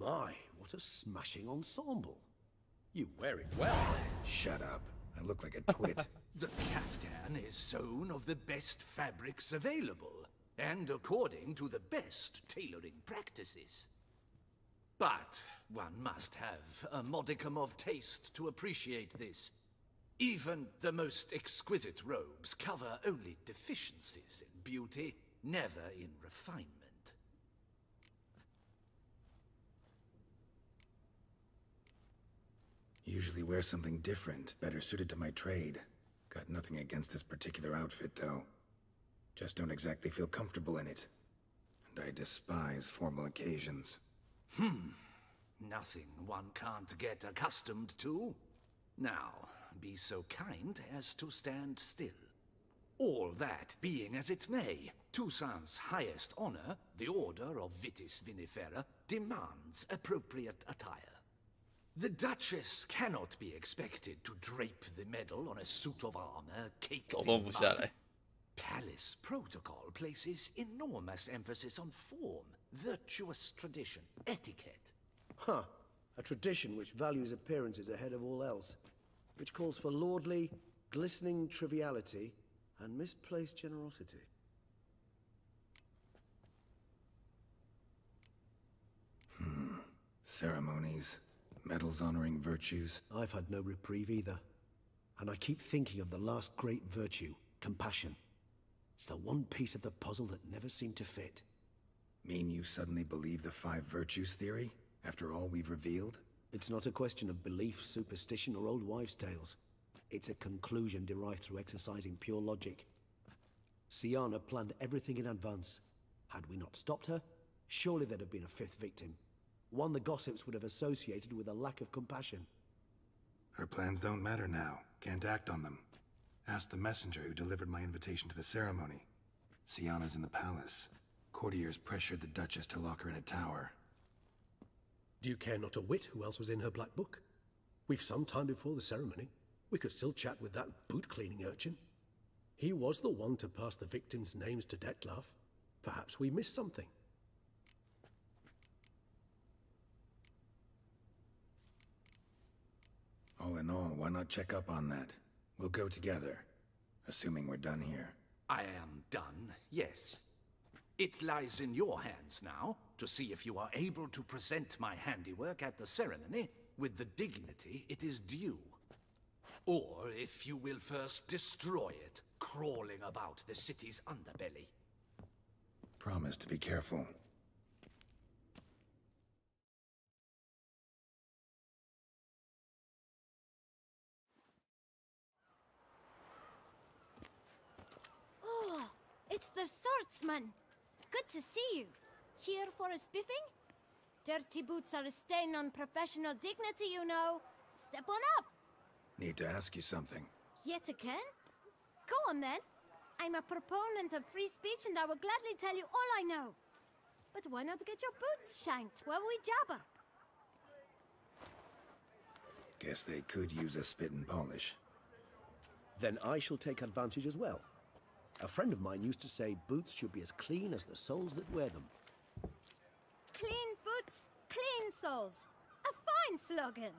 My, what a smashing ensemble. You wear it well. Shut up. I look like a twit. The caftan is sewn of the best fabrics available, and according to the best tailoring practices. But one must have a modicum of taste to appreciate this. Even the most exquisite robes cover only deficiencies in beauty, never in refinement. Usually wear something different, better suited to my trade. Got nothing against this particular outfit, though. Just don't exactly feel comfortable in it. And I despise formal occasions. Nothing one can't get accustomed to. Now, be so kind as to stand still. All that being as it may, Toussaint's highest honor, the Order of Vitis Vinifera, demands appropriate attire. The Duchess cannot be expected to drape the medal on a suit of armor caked in mud. Palace protocol places enormous emphasis on form, virtuous tradition, etiquette. Huh. A tradition which values appearances ahead of all else. Which calls for lordly, glistening triviality and misplaced generosity. Ceremonies. Medals honoring virtues. I've had no reprieve either. And I keep thinking of the last great virtue, compassion. It's the one piece of the puzzle that never seemed to fit. Mean you suddenly believe the 5 virtues theory, after all we've revealed? It's not a question of belief, superstition, or old wives' tales. It's a conclusion derived through exercising pure logic. Siana planned everything in advance. Had we not stopped her, surely there'd have been a 5th victim. One the gossips would have associated with a lack of compassion. Her plans don't matter now. Can't act on them. Ask the messenger who delivered my invitation to the ceremony. Siana's in the palace. Courtiers pressured the Duchess to lock her in a tower. Do you care not a whit who else was in her black book? We've some time before the ceremony. We could still chat with that boot-cleaning urchin. He was the one to pass the victims' names to Detlef. Perhaps we missed something. and all, why not check up on that? We'll go together, assuming we're done here. I am done, yes. It lies in your hands now to see if you are able to present my handiwork at the ceremony with the dignity it is due. Or if you will first destroy it, crawling about the city's underbelly. Promise to be careful. Oh, it's the swordsman. Good to see you. Here for a spiffing? Dirty boots are a stain on professional dignity, you know. Step on up. Need to ask you something. Yet again? Go on then. I'm a proponent of free speech and I will gladly tell you all I know. But why not get your boots shanked while we jabber? Guess they could use a spit and polish. Then I shall take advantage as well. A friend of mine used to say boots should be as clean as the soles that wear them. Clean boots, clean soles. A fine slogan.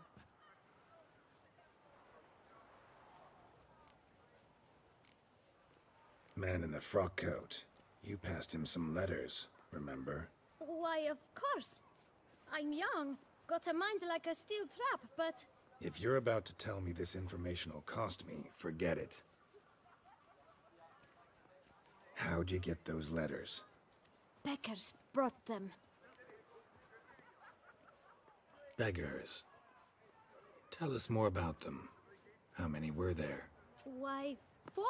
Man in the frock coat. You passed him some letters, remember? Why, of course. I'm young, got a mind like a steel trap, but... If you're about to tell me this information will cost me, forget it. How'd you get those letters? Beggars brought them. Beggars. Tell us more about them. How many were there? Why, 4.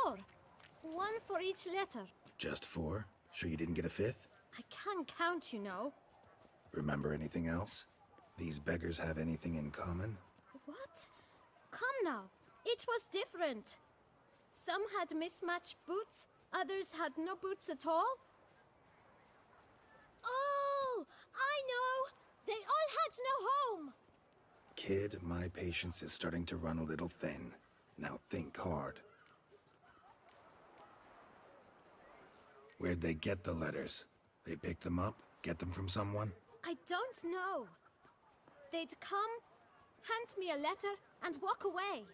1 for each letter. Just 4? Sure you didn't get a 5th? I can't count, you know. Remember anything else? These beggars have anything in common? What? Come now. Each was different. Some had mismatched boots, others had no boots at all. Oh, I know! They all had no home! Kid, my patience is starting to run a little thin. Now think hard. Where'd they get the letters? They pick them up? Get them from someone? I don't know. They'd come, hand me a letter, and walk away.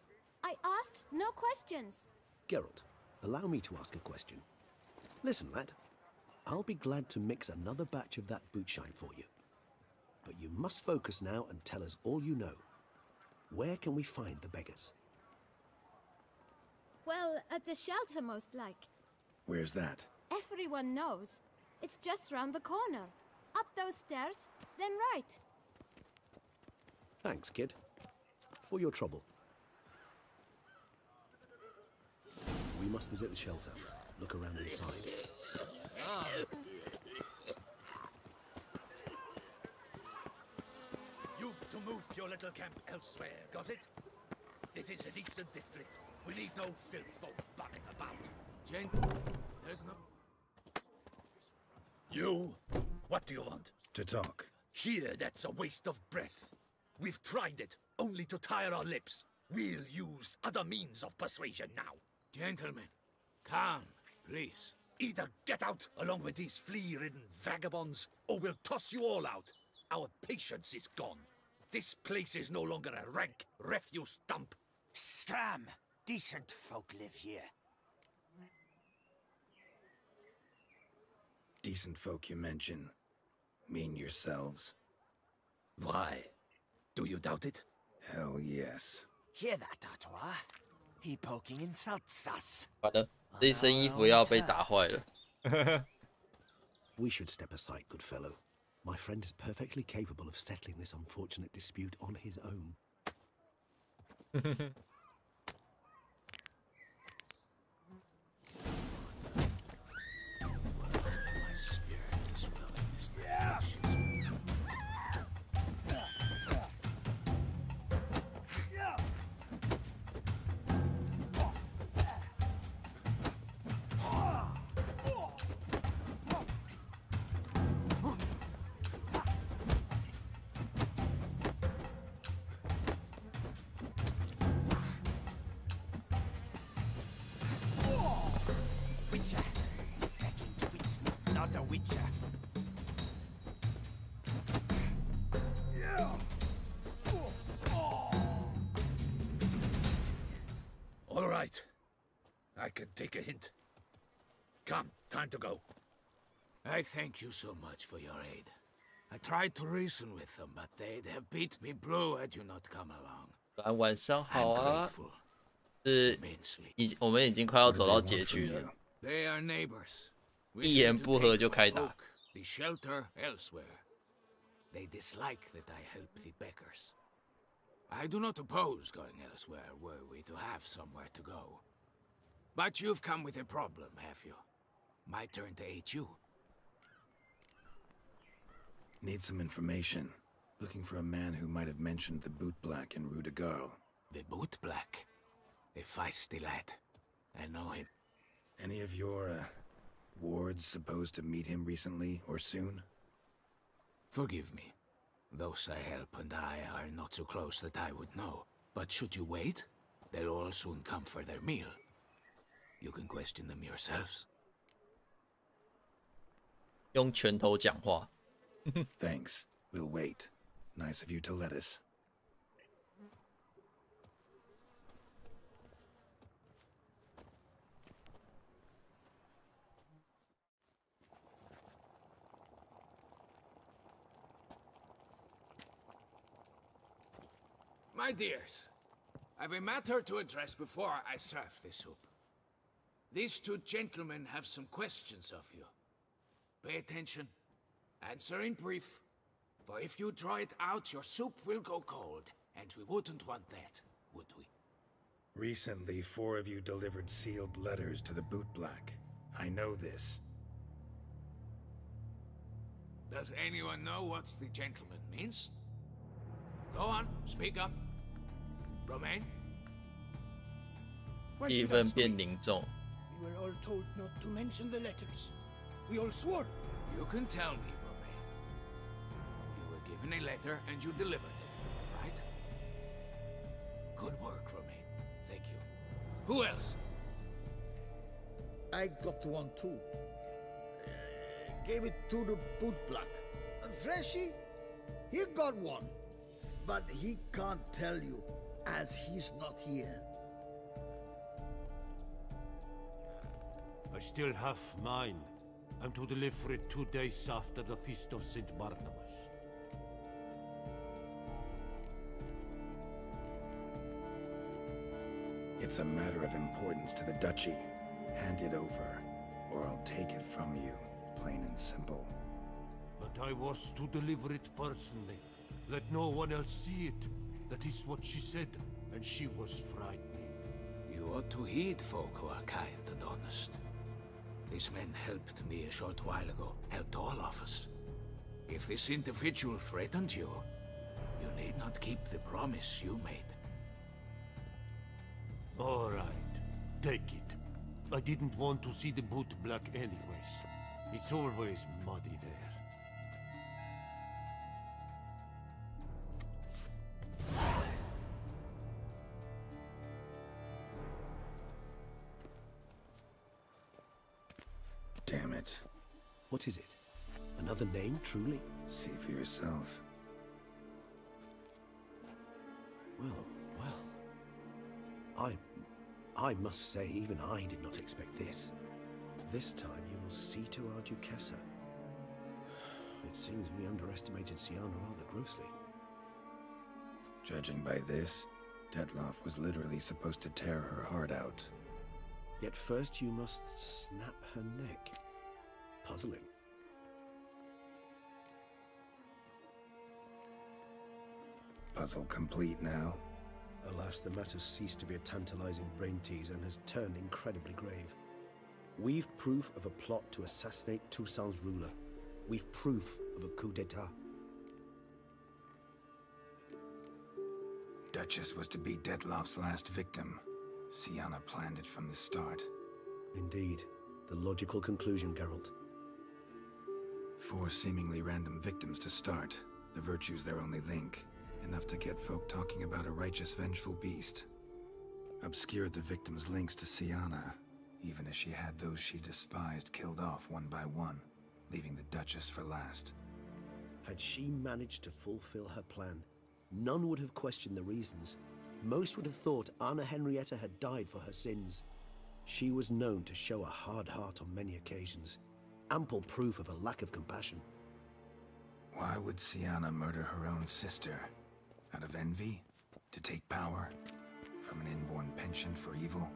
I asked no questions. Geralt, allow me to ask a question. Listen, lad. I'll be glad to mix another batch of that boot shine for you. But you must focus now and tell us all you know. Where can we find the beggars? Well, at the shelter, most like. Where's that? Everyone knows. It's just round the corner. Up those stairs, then right. Thanks, kid. For your trouble. We must visit the shelter. Look around inside. You've to move your little camp elsewhere, got it? This is a decent district. We need no filth folk butting about. Gent, there's no... You? What do you want? To talk. Here, that's a waste of breath. We've tried it, only to tire our lips. We'll use other means of persuasion now. Gentlemen, calm, please. Either get out along with these flea-ridden vagabonds, or we'll toss you all out. Our patience is gone. This place is no longer a rank refuse dump. Scram! Decent folk live here. Decent folk you mention. Mean yourselves. Why? Do you doubt it? Hell yes. Hear that, Artois? He poking insults us. 好的，这一身衣服要被打坏了。We should step aside, good fellow. My friend is perfectly capable of settling this unfortunate dispute on his own. I could take a hint. Come, time to go. I thank you so much for your aid. I tried to reason with them, but they'd have beat me blue had you not come along. 晚上好啊，我们已经快要走到结局了。 They are neighbors. 一言不合就开打。 The shelter elsewhere. They dislike that I help the beggars. I do not oppose going elsewhere were we to have somewhere to go. But you've come with a problem, have you? My turn to aid you. Need some information. Looking for a man who might have mentioned the boot black in Rue de Garl. The boot black? A feisty lad. I know him. Any of your, wards supposed to meet him recently or soon? Forgive me. Those I help and I are not so close that I would know. But should you wait, they'll all soon come for their meal. You can question them yourselves. 用拳头讲话。 Thanks. We'll wait. Nice of you to let us. My dears, I've a matter to address before I serve the soup. These two gentlemen have some questions of you. Pay attention. Answer in brief. For if you draw it out, your soup will go cold. And we wouldn't want that, would we? Recently, 4 of you delivered sealed letters to the boot black. I know this. Does anyone know what the gentleman means? Go on, speak up. Romain? 气氛变凝重。 We were all told not to mention the letters. We all swore. You can tell me, Romain. You were given a letter and you delivered it, right? Good work, Romain. Thank you. Who else? I got one too. Gave it to the boot black. And Freshy, he got one. But he can't tell you, as he's not here. I still have mine. I'm to deliver it 2 days after the Feast of St. Barnabas. It's a matter of importance to the Duchy. Hand it over, or I'll take it from you, plain and simple. But I was to deliver it personally. Let no one else see it. That is what she said, and she was frightening. You ought to heed folk who are kind and honest. These men helped me a short while ago, helped all of us. If this individual threatened you, you need not keep the promise you made. All right, take it. I didn't want to see the boot black anyways. It's always muddy there. Damn it. What is it? Another name, truly? See for yourself. Well. I must say, even I did not expect this. This time you will see to our Duchessa. It seems we underestimated Siana rather grossly. Judging by this, Detloff was literally supposed to tear her heart out. Yet first you must snap her neck. Puzzling. Puzzle complete now? Alas, the matter's ceased to be a tantalizing brain tease and has turned incredibly grave. We've proof of a plot to assassinate Toussaint's ruler. We've proof of a coup d'etat. Duchess was to be Detloff's last victim. Siana planned it from the start. Indeed. The logical conclusion, Geralt. 4 seemingly random victims to start. The virtue's their only link. Enough to get folk talking about a righteous, vengeful beast. Obscured the victims' links to Siana, even as she had those she despised killed off one by one, leaving the Duchess for last. Had she managed to fulfill her plan, none would have questioned the reasons. Most would have thought Anna Henrietta had died for her sins. She was known to show a hard heart on many occasions. Ample proof of a lack of compassion. Why would Sienna murder her own sister? Out of envy? To take power? From an inborn penchant for evil?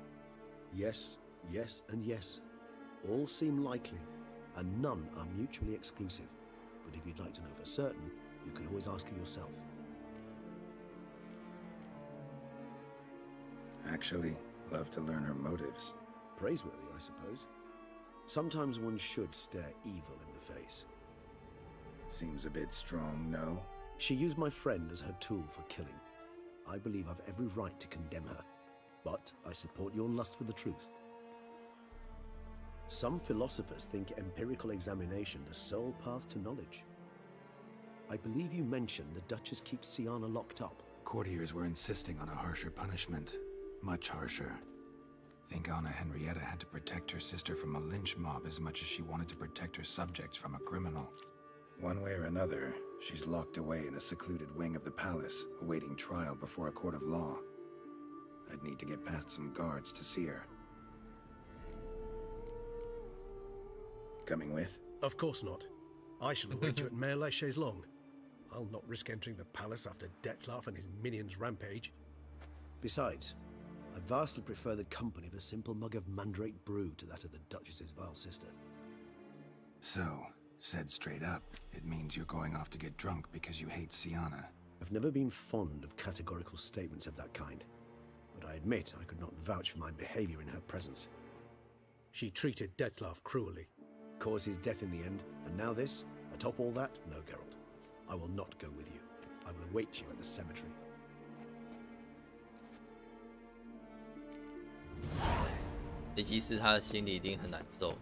Yes, yes, and yes. All seem likely, and none are mutually exclusive. But if you'd like to know for certain, you can always ask her yourself. Actually, love to learn her motives. Praiseworthy, I suppose. Sometimes one should stare evil in the face. Seems a bit strong, no? She used my friend as her tool for killing. I believe I've every right to condemn her, but I support your lust for the truth. Some philosophers think empirical examination the sole path to knowledge. I believe you mentioned the Duchess keeps Sienna locked up. Courtiers were insisting on a harsher punishment. Much harsher. Think Anna Henrietta had to protect her sister from a lynch mob as much as she wanted to protect her subjects from a criminal. One way or another, she's locked away in a secluded wing of the palace, awaiting trial before a court of law. I'd need to get past some guards to see her. Coming with? Of course not. I shall await you at Mare la Chaise-Longue. I'll not risk entering the palace after Dettlaff and his minions rampage. Besides, I vastly prefer the company of a simple mug of mandrake brew to that of the Duchess's vile sister. So, said straight up, it means you're going off to get drunk because you hate Sienna. I've never been fond of categorical statements of that kind, but I admit I could not vouch for my behavior in her presence. She treated Dettlaff cruelly, caused his death in the end, and now this? Atop all that? No, Geralt. I will not go with you. I will await you at the cemetery.其实他的心里一定很难受。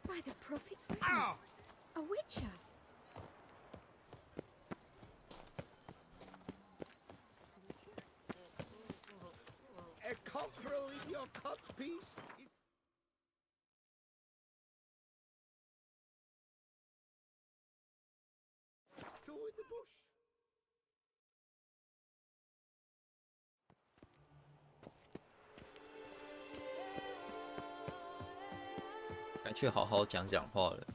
By the prophet's witness, a witcher. A cockerel in your cut piece? Two in the bush. 该去好好讲讲话了。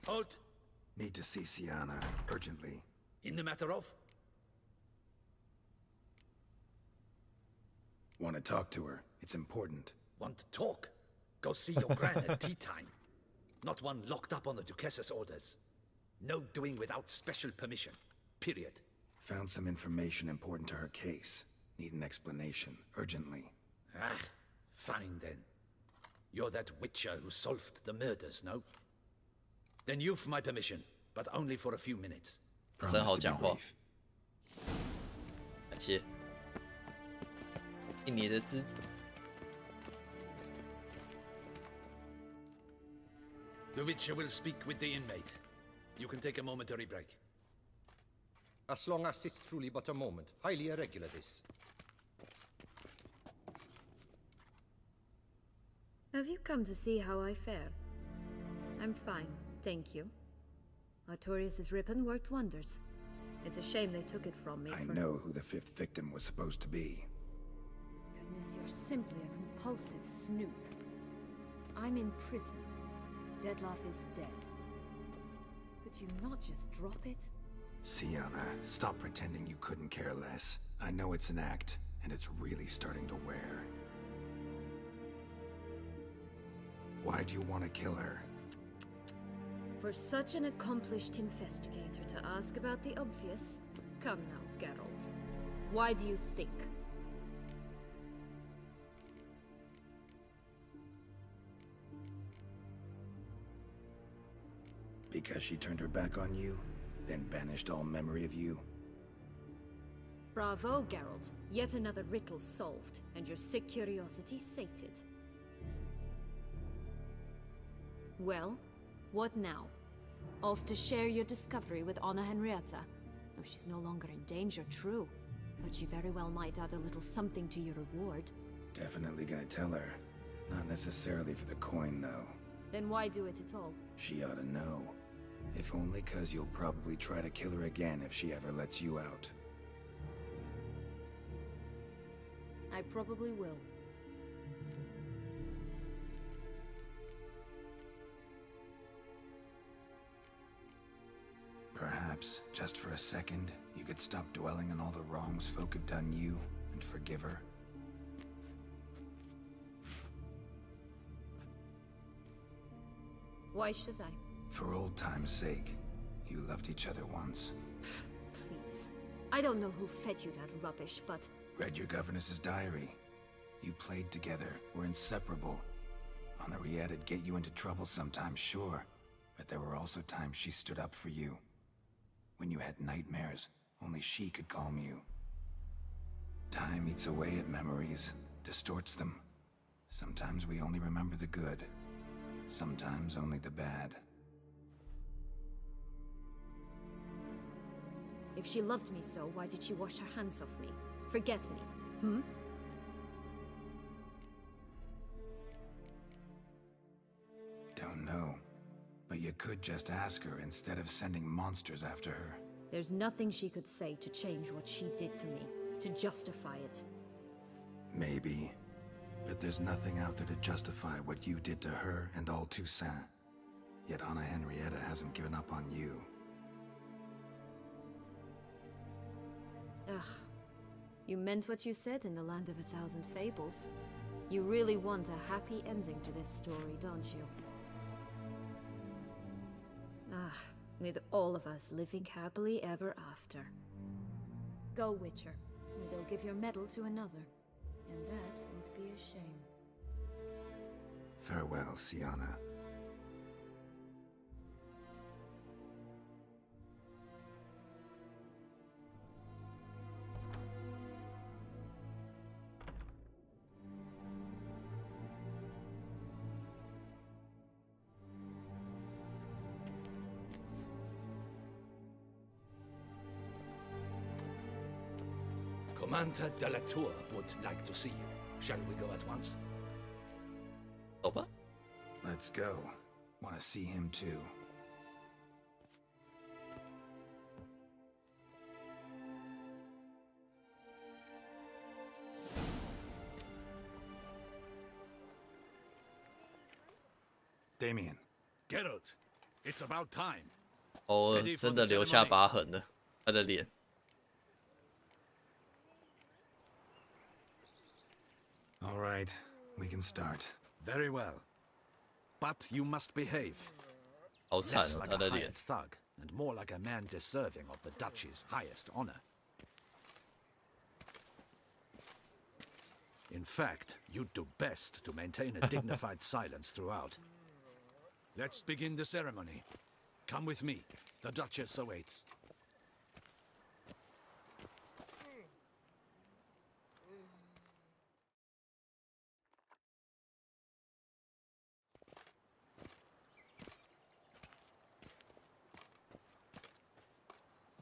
Halt! Need to see Sienna, urgently. In the matter of? Want to talk to her. It's important. Want to talk? Go see your gran at tea time. Not one locked up on the Duchess's orders. No doing without special permission. Period. Found some information important to her case. Need an explanation, urgently. Ah, fine then. You're that witcher who solved the murders, no? Then you've my permission, but only for a few minutes. 真好讲话，感谢印尼的支持。The witcher will speak with the inmate. You can take a momentary break. As long as it's truly but a moment. Highly irregular, this. Have you come to see how I fare? I'm fine, thank you. Artorius' ribbon worked wonders. It's a shame they took it from me. I know who the fifth victim was supposed to be. Goodness, you're simply a compulsive snoop. I'm in prison. Dettlaff is dead. Could you not just drop it? Sienna, stop pretending you couldn't care less. I know it's an act, and it's really starting to wear. Why do you want to kill her? For such an accomplished investigator to ask about the obvious? Come now, Geralt. Why do you think? Because she turned her back on you, then banished all memory of you? Bravo, Geralt. Yet another riddle solved, and your sick curiosity sated. Well, what now? Off to share your discovery with Anna Henrietta? No, she's no longer in danger, true. But she very well might add a little something to your reward. Definitely gonna tell her. Not necessarily for the coin, though. Then why do it at all? She ought to know. If only 'cause you'll probably try to kill her again if she ever lets you out. I probably will. Perhaps, just for a second, you could stop dwelling on all the wrongs folk have done you and forgive her. Why should I? For old time's sake. You loved each other once. Please. I don't know who fed you that rubbish, but... Read your governess's diary. You played together, were inseparable. Henriette'd get you into trouble sometimes, sure. But there were also times she stood up for you. When you had nightmares, only she could calm you. Time eats away at memories, distorts them. Sometimes we only remember the good. Sometimes only the bad. If she loved me so, why did she wash her hands off me? Forget me, hmm? Don't know. But you could just ask her instead of sending monsters after her. There's nothing she could say to change what she did to me, to justify it. Maybe. But there's nothing out there to justify what you did to her and all Toussaint. Yet Anna Henrietta hasn't given up on you. Ugh. You meant what you said in the Land of 1,000 Fables. You really want a happy ending to this story, don't you? Ah, with all of us living happily ever after. Go, Witcher, or they'll give your medal to another. And that would be a shame. Farewell, Sienna. Commander de la Tour would like to see you. Shall we go at once? Over? Let's go. Want to see him too. Damien. Geralt, it's about time. 哦，真的留下疤痕了，他的脸。All right, we can start. Very well. But you must behave. 好惨 Less 哦， like 他 a 的 hired 脸。 thug, and more like a man deserving of the Duchy's highest honor. In fact, you'd do best to maintain a dignified silence throughout. Let's begin the ceremony. Come with me. The Duchess awaits.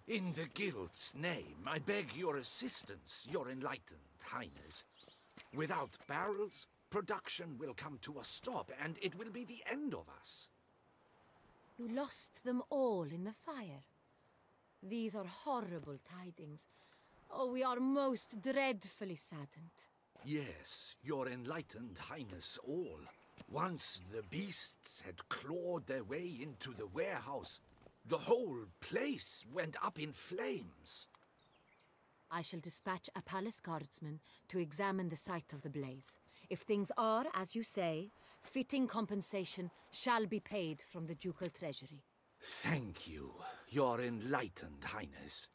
In the Guild's name, I beg your assistance, your enlightened highness. Without barrels, production will come to a stop, and it will be the end of us. You lost them all in the fire. These are horrible tidings. Oh, we are most dreadfully saddened. Yes, your enlightened highness all. Once the beasts had clawed their way into the warehouse, the whole place went up in flames. I shall dispatch a palace guardsman to examine the site of the blaze. If things are, as you say, fitting compensation shall be paid from the ducal treasury. Thank you, your enlightened highness.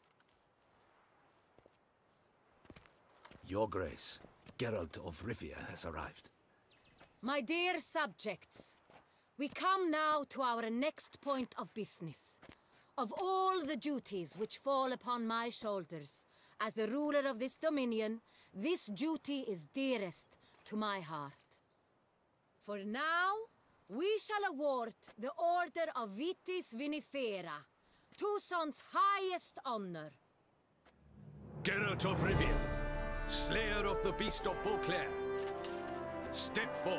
Your Grace, Geralt of Rivia has arrived. My dear subjects, we come now to our next point of business. Of all the duties which fall upon my shoulders, As the ruler of this dominion, this duty is dearest to my heart. For now, we shall award the Order of Vitis Vinifera, Tucson's highest honor. Geralt of Rivia, Slayer of the Beast of Beauclair, step forth.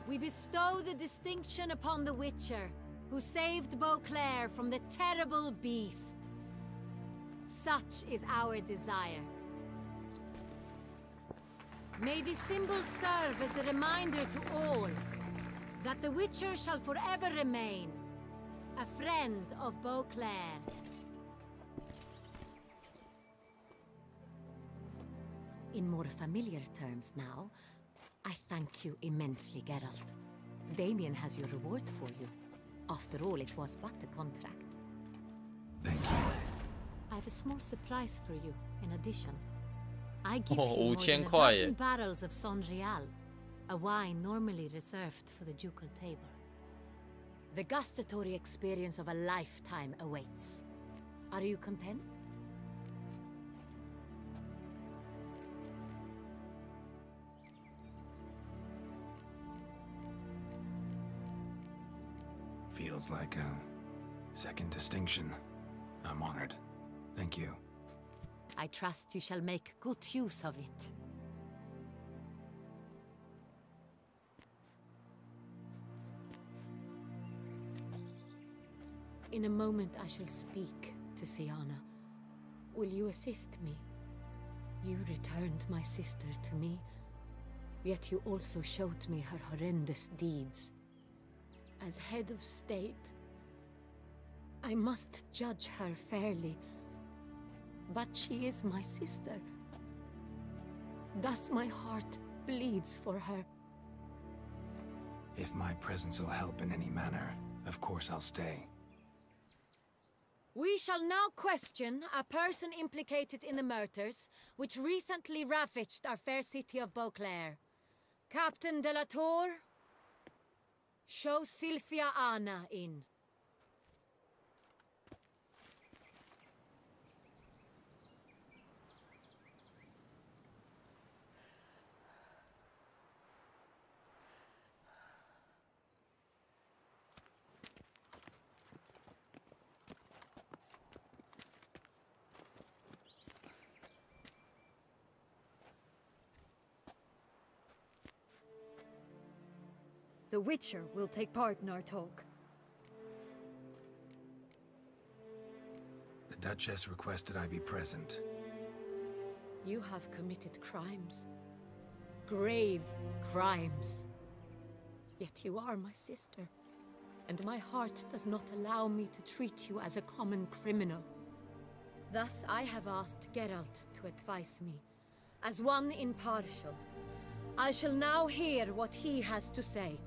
We bestow the distinction upon the Witcher, who saved Beauclair from the terrible beast. Such is our desire. May this symbol serve as a reminder to all that the Witcher shall forever remain a friend of Beauclair. In more familiar terms now, I thank you immensely, Geralt. Damien has your reward for you. After all, it was but a contract. Thank you. I have a small surprise for you, in addition. I give Oh, you more than 5000 a dozen barrels of Sonreal, a wine normally reserved for the ducal table. The gustatory experience of a lifetime awaits. Are you content? Feels like a second distinction. I'm honored. Thank you. I trust you shall make good use of it. In a moment I shall speak to Siana. Will you assist me? You returned my sister to me, yet you also showed me her horrendous deeds. As head of state, I must judge her fairly. But she is my sister. Thus my heart bleeds for her. If my presence will help in any manner, of course I'll stay. We shall now question a person implicated in the murders which recently ravaged our fair city of Beauclair. Captain de la Tour, show Sylvia Anna in. The Witcher will take part in our talk. The Duchess requested I be present. You have committed crimes. Grave crimes. Yet you are my sister, and my heart does not allow me to treat you as a common criminal. Thus I have asked Geralt to advise me, as one impartial. I shall now hear what he has to say.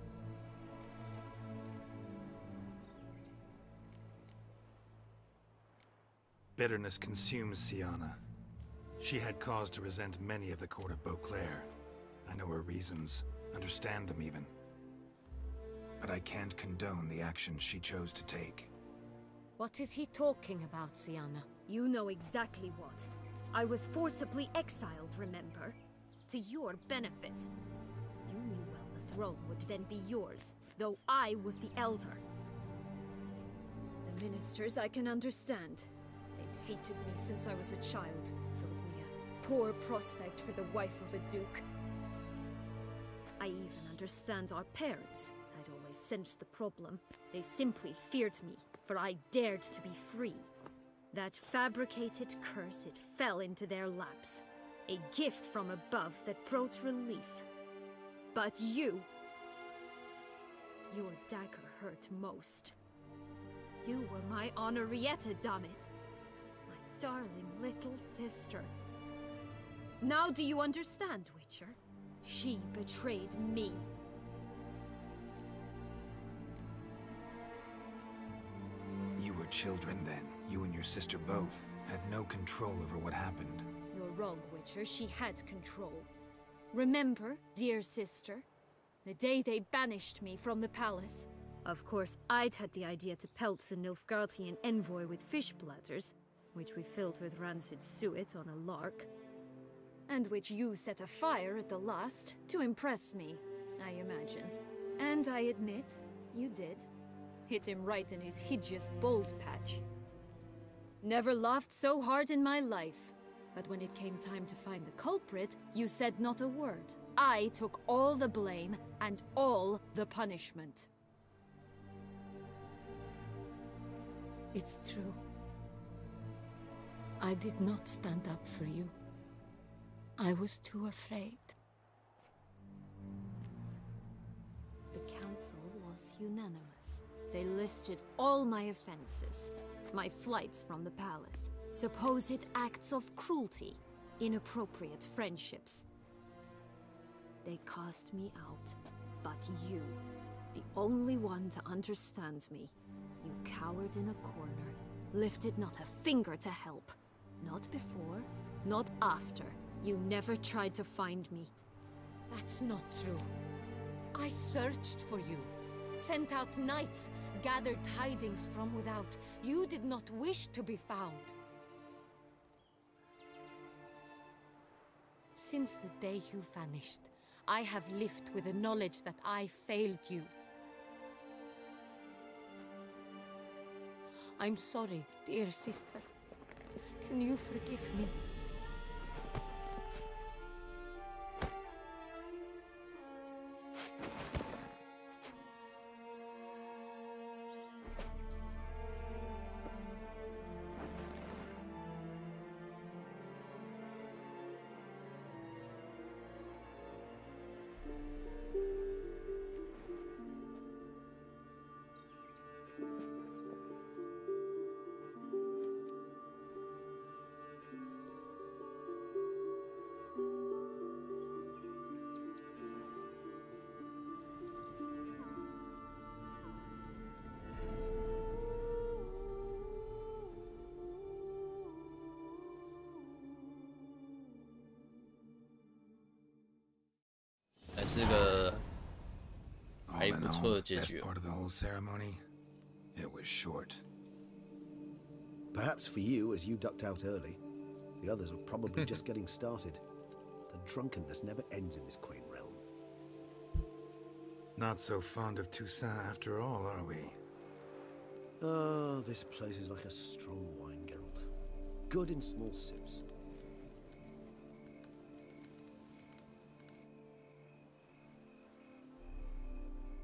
Bitterness consumes Siana. She had cause to resent many of the court of Beauclair. I know her reasons, understand them even. But I can't condone the actions she chose to take. What is he talking about, Siana? You know exactly what. I was forcibly exiled, remember? To your benefit. You knew well the throne would then be yours, though I was the elder. The ministers I can understand. They'd hated me since I was a child, thought me a poor prospect for the wife of a duke. I even understand our parents. I'd always sensed the problem. They simply feared me, for I dared to be free. That fabricated curse, it fell into their laps. A gift from above that brought relief. But you... Your dagger hurt most. You were my Henrietta, damn it. My darling little sister. Now do you understand, Witcher? She betrayed me. You were children then. You and your sister both had no control over what happened. You're wrong, Witcher. She had control. Remember, dear sister, the day they banished me from the palace. Of course, I'd had the idea to pelt the Nilfgaardian envoy with fish bladders, which we filled with rancid suet on a lark, and which you set afire at the last to impress me, I imagine. And I admit, you did. Hit him right in his hideous bald patch. Never laughed so hard in my life. But when it came time to find the culprit, you said not a word. I took all the blame and all the punishment. It's true. I did not stand up for you. I was too afraid. The council was unanimous. They listed all my offenses. My flights from the palace, supposed acts of cruelty, inappropriate friendships. They cast me out, but you, the only one to understand me, you cowered in a corner, lifted not a finger to help. Not before, not after. You never tried to find me. That's not true. I searched for you, sent out knights, gathered tidings from without. You did not wish to be found. Since the day you vanished, I have lived with the knowledge that I failed you. I'm sorry, dear sister. Can you forgive me?是个还不错的结局。 Part of the whole ceremony, it was short. Perhaps for you, as you ducked out early. The others are probably just getting started. The drunkenness never ends in this quaint realm. Not so fond of Toussaint after all, are we? Oh, this place is like a strong wine, Geralt. Good in small sips.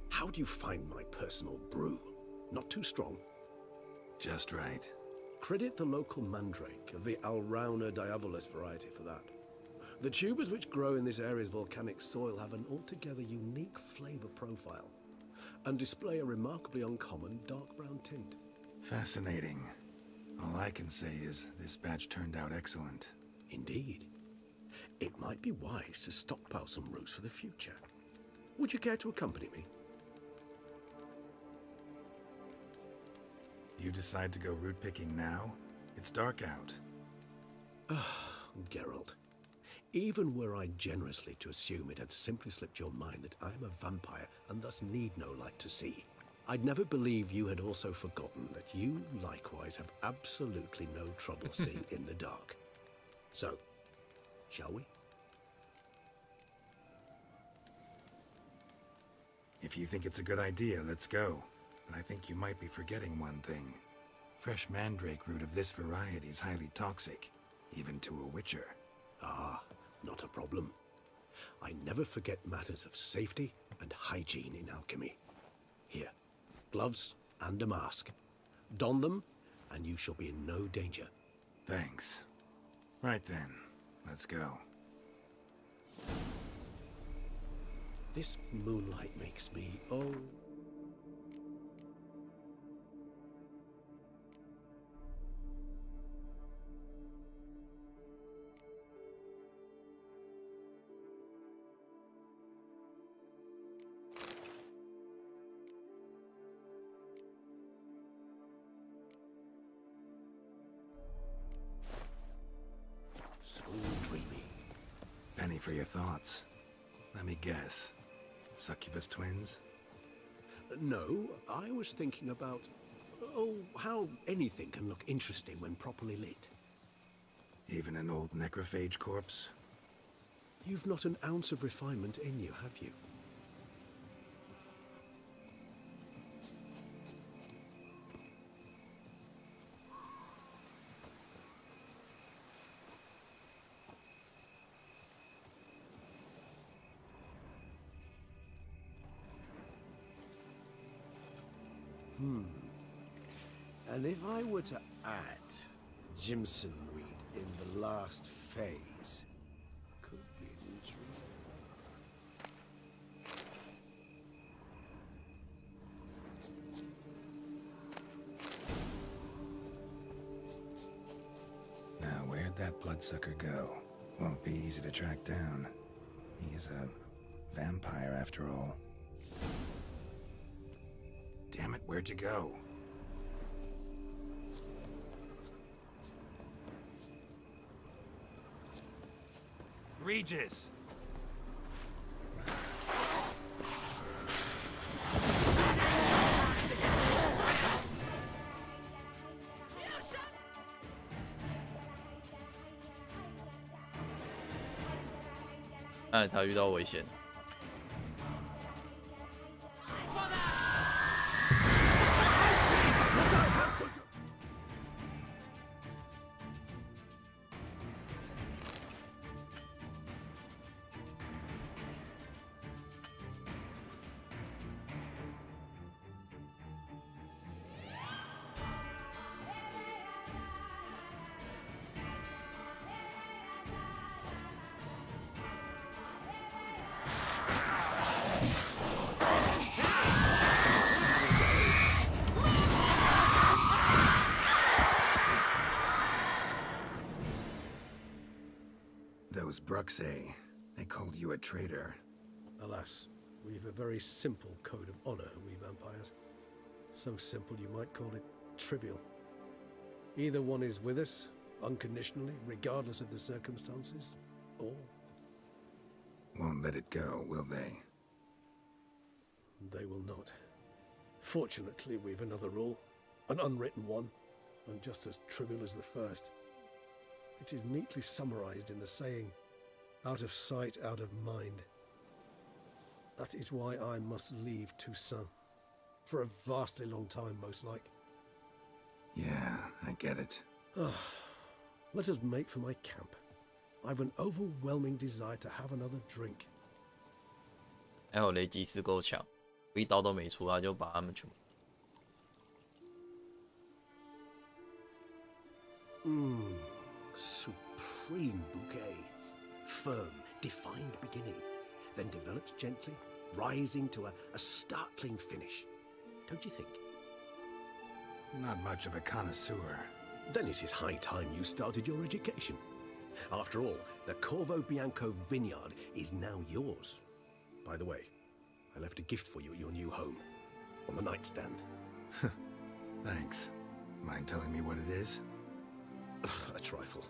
How do you find my personal brew? Not too strong? Just right. Credit the local mandrake of the Alrauna diabolus variety for that. The tubers which grow in this area's volcanic soil have an altogether unique flavor profile and display a remarkably uncommon dark brown tint. Fascinating. All I can say is this batch turned out excellent. Indeed. It might be wise to stockpile some roots for the future. Would you care to accompany me? You decide to go root picking now? It's dark out. Geralt, even were I generously to assume it had simply slipped your mind that I am a vampire and thus need no light to see, I'd never believe you had also forgotten that you likewise have absolutely no trouble seeing in the dark. So, shall we? If you think it's a good idea, let's go. But I think you might be forgetting one thing. Fresh mandrake root of this variety is highly toxic, even to a witcher. Ah, not a problem. I never forget matters of safety and hygiene in alchemy. Here, gloves and a mask. Don them, and you shall be in no danger. Thanks. Right then, let's go. This moonlight makes me, oh... so dreamy. Penny for your thoughts. Let me guess. Succubus twins? No, I was thinking about, how anything can look interesting when properly lit. Even an old necrophage corpse? You've not an ounce of refinement in you, have you? And if I were to add Jimson weed in the last phase, could be intriguing. Now, where'd that bloodsucker go? Won't be easy to track down. He is a vampire after all. Damn it, where'd you go? Regis!哎，他遇到危险。Those Bruxay, they called you a traitor. Alas, we've a very simple code of honor, we vampires. So simple you might call it trivial. Either one is with us, unconditionally, regardless of the circumstances, or... Won't let it go, will they? They will not. Fortunately, we've another rule, an unwritten one, and just as trivial as the first. It is neatly summarized in the saying, out of sight, out of mind. That is why I must leave Toussaint. For a vastly long time, most like. Yeah, I get it. Let us make for my camp. I've an overwhelming desire to have another drink. 还有雷吉斯够强，我一刀都没出，他就把他们全部。Supreme bouquet. Firm, defined beginning, then develops gently, rising to a startling finish. Don't you think? Not much of a connoisseur. Then it is high time you started your education. After all, the Corvo Bianco vineyard is now yours. By the way, I left a gift for you at your new home, on the nightstand. Thanks. Mind telling me what it is? A trifle.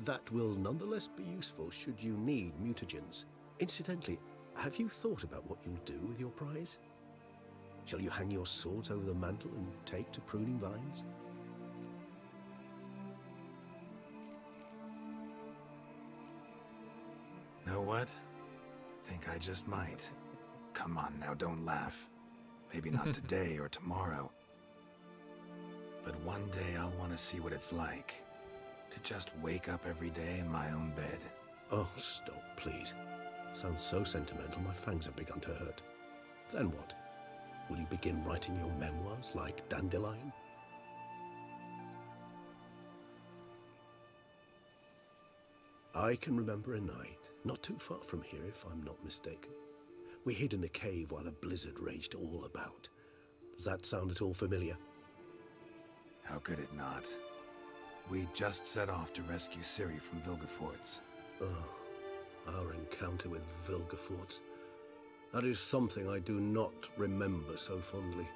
That will nonetheless be useful should you need mutagens. Incidentally, have you thought about what you'll do with your prize? Shall you hang your swords over the mantle and take to pruning vines? Know what? Think I just might. Come on now, don't laugh. Maybe not today or tomorrow. But one day I'll want to see what it's like. To just wake up every day in my own bed. Oh, stop, please. Sounds so sentimental, my fangs have begun to hurt. Then what? Will you begin writing your memoirs like Dandelion? I can remember a night, not too far from here if I'm not mistaken. We hid in a cave while a blizzard raged all about. Does that sound at all familiar? How could it not? We just set off to rescue Ciri from Vilgefortz. Oh, our encounter with Vilgefortz. That is something I do not remember so fondly.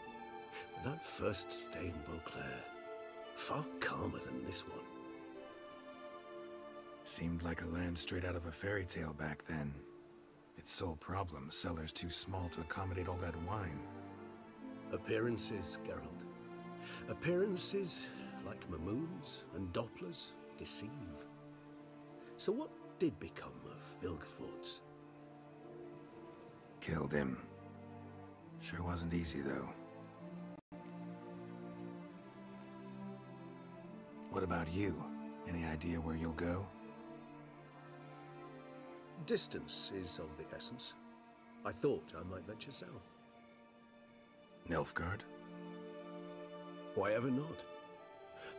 But that first stay in Beauclair, far calmer than this one. Seemed like a land straight out of a fairy tale back then. Its sole problem, cellars too small to accommodate all that wine. Appearances, Geralt. Appearances, like Mamoons and Dopplers, deceive. So what did become of Vilgefortz? Killed him. Sure wasn't easy, though. What about you? Any idea where you'll go? Distance is of the essence. I thought I might venture south. Nilfgaard? Why ever not?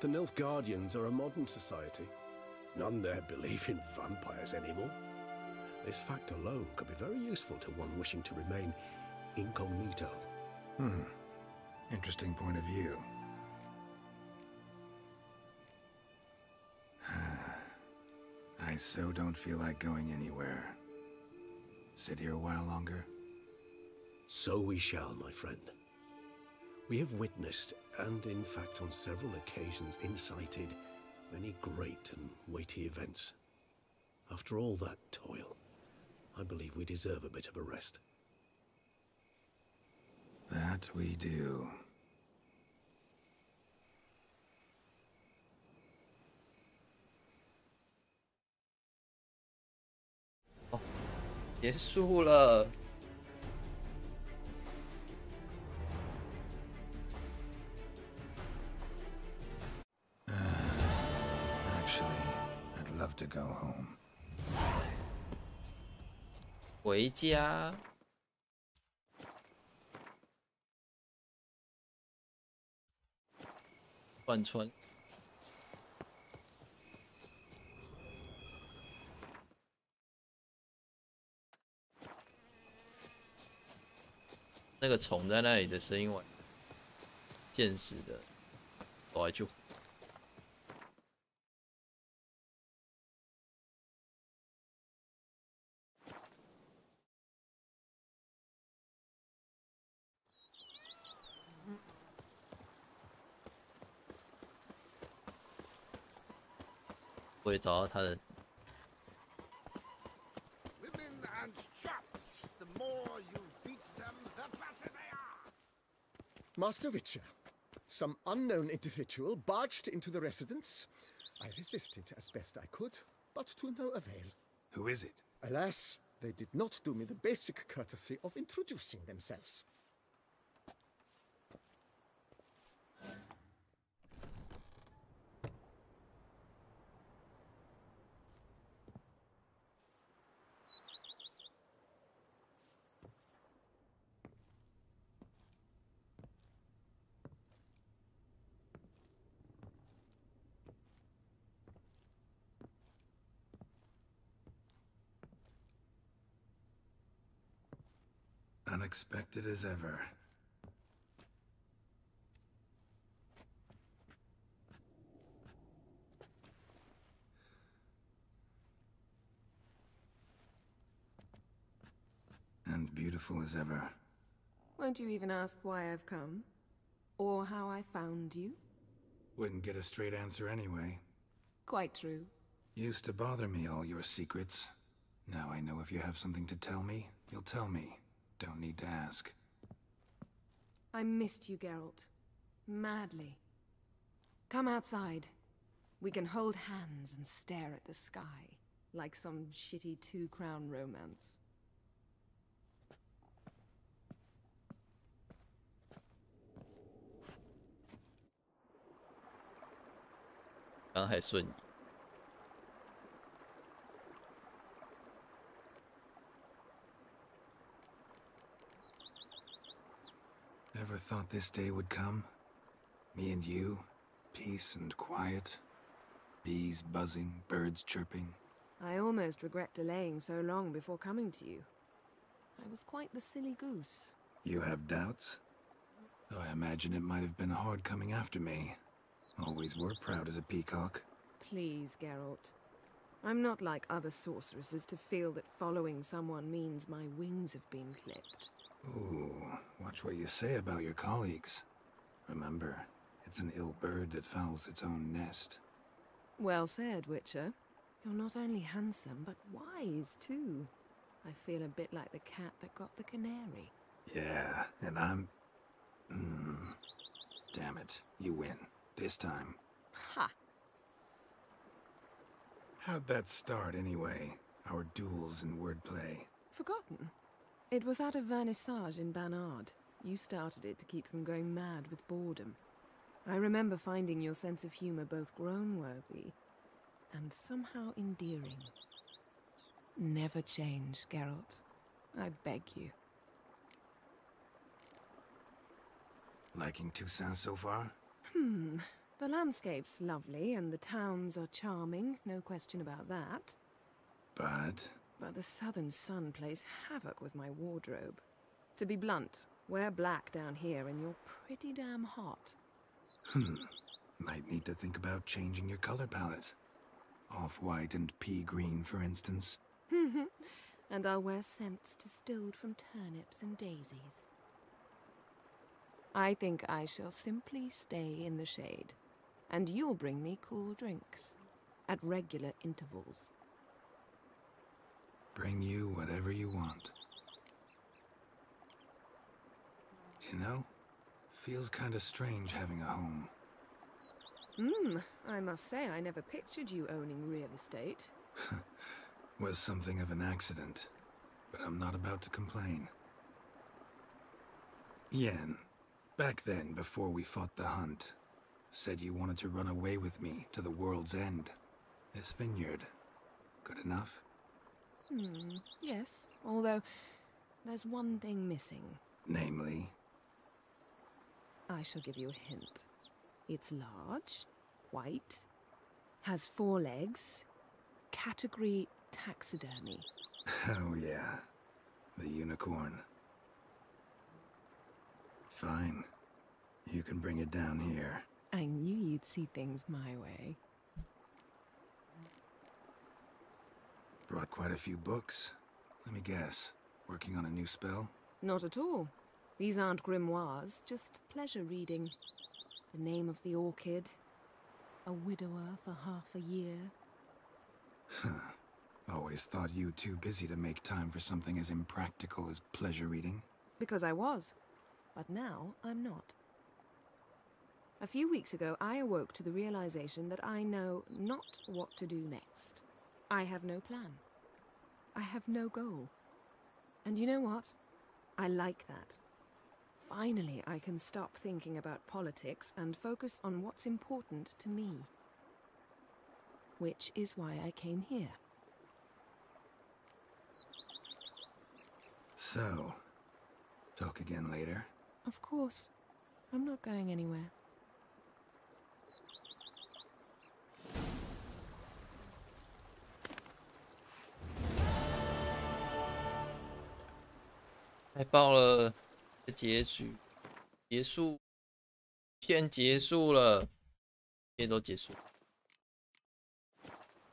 The Nilfgaardians are a modern society. None there believe in vampires anymore. This fact alone could be very useful to one wishing to remain incognito. Interesting point of view. I so don't feel like going anywhere. Sit here a while longer? So we shall, my friend. We have witnessed, and in fact on several occasions incited, many great and weighty events. After all that toil, I believe we deserve a bit of a rest. That we do.哦，结束了。Actually, I'd love to go home. 回家。贯穿。那个虫在那里的声音，我见识的，我还去。会找到他的。Women and chaps, the more you beat them, the better they are. Master Witcher, some unknown individual barged into the residence. I resisted as best I could, but to no avail. Who is it? Alas, they did not do me the basic courtesy of introducing themselves. Unexpected as ever. And beautiful as ever. Won't you even ask why I've come? Or how I found you? Wouldn't get a straight answer anyway. Quite true. Used to bother me, all your secrets. Now I know if you have something to tell me, you'll tell me. Don't need to ask. I missed you, Geralt. Madly. Come outside. We can hold hands and stare at the sky, like some shitty two-crown romance. 刚还顺利。Ever thought this day would come? Me and you, peace and quiet, bees buzzing, birds chirping. I almost regret delaying so long before coming to you. I was quite the silly goose. You have doubts? Though I imagine it might have been hard coming after me. Always were proud as a peacock. Please, Geralt. I'm not like other sorceresses to feel that following someone means my wings have been clipped. Ooh, watch what you say about your colleagues. Remember, it's an ill bird that fouls its own nest. Well said, Witcher. You're not only handsome, but wise, too. I feel a bit like the cat that got the canary. Yeah, and I'm... Damn it. You win. This time. Ha! How'd that start, anyway? Our duels and wordplay. Forgotten? It was at a vernissage in Barnard. You started it to keep from going mad with boredom. I remember finding your sense of humor both groan-worthy and somehow endearing. Never change, Geralt. I beg you. Liking Toussaint so far? The landscape's lovely and the towns are charming, no question about that. But the southern sun plays havoc with my wardrobe. To be blunt, wear black down here and you're pretty damn hot. Might need to think about changing your color palette. Off-white and pea green, for instance. And I'll wear scents distilled from turnips and daisies. I think I shall simply stay in the shade, and you'll bring me cool drinks at regular intervals. Bring you whatever you want. You know, feels kinda strange having a home. I must say I never pictured you owning real estate. Was something of an accident, but I'm not about to complain. Yen, back then, before we fought the hunt, said you wanted to run away with me to the world's end. This vineyard. Good enough? Yes, although there's one thing missing. Namely? I shall give you a hint. It's large, white, has 4 legs, category taxidermy. Oh yeah, the unicorn. Fine. You can bring it down here. I knew you'd see things my way. Brought quite a few books. Let me guess, working on a new spell? Not at all. These aren't grimoires, just pleasure reading. The Name of the Orchid. A widower for half a year. Always thought you too busy to make time for something as impractical as pleasure reading. Because I was. But now I'm not. A few weeks ago, I awoke to the realization that I know not what to do next. I have no plan. I have no goal. And you know what? I like that. Finally, I can stop thinking about politics and focus on what's important to me. Which is why I came here. So, talk again later? Of course. I'm not going anywhere.太棒了！结束，先结束了，这些都结束了，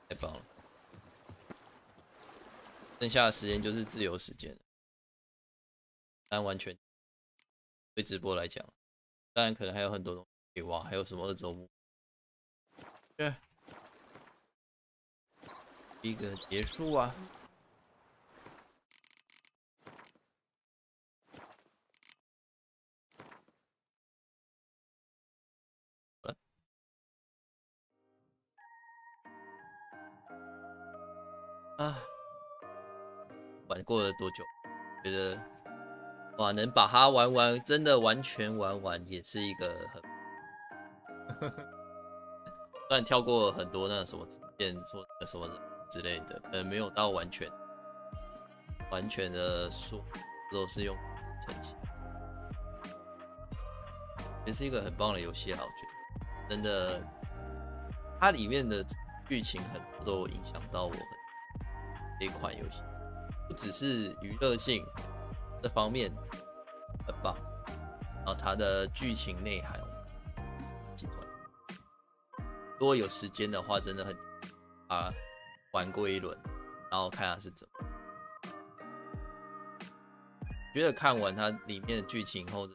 太棒了！剩下的时间就是自由时间了，但完全对直播来讲，当然可能还有很多东西可以挖，还有什么2周目，对，一个结束啊。啊，不管过了多久，觉得哇，能把它玩完，真的完全玩完，也是一个很，虽然跳过很多那什么片，说什么之类的，可能没有到完全的数都是用呈现，也是一个很棒的游戏啦，我觉得真的，它里面的剧情很多都有影响到我这一款游戏，不只是娱乐性这方面很棒，然后它的剧情内涵集团，如果有时间的话，真的很玩过一轮，然后看它是怎么。觉得看完它里面的剧情后，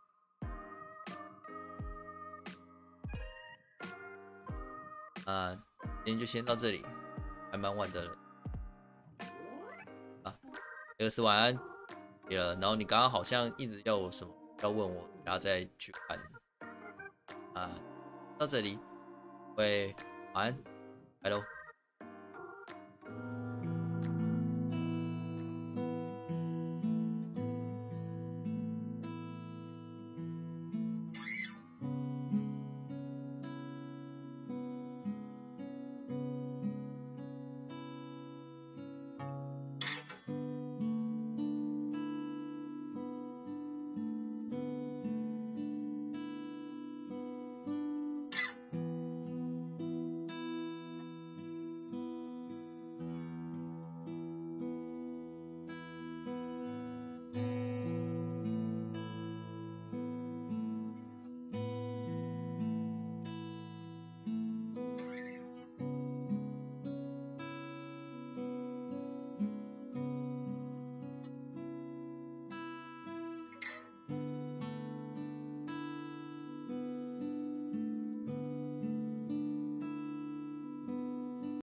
今天就先到这里，还蛮晚的了。这个是晚安，然后你刚刚好像一直要有什么要问我，然后再去看。到这里，各位晚安，拜喽。